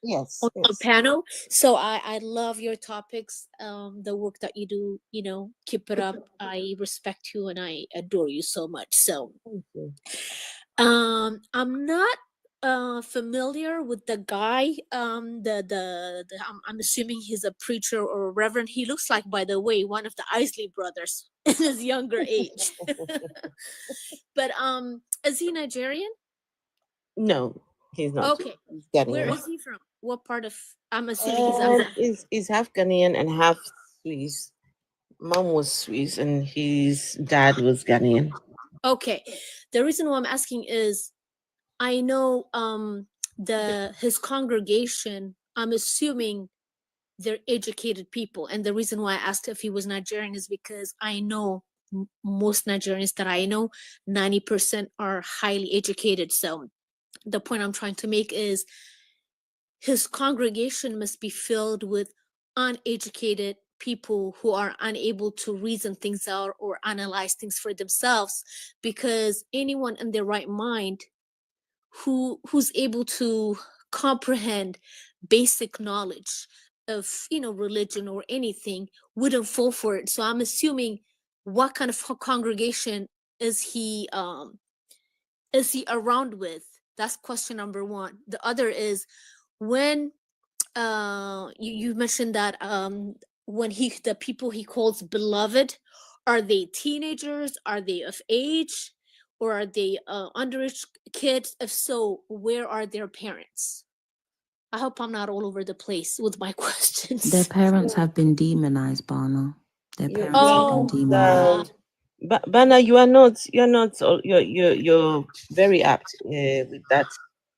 on panel. So I love your topics, the work that you do, keep it up. I respect you and I adore you so much. So I'm not familiar with the guy, I'm assuming he's a preacher or a reverend. He looks like, by the way, one of the Isley brothers in his younger age. But is he Nigerian? No, he's not. Okay. He's Where is he from? What part of? I'm assuming he's African. He's half Ghanaian and half Swiss. Mom was Swiss and his dad was Ghanaian. Okay. The reason why I'm asking is I know his congregation, I'm assuming they're educated people. And the reason why I asked if he was Nigerian is because I know most Nigerians that I know, 90% are highly educated. So the point I'm trying to make is his congregation must be filled with uneducated people who are unable to reason things out or analyze things for themselves, because anyone in their right mind who's able to comprehend basic knowledge of religion or anything wouldn't fall for it. So I'm assuming, what kind of congregation is he around with? That's question number one. The other is, when you mentioned that when the people he calls beloved, are they teenagers, are they of age, or are they underage kids? If so, where are their parents? I hope I'm not all over the place with my questions. Their parents have been demonized, Bana. Their parents have been demonized. Bana, you're very apt with that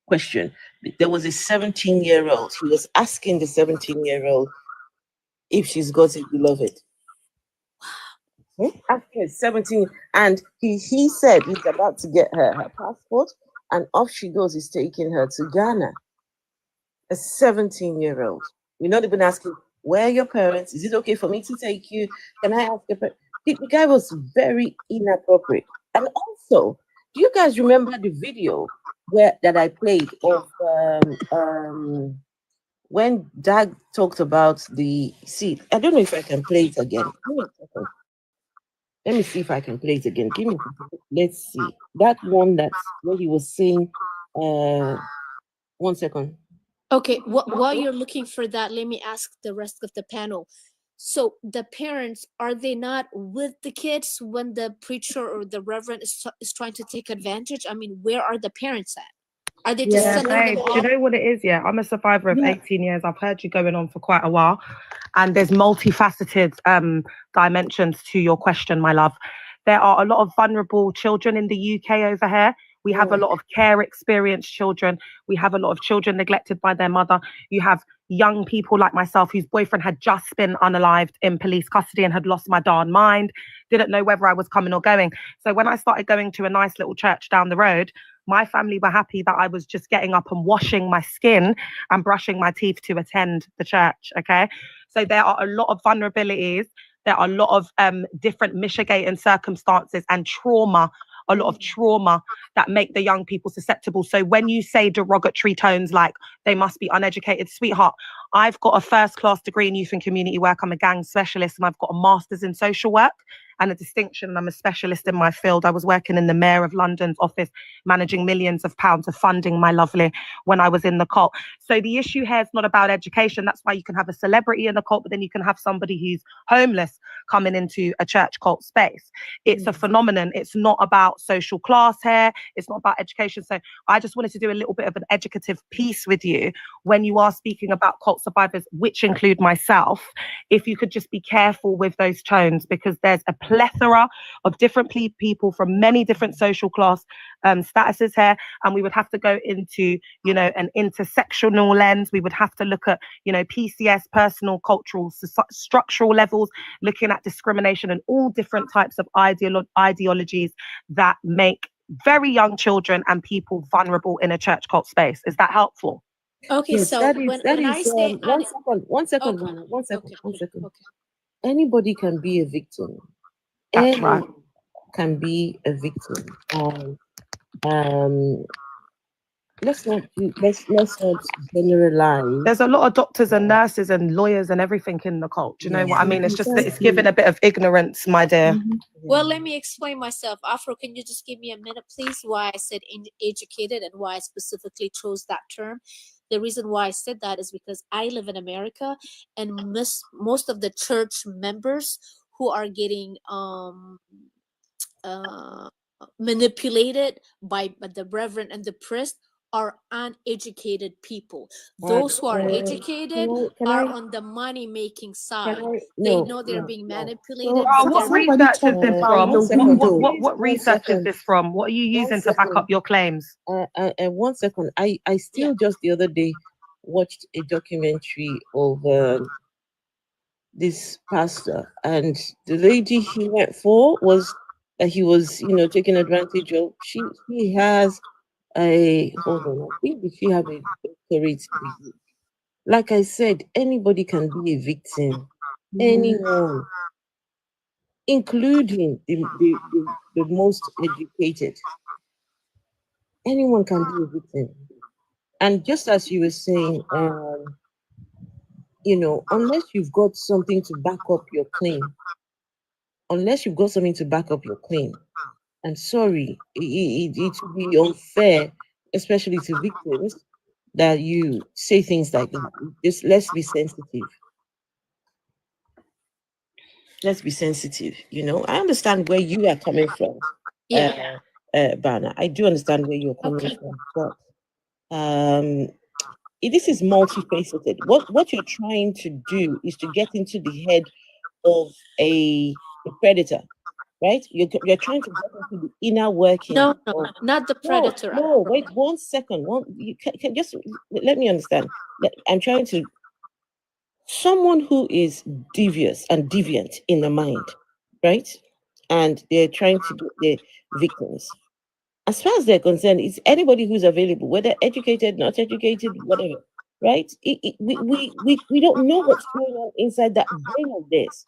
question. There was a 17-year-old. He was asking the 17-year-old if she's got a beloved. After 17, and he said he's about to get her passport, and off she goes. He's taking her to Ghana. A 17-year-old. We're not even asking, where are your parents? Is it okay for me to take you? Can I ask your parents? The guy was very inappropriate. And also, do you guys remember the video that I played of when Dag talked about the seed. I don't know if I can play it again. Give me a second. Let me see if I can play it again. Give me a second. Let's see. That one that's where he was saying 1 second. Okay, while you're looking for that, let me ask the rest of the panel. So the parents, are they not with the kids when the preacher or the reverend is trying to take advantage? I mean, where are the parents at? Are they just sending them babe, do you off? know what it is? Yeah, I'm a survivor of 18 years. I've heard you going on for quite a while, and there's multifaceted dimensions to your question, my love. There are a lot of vulnerable children in the UK over here. We have a lot of care experienced children. We have a lot of children neglected by their mother. You have young people like myself whose boyfriend had just been unalived in police custody and had lost my darn mind, didn't know whether I was coming or going. So when I started going to a nice little church down the road, my family were happy that I was just getting up and washing my skin and brushing my teeth to attend the church, okay? So there are a lot of vulnerabilities. There are a lot of different mitigating circumstances and trauma, a lot of trauma that make the young people susceptible. So when you say derogatory tones like they must be uneducated, sweetheart, I've got a first-class degree in youth and community work. I'm a gang specialist and I've got a master's in social work and a distinction, and I'm a specialist in my field. I was working in the Mayor of London's office, managing millions of pounds of funding, my lovely, when I was in the cult. So the issue here is not about education. That's why you can have a celebrity in the cult, but then you can have somebody who's homeless coming into a church cult space. It's a phenomenon. It's not about social class here. It's not about education. So I just wanted to do a little bit of an educative piece with you when you are speaking about cult survivors, which include myself. If you could just be careful with those tones, because there's a plethora of different people from many different social class statuses here, and we would have to go into, you know, an intersectional lens. We would have to look at, you know, PCS, personal, cultural, structural levels, looking at discrimination and all different types of ideologies that make very young children and people vulnerable in a church cult space. Is that helpful? Okay, Yes, so that is, when I say one second, okay. Rana, one second, Okay. one second. Okay. Anybody can be a victim. That's right. Can be a victim. Let's not generalize. There's a lot of doctors and nurses and lawyers and everything in the cult. Do you know what I mean? It's just that it's given a bit of ignorance, my dear. Well, let me explain myself. Afro, can you just give me a minute, please? Why I said educated and why I specifically chose that term. The reason why I said that is because I live in America, and most of the church members who are getting manipulated by the reverend and the priest are uneducated people. Those who are educated are on the money making side. They know they're being manipulated. What research is this from? What research is this from? What are you using to back up your claims? 1 second. I still just the other day watched a documentary of this pastor, and the lady he went for was that he was, you know, taking advantage of. She has a hold on. I think she have a doctorate degree. Like I said, anybody can be a victim. Anyone, including the most educated. Anyone can be a victim. And just as you were saying, you know, unless you've got something to back up your claim, I'm sorry, it would be unfair, especially to victims, that you say things like that. Just let's be sensitive. You know, I understand where you are coming from. Bana. I do understand where you're coming from, but this is multifaceted. What you're trying to do is to get into the head of a predator, right? You're trying to get into the inner working. No, not the predator. No, wait 1 second. You can just let me understand. I'm trying to. Someone who is devious and deviant in the mind, right? And they're trying to get their victims. As far as they're concerned, it's anybody who's available, whether educated, not educated, whatever, right? We don't know what's going on inside that brain of this.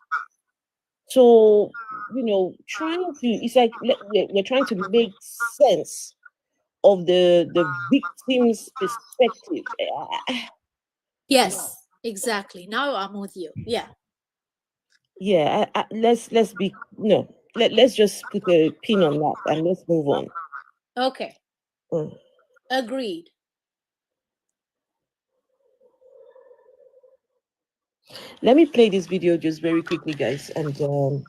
So, you know, it's like we're trying to make sense of the victim's perspective. Yes, exactly. Now I'm with you. Yeah. Yeah, let's be no. Let's just put a pin on that and let's move on. Okay. Agreed. Let me play this video just very quickly, guys, and then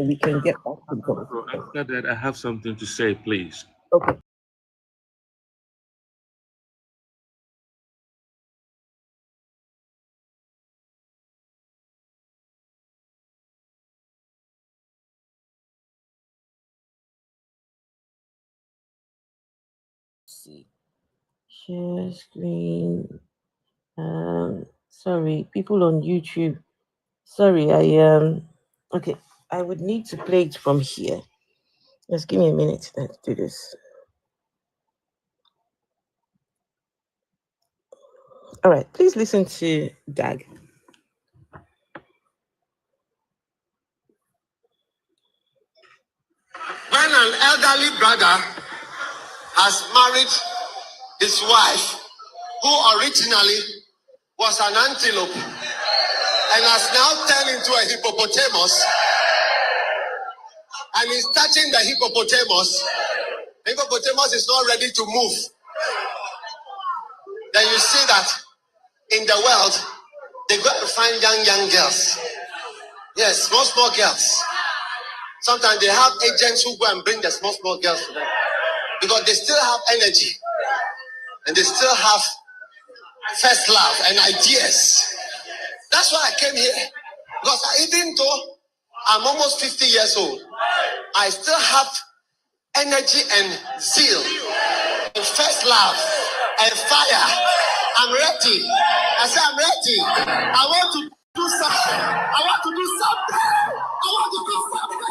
we can get back to go. After that, I have something to say, please. Okay. See, share screen. Sorry, people on YouTube. Sorry, okay. I would need to play it from here. Just give me a minute to do this. All right, please listen to Dag. When an elderly brother has married his wife, who originally was an antelope and has now turned into a hippopotamus, and is touching the hippopotamus is not ready to move, then you see that in the world, they go and find young girls. Yes, small girls. Sometimes they have agents who go and bring the small girls to them because they still have energy and they still have first love and ideas. That's why I came here, because even though I'm almost 50 years old, I still have energy and zeal and first love and fire. I'm ready. I say I'm ready. I want to do something. I want to do something. I want to do something.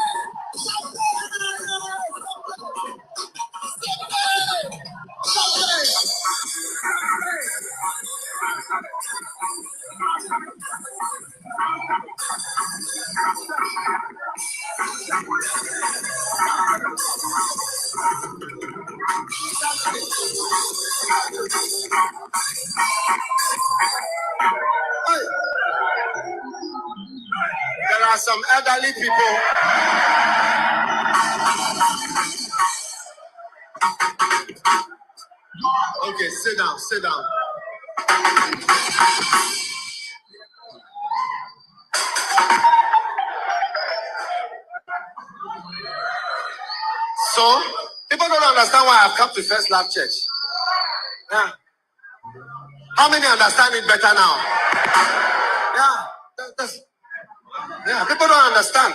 There are some elderly people. Okay, sit down, sit down. So, people don't understand why I've come to First Love Church. Yeah. How many understand it better now? Yeah, people don't understand.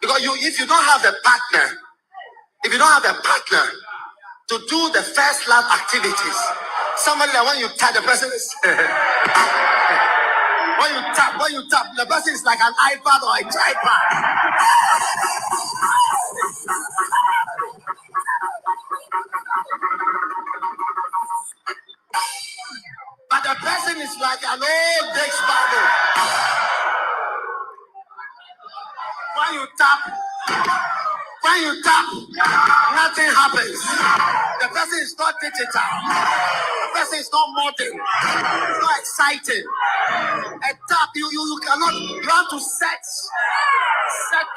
Because if you don't have a partner, to do the first love activities, somebody that when you tap the person is when you tap the person is like an iPad or a tripod. But the person is like an old Dick's Bible. When you tap, nothing happens. The person is not digital. The person is not modern. It's not exciting. A tap, you cannot. You have to set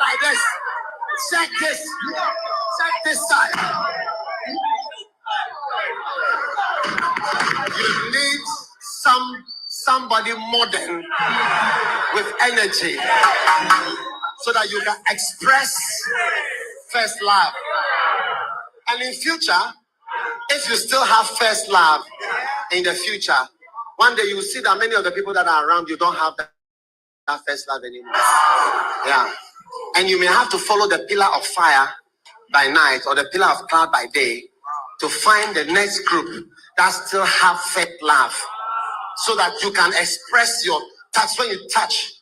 like this. Check this side. You need somebody modern with energy so that you can express first love. And in future, if you still have first love in the future, one day you will see that many of the people that are around you don't have that first love anymore. Yeah. And you may have to follow the pillar of fire by night or the pillar of cloud by day to find the next group that still have first love, so that you can express your touch when you touch.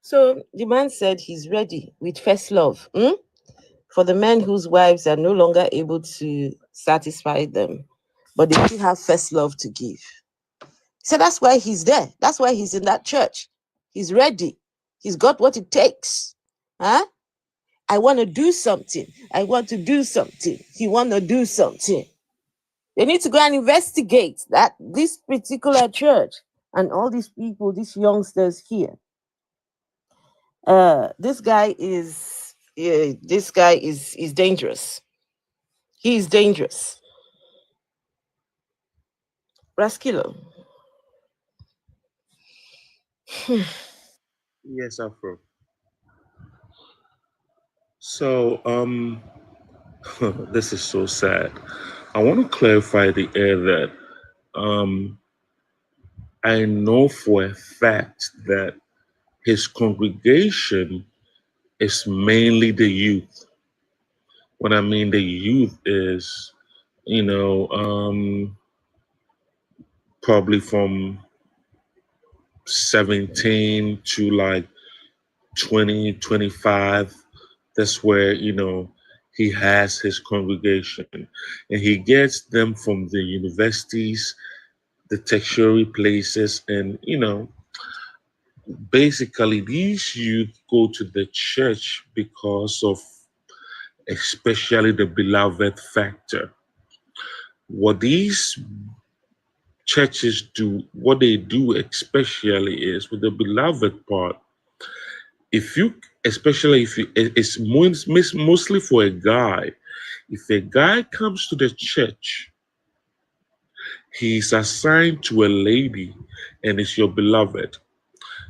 So the man said he's ready with first love for the men whose wives are no longer able to satisfy them, but they still have first love to give. So that's why he's there. That's why he's in that church. He's ready. He's got what it takes. Huh? I want to do something. I want to do something. He want to do something. They need to go and investigate that this particular church and all these people, these youngsters here. This guy is dangerous. He is dangerous. Raskilo. Yes, Afro. So, this is so sad. I want to clarify the air that I know for a fact that his congregation is mainly the youth. When I mean the youth is, probably from 17 to like 20, 25. That's where, he has his congregation. And he gets them from the universities, the tertiary places, and, basically these youth go to the church because of especially the beloved factor. What these churches do, what they do especially is with the beloved part, it's mostly for a guy. If a guy comes to the church, he's assigned to a lady and it's your beloved.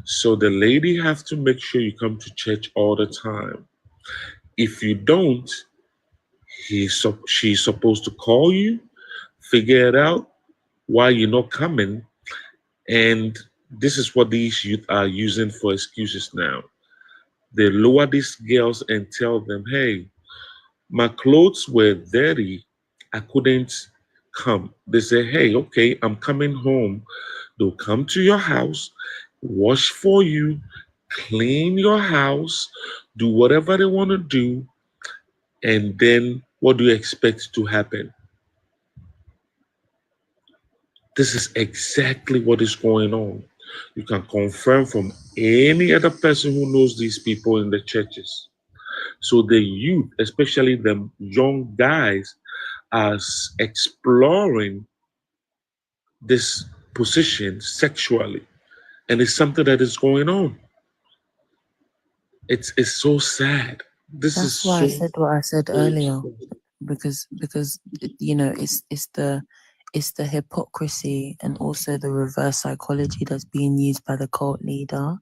So the lady has to make sure you come to church all the time. If you don't, she's supposed to call you, figure it out why you're not coming. And this is what these youth are using for excuses now. They lower these girls and tell them, hey, my clothes were dirty. I couldn't come. They say, hey, okay, I'm coming home. They'll come to your house, wash for you, clean your house, do whatever they want to do. And then what do you expect to happen? This is exactly what is going on. You can confirm from any other person who knows these people in the churches. So the youth, especially the young guys, are exploring this position sexually. And it's something that is going on. It's so sad. That's why I said what I said earlier, because it's the hypocrisy and also the reverse psychology that's being used by the cult leader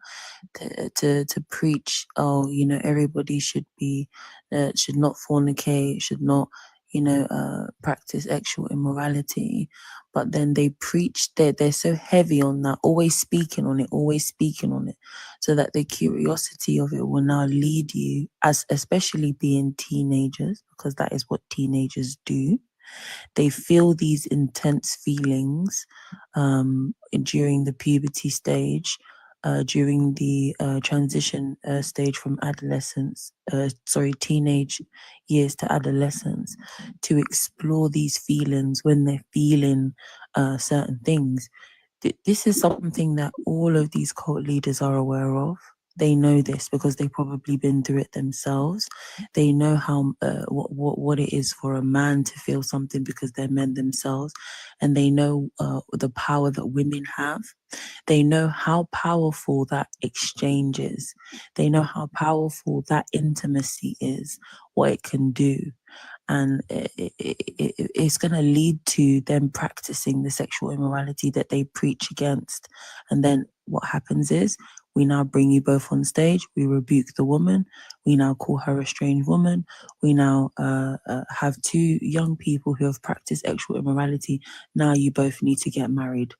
to preach, everybody should not fornicate, should not practice sexual immorality. But then they preach, they're so heavy on that, always speaking on it, so that the curiosity of it will now lead you, as especially being teenagers, because that is what teenagers do. They feel these intense feelings during the puberty stage, during the transition stage from teenage years to adolescence, to explore these feelings when they're feeling certain things. This is something that all of these cult leaders are aware of. They know this because they've probably been through it themselves. They know how what it is for a man to feel something because they're men themselves, and they know the power that women have. They know how powerful that exchange is. They know how powerful that intimacy is, what it can do. And it's going to lead to them practicing the sexual immorality that they preach against. And then what happens is, we now bring you both on stage. We rebuke the woman. We now call her a strange woman. We now have two young people who have practiced sexual immorality. Now you both need to get married.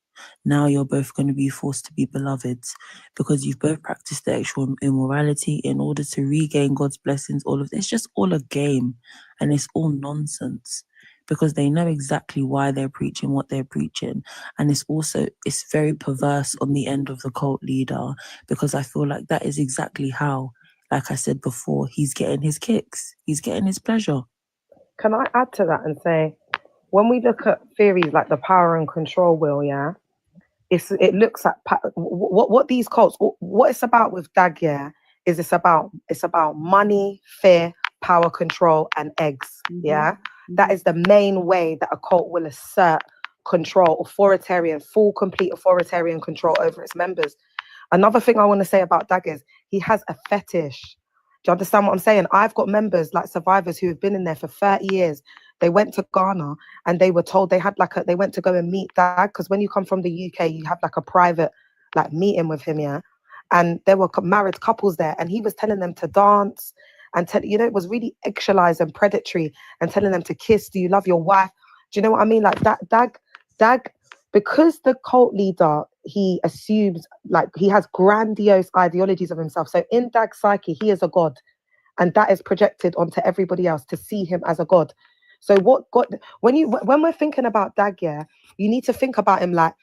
Now you're both going to be forced to be beloveds because you've both practiced sexual immorality in order to regain God's blessings. All of this, it's just all a game, and it's all nonsense. because they know exactly why they're preaching what they're preaching. And it's very perverse on the end of the cult leader, because I feel like that is exactly how, like I said before, he's getting his kicks. He's getting his pleasure. Can I add to that and say, when we look at theories like the power and control wheel, yeah, it looks at what these cults, what it's about with Dag, yeah, is it's about money, fear, power, control, and eggs. Yeah, that is the main way that a cult will assert control, full, complete authoritarian control over its members. Another thing I want to say about Dag is he has a fetish. Do you understand what I'm saying? I've got members, like survivors, who have been in there for 30 years. They went to Ghana and they were told they went to go and meet Dag, because when you come from the UK, you have like a private meeting with him, yeah. And there were married couples there, and he was telling them to dance and it was really sexualized and predatory, and telling them to kiss. Do you love your wife? Do you know what I mean? Like that, Dag, because the cult leader, he assumes he has grandiose ideologies of himself. So in Dag's psyche, he is a god, and that is projected onto everybody else to see him as a god. So when we're thinking about Dag, yeah, you need to think about him like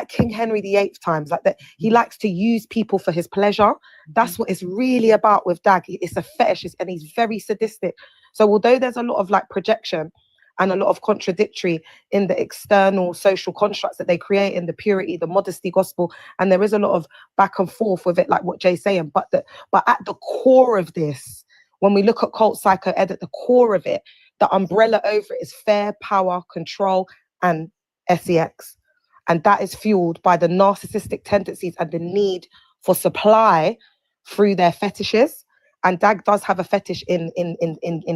King Henry VIII times, like that. He likes to use people for his pleasure. That's what it's really about with Dag. It's a fetish, and he's very sadistic. So although there's a lot of projection and a lot of contradictory in the external social constructs that they create in the purity, the modesty gospel, and there is a lot of back and forth with it, like what Jay's saying, but at the core of this, when we look at cult psycho ed, at the core of it, the umbrella over it is fair, power, control, and sex. And that is fueled by the narcissistic tendencies and the need for supply through their fetishes. And Dag does have a fetish in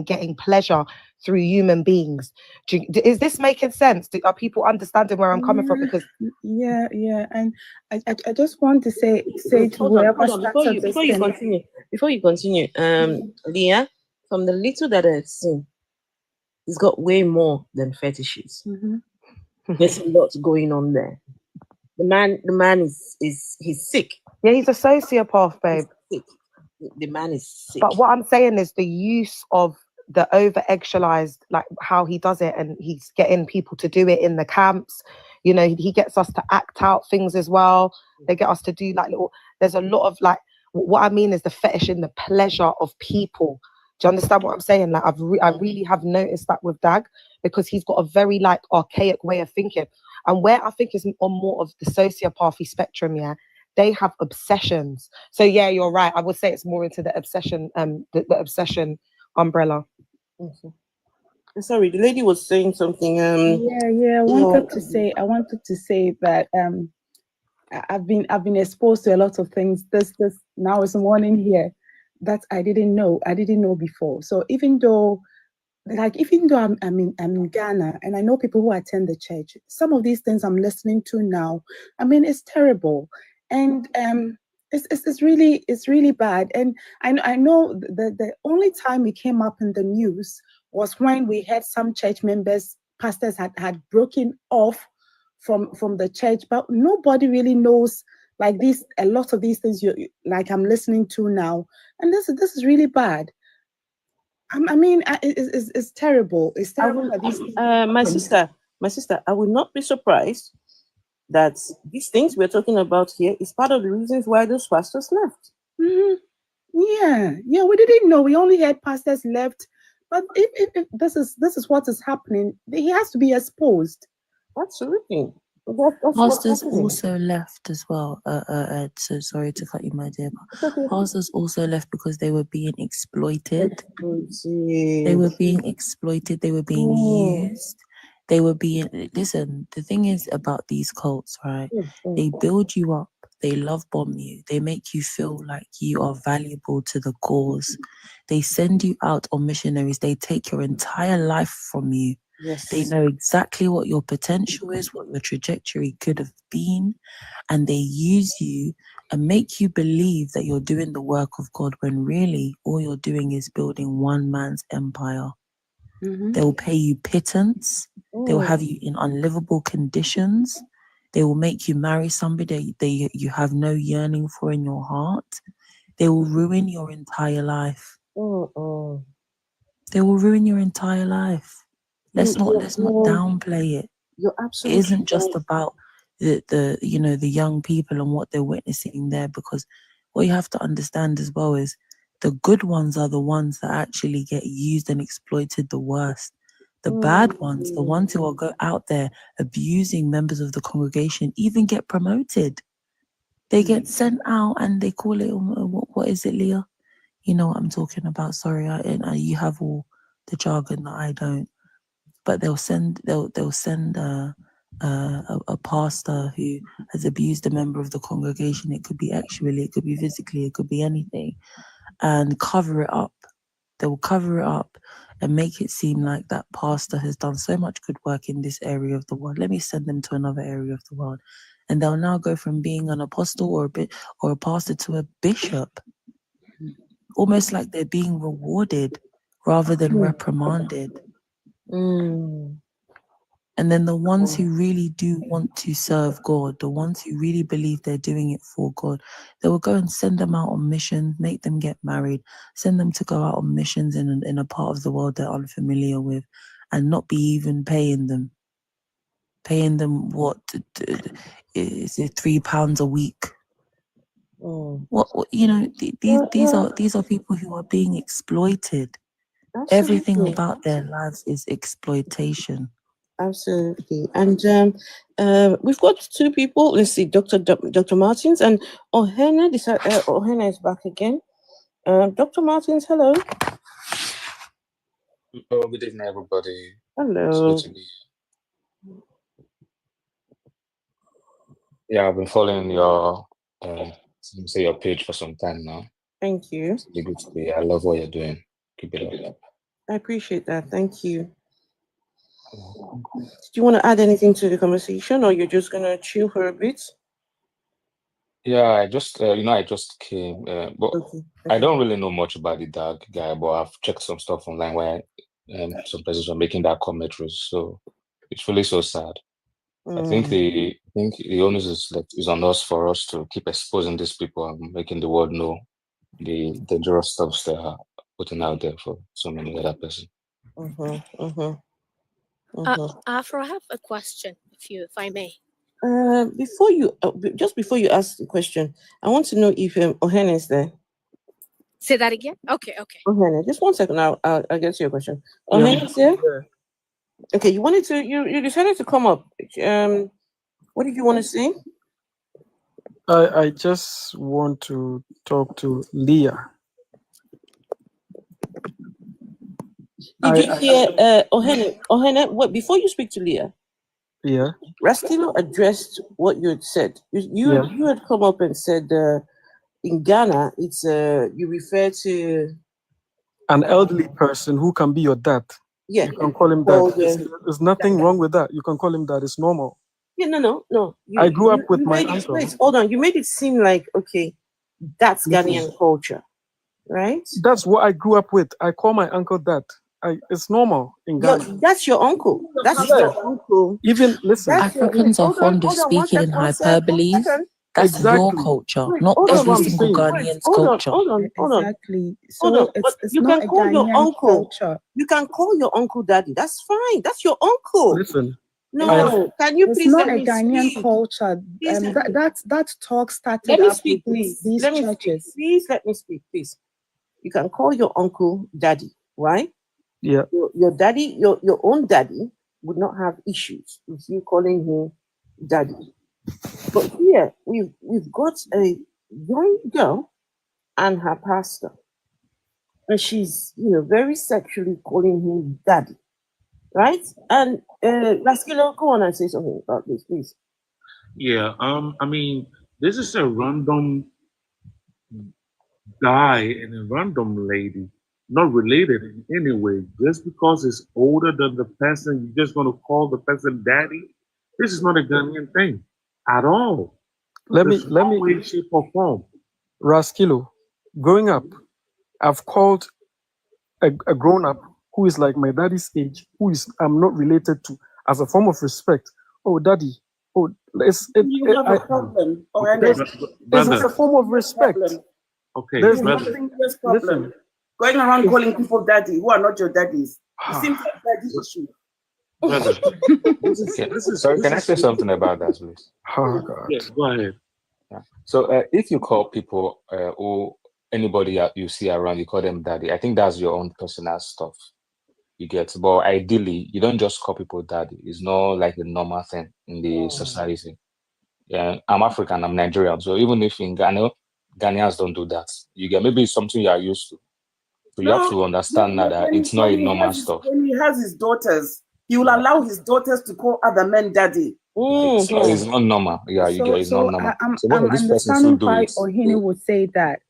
getting pleasure through human beings. Is this making sense? Are people understanding where I'm coming from? Because yeah, and I just want to say to whoever started this thing. Before you continue, Leah, from the little that I've seen, he's got way more than fetishes. There's a lot going on there. The man is he's sick. Yeah, he's a sociopath, babe. He's sick. The man is sick. But what I'm saying is the use of the over-sexualized, how he does it, and he's getting people to do it in the camps. He gets us to act out things as well. They get us to do there's a lot of what I mean is the fetish in the pleasure of people. Do you understand what I'm saying? I really have noticed that with Dag, because he's got a very archaic way of thinking. And where I think is on more of the sociopathy spectrum, yeah, they have obsessions. So yeah, you're right. I would say it's more into the obsession, the obsession umbrella. Sorry, the lady was saying something. I wanted to say that I've been exposed to a lot of things. This now is morning here that I didn't know before. So even though I'm in Ghana and I know people who attend the church, some of these things I'm listening to now, it's terrible. And it's really bad. And I know the only time it came up in the news was when we had some church pastors had broken off from the church, but nobody really knows a lot of these things I'm listening to now. And this is really bad. It's terrible. It's terrible. My sister, I would not be surprised that these things we're talking about here is part of the reasons why those pastors left. Yeah, we didn't know. We only had pastors left. But if this is what is happening, he has to be exposed. Absolutely. Pastors also left as well. So sorry to cut you, my dear. But pastors also left because they were being exploited. They were being exploited. They were being used. They were being. Listen, the thing is about these cults, right? They build you up. They love bomb you. They make you feel like you are valuable to the cause. They send you out on missionaries. They take your entire life from you. Yes. They know exactly what your potential is, what your trajectory could have been, and they use you and make you believe that you're doing the work of God when really all you're doing is building one man's empire. They will pay you pittance. They will have you in unlivable conditions. They will make you marry somebody you have no yearning for in your heart. They will ruin your entire life. They will ruin your entire life. Let's not downplay it. You're It absolutely isn't just right. about the young people and what they're witnessing there, because what you have to understand as well is the good ones are the ones that actually get used and exploited the worst. The bad ones, the ones who are out there abusing members of the congregation, even get promoted. They get sent out and they call it, what is it, Leah? You know what I'm talking about. Sorry, you have all the jargon that I don't. But they'll send a pastor who has abused a member of the congregation. It could be actually, it could be physically, it could be anything, and cover it up. They will cover it up and make it seem like that pastor has done so much good work in this area of the world. Let me send them to another area of the world. And they'll now go from being an apostle or a pastor to a bishop. Almost like they're being rewarded rather than reprimanded. And then the ones who really do want to serve God, the ones who really believe they're doing it for God, they will go and send them out on missions, make them get married, send them to go out on missions in a part of the world they're unfamiliar with, and not be even paying them. Paying them what is it, £3 a week? What these are people who are being exploited. Absolutely. Everything about their lives is exploitation. Absolutely. And we've got two people. Let's see, Dr. Martins and Ohena. Ohena is back again. Dr. Martins, hello. Oh, good evening, everybody. Hello. It's good to be here. Yeah, I've been following your your page for some time now. Thank you. It's really good to be here. I love what you're doing. Keep it up. I appreciate that. Thank you. Do you want to add anything to the conversation, or you're just gonna chill for a bit? Yeah, I just came, but Okay. I don't really know much about the dog guy, but I've checked some stuff online where some persons are making that commentary. So it's really so sad. I think the onus is on us for us to keep exposing these people and making the world know the dangerous stuff they are putting out there for so many other persons. Afro, I have a question, if I may. Before you ask the question, I want to know if Ohena is there. Say that again. Okay. Ohena, just 1 second. I'll get to your question. Ohena is there? Okay, you decided to come up. What did you want to say? I just want to talk to Leah. Did you hear Ohena? What, before you speak to Leah? Yeah. Rastilo addressed what you had said. You had come up and said in Ghana, it's you refer to an elderly person who can be your dad. Yeah. You can call him dad. There's nothing wrong with that. You can call him dad. It's normal. Yeah, no. I grew up with my uncle. Wait, hold on. You made it seem like, okay, that's Ghanaian culture, right? That's what I grew up with. I call my uncle dad. It's normal in Ghana. That's your uncle. That's your uncle. Even listen. Africans are fond of speaking in hyperboles. That's your culture, not every single Ghanaian's culture. Hold on. Exactly. Hold on. It's You not can a call your Ghanaian uncle. culture. You can call your uncle daddy. That's fine. That's your uncle. Listen. No, can you please not let a me Ghanaian speak? culture. That talk started Let me up speak, with please. these Let me churches. speak. Please let me speak, please. You can call your uncle daddy, right? Yeah. Your daddy, your own daddy would not have issues with you calling him daddy. But here we've got a young girl and her pastor, and she's very sexually calling him daddy, right? And Raskilo, go on and say something about this, please. Yeah, I mean, this is a random guy and a random lady, not related in any way. Just because it's older than the person, you're just going to call the person daddy. This is not a Ghanaian thing at all. Let There's me no way, shape, or form. Raskilo, growing up, I've called a grown up who is like my daddy's age, I'm not related to, as a form of respect. Oh, daddy. Oh, You have a problem, or it's a form of respect. Okay, there's brother. nothing. Problem. Listen, Going around calling people daddy who are not your daddies. It seems like daddy issue. Brother, this is Sorry, can I say something about that, please? Oh God. Yes, go ahead. Yeah. So if you call people or anybody you see around, you call them daddy, I think that's your own personal stuff. You get, but ideally, you don't just call people daddy. It's not like the normal thing in the society. Yeah, I'm African, I'm Nigerian, so even if in Ghana, Ghanaians don't do that. You get, maybe it's something you are used to. So you have to understand that it's not a normal stuff. When he has his daughters, he will allow his daughters to call other men daddy. So it's not normal. Yeah, you get, it's not normal. I'm So most of these persons who understanding do why it, Ohini would say that.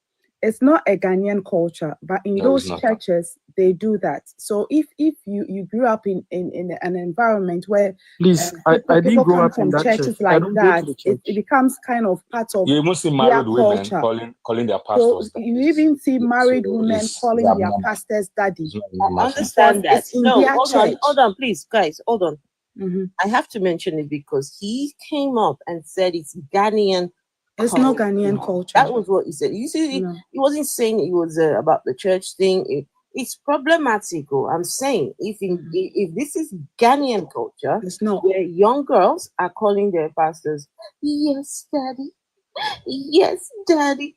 It's not a Ghanaian culture, but in No, it's those not. churches, they do that. So if you grew up in an environment where Please, I didn't people grow come up in from that churches church. I like don't go that, to the it church. becomes kind of part of you even see their married women culture. calling their So pastors you daddies. even see married So women it's calling their abnormal. pastors daddy. It's not a I normal thing. understand that. It's in No, their hold on, church. hold on, please, guys, hold on. Mhm. I have to mention it because he came up and said it's Ghanaian. It's not Ghanaian culture. That was what he said. You see, No. he wasn't saying it was about the church thing. It's problematic. I'm saying if this is Ghanaian culture, it's not. Where young girls are calling their pastors, yes, daddy, yes, daddy.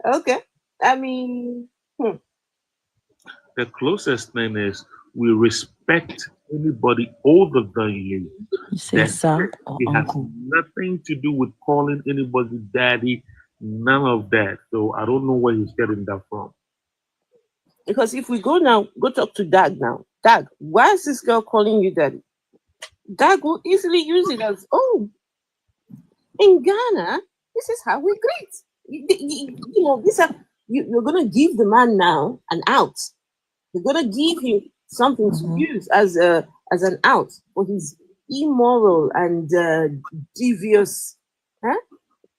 Okay, I mean, The closest thing is we respect anybody older than you. You say sir or It has uncle. nothing to do with calling anybody daddy, none of that. So I don't know where he's getting that from. because if we go talk to Dag now. Dag, why is this girl calling you daddy? Dag will easily use it as, oh, in Ghana, this is how we greet. You know, you're gonna give the man now an out. You're gonna give him something to use as an out for his immoral and devious. Huh?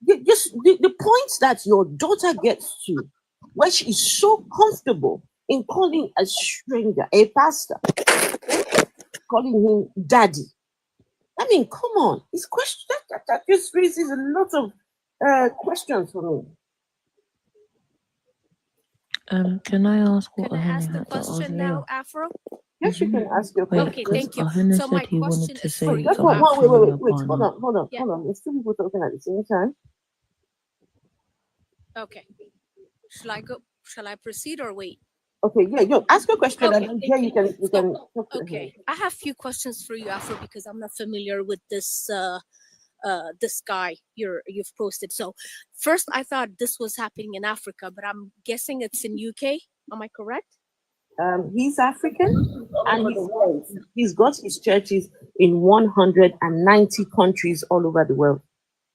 Just the point that your daughter gets to, where she is so comfortable in calling a stranger, a pastor, calling him daddy. I mean, come on, it's question that just raises a lot of questions for me. Can I ask what Can I ask Ohene the had to ask question Leah? now, Afro? Yes, you can ask your Wait, question. Okay, thank you. Ohene So my said he wanted question to is for say you, That's something what. Afro. Wait. from your Hold partner. on. Yeah. There's two people talking at the same time. Okay. Shall I proceed or wait? Okay, yeah, ask your question Okay, and then thank you can talk to Okay, I have a few questions for you, Afro, because I'm not familiar with this this guy you've posted. So first I thought this was happening in Africa, but I'm guessing it's in UK. Am I correct? He's African and he's got his churches in 190 countries all over the world.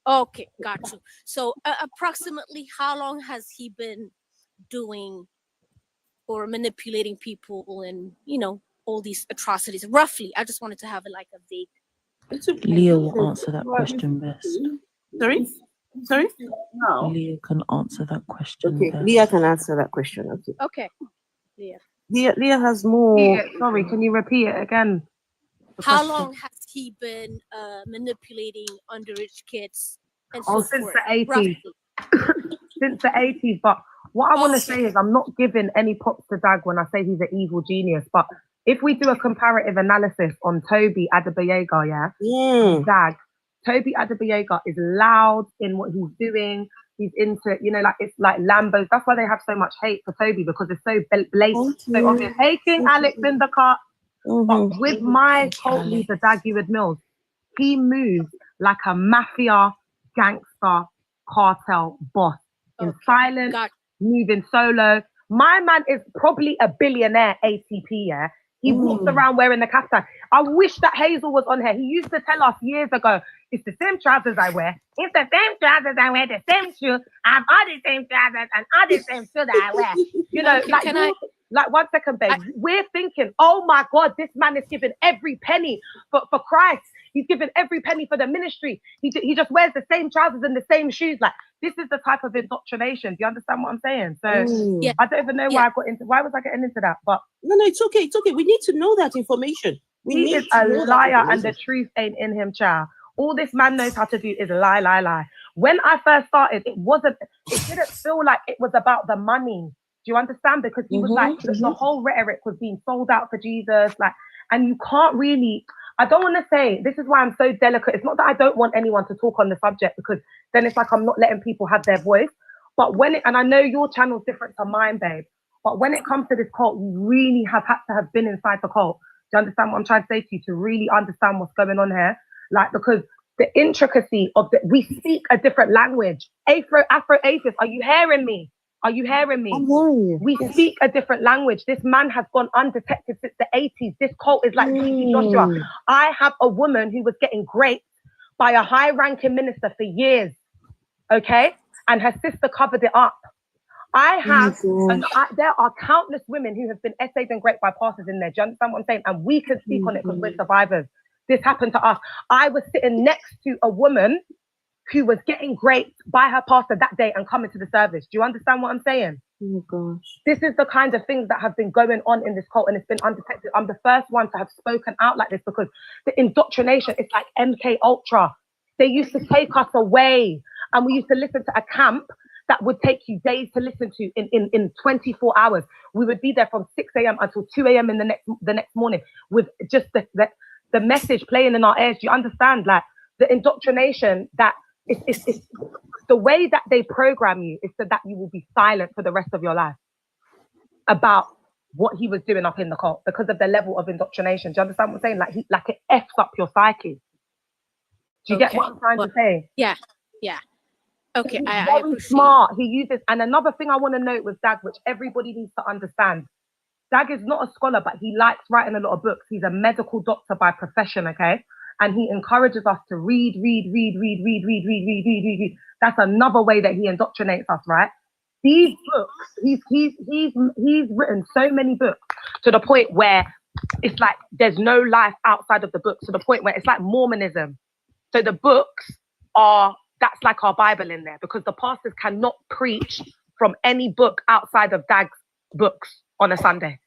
Okay, got you. So approximately how long has he been doing or manipulating people and all these atrocities? Roughly, I just wanted to have like a vague. Leah will answer that question best. Sorry? Leah can answer that question Okay, best. Leah can answer that question. Okay. Leah. Leah has more. Sorry, can you repeat it again? How long has he been manipulating underage kids and so Since forth? the 80s. Roughly. Since the 80s. But what I want to say is I'm not giving any props to Dag when I say he's an evil genius. But if we do a comparative analysis on Toby Adeboyega, Dag, Toby Adeboyega is loud in what he's doing. He's into, it's like Lambos. That's why they have so much hate for Toby, because it's so blatant, so obvious. Hey, King Alex in the car. But with my cult leader, Dag Heward-Mills, he moves like a mafia, gangster, cartel boss. In silence, moving solo. My man is probably a billionaire ATP, yeah? He walks around wearing the kaftan. I wish that Hazel was on here. He used to tell us years ago, it's the same trousers I wear. It's the same trousers I wear, the same shoes. I have all the same trousers and all the same shoes that I wear. Like 1 second, babe. We're thinking, oh my God, this man is giving every penny for Christ. He's giving every penny for the ministry. He just wears the same trousers and the same shoes. Like, this is the type of indoctrination. Do you understand what I'm saying? So I don't even know why was I getting into that? But no, it's okay. It's okay. We need to know that information. He is a liar and the truth ain't in him, child. All this man knows how to do is lie. When I first started, it didn't feel like it was about the money. Do you understand? Because he was like, the whole rhetoric was being sold out for Jesus. and you can't really, I don't want to say, this is why I'm so delicate. It's not that I don't want anyone to talk on the subject, because then it's like I'm not letting people have their voice. But when it, and I know your channel's different to mine, babe, but when it comes to this cult, you really have had to have been inside the cult. Do you understand what I'm trying to say to you? To really understand what's going on here. Like, because the intricacy of the, we speak a different language. Afro-atheist, are you hearing me? Are you hearing me? I'm hearing you. We speak a different language. This man has gone undetected since the 80s. This cult is like Joshua. I have a woman who was getting raped by a high-ranking minister for years, okay? And her sister covered it up. I have, there are countless women who have been essayed and raped by pastors in there. Do you understand what I'm saying? And we can speak on it because we're survivors. This happened to us. I was sitting next to a woman who was getting raped by her pastor that day and coming to the service. Do you understand what I'm saying? Oh my gosh. This is the kind of things that have been going on in this cult, and it's been undetected. I'm the first one to have spoken out like this, because the indoctrination, it's like MK Ultra. They used to take us away, and we used to listen to a camp that would take you days to listen to in 24 hours. We would be there from 6 a.m. until 2 a.m. in the next morning with just the message playing in our ears. Do you understand? Like, the indoctrination, that it's the way that they program you is so that you will be silent for the rest of your life about what he was doing up in the cult, because of the level of indoctrination. Do you understand what I'm saying? Like it F's up your psyche. Do you get what I'm trying to say? Yeah, yeah. Okay, He's I very appreciate. smart. He uses, and another thing I want to note with Dag, which everybody needs to understand, Dag is not a scholar, but he likes writing a lot of books. He's a medical doctor by profession, okay? And he encourages us to read. That's another way that he indoctrinates us, right? These books, he's written so many books to the point where it's like there's no life outside of the books, to the point where it's like Mormonism. So the books are, that's like our Bible in there, because the pastors cannot preach from any book outside of Dag's books on a Sunday.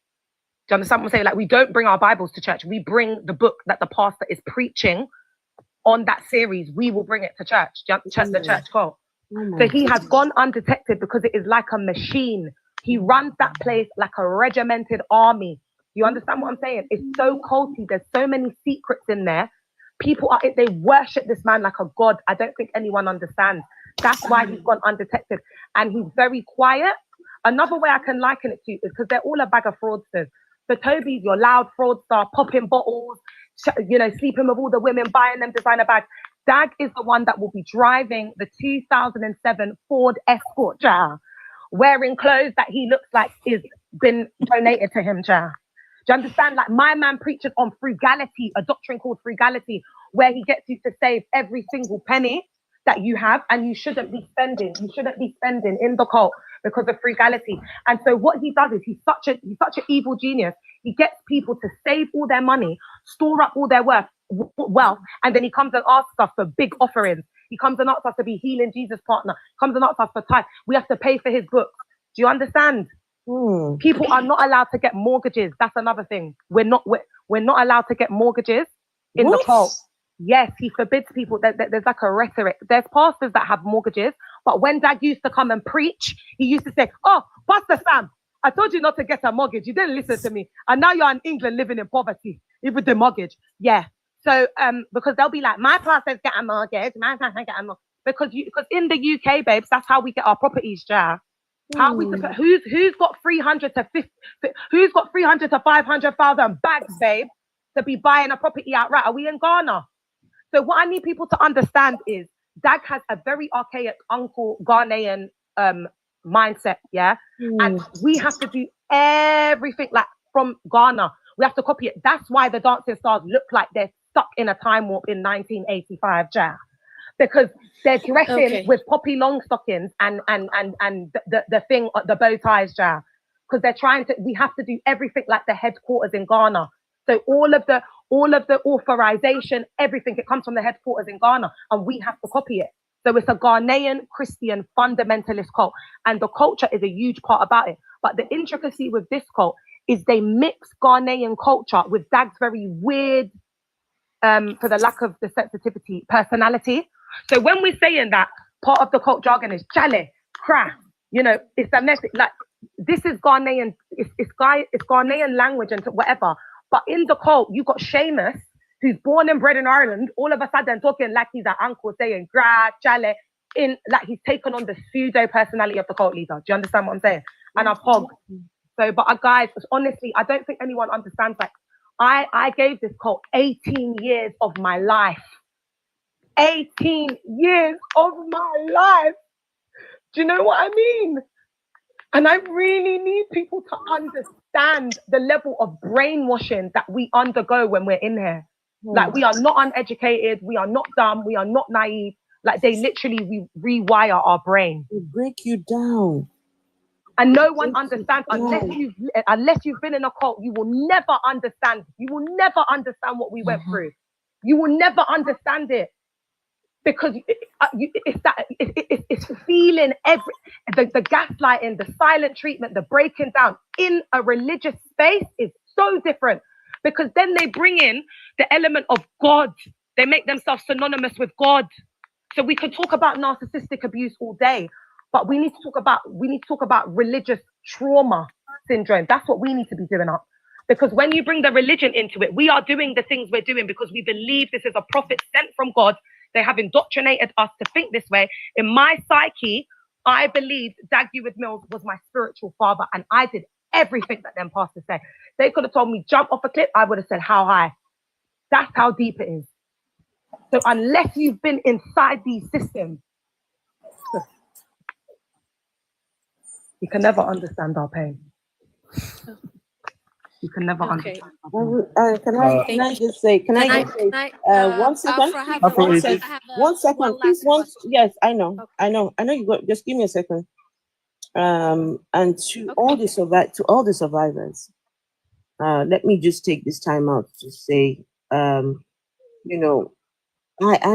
Do you understand what I'm saying? Like, we don't bring our Bibles to church. We bring the book that the pastor is preaching on that series. We will bring it to church, the church cult. So he has gone undetected because it is like a machine. He runs that place like a regimented army. You understand what I'm saying? It's so culty. There's so many secrets in there. People they worship this man like a god. I don't think anyone understands. That's why he's gone undetected. And he's very quiet. Another way I can liken it to is because they're all a bag of fraudsters. So Toby's your loud fraudster, popping bottles, sleeping with all the women, buying them designer bags. Dag is the one that will be driving the 2007 Ford Escort, wearing clothes that he looks like is been donated to him, Do you understand? Like, my man preaches on frugality, a doctrine called frugality, where he gets you to save every single penny that you have, and you shouldn't be spending. You shouldn't be spending in the cult because of frugality. And so what he does is he's such an evil genius. He gets people to save all their money, store up all their wealth, and then he comes and asks us for big offerings. He comes and asks us to be Healing Jesus partner. Comes and asks us for tithe. We have to pay for his books. Do you understand? People are not allowed to get mortgages. That's another thing. We're not allowed to get mortgages in the cult. Yes, he forbids people. There's like a rhetoric. There's pastors that have mortgages, but when Dag used to come and preach, he used to say, "Oh, Pastor Sam, I told you not to get a mortgage. You didn't listen to me. And now you're in England living in poverty, even with the mortgage." Yeah. So because they'll be like, "My pastors get a mortgage, my pastor get a mortgage." Because in the UK, babes, that's how we get our properties, How who's got 300 to 50? Who's got 300 to 500,000 bags, babe, to be buying a property outright? Are we in Ghana? So what I need people to understand is Dag has a very archaic Uncle Ghanaian mindset, yeah? And we have to do everything like from Ghana. We have to copy it. That's why the dancing stars look like they're stuck in a time warp in 1985, because they're dressing with poppy long stockings and the thing, the bow ties, because they're trying to. We have to do everything like the headquarters in Ghana. So all of the authorization, everything, it comes from the headquarters in Ghana, and we have to copy it. So it's a Ghanaian Christian fundamentalist cult, and the culture is a huge part about it. But the intricacy with this cult is they mix Ghanaian culture with Dag's very weird, for the lack of the sensitivity, personality. So when we're saying that, part of the cult jargon is chale, cra, it's a message. Like, this is Ghanaian, it's Ghanaian language and whatever. But in the cult, you got Seamus, who's born and bred in Ireland, all of a sudden talking like he's an uncle, saying gra, chale, like he's taken on the pseudo personality of the cult leader. Do you understand what I'm saying? And I've hogged. So, but guys, honestly, I don't think anyone understands that. I gave this cult 18 years of my life. 18 years of my life. Do you know what I mean? And I really need people to understand the level of brainwashing that we undergo when we're in here. Like, we are not uneducated, we are not dumb, we are not naive. Like, they literally rewire our brain. They break you down. And no one understands unless you've been in a cult. You will never understand. You will never understand what we went through. You will never understand it, because it's feeling the gaslighting, the silent treatment, the breaking down in a religious space is so different, because then they bring in the element of God. They make themselves synonymous with God. So we could talk about narcissistic abuse all day, but we need to talk about religious trauma syndrome. That's what we need to be doing up. Because when you bring the religion into it, we are doing the things we're doing because we believe this is a prophet sent from God. They have indoctrinated us to think this way. In my psyche, I believed Dag Heward-Mills was my spiritual father, and I did everything that them pastors say. They could have told me jump off a cliff, I would have said how high. That's how deep it is. So unless you've been inside these systems, you can never understand our pain. You can never understand. Can I just say, one second? One second, please. Yes, I know. You got. Just give me a second. And to all the survivors, let me just take this time out to say, I'm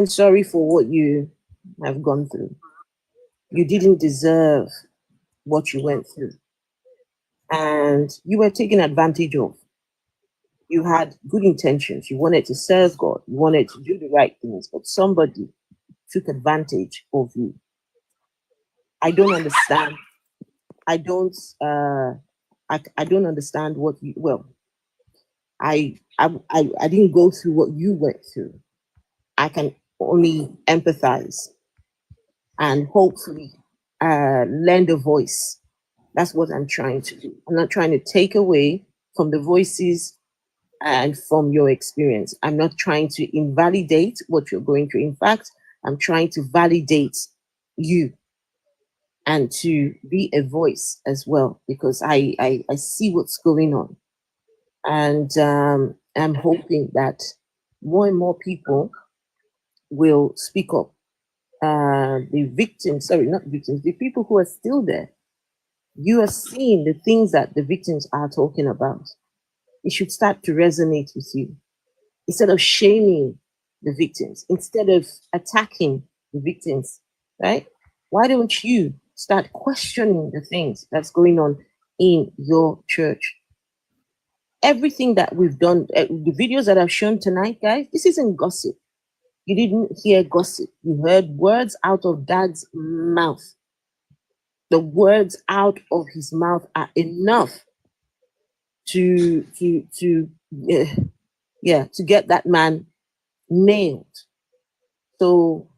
sorry for what you have gone through. You didn't deserve what you went through, and you were taken advantage of. You had good intentions. You wanted to serve God. You wanted to do the right things, but somebody took advantage of you. I don't understand. I don't understand what you. Well, I didn't go through what you went through. I can only empathize and hopefully lend a voice. That's what I'm trying to do. I'm not trying to take away from the voices and from your experience. I'm not trying to invalidate what you're going through. In fact, I'm trying to validate you and to be a voice as well, because I see what's going on. And I'm hoping that more and more people will speak up. The victims, the people who are still there, you are seeing the things that the victims are talking about. It should start to resonate with you. Instead of shaming the victims, instead of attacking the victims, right? Why don't you start questioning the things that's going on in your church? Everything that we've done, the videos that I've shown tonight, guys, this isn't gossip. You didn't hear gossip. You heard words out of Dad's mouth. The words out of his mouth are enough to get that man nailed. So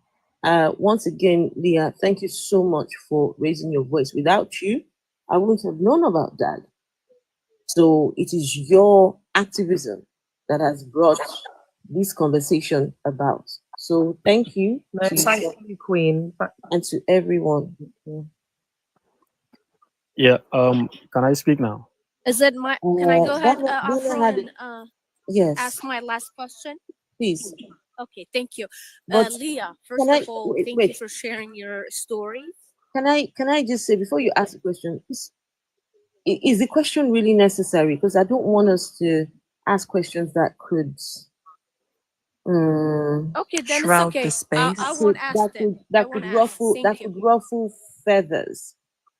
once again, Leah, thank you so much for raising your voice. Without you, I wouldn't have known about Dad. So it is your activism that has brought this conversation about. So thank you. Thank you, Queen. And to everyone. Yeah, can I speak now? Is it my? Can I go ahead, Afro, and yes, ask my last question? Please. Okay, thank you, But Leah. First of all, thank you for sharing your story. Can I just say, before you ask the question, is the question really necessary? Because I don't want us to ask questions that could okay, then shroud it's okay. the space. I won't ask them. That could ruffle feathers.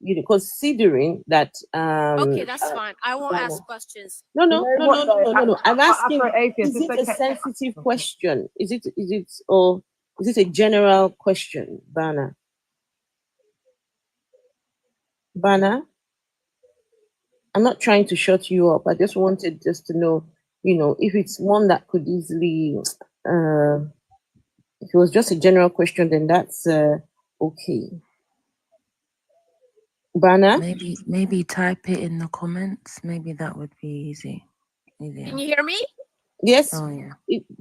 You know, considering that okay, that's fine. I won't ask questions. No. I'm asking, is it a sensitive question? Is it a general question, Bana? Bana? I'm not trying to shut you up. I just wanted to know, you know, if it's one that could easily, if it was just a general question, then that's okay. Bana? Maybe type it in the comments. Maybe that would be easy. Can you hear me? Yes. Oh yeah.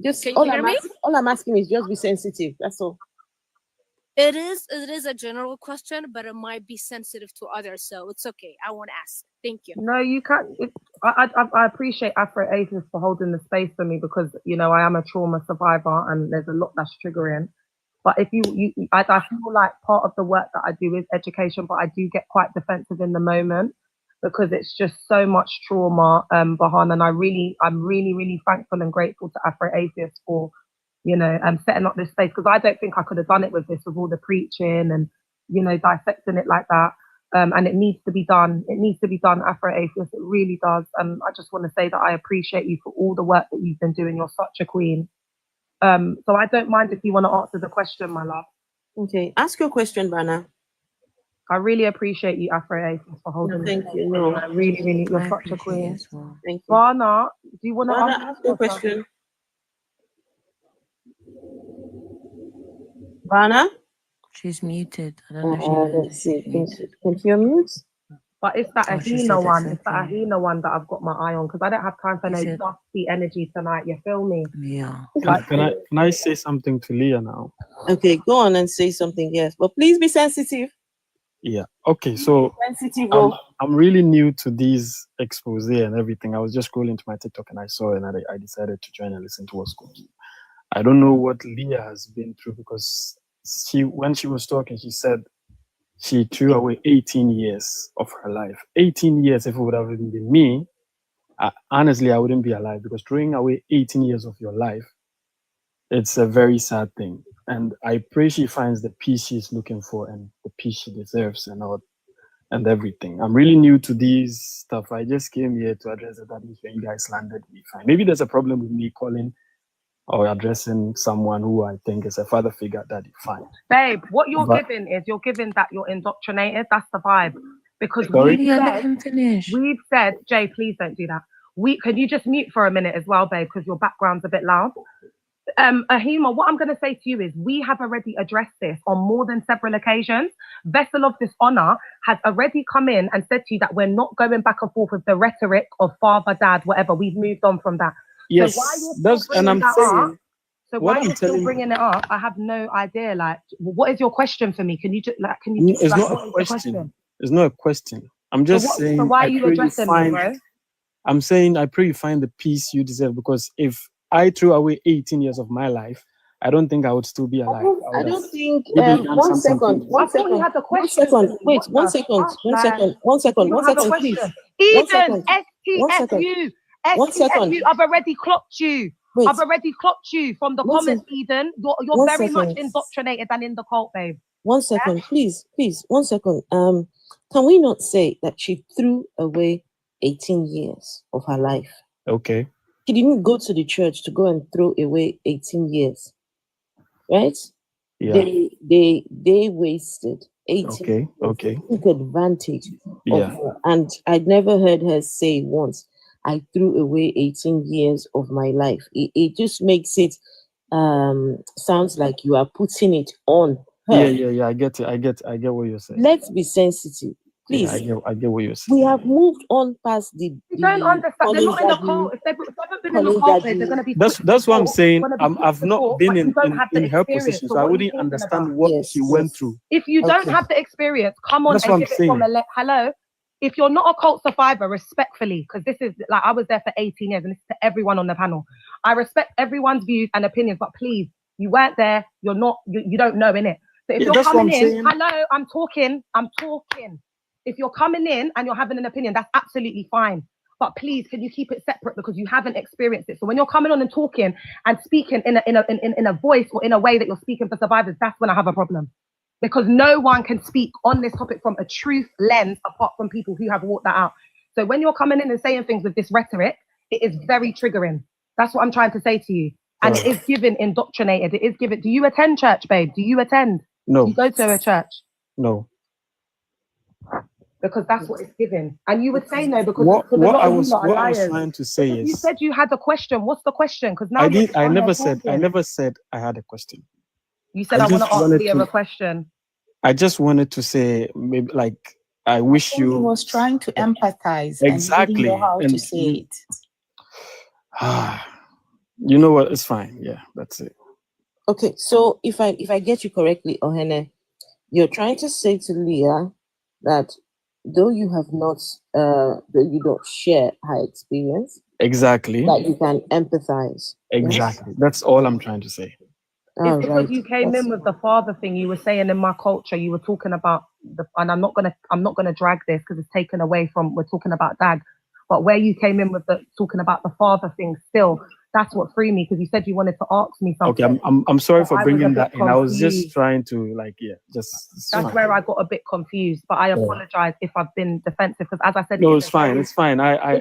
Just Can you hear me? all I'm asking is just be sensitive. That's all. It is a general question, but it might be sensitive to others, so it's okay. I won't ask. Thank you. No, you can't. I appreciate Afro-Asians for holding the space for me because, you know, I am a trauma survivor and there's a lot that's triggering. But if I feel like part of the work that I do is education, but I do get quite defensive in the moment because it's just so much trauma behind. And I'm really, really thankful and grateful to Afro-Atheists for, you know, setting up this space, because I don't think I could have done it with all the preaching and, you know, dissecting it like that. And it needs to be done. It needs to be done, Afro-Atheists. It really does. And I just want to say that I appreciate you for all the work that you've been doing. You're such a queen. So I don't mind if you want to answer the question, my love. Okay, ask your question, Bana. I really appreciate you, Afro-Atheists, for holding No, thank the you. No, I really, you're I such a appreciate queen. it as well. Thank you. Bana, do you want to Bana, ask your question. Bana? She's muted. I don't know if she knows. Let's see. Can you unmute? But it's that she Ahina said it's one. It's that okay. Ahina one that I've got my eye on because I don't have time for She no said- dusty energy tonight. You feel me? Yeah. Can I say something to Leah now? Okay, go on and say something. Yes, but please be sensitive. Yeah. Okay. So Sensitive. I'm really new to these expose and everything. I was just scrolling to my TikTok and I saw it and I decided to join and listen to what's going on. I don't know what Leah has been through because when she was talking, she said she threw away 18 years of her life. 18 years, if it would have been me, honestly, I wouldn't be alive because throwing away 18 years of your life, it's a very sad thing. And I pray she finds the peace she's looking for and the peace she deserves and everything. I'm really new to these stuff. I just came here to address it. That is when you guys landed me fine. Maybe there's a problem with me calling or addressing someone who I think is a father figure that fine. Babe, what you're giving that you're indoctrinated. That's the vibe. Because we've said, Jay, please don't do that. Can you just mute for a minute as well, babe, because your background's a bit loud. Ahima, what I'm going to say to you is we have already addressed this on more than several occasions. Vessel of Dishonor has already come in and said to you that we're not going back and forth with the rhetoric of father, dad, whatever. We've moved on from that. Yes, so why you're still bringing it up, I have no idea. Like, what is your question for me? Can you just It's not a question. It's not a question. I'm just saying. So why are you addressing me, bro? I'm saying I pray you find the peace you deserve, because if I threw away 18 years of my life, I don't think I would still be alive. I don't think. One second. Wait, 1 second. 1 second, please. Even STFU, I've already clocked you. Wait. I've already clocked you from the comments, Eden. You're very much indoctrinated and in the cult, babe. 1 second, please. 1 second. Can we not say that she threw away 18 years of her life? Okay. She didn't go to the church to go and throw away 18 years, right? Yeah. They wasted 18 years. Okay. Took advantage of her. And I'd never heard her say once, I threw away 18 years of my life. It just makes it sounds like you are putting it on her. Yeah. I get it. I get what you're saying. Let's be sensitive. Please. Yeah, I get what you're saying. We have moved on past the. You don't understand. They're not in the cult. If they haven't been in the cult, they're going to be. That's what I'm saying. I've not been in her position, so I wouldn't understand what she went through. If you don't have the experience, come on. That's what I'm saying. Hello. If you're not a cult survivor, respectfully, because this is like I was there for 18 years, and this is to everyone on the panel. I respect everyone's views and opinions, but please, you weren't there. You're not. You don't know, innit? So if you're coming in, hello, I'm talking. If you're coming in and you're having an opinion, that's absolutely fine. But please, can you keep it separate because you haven't experienced it? So when you're coming on and talking and speaking in a voice or in a way that you're speaking for survivors, that's when I have a problem. Because no one can speak on this topic from a truth lens apart from people who have walked that out. So when you're coming in and saying things with this rhetoric, it is very triggering. That's what I'm trying to say to you. And it is given indoctrinated. It is given. Do you attend church, babe? Do you attend? No. Do you go to a church? No. because that's what it's given. And you would say no because What a lot I of you was lot are what I was liars. trying to say You is said you had a question. What's the question? Because now I you're did I on there never talking. said I had a question. You said I want to ask Leah a question. I just wanted to say maybe like I wish He you was trying to empathize exactly and he didn't know how to and say it. you know what? It's fine. Yeah, that's it. Okay, so if I get you correctly, Ohene, you're trying to say to Leah that though you have not though you don't share her experience, Exactly. that you can empathize. Exactly. That's all I'm trying to say. It's because you came in with the father thing. You were saying in my culture, you were talking about and I'm not gonna drag this because it's taken away from we're talking about dad. But where you came in with the talking about the father thing, still, that's what threw me because you said you wanted to ask me something. Okay, I'm sorry for I was a bringing bit that in. I was just confused. trying to like it's That's fine. where I got a bit confused. But I apologize if I've been defensive because, as I said, No, it's fine. It's fine. I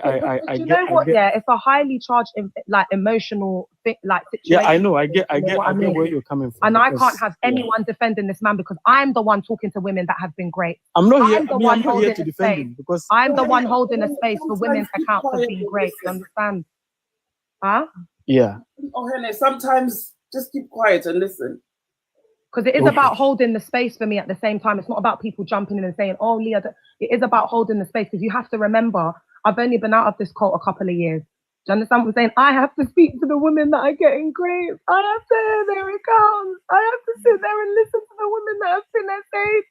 you get know what? I get, Yeah, it's a highly charged, like emotional thing, like situation. yeah, I know. I get You know what I mean? where you're coming from. And I because- can't have anyone defending this man because I'm the one talking to women that have been great. I'm not here. I'm the I mean, one I'm not holding here to a defend space. him because I'm the one holding a space for women to count for being great. You understand? Huh? yeah. Oh, Hene, sometimes just keep quiet and listen. Because it is Okay. about holding the space for me at the same time. It's not about people jumping in and saying, oh, Leah, it is about holding the space because you have to remember, I've only been out of this cult a couple of years. Do you understand what I'm saying? I have to speak to the women that are getting grapes. I have to hear their accounts. I have to sit there and listen to the women that have been their faith,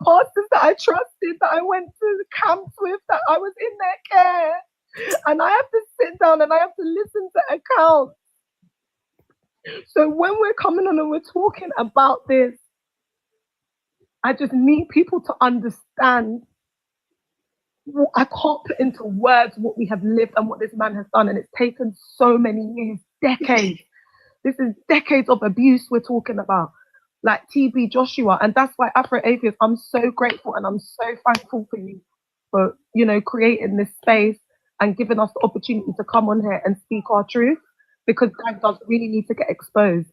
pastors that I trusted, that I went to camps with, that I was in their care. And I have to sit down and I have to listen to accounts. So when we're coming on and we're talking about this, I just need people to understand. I can't put into words what we have lived and what this man has done. And it's taken so many years, decades. This is decades of abuse we're talking about. Like TB Joshua. And that's why Afro Atheist, I'm so grateful and I'm so thankful for you for, creating this space and giving us the opportunity to come on here and speak our truth. Because that does really need to get exposed.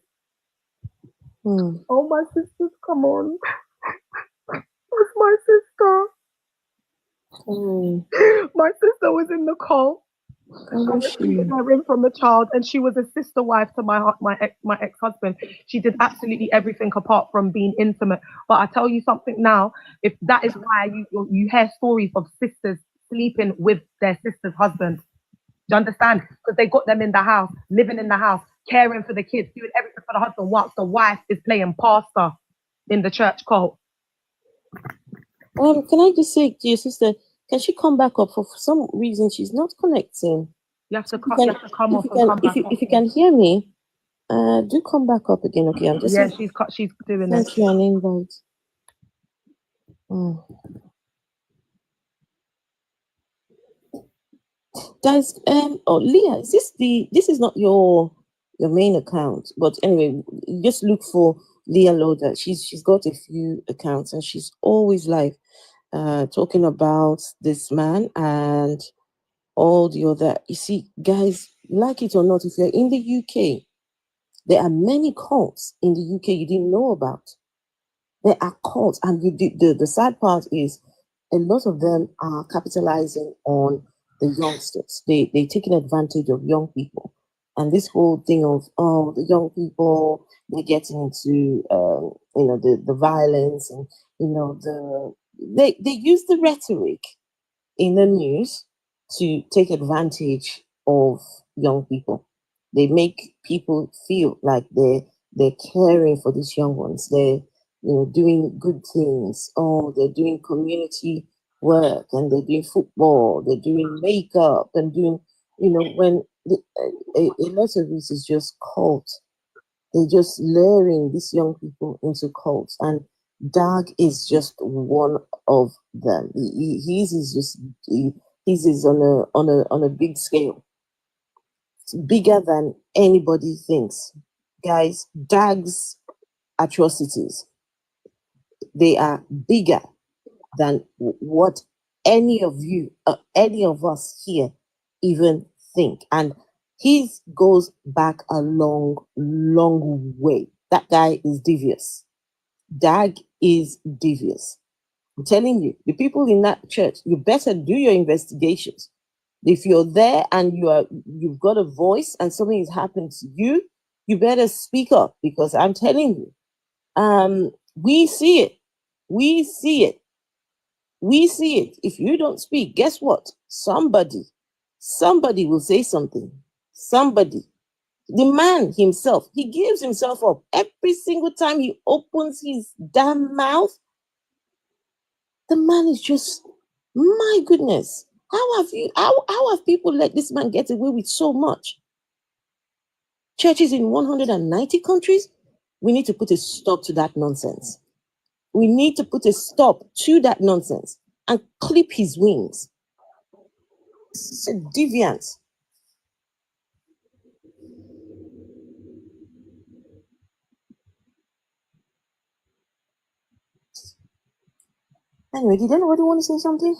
Oh, my sisters, come on. Where's my sister? My sister was in the cult. I was treating her in from a child, and she was a sister wife to my ex-husband. She did absolutely everything apart from being intimate. But I tell you something now, if that is why you hear stories of sisters sleeping with their sister's husband. Do you understand? Because they got them in the house, living in the house, caring for the kids, doing everything for the husband whilst the wife is playing pastor in the church cult. Can I just say to your sister, can she come back up? For some reason, she's not connecting. You have to come off and come back up. If you can hear me, do come back up again. Okay, I'm just. Yeah, she's doing it. Thank you, an invite. Guys, Leah, this is not your main account, but anyway, just look for Leah Loader. She's got a few accounts and she's always live, talking about this man and all the other. You see, guys, like it or not, if you're in the UK, there are many cults in the UK you didn't know about. There are cults, and the sad part is a lot of them are capitalizing on the youngsters. They're taking advantage of young people. And this whole thing of, the young people, they're getting into, the violence and, they use the rhetoric in the news to take advantage of young people. They make people feel like they're caring for these young ones. They're doing good things. Oh, they're doing community work and they're doing football. They're doing makeup and doing, when a lot of this is just cult. They're just luring these young people into cults, and Dag is just one of them. His is on a big scale. It's bigger than anybody thinks. Guys, Dag's atrocities, they are bigger than what any of you, any of us here even think. And his goes back a long, long way. That guy is devious. Dag is devious. I'm telling you, the people in that church, you better do your investigations. If you're there and you've got a voice and something is happening to you, you better speak up, because I'm telling you, we see it. We see it. We see it. If you don't speak, guess what? Somebody will say something. Somebody. The man himself, he gives himself up. Every single time he opens his damn mouth, the man is just, my goodness. How have people let this man get away with so much? Churches in 190 countries, we need to put a stop to that nonsense. We need to put a stop to that nonsense and clip his wings. It's a deviance. Anyway, did anybody want to say something?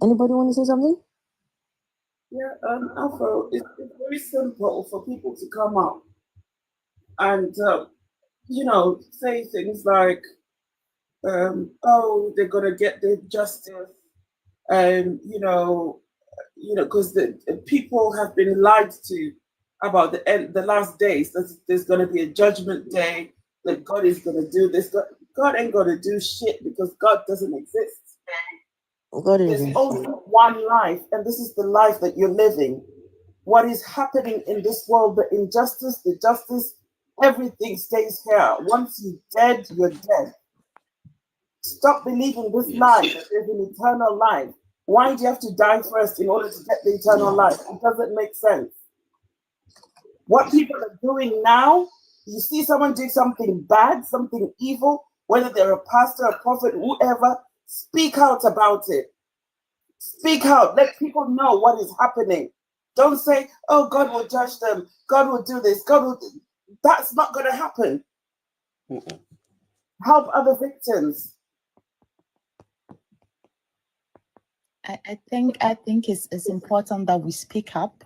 Anybody want to say something? Yeah, Afro, it's very simple for people to come up and, say things like, oh, they're going to get their justice, and, because the people have been lied to about the last days, that there's going to be a judgment day, that God is going to do this. God ain't going to do shit, because God doesn't exist. There's only one life, and this is the life that you're living. What is happening in this world, the injustice, the justice, everything stays here. Once you're dead, you're dead. Stop believing this lie that there's an eternal life. Why do you have to die first in order to get the eternal life? It doesn't make sense. What people are doing now, you see someone do something bad, something evil, whether they're a pastor, a prophet, whoever, speak out about it. Speak out. Let people know what is happening. Don't say, oh, God will judge them. God will do this. That's not going to happen. Help other victims. I think it's important that we speak up,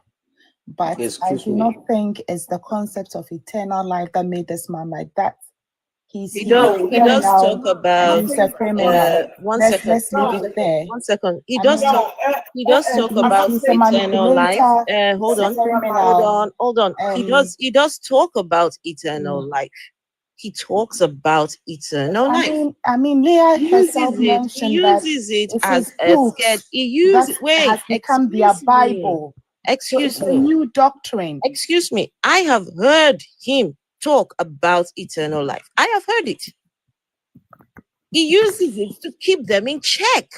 but Excuse I do me. not think it's the concept of eternal life that made this man like that. He does talk about he's a criminal. one Let's second. leave it there. 1 second. He I does mean, talk about he's a eternal life. manipulator. Hold he's on. a criminal. Hold on. He does talk about eternal life. He talks about eternal life. I mean, Leah He herself uses it as a scare. He uses has become their Bible. Excuse so it's me. a new doctrine. Excuse me. I have heard him talk about eternal life. I have heard it. He uses it to keep them in check.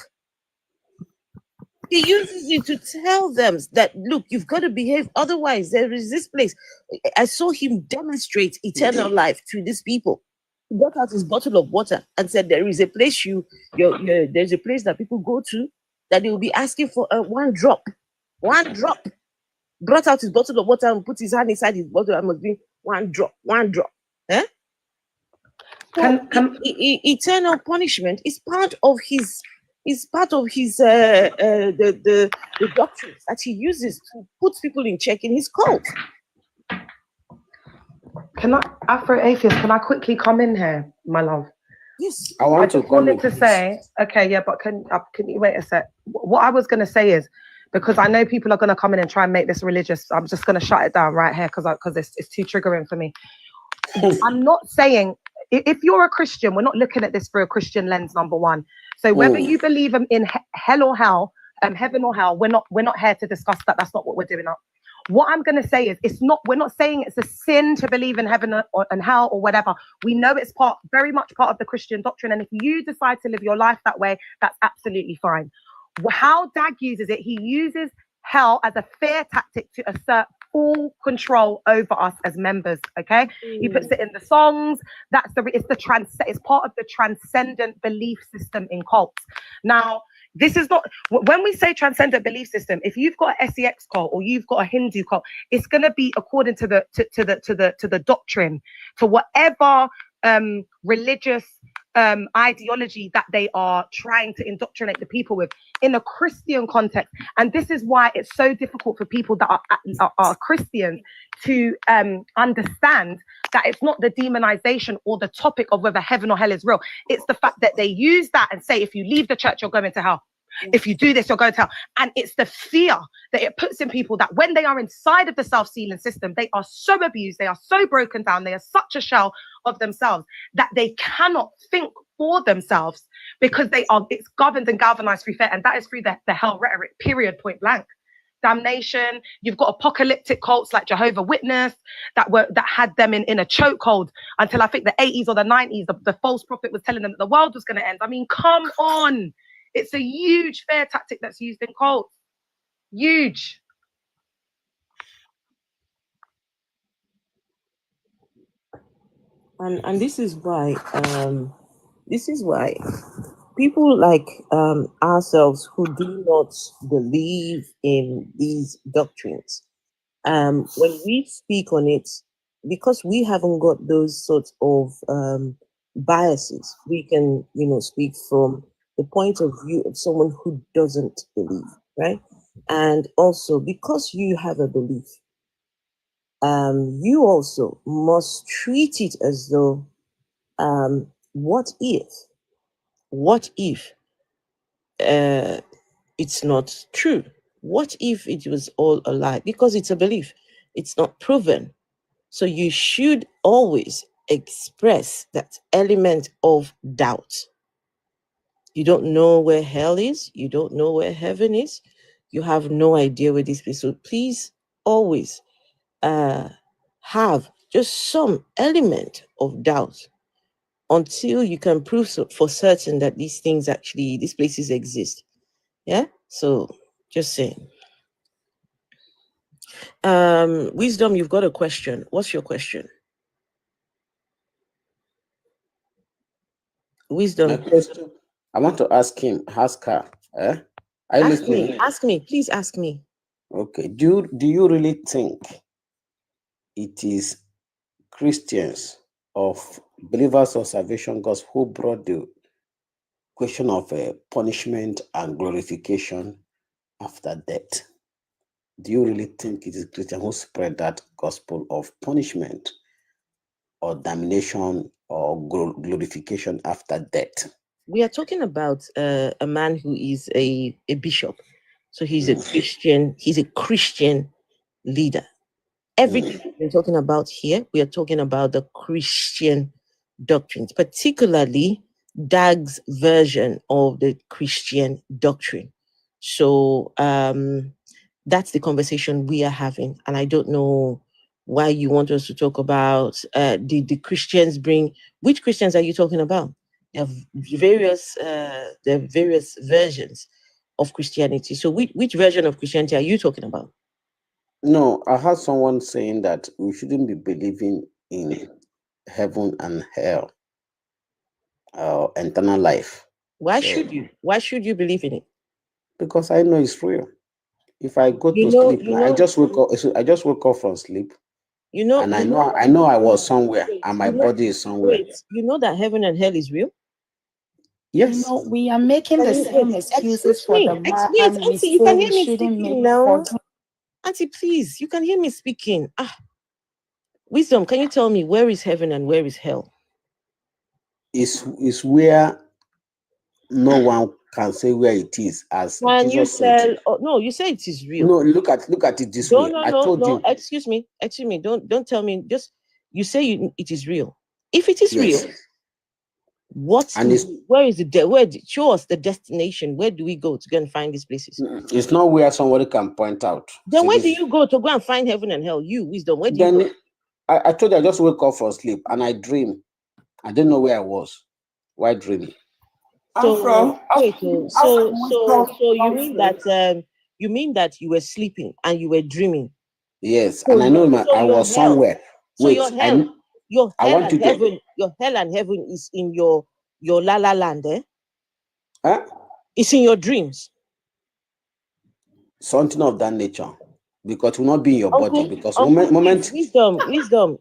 He uses it to tell them that, look, you've got to behave, otherwise there is this place. I saw him demonstrate eternal life to these people. He got out his bottle of water and said, there is a place there's a place that people go to that they will be asking for one drop. One drop. Brought out his bottle of water and put his hand inside his bottle and must be one drop. Eh? Eternal punishment is part of his the doctrines that he uses to put people in check in his cult. Afro-atheist, can I quickly come in here, my love? Yes. I just wanted to say, okay, yeah, but can you wait a sec? What I was going to say is, because I know people are going to come in and try and make this religious, I'm just going to shut it down right here because it's too triggering for me. I'm not saying, if you're a Christian, we're not looking at this through a Christian lens, number one. So whether you believe in hell or hell, heaven or hell, we're not here to discuss that. That's not what we're doing. What I'm going to say is, we're not saying it's a sin to believe in heaven and hell or whatever. We know it's very much part of the Christian doctrine. And if you decide to live your life that way, that's absolutely fine. How Dag uses it, he uses hell as a fear tactic to assert full control over us as members. Okay, he puts it in the songs. It's part of the transcendent belief system in cults. Now, this is not, when we say transcendent belief system, if you've got a SEX cult or you've got a Hindu cult, it's going to be according to the doctrine, to whatever religious ideology that they are trying to indoctrinate the people with in a Christian context. And this is why it's so difficult for people that are Christians to understand that it's not the demonization or the topic of whether heaven or hell is real. It's the fact that they use that and say, if you leave the church, you're going to hell. If you do this, you're going to hell. And it's the fear that it puts in people that when they are inside of the self-sealing system, they are so abused, they are so broken down, they are such a shell of themselves that they cannot think for themselves because it's governed and galvanized through fear. And that is through the hell rhetoric, period, point blank. Damnation. You've got apocalyptic cults like Jehovah's Witness that had them in a chokehold until I think the 80s or the 90s. The false prophet was telling them that the world was going to end. I mean, come on. It's a huge fear tactic that's used in cults. Huge. And this is why people like ourselves who do not believe in these doctrines, when we speak on it, because we haven't got those sorts of biases, we can, speak from the point of view of someone who doesn't believe, right? And also because you have a belief, you also must treat it as though, what if it's not true? What if it was all a lie? Because it's a belief, it's not proven. So you should always express that element of doubt. You don't know where hell is, you don't know where heaven is, you have no idea where this is. So please always have just some element of doubt until you can prove for certain that these places exist. Yeah, so just saying. Wisdom, you've got a question. What's your question? Wisdom. My question, I want to ask her. Are you listening? Ask me, please ask me. Okay. Do you really think it is Christians of Believers of Salvation Gospel who brought the question of punishment and glorification after death? Do you really think it is Christians who spread that gospel of punishment or damnation or glorification after death? We are talking about a man who is a bishop. So he's a Christian, leader. Everything we're talking about here, we are talking about the Christian doctrines, particularly Dag's version of the Christian doctrine. So that's the conversation we are having. And I don't know why you want us to talk about the Christians which Christians are you talking about? There are various versions of Christianity. So which version of Christianity are you talking about? No, I heard someone saying that we shouldn't be believing in heaven and hell, eternal life. Why should you? Why should you believe in it? Because I know it's real. If I go to sleep, I just woke up. I just woke up from sleep. And I know I was somewhere, and my body is somewhere. You know that heaven and hell is real. Yes. We are making the same excuses for the man. Auntie, you can hear me speaking now. Auntie, please, you can hear me speaking. Wisdom, can you tell me where is heaven and where is hell? Is where no one can say where it is, as Jesus said. No, you say it is real. No, look at it this way. I told you. Excuse me. Don't tell me. Just you say it is real. If it is real, where is it? Show us the destination. Where do we go to go and find these places? It's not where somebody can point out. Then where do you go to go and find heaven and hell? You, Wisdom, where do you go? I told you I just woke up from sleep and I dream. I didn't know where I was. Why dreaming? So you mean that you were sleeping and you were dreaming? Yes, and I know I was somewhere. So your hell and heaven is in your la la land, eh? Huh? It's in your dreams. Something of that nature, because it will not be in your body. Because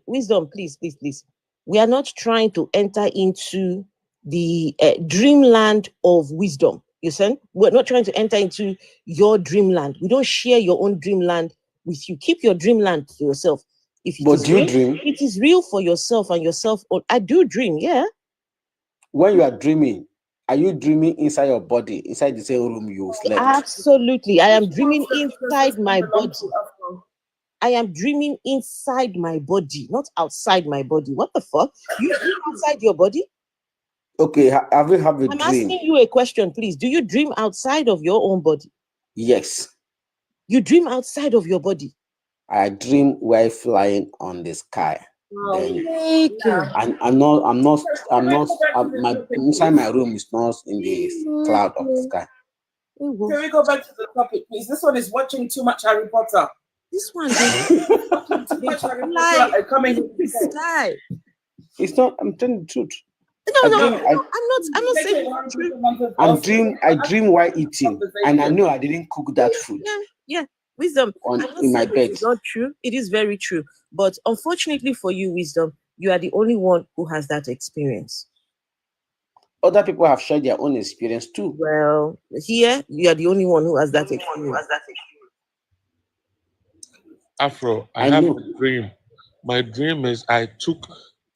Wisdom, please. We are not trying to enter into the dreamland of wisdom. You see, we're not trying to enter into your dreamland. We don't share your own dreamland with you. Keep your dreamland to yourself. If it But is do you real, dream? it is real for yourself and yourself. I do dream, yeah. When you are dreaming, are you dreaming inside your body, inside the same room you slept? Absolutely. I am dreaming inside my body. I am dreaming inside my body, not outside my body. What the fuck? You dream outside your body? Okay, have you have a I'm dream? asking you a question, please. Do you dream outside of your own body? Yes. You dream outside of your body? I dream while flying on the sky. Then, my inside my room is not in the cloud of the sky. Can we go back to the topic, please? This one is watching too much Harry Potter. This one watching too much Harry Potter. Coming sky. It's not. I'm telling the truth. I'm not saying the truth. I dream while eating, and I know I didn't cook that food. Yeah. Wisdom. In my bed. It's not true. It is very true. But unfortunately for you, Wisdom, you are the only one who has that experience. Other people have shared their own experience too. Well, here you are the only one who has that experience. Afro, I have a dream. My dream is I took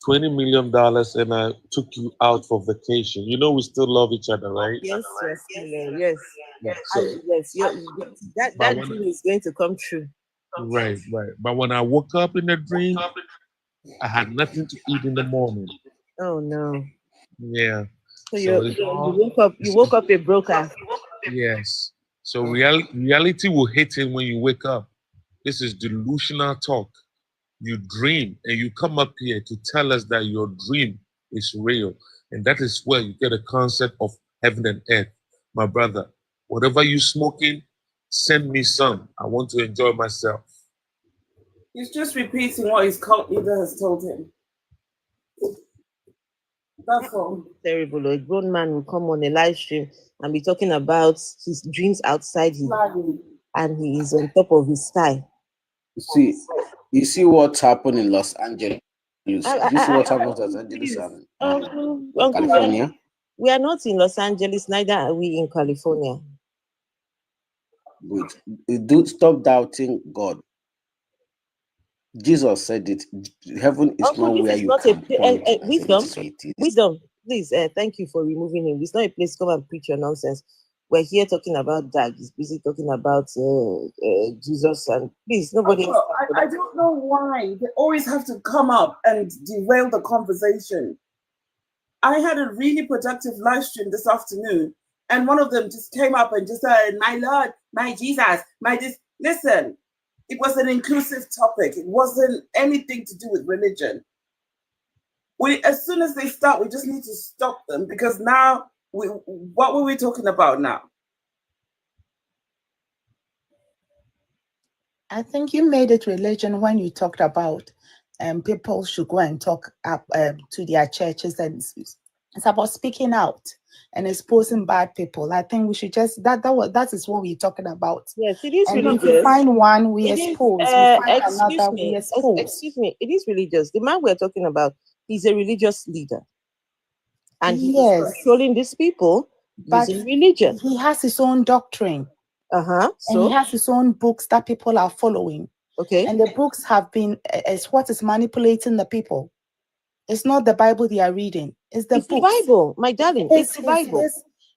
$20 million and I took you out for vacation. You know we still love each other, right? Yes. So, that dream is going to come true. Right. But when I woke up in the dream, I had nothing to eat in the morning. Oh no. Yeah. So you woke up a broker. Yes. So reality will hit him when you wake up. This is delusional talk. You dream and you come up here to tell us that your dream is real. And that is where you get a concept of heaven and earth. My brother, whatever you smoking, send me some. I want to enjoy myself. He's just repeating what his cult leader has told him. That's all. Terrible. A grown man will come on a live stream and be talking about his dreams outside him, and he is on top of his style. You see what's happened in Los Angeles. You see what happened in Los Angeles and California? We are not in Los Angeles, neither are we in California. Good. Do stop doubting God. Jesus said it. Heaven is not where you can point. Wisdom, please, thank you for removing him. It's not a place to come and preach your nonsense. We're here talking about that. He's busy talking about Jesus, and please, nobody. I don't know why they always have to come up and derail the conversation. I had a really productive live stream this afternoon, and one of them just came up and just said, "My Lord, my Jesus, my this." Listen, it was an inclusive topic. It wasn't anything to do with religion. As soon as they start, we just need to stop them, because now, what were we talking about now? I think you made it religion when you talked about people should go and talk up to their churches, and it's about speaking out and exposing bad people. I think we should just that is what we're talking about. Yes, it is and religious. If we find one, we expose. We find another, we expose. Excuse me, it is religious. The man we're talking about, he's a religious leader, and he's controlling these people using religion. He has his own doctrine. So and he has his own books that people are following. Okay. And the books have been is what is manipulating the people. It's not the Bible they are reading. It's the Bible, my darling. It's the Bible.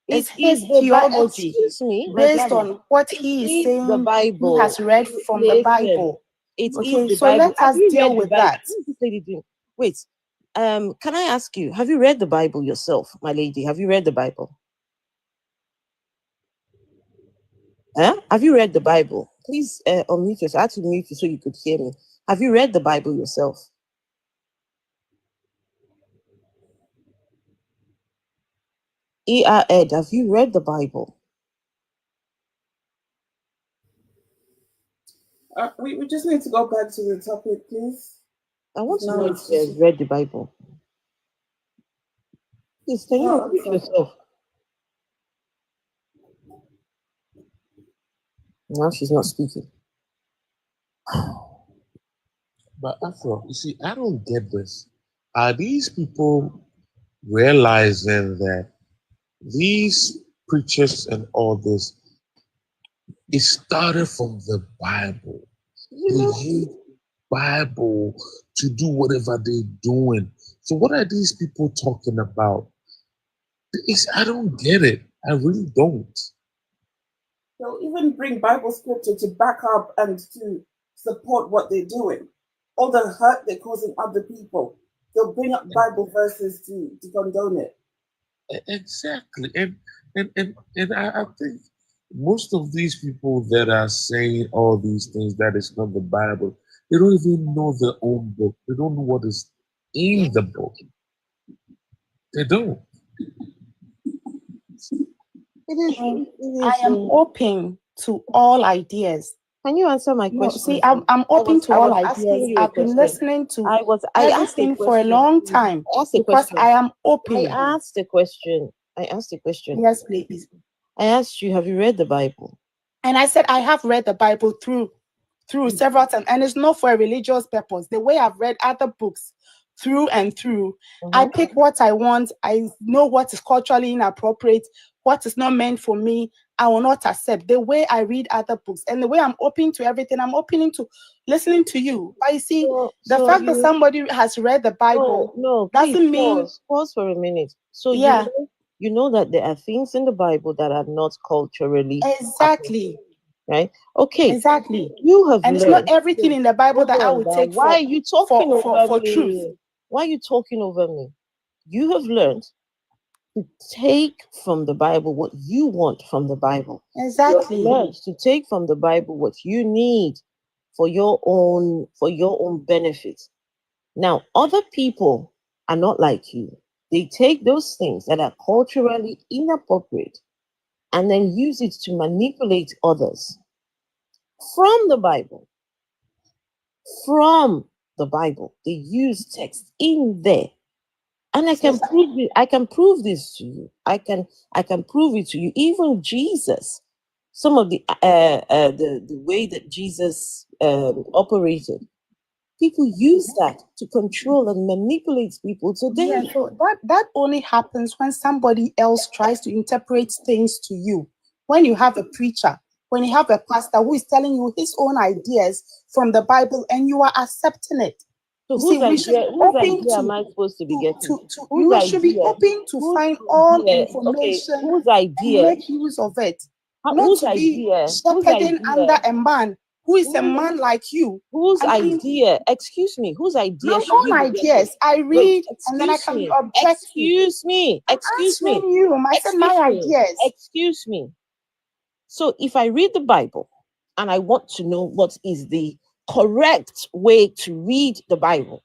It's his theology. Excuse me, based on what he is saying. The Bible. He has read from the Bible. It okay, is the so Bible. let us deal with that. Wait, can I ask you? Have you read the Bible yourself, my lady? Have you read the Bible? Have you read the Bible? Please unmute yourself. I had to mute you so you could hear me. Have you read the Bible yourself? Ed, have you read the Bible? We just need to go back to the topic, please. I want to know if you have read the Bible. Please, can you unmute yourself? Now she's not speaking. But Afro, you see, I don't get this. Are these people realizing that these preachers and all this, it started from the Bible. They use Bible to do whatever they're doing. So what are these people talking about? I don't get it. I really don't. They'll even bring Bible scripture to back up and to support what they're doing. All the hurt they're causing other people, they'll bring up Bible verses to condone it. Exactly. And I think most of these people that are saying all these things that is not the Bible, they don't even know their own book. They don't know what is in the book. They don't. I am open to all ideas. Can you answer my No, question? see, I'm open to all ideas. I've been listening to everything for a long time because I am open. I asked a question. Yes, please. I asked you, have you read the Bible? And I said I have read the Bible through several times, and it's not for a religious purpose. The way I've read other books through and through, I pick what I want. I know what is culturally inappropriate, what is not meant for me. I will not accept. The way I read other books and the way I'm open to everything, I'm open to listening to you. But you see, the fact that somebody has read the Bible doesn't mean. Pause for a minute. So yeah, you know that there are things in the Bible that are not culturally exactly. Right? Okay. Exactly. You have and it's learned. not everything in the Bible that I would take Why are you talking for truth. Why are you talking over me? You have learned to take from the Bible what you want from the Bible. Exactly. You have learned to take from the Bible what you need for your own benefit. Now, other people are not like you. They take those things that are culturally inappropriate and then use it to manipulate others from the Bible. From the Bible, they use text in there, and I can prove it. I can prove this to you. I can prove it to you. Even Jesus, some of the way that Jesus operated, people use that to control and manipulate people today. Yeah, so that only happens when somebody else tries to interpret things to you. When you have a preacher, when you have a pastor who is telling you his own ideas from the Bible and you are accepting it. So whose idea am I supposed to be getting? You should be open to find all information. Okay, whose idea? And make use of it. Not to be shepherding under a man who is a man like you. Whose idea? Excuse me. Whose idea? My own ideas. I read and then I can be objective. Excuse me. Excuse me. I said my ideas. Excuse me. So if I read the Bible and I want to know what is the correct way to read the Bible,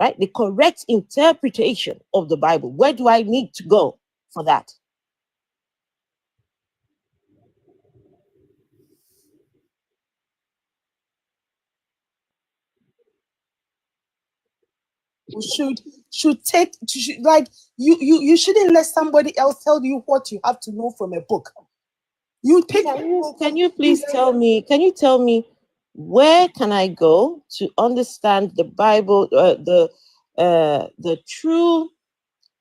right? The correct interpretation of the Bible, where do I need to go for that? Should take like you shouldn't let somebody else tell you what you have to know from a book. You pick. Can you please tell me? Can you tell me where can I go to understand the Bible, the true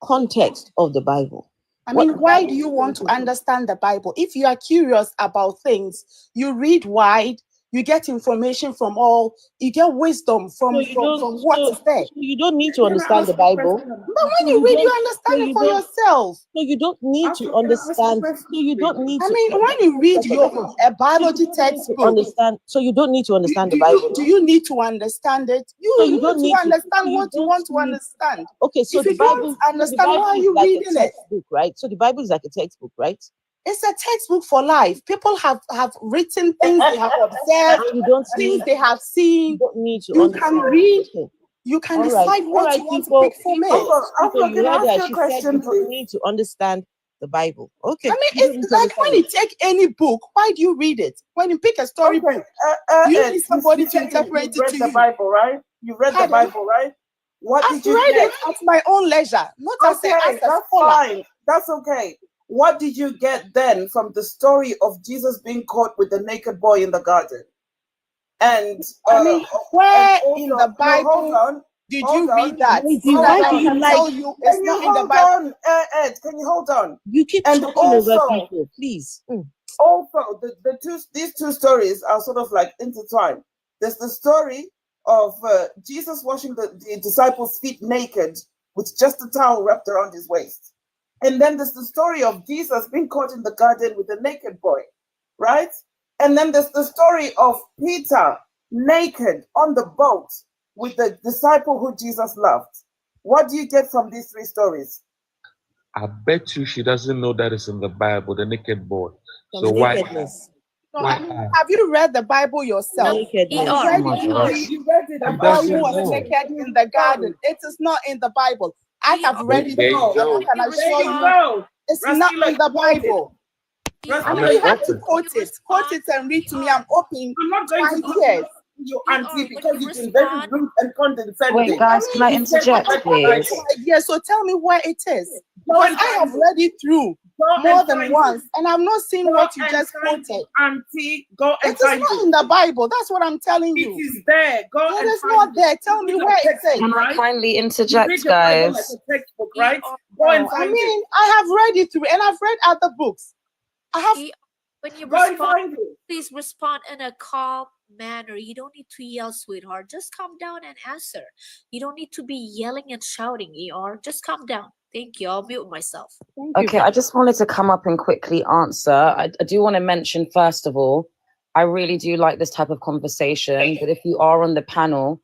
context of the Bible? I mean, why do you want to understand the Bible? If you are curious about things, you read wide. You get information from all. You get wisdom from what is there. So you don't need to understand the Bible. But when you read, you understand it for yourself. So you don't need to understand. So you don't need. I mean, when you read a biology textbook, understand. So you don't need to understand the Bible. Do you need to understand it? You don't need to understand what you want to understand. Okay, so if you don't understand, why are you reading it? Right. So the Bible is like a textbook, right? It's a textbook for life. People have written things they have observed, things they have seen. You don't need to you can read. You can decide what you want to pick from it. You heard that she said you don't need to understand the Bible. Okay. I mean, it's like when you take any book, why do you read it? When you pick a story book, you need somebody to interpret it to you. You read the Bible, right? You read the Bible, right? I've read it at my own leisure, not as a scholar. Fine. That's okay. What did you get then from the story of Jesus being caught with the naked boy in the garden? And I mean, where in the Bible? hold on. Did Hold you on. read that? Why So that do I you can like? tell you it's Can not you in the hold Bible. on, Ed? Can you hold on? You keep And talking over also, people, please. also these two stories are sort of like intertwined. There's the story of Jesus washing the disciples' feet naked with just a towel wrapped around his waist. And then there's the story of Jesus being caught in the garden with a naked boy, right? And then there's the story of Peter naked on the boat with the disciple who Jesus loved. What do you get from these three stories? I bet you she doesn't know that is in the Bible, the naked boy. From So why? nakedness. No, Why? I mean, have you read the Bible yourself? Nakedness. Have Oh my you gosh. read You read it the about boy doesn't who was know. naked in the garden? It is not in the Bible. I have read it There you through, and go. I can There assure you you go. it's not Raskila, in the quote it. Bible. I Raskila, mean, you have quote to it. quote it and read to me. I'm open I'm not going to 20 quote years. you, Auntie, because you've been very rude and condescending. Wait, guys, can I You said interject, that please? Yeah, so tell me where it is. Go Because and I have find it. read it through Go more and than find once, it. and I've not seen Go what you and just find quoted. it, Auntie. Go It and is find not it. in the Bible. That's what I'm telling It you. is there. Go It and is find not it. there. Tell me It's where a it textbook, is. Can I right? kindly You interject, read your Bible like guys? a textbook, right? Go and No, I find mean, it. I have read it through, and I've read other books. I have. When you Go and respond, find it. please respond in a calm manner. You don't need to yell, sweetheart. Just calm down and answer. You don't need to be yelling and shouting, ER. Just calm down. Thank you. I'll mute myself. Okay, I just wanted to come up and quickly answer. I do want to mention, first of all, I really do like this type of conversation, but if you are on the panel,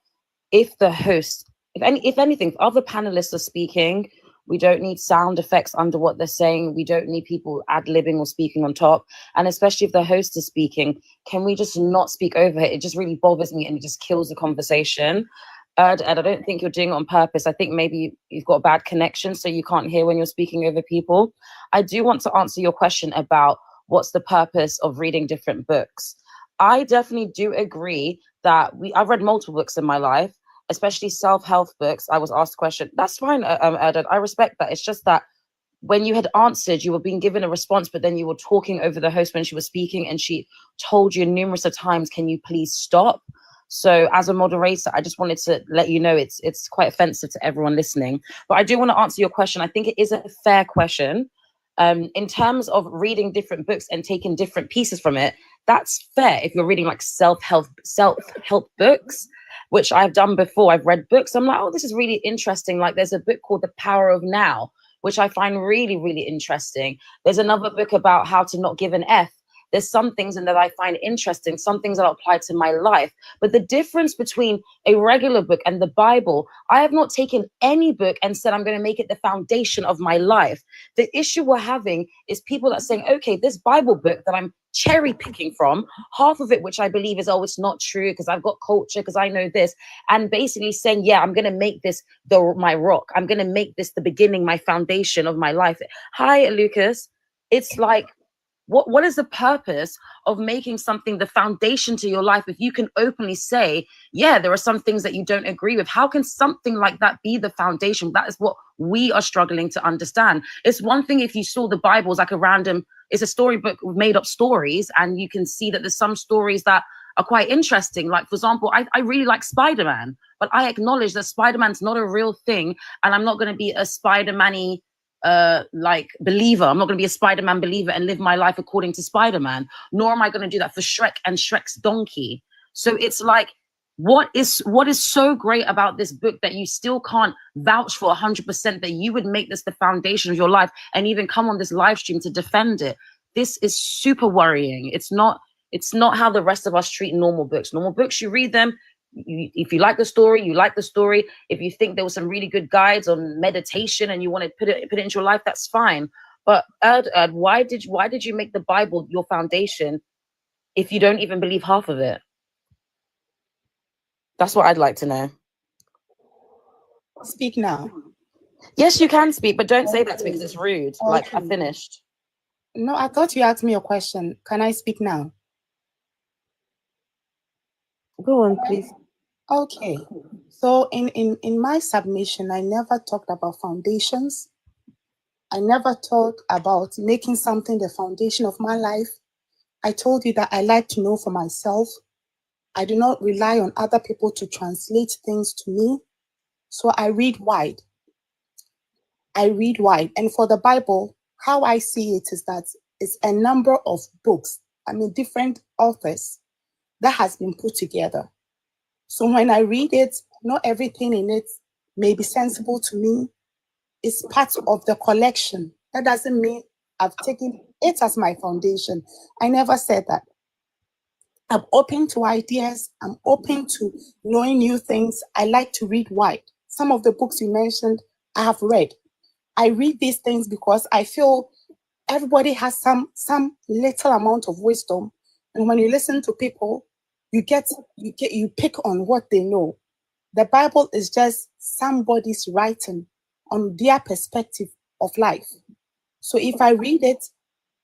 if the host, if anything, if other panelists are speaking, we don't need sound effects under what they're saying. We don't need people ad-libbing or speaking on top. And especially if the host is speaking, can we just not speak over it? It just really bothers me and it just kills the conversation. Ed, I don't think you're doing it on purpose. I think maybe you've got a bad connection, so you can't hear when you're speaking over people. I do want to answer your question about what's the purpose of reading different books. I definitely do agree that I've read multiple books in my life, especially self-help books. I was asked a question. That's fine, Ed. I respect that. It's just that when you had answered, you were being given a response, but then you were talking over the host when she was speaking, and she told you numerous of times, can you please stop? So as a moderator, I just wanted to let you know it's quite offensive to everyone listening. But I do want to answer your question. I think it is a fair question. In terms of reading different books and taking different pieces from it, that's fair if you're reading like self-help books, which I've done before. I've read books. I'm like, oh, this is really interesting. Like there's a book called The Power of Now, which I find really, really interesting. There's another book about how to not give an F. There's some things in that I find interesting, some things that apply to my life. But the difference between a regular book and the Bible, I have not taken any book and said, I'm going to make it the foundation of my life. The issue we're having is people that are saying, okay, this Bible book that I'm cherry picking from, half of it, which I believe is, oh, it's not true because I've got culture, because I know this, and basically saying, yeah, I'm going to make this my rock. I'm going to make this the beginning, my foundation of my life. Hi, Lucas. It's like, what is the purpose of making something the foundation to your life if you can openly say, yeah, there are some things that you don't agree with? How can something like that be the foundation? That is what we are struggling to understand. It's one thing if you saw the Bible as like it's a storybook with made up stories, and you can see that there's some stories that are quite interesting. Like, for example, I really like Spider-Man, but I acknowledge that Spider-Man's not a real thing, and I'm not going to be a Spider-Man-y like believer. I'm not going to be a Spider-Man believer and live my life according to Spider-Man, nor am I going to do that for Shrek and Shrek's donkey. So it's like, what is so great about this book that you still can't vouch for 100% that you would make this the foundation of your life and even come on this live stream to defend it? This is super worrying. It's not how the rest of us treat normal books. Normal books, you read them. If you like the story, you like the story. If you think there was some really good guides on meditation and you want to put it into your life, that's fine. But Ed, why did you make the Bible your foundation if you don't even believe half of it? That's what I'd like to know. Speak now. Yes, you can speak, but don't say that to me because it's rude. Okay. Like, I finished. No, I thought you asked me a question. Can I speak now? Go on, please. Okay. So in my submission, I never talked about foundations. I never talked about making something the foundation of my life. I told you that I like to know for myself. I do not rely on other people to translate things to me. So I read wide. And for the Bible, how I see it is that it's a number of books, different authors that has been put together. So when I read it, not everything in it may be sensible to me. It's part of the collection. That doesn't mean I've taken it as my foundation. I never said that. I'm open to ideas. I'm open to knowing new things. I like to read wide. Some of the books you mentioned, I have read. I read these things because I feel everybody has some little amount of wisdom. And when you listen to people, you pick on what they know. The Bible is just somebody's writing on their perspective of life. So if I read it,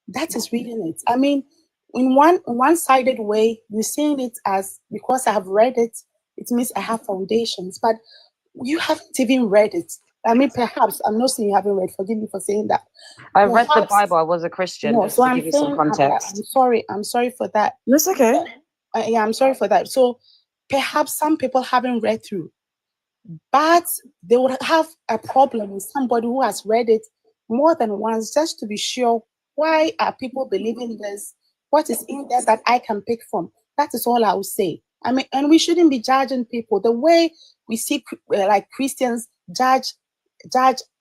that is reading it. In one-sided way, you're seeing it as because I have read it, it means I have foundations. But you haven't even read it. Perhaps, I'm not saying you haven't read, forgive me for saying that. I read the Bible, I was a Christian, No, just so to I'm give you some saying, context. I'm sorry for that. That's okay. Yeah, I'm sorry for that. So perhaps some people haven't read through, but they would have a problem with somebody who has read it more than once just to be sure, why are people believing this? What is in there that I can pick from? That is all I would say. And we shouldn't be judging people the way we see like Christians judge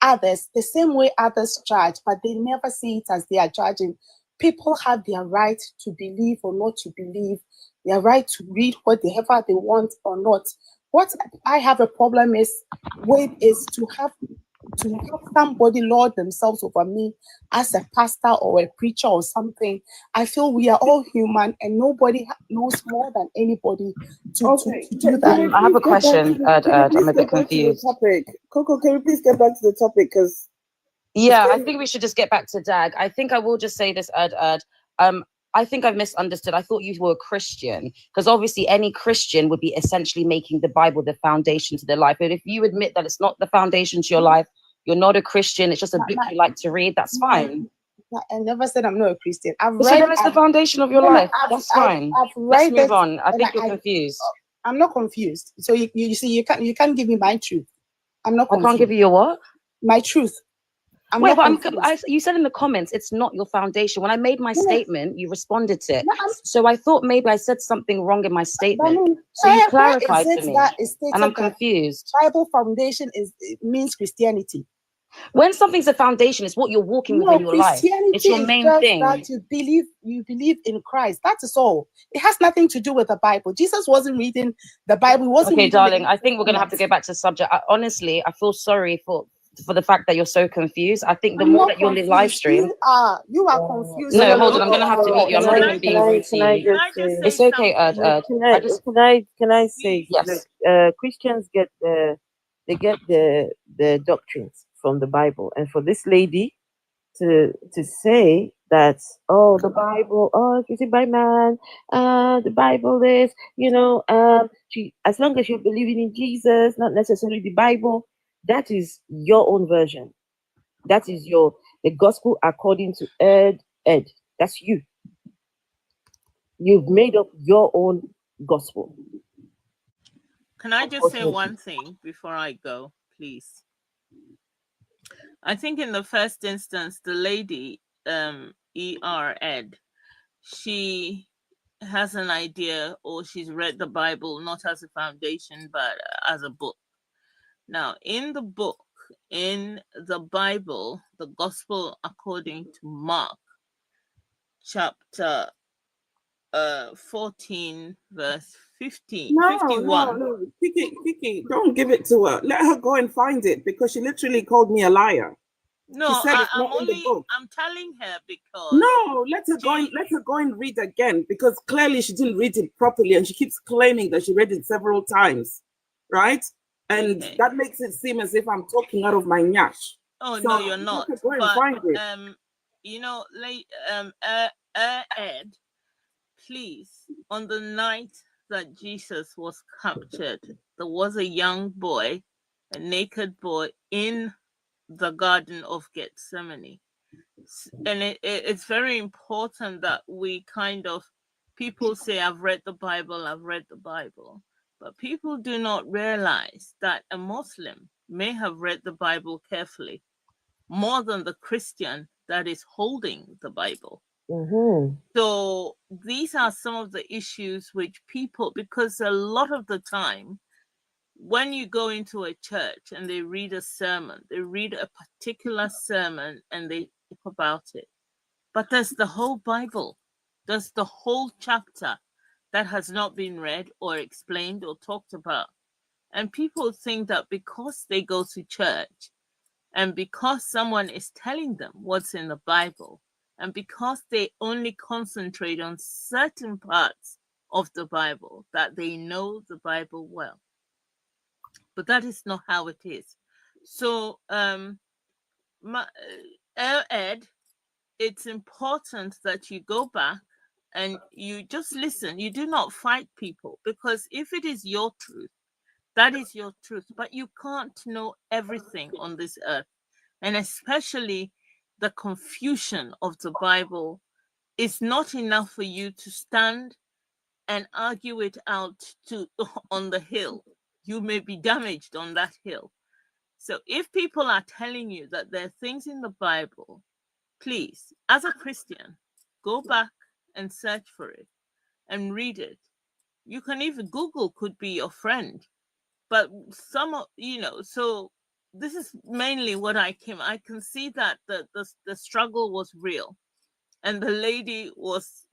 others the same way others judge, but they never see it as they are judging. People have their right to believe or not to believe, their right to read whatever they want or not. What I have a problem with is to have somebody lord themselves over me as a pastor or a preacher or something. I feel we are all human and nobody knows more than anybody to do that. I have a question, I'm a bit confused. Coco, can we please get back to the topic? Because I think we should just get back to Dag. I think I will just say this, I think I've misunderstood. I thought you were a Christian, because obviously any Christian would be essentially making the Bible the foundation to their life. But if you admit that it's not the foundation to your life, you're not a Christian, it's just a book you like to read, that's fine. I never said I'm not a Christian. So then it's the foundation of your life. That's fine. Let's move on. I think you're confused. I'm not confused. So you see, you can't give me my truth. I'm not confused. I can't give you your what? My truth. You said in the comments it's not your foundation. When I made my statement, you responded to it. So I thought maybe I said something wrong in my statement. So you clarified to me, and I'm confused. Bible foundation means Christianity. When something's a foundation, it's what you're walking with in your life. It's your main thing. That you believe in Christ. That is all. It has nothing to do with the Bible. Jesus wasn't reading the Bible. Okay, darling. I think we're gonna have to go back to the subject. Honestly, I feel sorry for the fact that you're so confused. I think the more that you're live stream, you are confused. No, hold on. I'm gonna have to mute you. I'm not even being rude to you. It's okay, Can I say yes? Look, Christians get the doctrines from the Bible, and for this lady to say that, oh, the Bible, oh, it's written by man, the Bible is, she, as long as you're believing in Jesus, not necessarily the Bible, that is your own version. That is the gospel according to Ed. That's you. You've made up your own gospel. Can I just say one thing before I go, please? I think in the first instance, the lady, Ed, she has an idea, or she's read the Bible not as a foundation, but as a book. Now, in the book, in the Bible, the Gospel according to Mark, chapter 14, verse 51. No. Kiki, don't give it to her. Let her go and find it, because she literally called me a liar. No, she said it's not in the book. I'm telling her because no, let her go and read again, because clearly she didn't read it properly, and she keeps claiming that she read it several times, right? And that makes it seem as if I'm talking out of my nyash. Oh, so no, you're not. Let her go and find it. Ed, please, on the night that Jesus was captured, there was a young boy, a naked boy, in the Garden of Gethsemane. And it's very important that we people say, I've read the Bible. But people do not realize that a Muslim may have read the Bible carefully more than the Christian that is holding the Bible. So these are some of the issues which people, because a lot of the time, when you go into a church and they read a sermon, they read a particular sermon and they talk about it. But there's the whole Bible. There's the whole chapter that has not been read or explained or talked about. And people think that because they go to church and because someone is telling them what's in the Bible, and because they only concentrate on certain parts of the Bible, that they know the Bible well. But that is not how it is. So, Ed, it's important that you go back and you just listen. You do not fight people, because if it is your truth, that is your truth. But you can't know everything on this earth. And especially the confusion of the Bible is not enough for you to stand and argue it out on the hill. You may be damaged on that hill. So if people are telling you that there are things in the Bible, please, as a Christian, go back and search for it and read it. You can even, Google could be your friend. But so this is mainly what I can see that the struggle was real. And the lady was,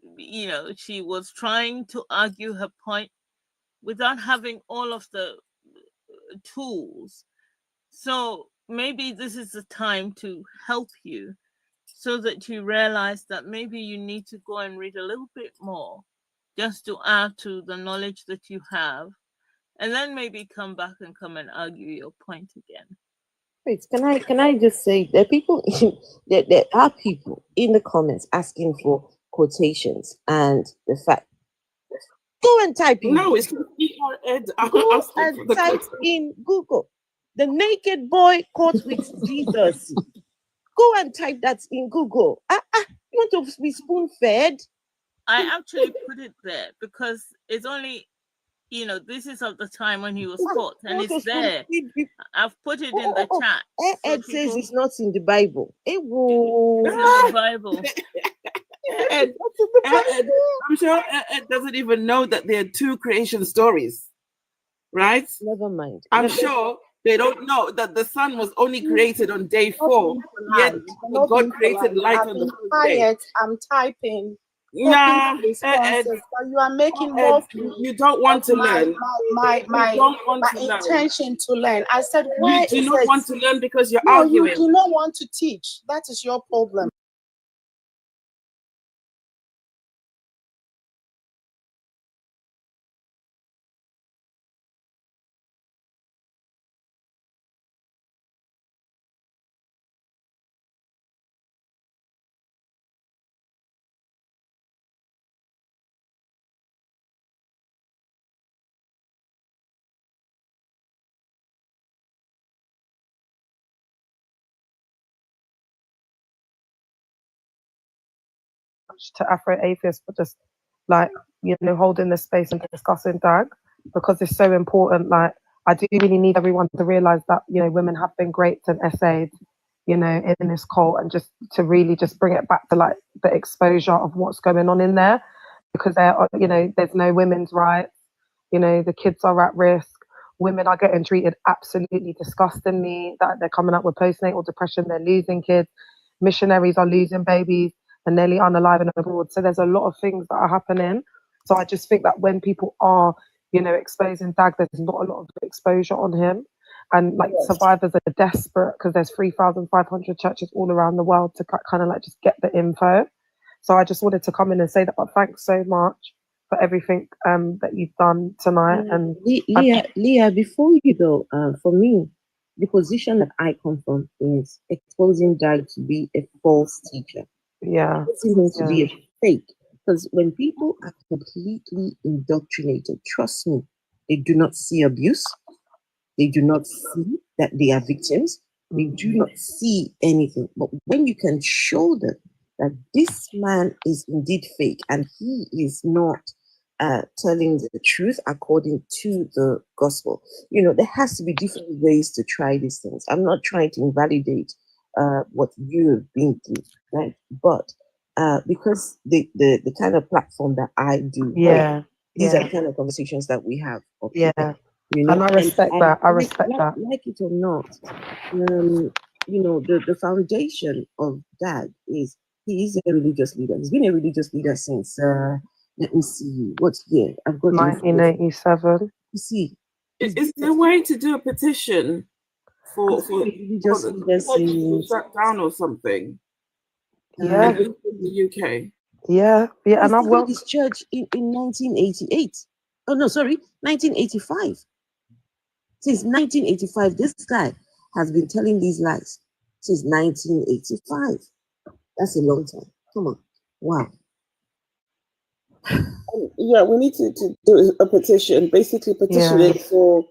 she was trying to argue her point without having all of the tools. So maybe this is the time to help you so that you realize that maybe you need to go and read a little bit more just to add to the knowledge that you have, and then maybe come and argue your point again. Wait, can I just say there are people there are people in the comments asking for quotations, and the fact, go and type in. No, it's Ed. Go and type in Google. The naked boy caught with Jesus. Go and type that in Google. You want to be spoon fed? I actually put it there because it's only, this is of the time when he was caught, and it's there. I've put it in the chat. Ed says it's not in the Bible. It's in the Bible. Ed, I'm sure Ed doesn't even know that there are two creation stories, right? Never mind. I'm sure they don't know that the sun was only created on day 4, yet God created light on the first day. I'm typing. Nah, Ed, but you are making more. You don't want to learn. My intention to learn. I said, why you do not want to learn because you're no, arguing. You do not want to teach. That is your problem. To Afro-atheists for just holding this space and discussing DAG, because it's so important. Like, I do really need everyone to realize that women have been great and essayed in this cult, and just to really just bring it back to like the exposure of what's going on in there, because there's no women's rights. The kids are at risk. Women are getting treated absolutely disgustingly, that they're coming up with postnatal depression, they're losing kids, missionaries are losing babies and nearly unalive and abroad. So there's a lot of things that are happening. So I just think that when people are, exposing DAG, there's not a lot of exposure on him. And survivors are desperate because there's 3,500 churches all around the world to kind of just get the info. So I just wanted to come in and say that, but thanks so much for everything that you've done tonight. And Leah, before you go, for me, the position that I come from is exposing DAG to be a false teacher. Yeah. It means to be a fake. Because when people are completely indoctrinated, trust me, they do not see abuse. They do not see that they are victims. They do not see anything. But when you can show them that this man is indeed fake and he is not telling the truth according to the gospel. There has to be different ways to try these things. I'm not trying to invalidate what you've been through, right? But because the kind of platform that I do, these are the kind of conversations that we have. And I respect that. I respect that. Like it or not, the foundation of Dad is he is a religious leader. He's been a religious leader since let me see, what's year? I've got 1987. You see, is there a way to do a petition for religious the leaders church to in shut down or something? Yeah. In the UK. Yeah, and I've worked this church in 1988. Oh no, sorry, 1985. Since 1985, this guy has been telling these lies since 1985. That's a long time. Come on, wow. Yeah, we need to do a petition, basically petitioning for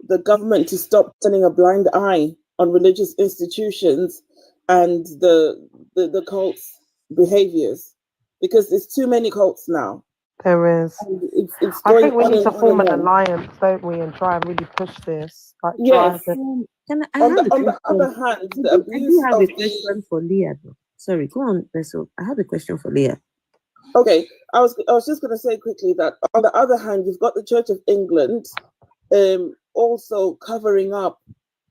the government to stop turning a blind eye on religious institutions and the cults' behaviors, because there's too many cults now. There is. It's I going think we on need and to on form and an on. alliance, don't we, and try and really push this. Like, Yes. try to... On the other hand, the abuse I have of a question for Leah. Sorry, go on, Bessel. I have a question for Leah. Okay, I was just going to say quickly that on the other hand, you've got the Church of England also covering up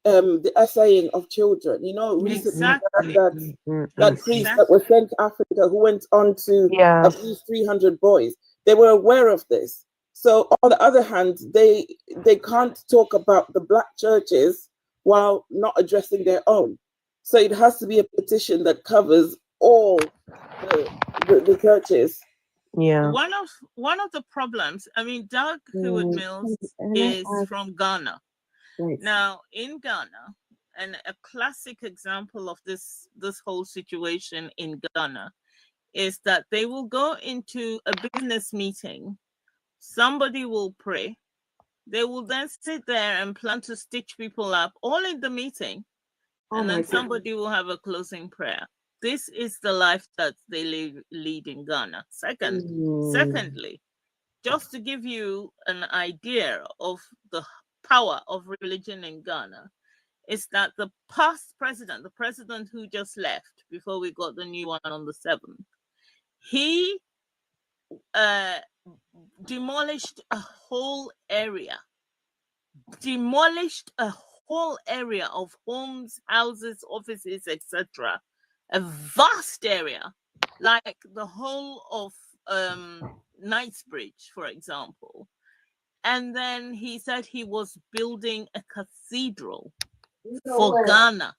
the essaying of children. Recently that priest that was sent to Africa who went on to abuse 300 boys. They were aware of this. So on the other hand, they can't talk about the black churches while not addressing their own. So it has to be a petition that covers all the churches. Yeah. One of the problems, I mean, Doug Heward-Mills is from Ghana. Right. Now, in Ghana, and a classic example of this whole situation in Ghana is that they will go into a business meeting, somebody will pray, they will then sit there and plan to stitch people up all in the meeting, and then somebody will have a closing prayer. This is the life that they lead in Ghana. Secondly, just to give you an idea of the power of religion in Ghana, is that the past president, the president who just left before we got the new one on the 7th, he demolished a whole area of homes, houses, offices, etc. A vast area, like the whole of Knightsbridge, for example. And then he said he was building a cathedral for Ghana.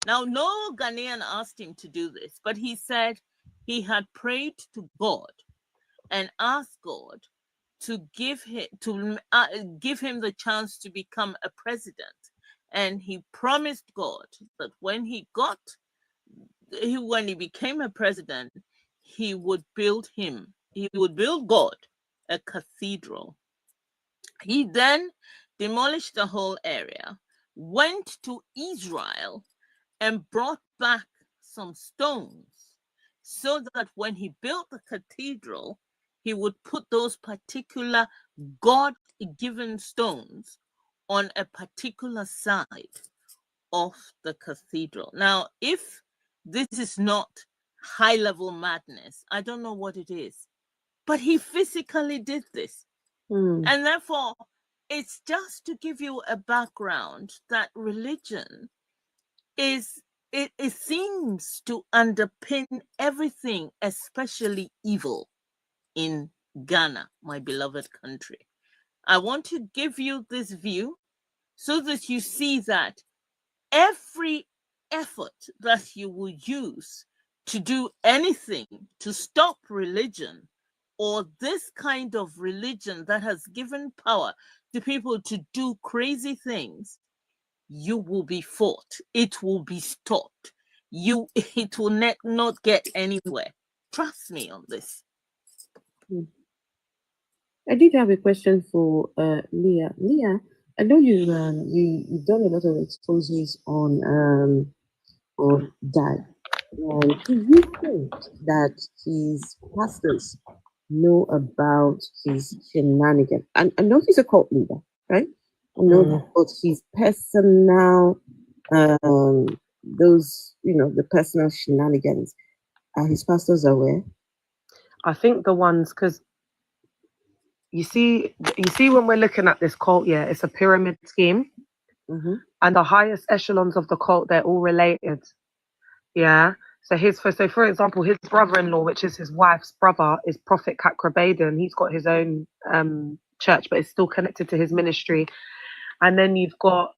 Now, no Ghanaian asked him to do this, but he said he had prayed to God and asked God to give him the chance to become a president. And he promised God that when he became a president, he would build God a cathedral. He then demolished the whole area, went to Israel, and brought back some stones so that when he built the cathedral, he would put those particular God-given stones on a particular side of the cathedral. Now, if this is not high-level madness, I don't know what it is. But he physically did this. And therefore, it's just to give you a background that religion it seems to underpin everything, especially evil in Ghana, my beloved country. I want to give you this view so that you see that every effort that you will use to do anything to stop religion, or this kind of religion that has given power to people to do crazy things, you will be fought. It will be stopped. It will not get anywhere. Trust me on this. I did have a question for Leah. Leah, I know you've done a lot of exposes on Dad. Do you think that his pastors know about his shenanigans. And I know he's a cult leader, right? I know that, but his personal, those, the personal shenanigans, are his pastors aware? I think the ones, because you see when we're looking at this cult, yeah, it's a pyramid scheme. Mm-hmm. And the highest echelons of the cult, they're all related. Yeah. So for example, his brother-in-law, which is his wife's brother, is Prophet Kakrabaden. He's got his own church, but it's still connected to his ministry. And then you've got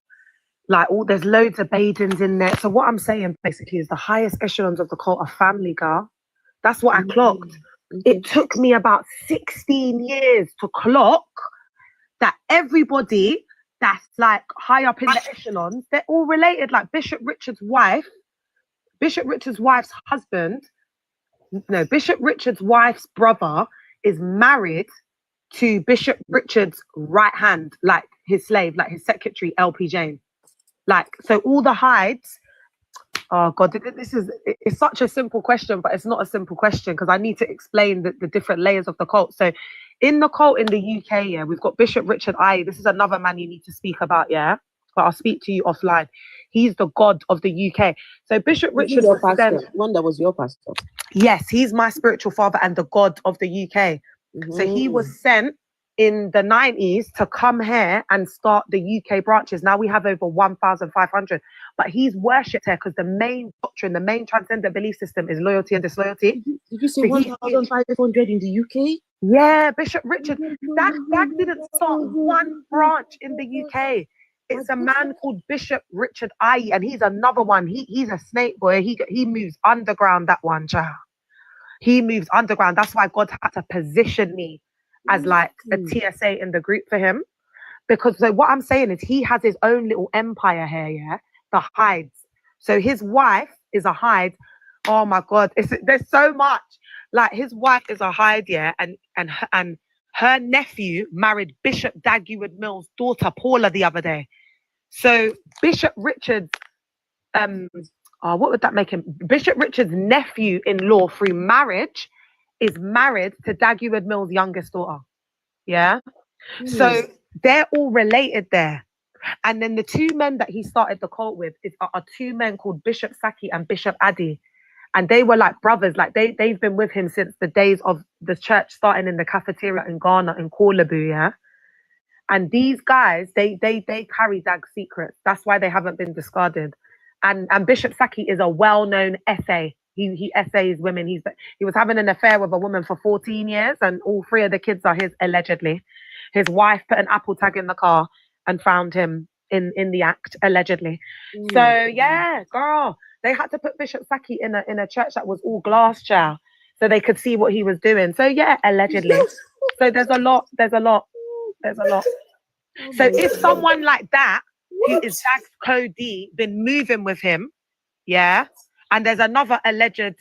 there's loads of Badens in there. So what I'm saying basically is the highest echelons of the cult are family, girl. That's what I clocked. It took me about 16 years to clock that everybody that's like high up in the echelons, they're all related. Like Bishop Richard's wife's brother is married to Bishop Richard's right hand, like his slave, like his secretary, LP Jane. Like, so all the Hydes, oh God, it's such a simple question, but it's not a simple question because I need to explain the different layers of the cult. So in the cult in the UK, yeah, we've got Bishop Richard I. This is another man you need to speak about, yeah? But I'll speak to you offline. He's the god of the UK. So Bishop Richard your pastor, one that was your pastor. Yes, he's my spiritual father and the god of the UK. So he was sent in the 90s to come here and start the UK branches. Now we have over 1,500, but he's worshipped here because the main doctrine, the main transcendent belief system is loyalty and disloyalty. Did you say 1,500 in the UK? Yeah, Bishop Richard. That didn't start one branch in the UK. It's a man called Bishop Richard I, and he's another one. He's a snake boy. He moves underground, that one, child. He moves underground. That's why God had to position me as like a TSA in the group for him. Because so what I'm saying is he has his own little empire here, yeah? The Hydes. So his wife is a Hyde. Oh my God, there's so much. Like his wife is a Hyde, yeah? And her nephew married Bishop Dag Heward-Mills' daughter, Paula, the other day. So Bishop Richard's, what would that make him? Bishop Richard's nephew-in-law through marriage is married to Dag Heward-Mills' youngest daughter. Yeah. So they're all related there. And then the two men that he started the cult with are two men called Bishop Saki and Bishop Adi. And they were like brothers. Like they've been with him since the days of the church starting in the cafeteria in Ghana in Korlebu, yeah. And these guys, they carry Dag's secrets. That's why they haven't been discarded. And Bishop Saki is a well-known essay. He essays women. He was having an affair with a woman for 14 years, and all three of the kids are his, allegedly. His wife put an Apple tag in the car and found him in the act, allegedly. So yeah, girl, they had to put Bishop Saki in a church that was all glass, child, so they could see what he was doing. So yeah, allegedly. So there's a lot. So if someone like that, who is Dag's Code D, been moving with him, yeah, and there's another alleged,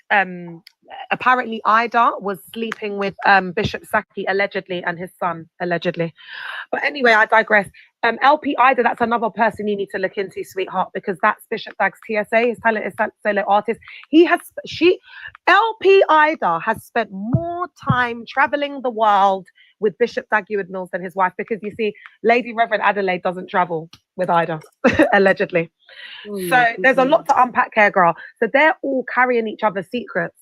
apparently Ida was sleeping with Bishop Saki, allegedly, and his son, allegedly. But anyway, I digress. LP Ida, that's another person you need to look into, sweetheart, because that's Bishop Dag's TSA, his talented solo artist. LP Ida has spent more time traveling the world with Bishop Dag Heward-Mills than his wife, because you see, Lady Reverend Adelaide doesn't travel with Ida, allegedly. So there's a lot to unpack here, girl. So they're all carrying each other's secrets.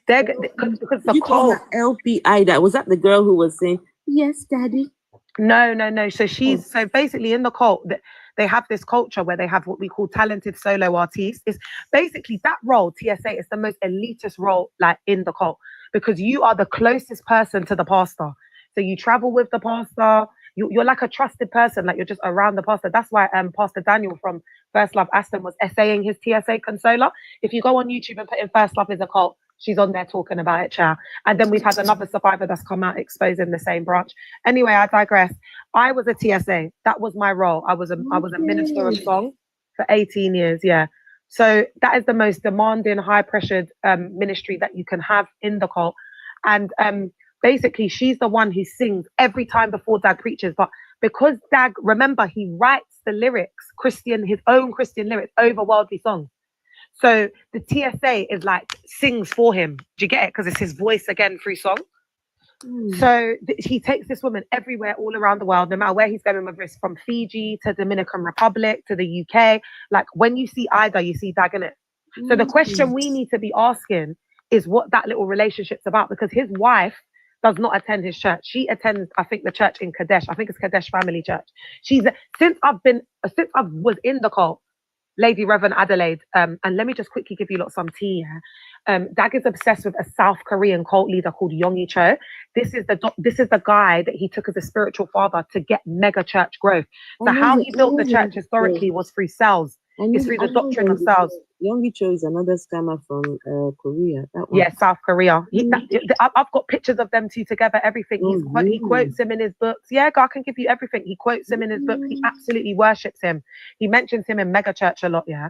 Because the cult. LP Ida, was that the girl who was saying, yes, daddy? No. So so basically in the cult, they have this culture where they have what we call talented solo artists. It's basically that role, TSA, is the most elitist role like in the cult, because you are the closest person to the pastor. So you travel with the pastor. You're like a trusted person, like you're just around the pastor. That's why Pastor Daniel from First Love Aston was essaying his TSA consoler. If you go on YouTube and put in First Love is a cult, she's on there talking about it, child. And then we've had another survivor that's come out exposing the same branch. Anyway, I digress. I was a TSA. That was my role. I was a minister of song for 18 years, yeah. So that is the most demanding, high-pressured ministry that you can have in the cult. And basically, she's the one who sings every time before Dag preaches. But because Dag, remember, he writes the lyrics, his own Christian lyrics over worldly songs. So the TSA is like sings for him. Do you get it? Because it's his voice again through song. So he takes this woman everywhere, all around the world, no matter where he's going, whether it's from Fiji to Dominican Republic to the UK. Like when you see Ida, you see Dag in it. So the question we need to be asking is what that little relationship's about, because his wife does not attend his church. She attends, I think, the church in Kadesh. I think it's Kadesh Family Church. Since I was in the cult, Lady Reverend Adelaide, and let me just quickly give you lot some tea here. Dag is obsessed with a South Korean cult leader called Yonggi Cho. This is the guy that he took as a spiritual father to get mega church growth. So how he built the church historically was through cells. It's through the doctrine of cells. Yonggi Cho is another scammer from Korea. That one. Yeah, South Korea. I've got pictures of them two together, everything. He quotes him in his books. Yeah, God can give you everything. He quotes him in his books. He absolutely worships him. He mentions him in mega church a lot, yeah.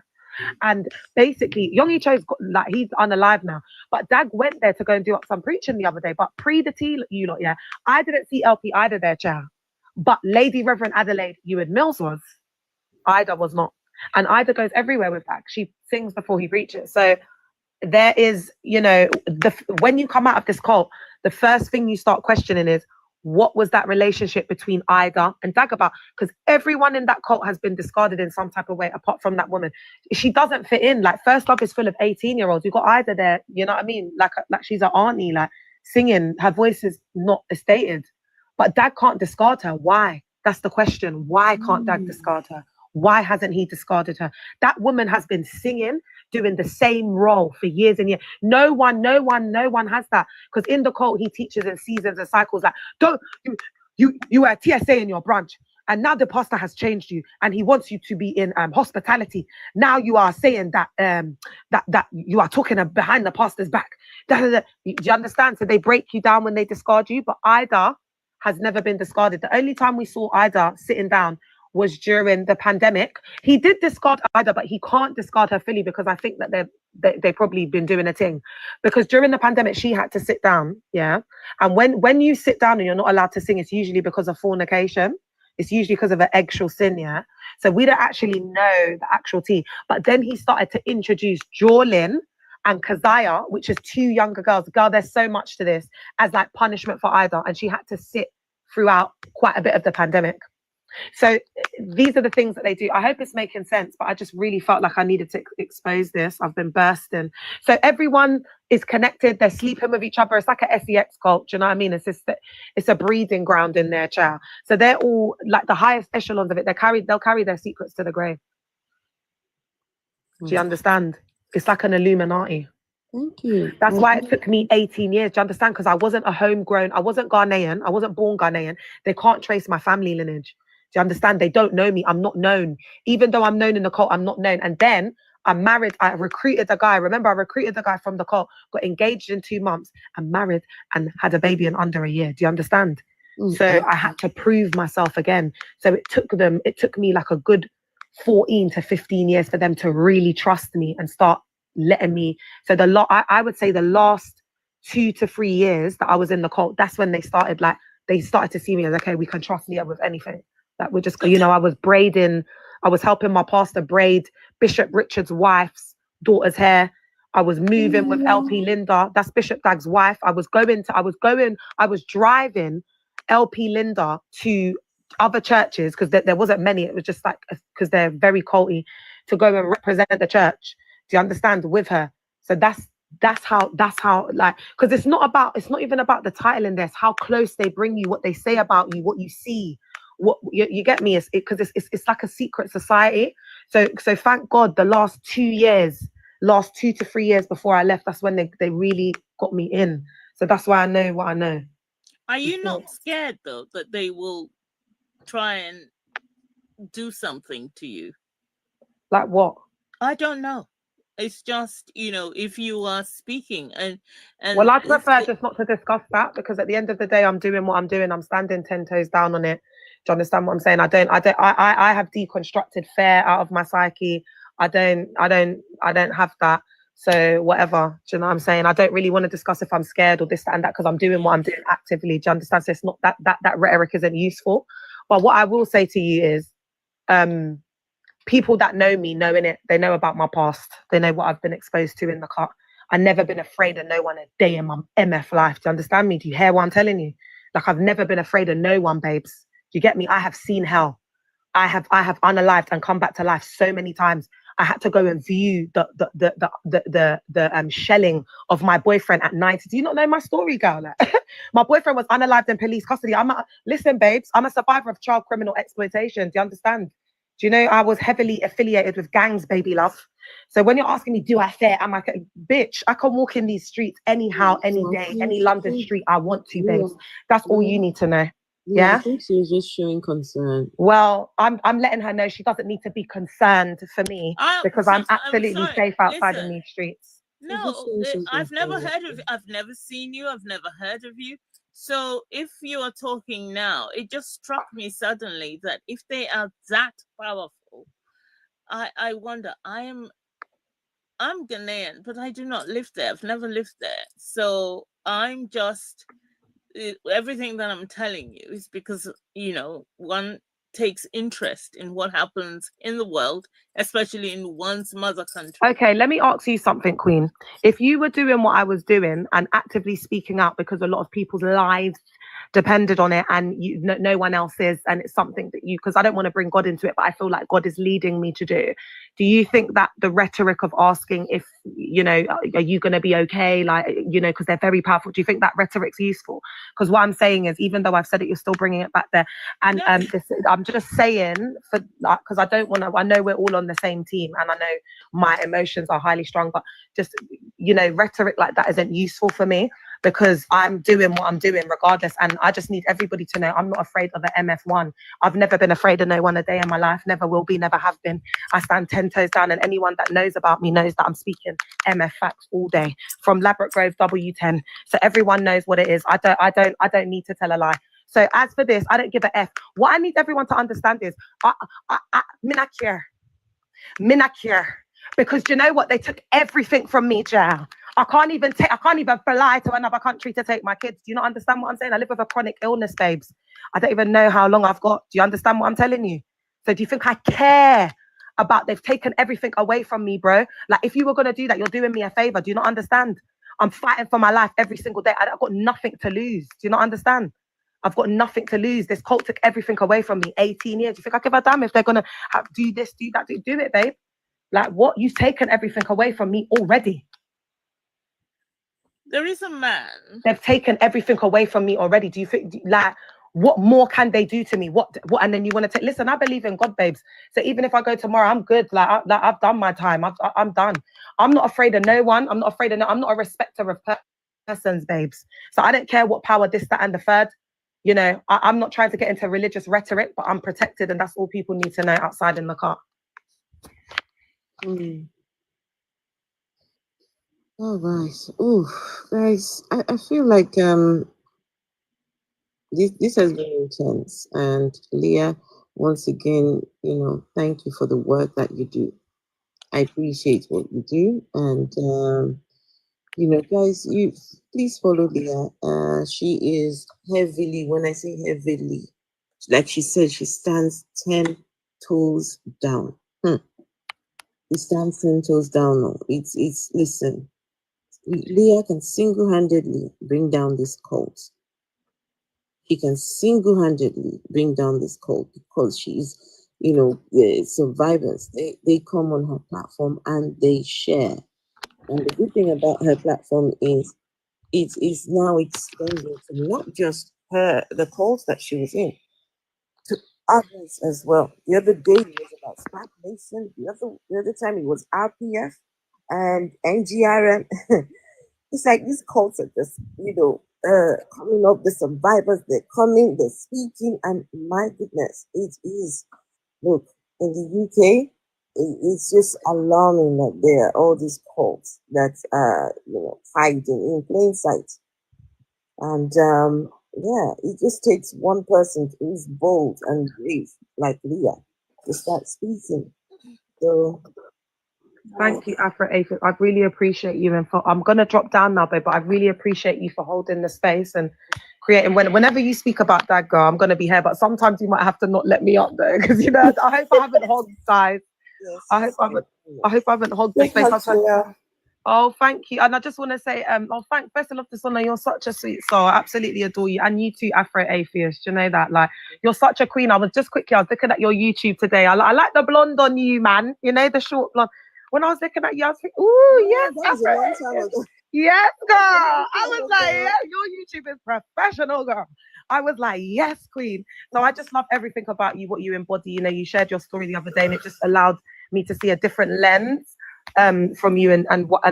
And basically, Yonggi Cho's he's unalive now. But Dag went there to go and do up some preaching the other day. But pre the tea, you lot, yeah, I didn't see LP Ida there, chair. But Lady Reverend Adelaide Heward-Mills was. Ida was not. And Ida goes everywhere with Dag. She sings before he preaches. So there is, when you come out of this cult, the first thing you start questioning is, what was that relationship between Ida and Dag about? Because everyone in that cult has been discarded in some type of way, apart from that woman. She doesn't fit in. Like, First Love is full of 18-year-olds. You've got Ida there, you know what I mean? Like she's an auntie, like singing. Her voice is not estated. But Dag can't discard her. Why? That's the question. Why can't Dag discard her? Why hasn't he discarded her? That woman has been singing, doing the same role for years and years. No one has that. Because in the cult, he teaches in seasons and cycles like, you were a TSA in your branch, and now the pastor has changed you, and he wants you to be in hospitality. Now you are saying that that you are talking behind the pastor's back. Do you understand? So they break you down when they discard you. But Ida has never been discarded. The only time we saw Ida sitting down was during the pandemic. He did discard Ida, but he can't discard her fully, because I think that they've probably been doing a thing. Because during the pandemic, she had to sit down, yeah? And when you sit down and you're not allowed to sing, it's usually because of fornication. It's usually because of an eggshell sin, yeah? So we don't actually know the actual tea. But then he started to introduce Jorlyn and Keziah, which is two younger girls. Girl, there's so much to this, as like punishment for Ida. And she had to sit throughout quite a bit of the pandemic. So these are the things that they do. I hope it's making sense, but I just really felt like I needed to expose this. I've been bursting. So everyone is connected. They're sleeping with each other. It's like a SEX cult. Do you know what I mean? It's a breeding ground in there, child. So they're all like the highest echelons of it. They'll carry their secrets to the grave. Do you understand? It's like an Illuminati. Thank you. That's why it took me 18 years. Do you understand? Because I wasn't I wasn't Ghanaian. I wasn't born Ghanaian. They can't trace my family lineage. Do you understand? They don't know me. I'm not known. Even though I'm known in the cult, I'm not known. And then I'm married. I recruited a guy. Remember, I recruited the guy from the cult, got engaged in 2 months and married and had a baby in under a year. Do you understand? So I had to prove myself again. So it took me like a good 14 to 15 years for them to really trust me and start letting me. So I would say the last 2 to 3 years that I was in the cult, that's when they started to see me as, okay, we can trust Leah with anything. That we're just, I was helping my pastor braid Bishop Richard's wife's daughter's hair. I was moving with LP Linda. That's Bishop Dag's wife. I was driving LP Linda to other churches, because there wasn't many. It was just like, because they're very culty, to go and represent the church. Do you understand? With her. So that's how like, because it's not even about the title in this, how close they bring you, what they say about you, what you see. What you get me? Because it's like a secret society. So thank God the last 2 to 3 years before I left, that's when they really got me in. So that's why I know what I know. Are you not scared though that they will try and do something to you? Like what? I don't know. It's just, if you are speaking and well, I prefer just not to discuss that, because at the end of the day, I'm doing what I'm doing. I'm standing 10 toes down on it. Do you understand what I'm saying? I have deconstructed fear out of my psyche. I don't have that. So whatever, do you know what I'm saying? I don't really want to discuss if I'm scared or this, that, and that, because I'm doing what I'm doing actively. Do you understand? So it's not that rhetoric isn't useful. But what I will say to you is, people that know me know in it. They know about my past. They know what I've been exposed to in the cut. I've never been afraid of no one a day in my MF life. Do you understand me? Do you hear what I'm telling you? Like, I've never been afraid of no one, babes. Do you get me? I have seen hell. I have unalived and come back to life so many times. I had to go and view the shelling of my boyfriend at 90. Do you not know my story, girl? Like, my boyfriend was unalived in police custody. Listen, babes, I'm a survivor of child criminal exploitation. Do you understand? Do you know I was heavily affiliated with gangs, baby love? So when you're asking me, do I fear? I'm like, bitch, I can walk in these streets anyhow, any day, any London street I want to, babes. That's all you need to know. Yeah, I think she was just showing concern. Well, I'm letting her know she doesn't need to be concerned for me because I'm absolutely safe outside in these streets. No, I've never heard of. I've never seen you. I've never heard of you. So if you are talking now, it just struck me suddenly that if they are that powerful, I wonder. I'm Ghanaian, but I do not live there. I've never lived there, so I'm just. Everything that I'm telling you is because, you know, one takes interest in what happens in the world, especially in one's mother country. Okay, let me ask you something, Queen. If you were doing what I was doing and actively speaking out because a lot of people's lives depended on it and no one else is, and it's something that because I don't want to bring God into it, but I feel like God is leading me to do you think that the rhetoric of asking if, you know, are you going to be okay? Like, you know, because they're very powerful. Do you think that rhetoric's useful? Because what I'm saying is, even though I've said it, you're still bringing it back there. And I'm just saying, for like, because I don't want to, I know we're all on the same team and I know my emotions are highly strong, but just, you know, rhetoric like that isn't useful for me because I'm doing what I'm doing regardless. And I just need everybody to know I'm not afraid of the MF1. I've never been afraid of no one a day in my life, never will be, never have been. I stand 10 toes down, and anyone that knows about me knows that I'm speaking MF facts all day from Labrador Grove W10. So everyone knows what it is. I don't need to tell a lie. So as for this, I don't give a F. What I need everyone to understand is me not care. Me not care. Because do you know what? They took everything from me, Jal. I can't even fly to another country to take my kids. Do you not understand what I'm saying? I live with a chronic illness, babes. I don't even know how long I've got. Do you understand what I'm telling you? So do you think I care about they've taken everything away from me, bro? Like, if you were going to do that, you're doing me a favor. Do you not understand? I'm fighting for my life every single day. I've got nothing to lose. Do you not understand? I've got nothing to lose. This cult took everything away from me. 18 years. Do you think I give a damn if they're going to do this, do that? Do it, babe. Like, what? You've taken everything away from me already. There is a man. They've taken everything away from me already. Do you think, like, what more can they do to me? What? And then you want to take? Listen, I believe in God, babes. So even if I go tomorrow, I'm good. I've done my time. I'm done. I'm not afraid of no one. I'm not afraid of no. I'm not a respecter of persons, babes. So I don't care what power this, that, and the third. You know, I'm not trying to get into religious rhetoric, but I'm protected, and that's all people need to know outside in the car. Oh, guys. Oh, guys, I feel like this has been intense. And Leah, once again, you know, thank you for the work that you do. I appreciate what you do. And you know, guys, you please follow Leah. She is heavily, when I say heavily, like she said, she stands 10 toes down. He stands 10 toes down. No, it's listen. Leah can single-handedly bring down this cult. She can single-handedly bring down this cult because she's, you know, the survivors. They come on her platform and they share. And the good thing about her platform is it is now extending to not just her, the calls that she was in, to others as well. The other day it was about Spark Mason. The other time it was RPF and NGRM. It's like these cults are just, you know, coming up, the survivors, they're coming, they're speaking, and my goodness, it is, look, in the UK, it's just alarming that there are all these cults that are, you know, hiding in plain sight. And yeah, it just takes one person who's bold and brave, like Leah, to start speaking. So thank you, Afro Aphid. I really appreciate you. And I'm going to drop down now, babe, but I really appreciate you for holding the space and creating. Whenever you speak about that, girl, I'm going to be here. But sometimes you might have to not let me up there because, you know, I hope I haven't hogged, guys. Yes, I hope I haven't hogged the space. Oh, thank you. And I just want to say, first of all, Dishonor, you're such a sweet soul. I absolutely adore you. And you too, Afro Atheist. You know that? Like, you're such a queen. I was looking at your YouTube today. I like the blonde on you, man. You know, the short blonde. When I was looking at you, I was thinking, ooh, yes, Afro Atheist. Yes, girl. I was like, yeah, your YouTube is professional, girl. I was like, yes, queen. So I just love everything about you, what you embody. You know, you shared your story the other day, and it just allowed me to see a different lens from you and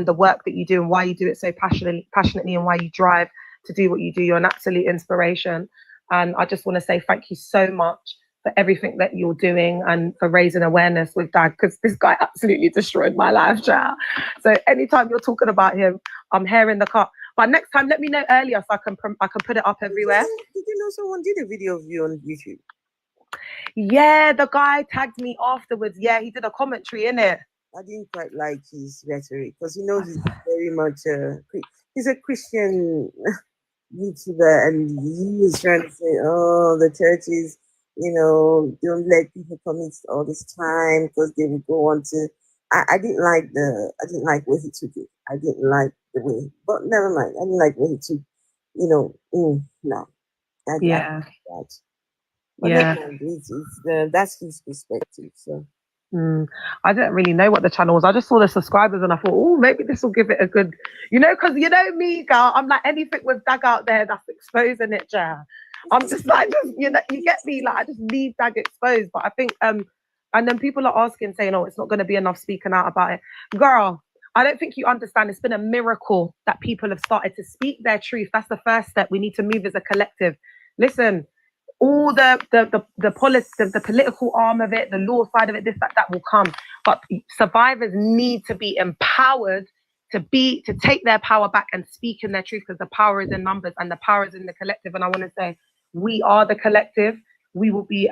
the work that you do and why you do it so passionately and why you drive to do what you do. You're an absolute inspiration. And I just want to say thank you so much for everything that you're doing and for raising awareness with Dad, because this guy absolutely destroyed my life, child. So anytime you're talking about him, I'm hair in the cut. But next time, let me know earlier so I can put it up everywhere. Did you know someone did a video of you on YouTube? Yeah, the guy tagged me afterwards. Yeah, he did a commentary in it. I didn't quite like his rhetoric because he's very much he's a Christian YouTuber, and he was trying to say, oh, the churches, don't let people commit all this time because they will go on to. I didn't like where he took it. I didn't like the way, but never mind. I didn't like where he took, no. Yeah. But yeah. That's his perspective. So. I didn't really know what the channel was. I just saw the subscribers and I thought, oh, maybe this will give it a good, because you know me, girl. I'm like, anything with Dag out there that's exposing it, Jar. I'm just like, you get me, like I just leave Dag exposed. But I think, and then people are asking, saying, oh, it's not going to be enough speaking out about it, girl. I don't think you understand. It's been a miracle that people have started to speak their truth. That's the first step. We need to move as a collective. Listen. All the political arm of it, the law side of it, that will come. But survivors need to be empowered to take their power back and speak in their truth, because the power is in numbers and the power is in the collective. And I want to say, we are the collective. We will be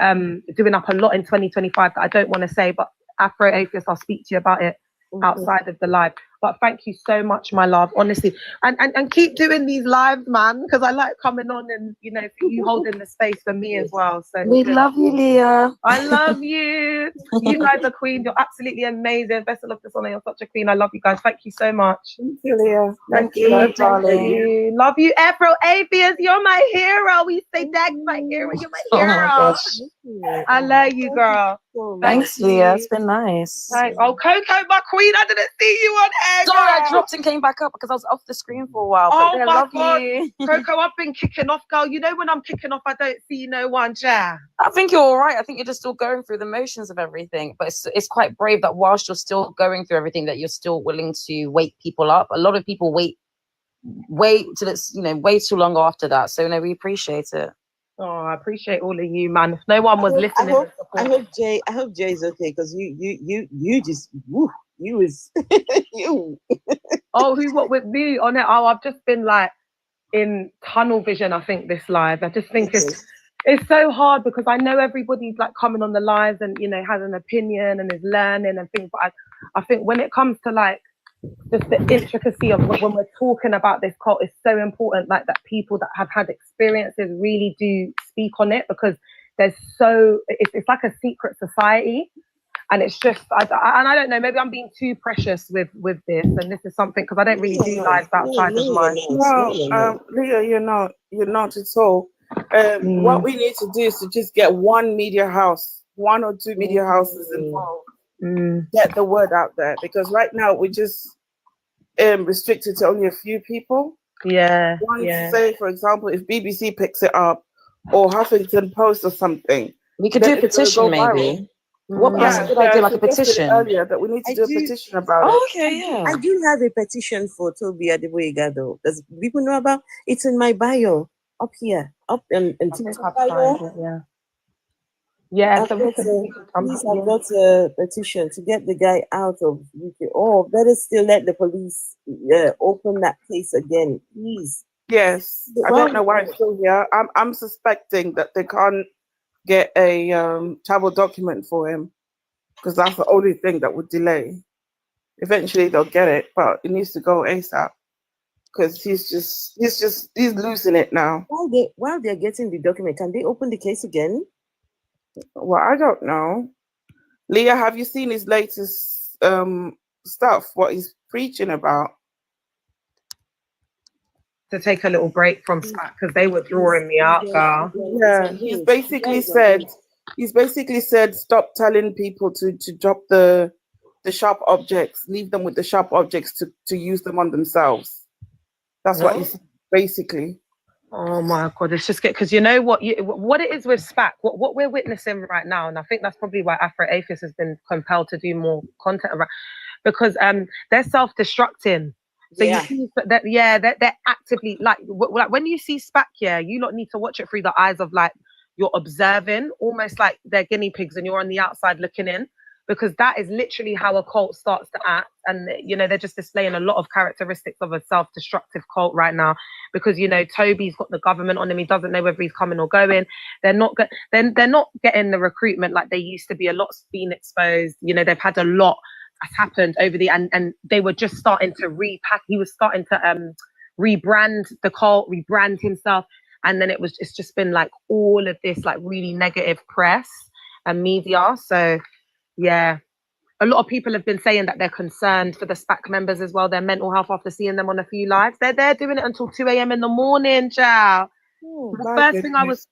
doing up a lot in 2025 that I don't want to say, but Afro Atheist, I'll speak to you about it outside of the live. But thank you so much, my love, honestly. And keep doing these lives, man, because I like coming on and, you holding the space for me as well. So we love you, Leah. I love you. You guys are queen. You're absolutely amazing. Best of luck, Dishonor. You're such a queen. I love you guys. Thank you so much. Thank you, Leah. Thank you, darling. Love you, Afro Atheist. You're my hero. We say Dag's my hero. You're my hero. Oh my gosh. I love you, girl. Thanks, Leah. It's been nice. Right. Oh, Coco, my queen. I didn't see you on air. Sorry, I dropped and came back up because I was off the screen for a while. Oh but my love God, you. Coco, I've been kicking off, girl. You know when I'm kicking off, I don't see no one, ja. I think you're all right. I think you're just still going through the motions of everything. But it's quite brave that whilst you're still going through everything, that you're still willing to wake people up. A lot of people wait till it's way too long after that. So we appreciate it. Oh, I appreciate all of you, man. If no one was listening, I hope Jay is okay, because you just you was you. Oh, what with me on it? Oh, I've just been like in tunnel vision. I think this live. I just think it's so hard because I know everybody's like coming on the lives and has an opinion and is learning and things. But I think when it comes to like just the intricacy of when we're talking about this cult, it's so important like that people that have had experiences really do speak on it, because it's like a secret society. And it's just, I don't know, maybe I'm being too precious with this, and this is something, because I don't really do lives outside of mine. No, Leah, you're not at all. What we need to do is to just get one or two media houses involved. Get the word out there, because right now we're just restricted to only a few people. Say, for example, if BBC picks it up or Huffington Post or something, we could do a petition maybe. That's a good idea, like a petition. Earlier that we need to do a petition about it. Okay, yeah. I do have a petition for Toby Adeboyega though. Does people know about? It's in my bio up here, up in TikTok bio. Yeah, I've got a petition to get the guy out of UK. Or better still, let the police open that case again, please. Yes, I don't know why it's still here. I'm suspecting that they can't get a travel document for him, because that's the only thing that would delay. Eventually they'll get it, but it needs to go ASAP, because he's losing it now. While they're getting the document, can they open the case again? Well, I don't know. Leah, have you seen his latest stuff? What he's preaching about? To take a little break from SPAC because they were drawing me out, girl. Yeah, he's basically said stop telling people to drop the sharp objects, leave them with the sharp objects to use them on themselves. That's what he's basically. Oh my God, it's just because you know what it is with SPAC, what we're witnessing right now, and I think that's probably why Afro-Atheist has been compelled to do more content around, because they're self-destructing. So you see that, they're actively like when you see SPAC, you lot need to watch it through the eyes of like you're observing, almost like they're guinea pigs and you're on the outside looking in, because that is literally how a cult starts to act. And you know, they're just displaying a lot of characteristics of a self-destructive cult right now, because you know Toby's got the government on him, he doesn't know whether he's coming or going. They're not getting the recruitment like they used to be. A lot's been exposed, you know, they've had a lot has happened over the and they were just starting to he was starting to rebrand the cult, rebrand himself, and then it's just been like all of this like really negative press and media. So yeah, a lot of people have been saying that they're concerned for the SPAC members as well, their mental health after seeing them on a few lives. They're there doing it until 2 a.m. in the morning, child. The first thing I was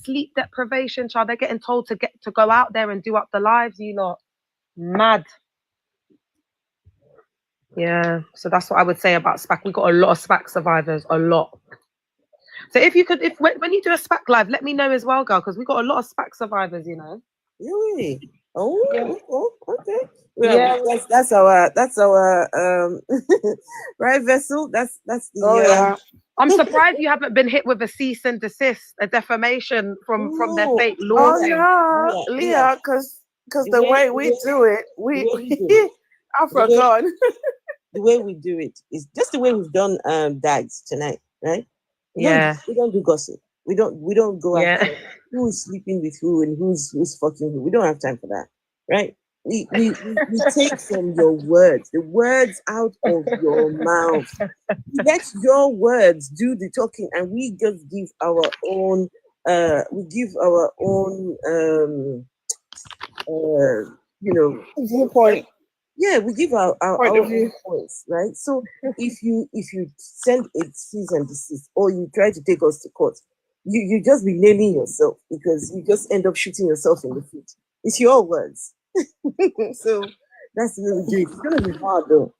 sleep deprivation, child. They're getting told to go out there and do up the lives, you lot. Mad. Yeah, so that's what I would say about SPAC. We got a lot of SPAC survivors, a lot. So if you could, when you do a SPAC live, let me know as well, girl, because we got a lot of SPAC survivors, you know. Really? Oh, okay. Yeah, that's our right, Vessel. That's the. I'm surprised you haven't been hit with a cease and desist, a defamation from their fake law. Oh no, Leah, because the way we do it, I forgot. The way we do it is just the way we've done dads tonight, right? We don't do gossip. We don't go after who's sleeping with who and who's fucking who. We don't have time for that, right? We take from your words, the words out of your mouth. Let your words do the talking, and we just give our own viewpoint. Yeah, we give our Point of view. points, right? So if you send a cease and desist, or you try to take us to court, you just be nailing yourself, because you just end up shooting yourself in the foot. It's your words. So that's the way we do it. It's gonna be hard though.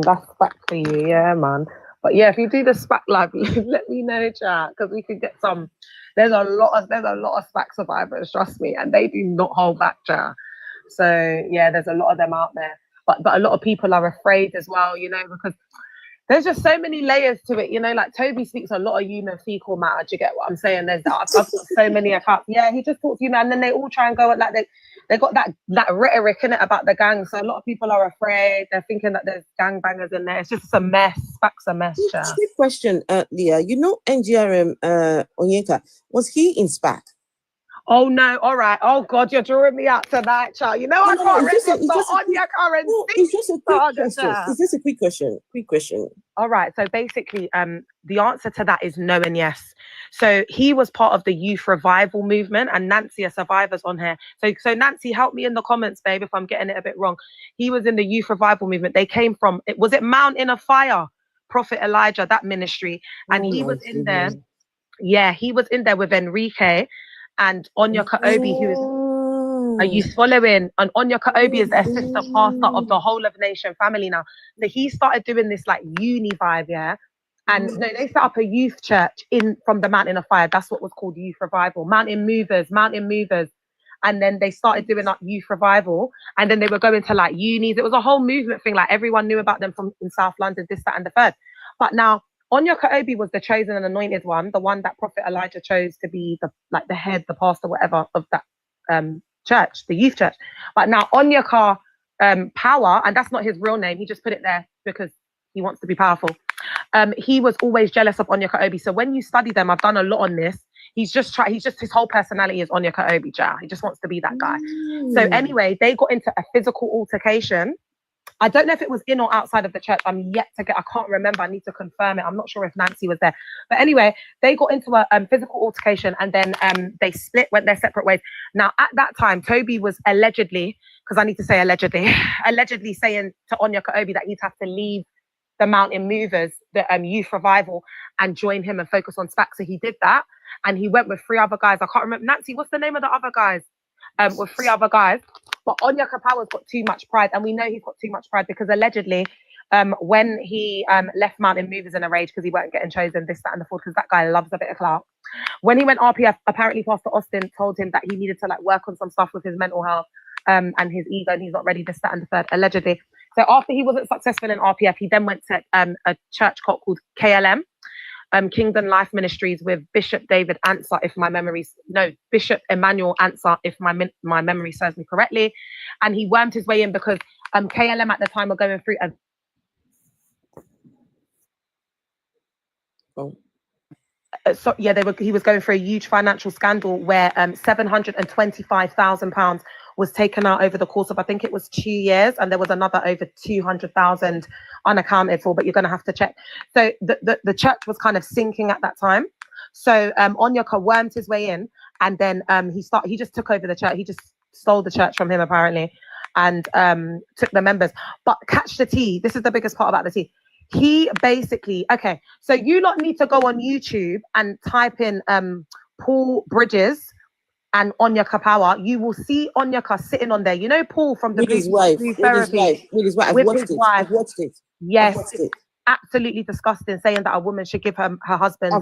That's SPAC for you, yeah, man. But yeah, if you do the SPAC live, let me know, chat, because we could get some. There's a lot of SPAC survivors, trust me, and they do not hold back, chat. So yeah, there's a lot of them out there, but a lot of people are afraid as well, you know, because there's just so many layers to it, you know. Like Toby speaks a lot of human fecal matter. Do you get what I'm saying? I've got so many accounts. Yeah, he just talks human, and then they all try and go at like they got that rhetoric in it about the gang. So a lot of people are afraid. They're thinking that there's gangbangers in there. It's just a mess. SPAC's a mess. Quick question, Leah. You know NGRM Onyeka, was he in SPAC? Oh no! All right. Oh God, you're drawing me out tonight, child. You know I can't read on your current. It's just a quick question. It's just a quick question. Quick question. All right. So basically, the answer to that is no and yes. So he was part of the youth revival movement, and Nancy, a survivor's on here. So Nancy, help me in the comments, babe, if I'm getting it a bit wrong. He was in the youth revival movement. They came from was it Mountain of Fire, Prophet Elijah, that ministry, and he was in there. Yeah, he was in there with Enrique and Onya Kaobi, who is, are you following? And Onya Kaobi is the assistant pastor of the Whole of Nation family now. So he started doing this like uni vibe, yeah. And no, they set up a youth church from the Mountain of Fire. That's what was called Youth Revival. Mountain Movers. And then they started doing like youth revival. And then they were going to like unis. It was a whole movement thing. Like everyone knew about them from in South London, this, that, and the third. But now Onya Kaobi was the chosen and anointed one, the one that Prophet Elijah chose to be the head, the pastor, whatever, of that church, the youth church. But now Onyeka Power, and that's not his real name, he just put it there because he wants to be powerful. He was always jealous of Onya Kaobi. So when you study them, I've done a lot on this. His whole personality is Onya Kaobi, He just wants to be that guy. So anyway, they got into a physical altercation. I don't know if it was in or outside of the church. I can't remember. I need to confirm it. I'm not sure if Nancy was there. But anyway, they got into a physical altercation, and then they split, went their separate ways. Now, at that time, Toby was allegedly, because I need to say allegedly, allegedly saying to Onyeka Obi that he'd have to leave the Mountain Movers, the youth revival, and join him and focus on SPAC. So he did that, and he went with 3 other guys. I can't remember. Nancy, what's the name of the other guys? With 3 other guys. But Onyeka Power's got too much pride, and we know he's got too much pride because allegedly, when he left Mountain Movers in a rage because he weren't getting chosen, this, that, and the fourth, because that guy loves a bit of clout. When he went RPF, apparently Pastor Austin told him that he needed to work on some stuff with his mental health and his ego, and he's not ready, this, that, and the third, allegedly. So after he wasn't successful in RPF, he then went to a church cult called KLM. Kingdom Life Ministries with Bishop David Answer, Bishop Emmanuel Answer, if my memory serves me correctly. And he wormed his way in because KLM at the time were going through he was going through a huge financial scandal where £725,000 was taken out over the course of, I think it was 2 years, and there was another over 200,000 unaccounted for, but you're going to have to check. So the church was kind of sinking at that time. So Onyeka wormed his way in, and then he just took over the church. He just stole the church from him apparently, and took the members. But catch the tea. This is the biggest part about the tea. He basically, so you lot need to go on YouTube and type in Paul Bridges and Onyeka Power. You will see Onyeka sitting on there. You know Paul from the with his wife. With his wife. I've watched it. Yes, I've watched it. Absolutely disgusting, saying that a woman should give her husband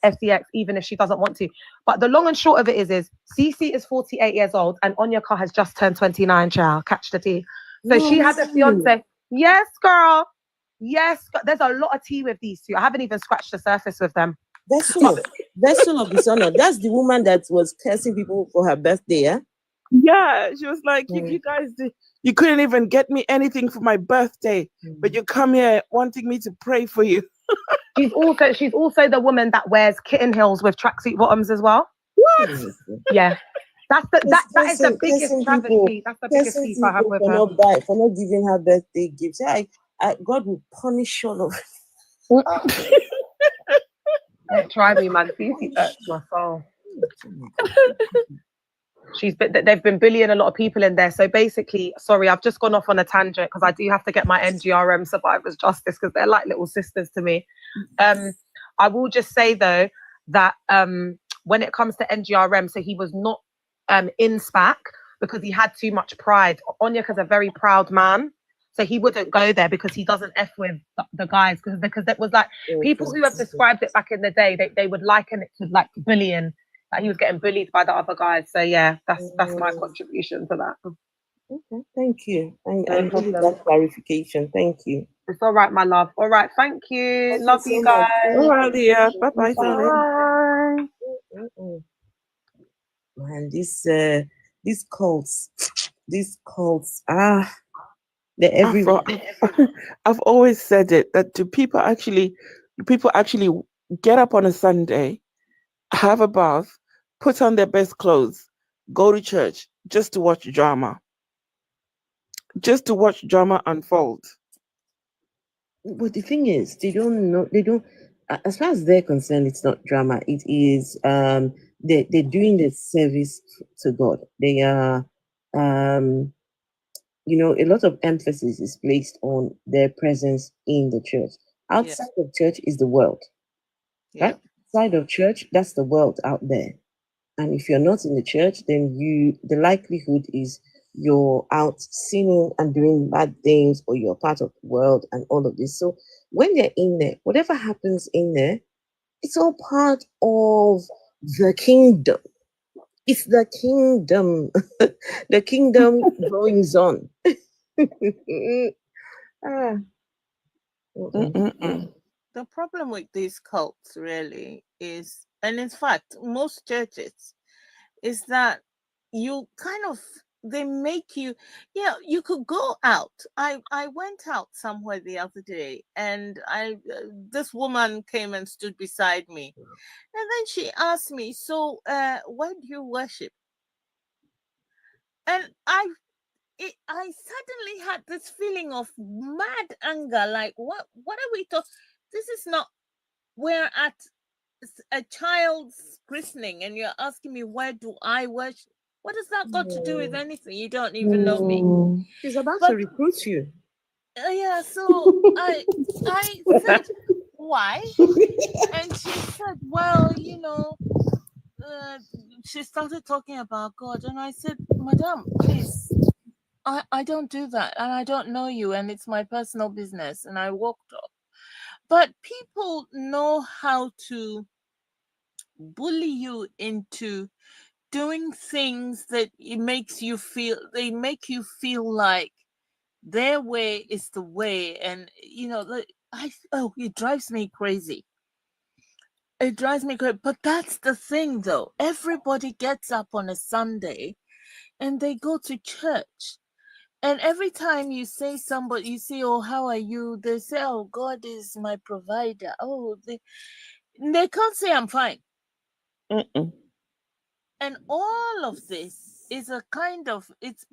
FCX even if she doesn't want to. But the long and short of it is Cece is 48 years old and Onyeka has just turned 29, child. Catch the tea. So she had a fiance. Yes, girl. Yes, there's a lot of tea with these two. I haven't even scratched the surface with them. Vessel of dishonor. That's the woman that was cursing people for her birthday, yeah? Yeah, she was like, if you guys you couldn't even get me anything for my birthday, but you come here wanting me to pray for you. She's also the woman that wears kitten heels with tracksuit bottoms as well. What? Yeah. That is the biggest travesty. That's the biggest beef I have with her. For not giving her birthday gifts. God will punish all of it. Try me, man. Cece hurts my soul. They've been bullying a lot of people in there. So basically, sorry, I've just gone off on a tangent because I do have to get my NGRM survivors justice because they're like little sisters to me. I will just say though that when it comes to NGRM, so he was not in SPAC because he had too much pride. Onyeka's a very proud man. So he wouldn't go there because he doesn't F with the guys because it was like people who have described it back in the day, they would liken it to like bullying, that he was getting bullied by the other guys. So yeah, that's my contribution to that. Okay, thank you. And that clarification. Thank you. It's all right, my love. All right, thank you. Love you guys. All right, yeah. Bye-bye. Bye. Man, these cults, they're everywhere. I've always said it that people actually get up on a Sunday, have a bath, put on their best clothes, go to church just to watch drama. Just to watch drama unfold. But the thing is, they don't, as far as they're concerned, it's not drama. It is, they're doing the service to God. They are, a lot of emphasis is placed on their presence in the church. Outside of church is the world. Right? Outside of church, that's the world out there. And if you're not in the church, then the likelihood is you're out sinning and doing bad things, or you're part of the world and all of this. So when they're in there, whatever happens in there, it's all part of the kingdom. It's the kingdom. The kingdom goings on. The problem with these cults really is, and in fact, most churches, is that they make you, you could go out. I went out somewhere the other day, and this woman came and stood beside me, and then she asked me, so where do you worship? And I suddenly had this feeling of mad anger. Like, what are we talking? This is not. We're at a child's christening, and you're asking me where do I worship? What does that got to do with anything? You don't even know me. She's about But to recruit you. yeah, so I said why, and she said, well, you know, she started talking about God, and I said, Madam, please, I don't do that, and I don't know you, and it's my personal business, and I walked off. But people know how to bully you into doing things that they make you feel like their way is the way, and you know, it drives me crazy. It drives me crazy. But that's the thing, though. Everybody gets up on a Sunday and they go to church. And every time you say somebody, you say, oh, how are you? They say, oh, God is my provider. Oh, they can't say I'm fine. And all of this is a kind of, it's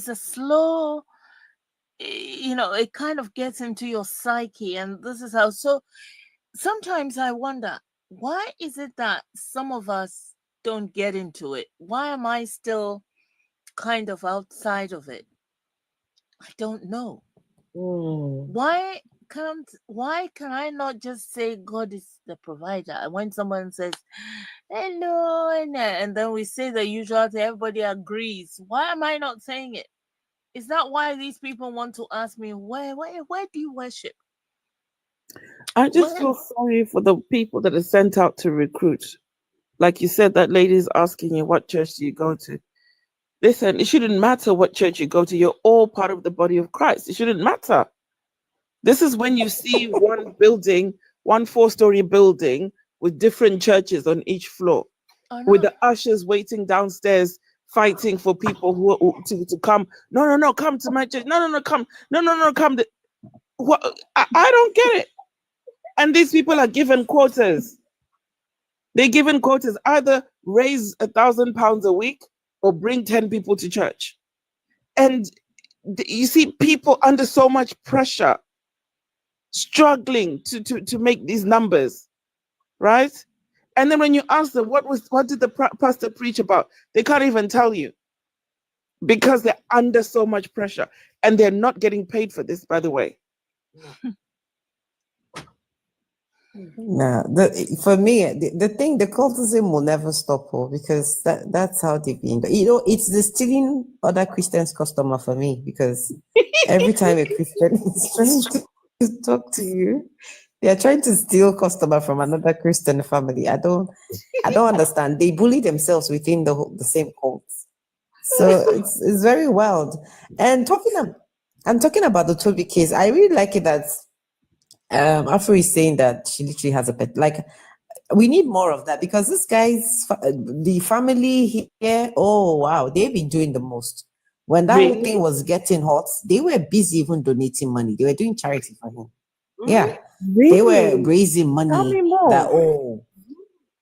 a slow, you know, it kind of gets into your psyche. And this is how, so sometimes I wonder, why is it that some of us don't get into it? Why am I still kind of outside of it? I don't know. Why can I not just say God is the provider? And when someone says hello, and then we say the usual thing, everybody agrees. Why am I not saying it? Is that why these people want to ask me, where do you worship? I just feel sorry for the people that are sent out to recruit. Like you said, that lady's asking you, what church do you go to? Listen, it shouldn't matter what church you go to. You're all part of the body of Christ. It shouldn't matter. This is when you see one building, one 4-story building with different churches on each floor, with the ushers waiting downstairs, fighting for people to come. No, come to my church. No, come. No, come. I don't get it. And these people are given quotas. They're given quotas. Either raise £1,000 a week or bring 10 people to church. And you see people under so much pressure, struggling to make these numbers, right? And then when you ask them, what did the pastor preach about? They can't even tell you, because they're under so much pressure, and they're not getting paid for this, by the way. No, for me, the thing, the cultism will never stop, because that's how they've been. You know, it's the stealing other Christians' customer for me, because every time a Christian is trying to talk to you, they are trying to steal customer from another Christian family. I don't understand. They bully themselves within the same cult. So it's very wild. And talking about the Toby case, I really like it that Afro is saying that she literally has a pet. Like, we need more of that, because this guy's the family here, oh wow, they've been doing the most. When that whole thing was getting hot, they were busy even donating money. They were doing charity for him. Yeah, they were raising money. Tell me more.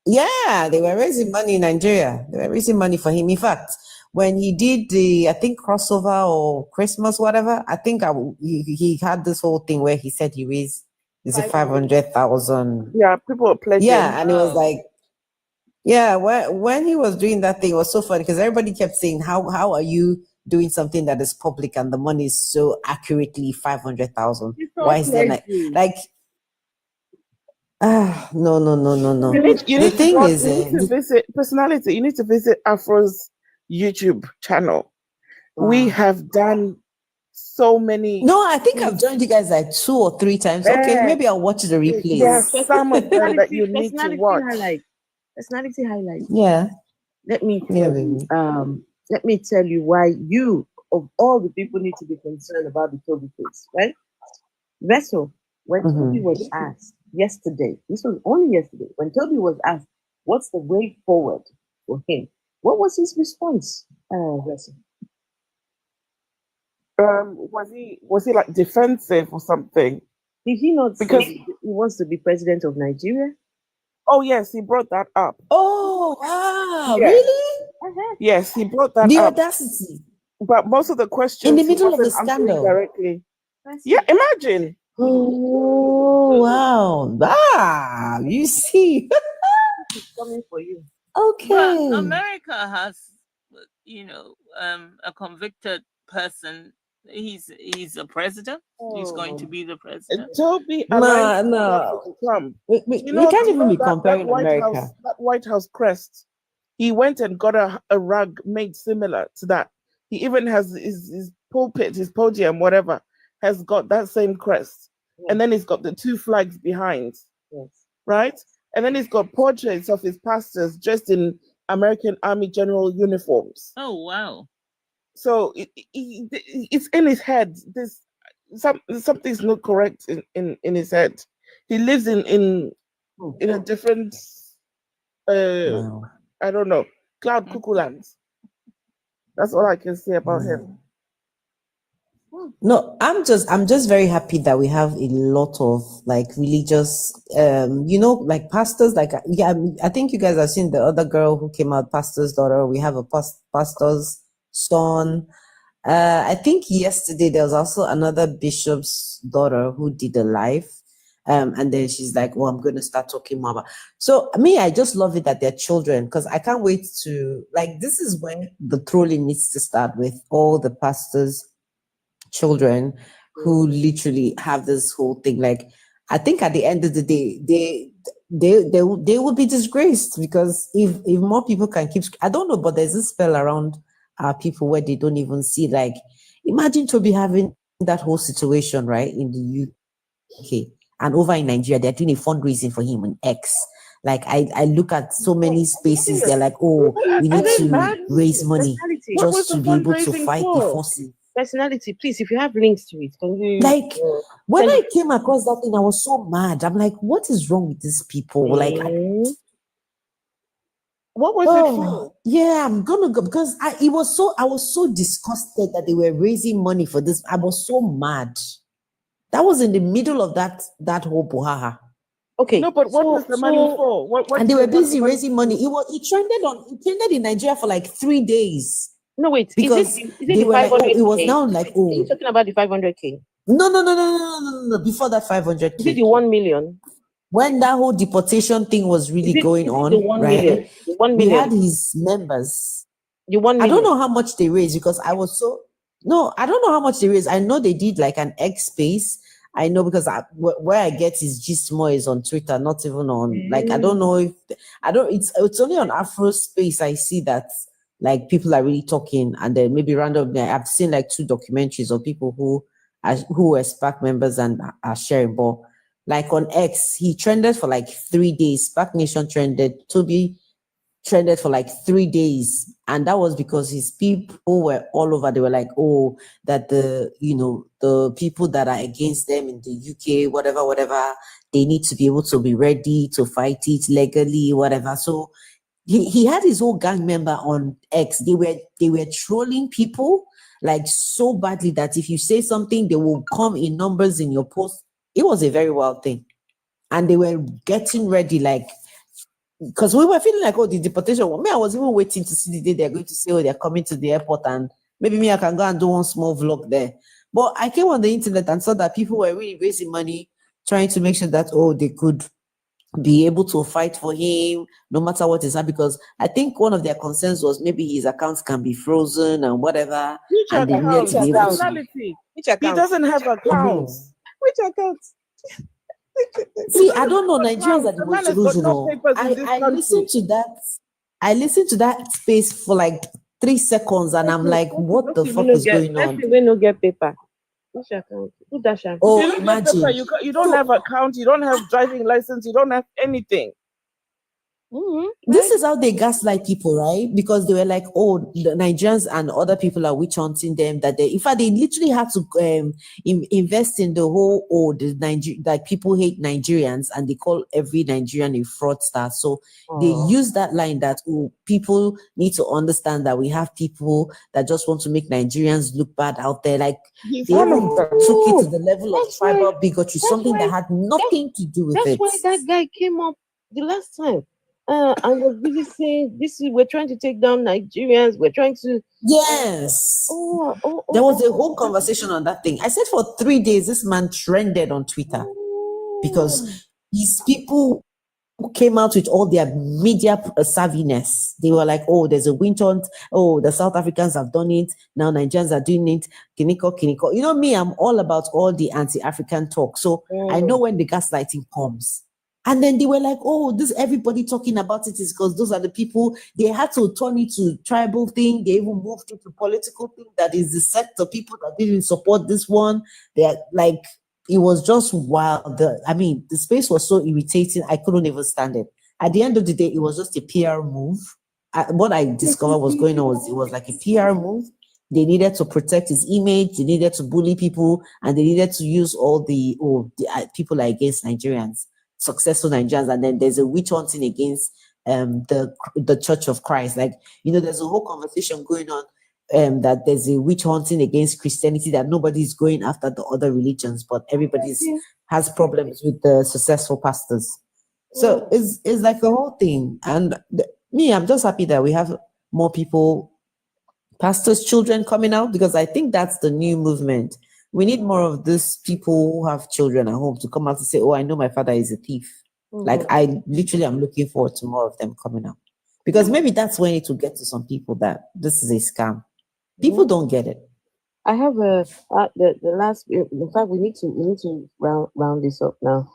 They were raising money in Nigeria. They were raising money for him. In fact, when he did the, I think, crossover or Christmas, whatever, I think he had this whole thing where he said he raised, is it 500,000? Yeah, people are pledging. Yeah, and it was like, yeah, when he was doing that thing, it was so funny, because everybody kept saying, how are you doing something that is public and the money is so accurately 500,000? Why is there like no. You need to visit Personality. You need to visit Afro's YouTube channel. Wow. We have done so many. No, I think I've joined you guys like 2 or 3 times. Okay, maybe I'll watch the replays. Yes, some of them that you need to watch. Personality highlights. Yeah. Let me tell you why you, of all the people, need to be concerned about the Toby case, right? Vessel, when Toby was asked yesterday, this was only yesterday, when Toby was asked, what's the way forward for him? What was his response, Vessel? Was he like defensive or something? Did he not say he wants to be president of Nigeria? Oh yes, he brought that up. Oh wow, yes. Really? Yes, he brought that the up. audacity. But most of the questions In the he middle of the wasn't answering scandal. directly. Yeah, imagine. Oh wow. Ah, you see. It's coming for you. Okay. But America has, a convicted person. He's a president. He's going to be the president. Toby Nah, aligned nah. with Trump. We can't even be comparing America. That White House crest. He went and got a rug made similar to that. He even has his pulpit, his podium, whatever, has got that same crest. Yes. And then he's got the two flags behind. Yes. Right? And then he's got portraits of his pastors dressed in American Army general uniforms. Oh wow! So it's in his head. Something's not correct in his head. He lives in a different Wow. I don't know, cloud cuckoo land. That's all I can say about him. No, I'm just very happy that we have a lot of like religious, like pastors. Like, yeah, I think you guys have seen the other girl who came out, pastor's daughter. We have a pastor's son. I think yesterday there was also another bishop's daughter who did a live. And then she's like, oh, I'm going to start talking more about. So I just love it that they're children, because I can't wait to, like, this is when the trolling needs to start with all the pastors' children who literally have this whole thing. Like, I think at the end of the day, they will be disgraced, because if more people can keep, I don't know, but there's this spell around our people where they don't even see, like, imagine Toby having that whole situation, right, in the UK. And over in Nigeria, they're doing a fundraising for him on X. Like, I look at so many spaces, they're like, oh, we need to raise money just to be able to fight the forces. Personality, please, if you have links to it, can you? Like, when I came across that thing, I was so mad. I'm like, what is wrong with these people? Like, what was it for? Yeah, I'm gonna go, because I was so disgusted that they were raising money for this. I was so mad. That was in the middle of that whole buhaha. Okay. No, but what was the money for? What and they were busy raising money. It trended in Nigeria for like 3 days. No, wait. Because is it they the were like, 500K? it was now like, Are you talking about the 500K? No. Before that 500K. Is it the 1 million? When that whole deportation thing was really going on, the 1 right? million? The 1 We million. had his members. The 1 I million. don't know how much they raised, because I don't know how much they raised. I know they did like an X space. I know, because where I get his gist more is on Twitter, not even on, like, I don't know if, it's only on Afro Space I see that, like, people are really talking, and then maybe randomly, I've seen like 2 documentaries of people who were SPAC members and are sharing, but like on X, he trended for like 3 days. SPAC Nation trended, Toby trended for like 3 days, and that was because his people were all over. They were like, oh, that the people that are against them in the UK, whatever, they need to be able to be ready to fight it legally, whatever. So he had his whole gang member on X. They were trolling people like so badly that if you say something, they will come in numbers in your post. It was a very wild thing, and they were getting ready, like, because we were feeling like, oh, the deportation. Me, I was even waiting to see the day they're going to say, oh, they're coming to the airport, and maybe me, I can go and do one small vlog there. But I came on the internet and saw that people were really raising money, trying to make sure that, oh, they could be able to fight for him no matter what is happening, because I think one of their concerns was maybe his accounts can be frozen and whatever. Which and they needed to be able to. Which account? He doesn't have accounts. Which accounts? See, I don't know. Nigerians are the most delusional. I listened to that. I listened to that space for like 3 seconds, and I'm like, what the fuck is going on? We no get paper. Which account? Who dash am? Oh, You don't have imagine. paper, you don't have account, you don't have driving license, you don't have anything. This is how they gaslight people, right? Because they were like, oh, the Nigerians and other people are witch hunting them. That in fact, they literally had to invest in the whole, like people hate Nigerians and they call every Nigerian a fraudster. So they use that line that, oh, people need to understand that we have people that just want to make Nigerians look bad out there. Like, they even took it to the level of tribal bigotry, something that had nothing to do with it. That's why that guy came up the last time. And was busy saying, "This is we're trying to take down Nigerians. We're trying to." Yes. Oh, There was a whole conversation on that thing. I said for 3 days, this man trended on Twitter because these people who came out with all their media savviness. They were like, oh, there's a witch hunt. Oh, the South Africans have done it. Now Nigerians are doing it. Kiniko, kiniko. You know me, I'm all about all the anti-African talk. So I know when the gaslighting comes. And then they were like, oh, this everybody talking about it is because those are the people. They had to turn it to tribal thing. They even moved it to political thing that is the sect of people that didn't support this one. They're like, it was just wild. The space was so irritating. I couldn't even stand it. At the end of the day, it was just a PR move. What I discovered was going on was it was like a PR move. They needed to protect his image. They needed to bully people, and they needed to use all the people are against Nigerians, successful Nigerians, and then there's a witch hunting against the Church of Christ. Like, there's a whole conversation going on that there's a witch hunting against Christianity, that nobody's going after the other religions, but everybody has problems with the successful pastors. So it's like a whole thing. And I'm just happy that we have more people, pastors' children coming out, because I think that's the new movement. We need more of these people who have children at home to come out and say, oh, I know my father is a thief. Like, I literally am looking forward to more of them coming out, because maybe that's when it will get to some people that this is a scam. People don't get it. I have the last. In fact, we need to round this up now.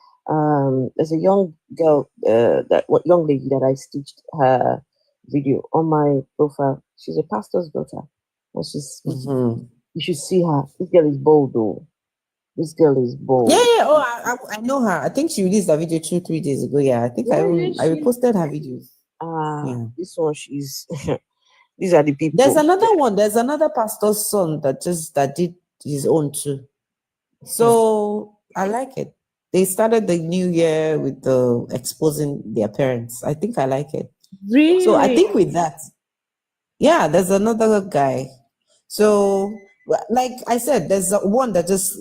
There's a young girl, young lady that I stitched her video on my profile. She's a pastor's daughter, and she's. You should see her. This girl is bold, though. This girl is bold. Yeah. Oh, I know her. I think she released a video 2-3 days ago. Yeah, I think I reposted her videos. This one, she's. These are the people. There's another one. There's another pastor's son that did his own too. So I like it. They started the new year with the exposing their parents. I think I like it. Really? So I think with that, yeah, there's another guy. So, like I said, there's one that just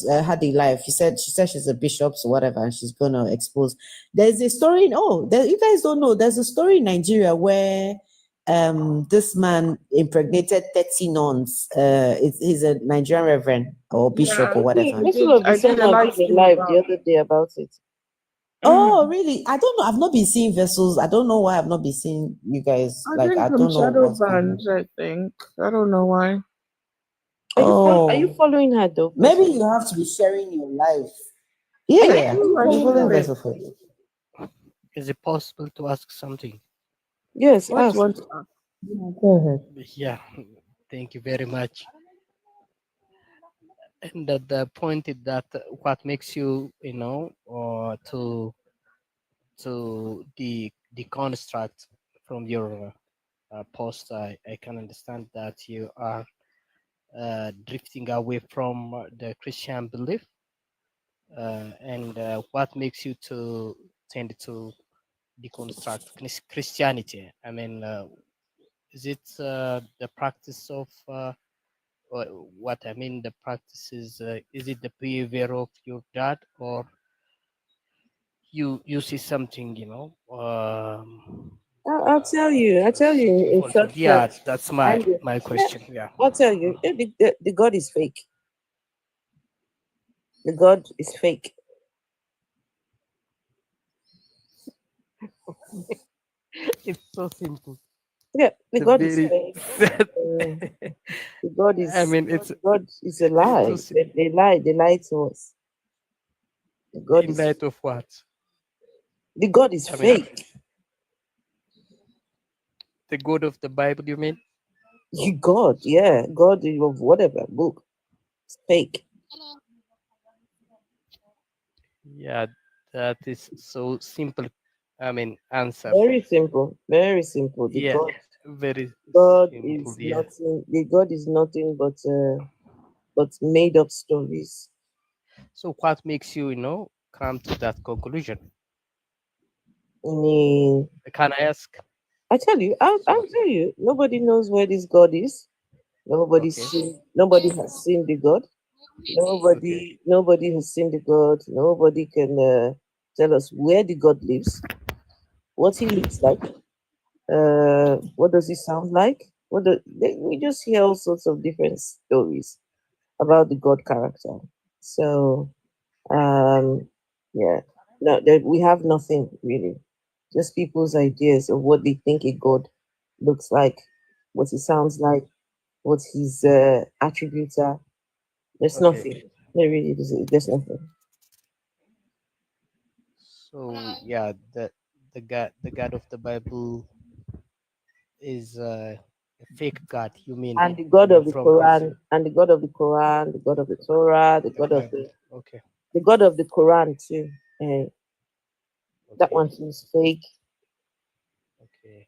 had a live. She said she's a bishop or whatever, and she's gonna expose. There's a story. You guys don't know. There's a story in Nigeria where this man impregnated 30 nuns. He's a Nigerian reverend or bishop or whatever. I did a live the other day about it. Oh, really? I don't know. I've not been seeing vessels. I don't know why I've not been seeing you guys. I don't know. Shadow bans, I think. I don't know why. Are you following her though? Maybe you have to be sharing your life. Yeah. Is it possible to ask something? Yes, ask. Go ahead. Yeah, thank you very much. And the point is that what makes you, to deconstruct from your post, I can understand that you are drifting away from the Christian belief, and what makes you to tend to deconstruct Christianity? I mean, is it the practice of what I mean? The practice is it the behavior of your dad, or you see something? I'll tell you. In short, yeah, that's my question. Yeah, I'll tell you. The God is fake. The God is fake. It's so simple. Yeah, the God is fake. The God is. I mean, God is a lie. They lie. They lie to us. The God in light of what? The God is fake. The God of the Bible, you mean? God, yeah, God of whatever book. It's fake. Yeah, that is so simple. I mean, answer. Very simple. Very simple. The Yeah, God, very God simple. is Yeah. nothing. The God is nothing but made up stories. So what makes you, come to that conclusion? I mean, Can I ask? I tell you, I'll tell you. Nobody knows where this God is. Nobody has seen the God. Nobody has seen the God. Nobody can tell us where the God lives. what he looks like, what does he sound like, we just hear all sorts of different stories about the God character. So yeah, no, we have nothing really, just people's ideas of what they think a God looks like, what he sounds like, what his attributes are. There's Okay. nothing. There really is. There's nothing. So yeah, the God of the Bible is a fake God. You mean? And the God you of mean the from Quran, and the God of the Quran, the God of the Torah, the God of Bible. Okay. the God of the Quran too. That one seems fake. Okay.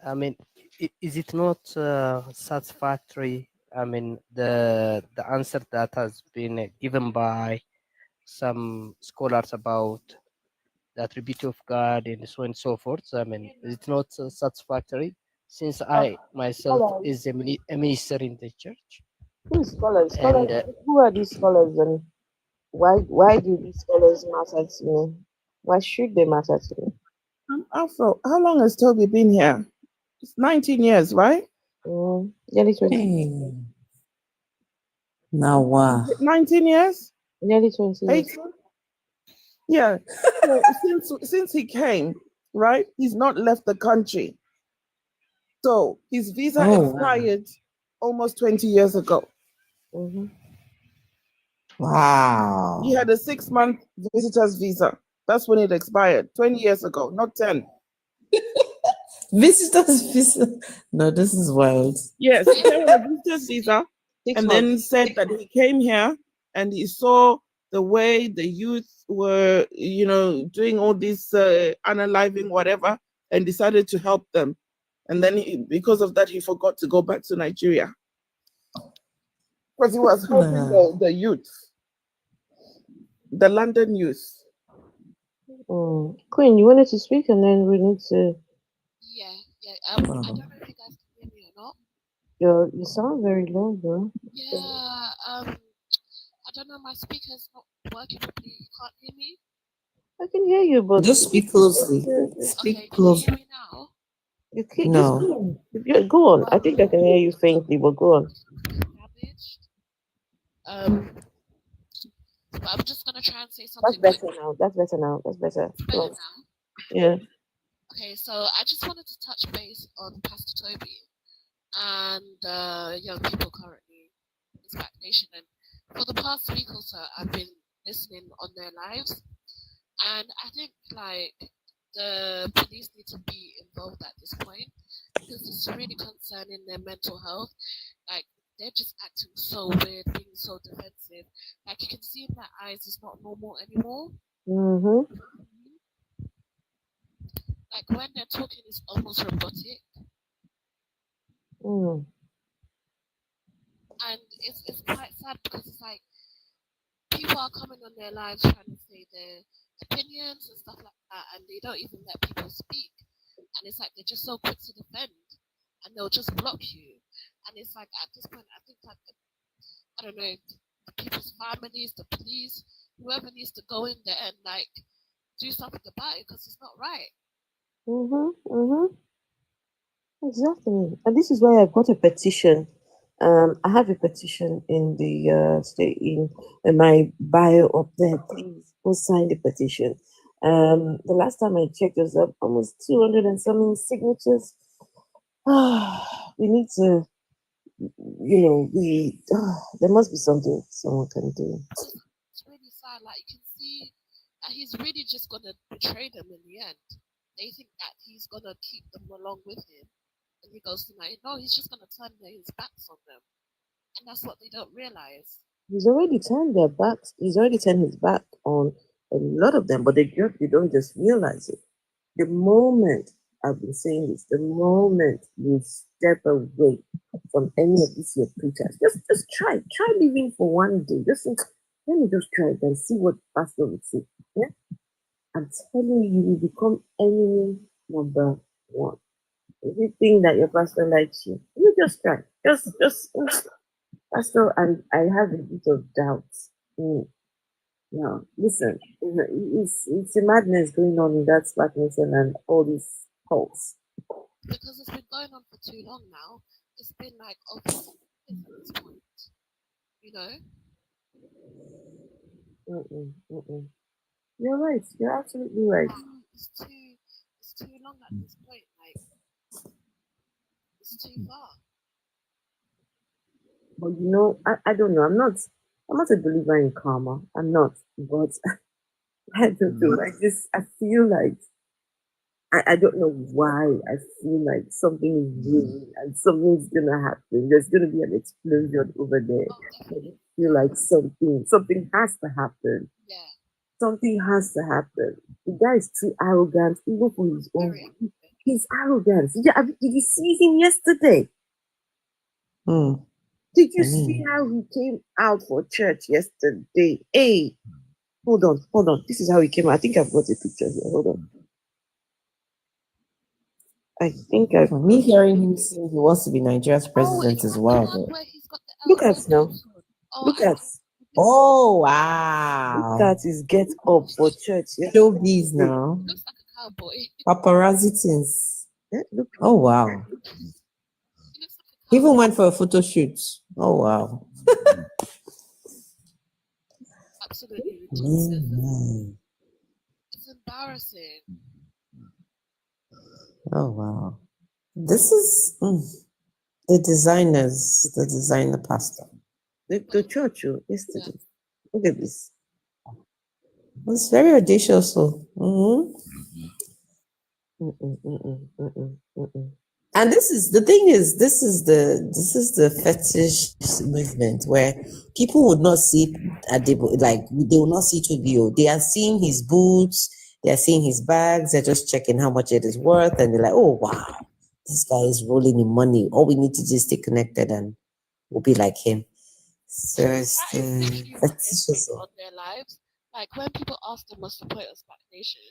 I mean, is it not satisfactory? I mean, the answer that has been given by some scholars about the attribute of God and so on and so forth. I mean, is it not satisfactory? Since I myself Scholars. is a minister in the church. Who is scholars? And Who are these scholars, and why do these scholars matter to me? Why should they matter to me? Afro, how long has Toby been here? It's 19 years, right? Nearly 20. Hey. Now, wow. 19 years? Nearly 20 years. 18? Yeah. So since he came, right, he's not left the country. So his visa expired almost 20 years ago. Wow. He had a 6-month visitor's visa. That's when it expired, 20 years ago, not 10. Visitors visa. No, this is wild. Yes, he came on a visitor's visa and then said that he came here and he saw the way the youth were, doing all this unaliving, whatever, and decided to help them. And then because of that, he forgot to go back to Nigeria. Because he was helping the youth, the London youth. Queen, you wanted to speak, and then we need to. I don't know if you guys can hear me or not. You sound very low, bro. Yeah, I don't know, my speaker's not working properly. You can't hear me? I can hear you, but just speak closely. Speak close. Can you hear me now? You can't No. just go on. Go on. I think I can hear you faintly, but go on. But I'm just gonna try and say something. That's better now. That's better now. That's better. Go on. Yeah. Okay, so I just wanted to touch base on Pastor Toby and young people currently in this Black Nation. And for the past week or so, I've been listening on their lives, and I think like the police need to be involved at this point because it's really concerning their mental health. Like they're just acting so weird, being so defensive. Like you can see in their eyes, it's not normal anymore. Like when they're talking, it's almost robotic. And it's quite sad because it's like people are coming on their lives trying to say their opinions and stuff like that, and they don't even let people speak. And it's like they're just so quick to defend, and they'll just block you. And it's like at this point, I think like I don't know, the people's families, the police, whoever needs to go in there and like do something about it because it's not right. Exactly. And this is why I've got a petition. I have a petition in the in my bio up there. Please go sign the petition. The last time I checked, there's almost 200 and something signatures. We need to, there must be something someone can do. It's really sad. Like you can see that he's really just gonna betray them in the end. They think that he's gonna keep them along with him, and he goes to night. No, he's just gonna turn his backs on them, and that's what they don't realize. He's already turned their backs. He's already turned his back on a lot of them, but they don't just realize it. The moment I've been saying this, the moment you step away from any of these your preachers, just try living for one day. Let me just try it and see what pastor would say. Yeah, I'm telling you, you will become enemy number one. Everything that your pastor likes you just try. Just pastor, and I have a bit of doubt. No, listen, it's a madness going on in that Black Nation and all these cults. Because it's been going on for too long now. It's been like over 6 years at this point. You know? You're right. You're absolutely right. It's too long at this point. Like, it's too far. But you know, I don't know. I'm not a believer in karma. I'm not. But I don't know. I feel like I don't know why. I feel like something is brewing and something's gonna happen. There's gonna be an explosion over there. I feel like something has to happen. Yeah. Something has to happen. The guy is too arrogant, even for his own. He's arrogant. Did you see him yesterday? Did you see how he came out for church yesterday? Hey, hold on. This is how he came out. I think I've got a picture here. Hold on. For me, hearing him say he wants to be Nigeria's president is wild. Look at now. Look at. Oh wow! Look at his get up for church. Showbiz now. Looks like a cowboy. Paparazzi things. Look. Oh wow! He even went for a photo shoot. Oh wow! Absolutely ridiculous. It's embarrassing. Oh wow! This is the designer pastor. The church yesterday. Look at this. It's very audacious. And this is the thing is this is the fetish movement where people would not see they will not see Tobio. They are seeing his boots, they are seeing his bags, they're just checking how much it is worth, and they're like, oh wow, this guy is rolling in money. All we need to do is stay connected and we'll be like him. So it's on their lives. Like when people ask them what's the point of Black Nation,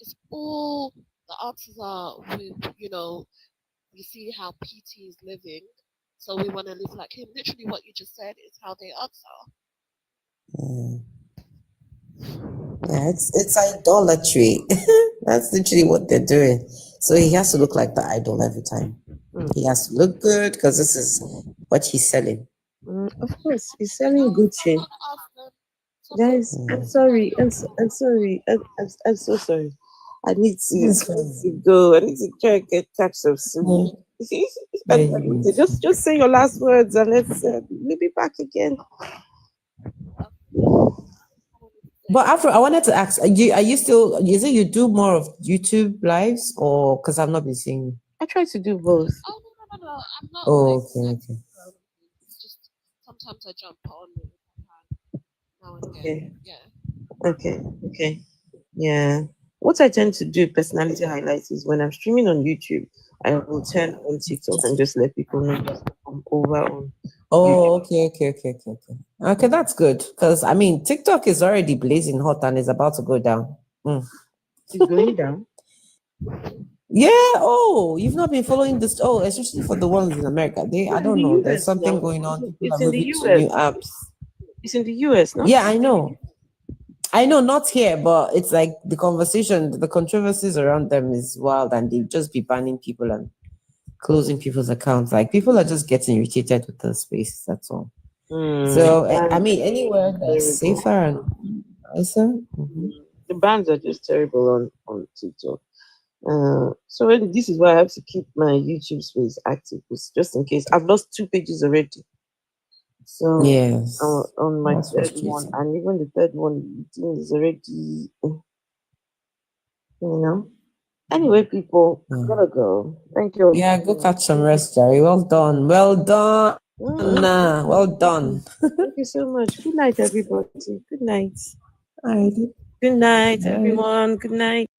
it's all the answers are we see how PT is living, so we want to live like him. Literally what you just said is how they answer. Yeah, it's idolatry. That's literally what they're doing. So he has to look like the idol every time. He has to look good because this is what he's selling. Of course, he's selling Gucci. Guys, I'm sorry. I'm sorry. I'm so sorry. I need to go. I need to try and catch some sleep. Just say your last words and we'll be back again. But Afro, I wanted to ask: Are you still? Is it you do more of YouTube lives, or because I've not been seeing you? I try to do both. Oh no! I'm not. Oh, okay. It's just sometimes I jump on now and again. Okay. Yeah. Okay. Yeah. What I tend to do, personality highlights, is when I'm streaming on YouTube, I will turn on TikTok and just let people know that I'm over on. Oh, okay. Okay, that's good. Because I mean, TikTok is already blazing hot and is about to go down. It's going down. Yeah. Oh, you've not been following this. Oh, especially for the ones in America. I don't know. There's something going on. People are moving to new apps. It's in the US, no? Yeah, I know. Not here, but it's like the conversation, the controversies around them is wild, and they just be banning people and closing people's accounts. Like people are just getting irritated with the space. That's all. So I mean, anywhere that's safer and nicer. The bans are just terrible on TikTok. So this is why I have to keep my YouTube space active, just in case. I've lost 2 pages already. So yes, on my third one, and even the third one is already, Anyway, people, gotta go. Thank you. Yeah, go catch some rest, Jerry. Well done. Well done. Well done. Thank you so much. Good night, everybody. Good night. Alrighty. Good night, everyone. Good night.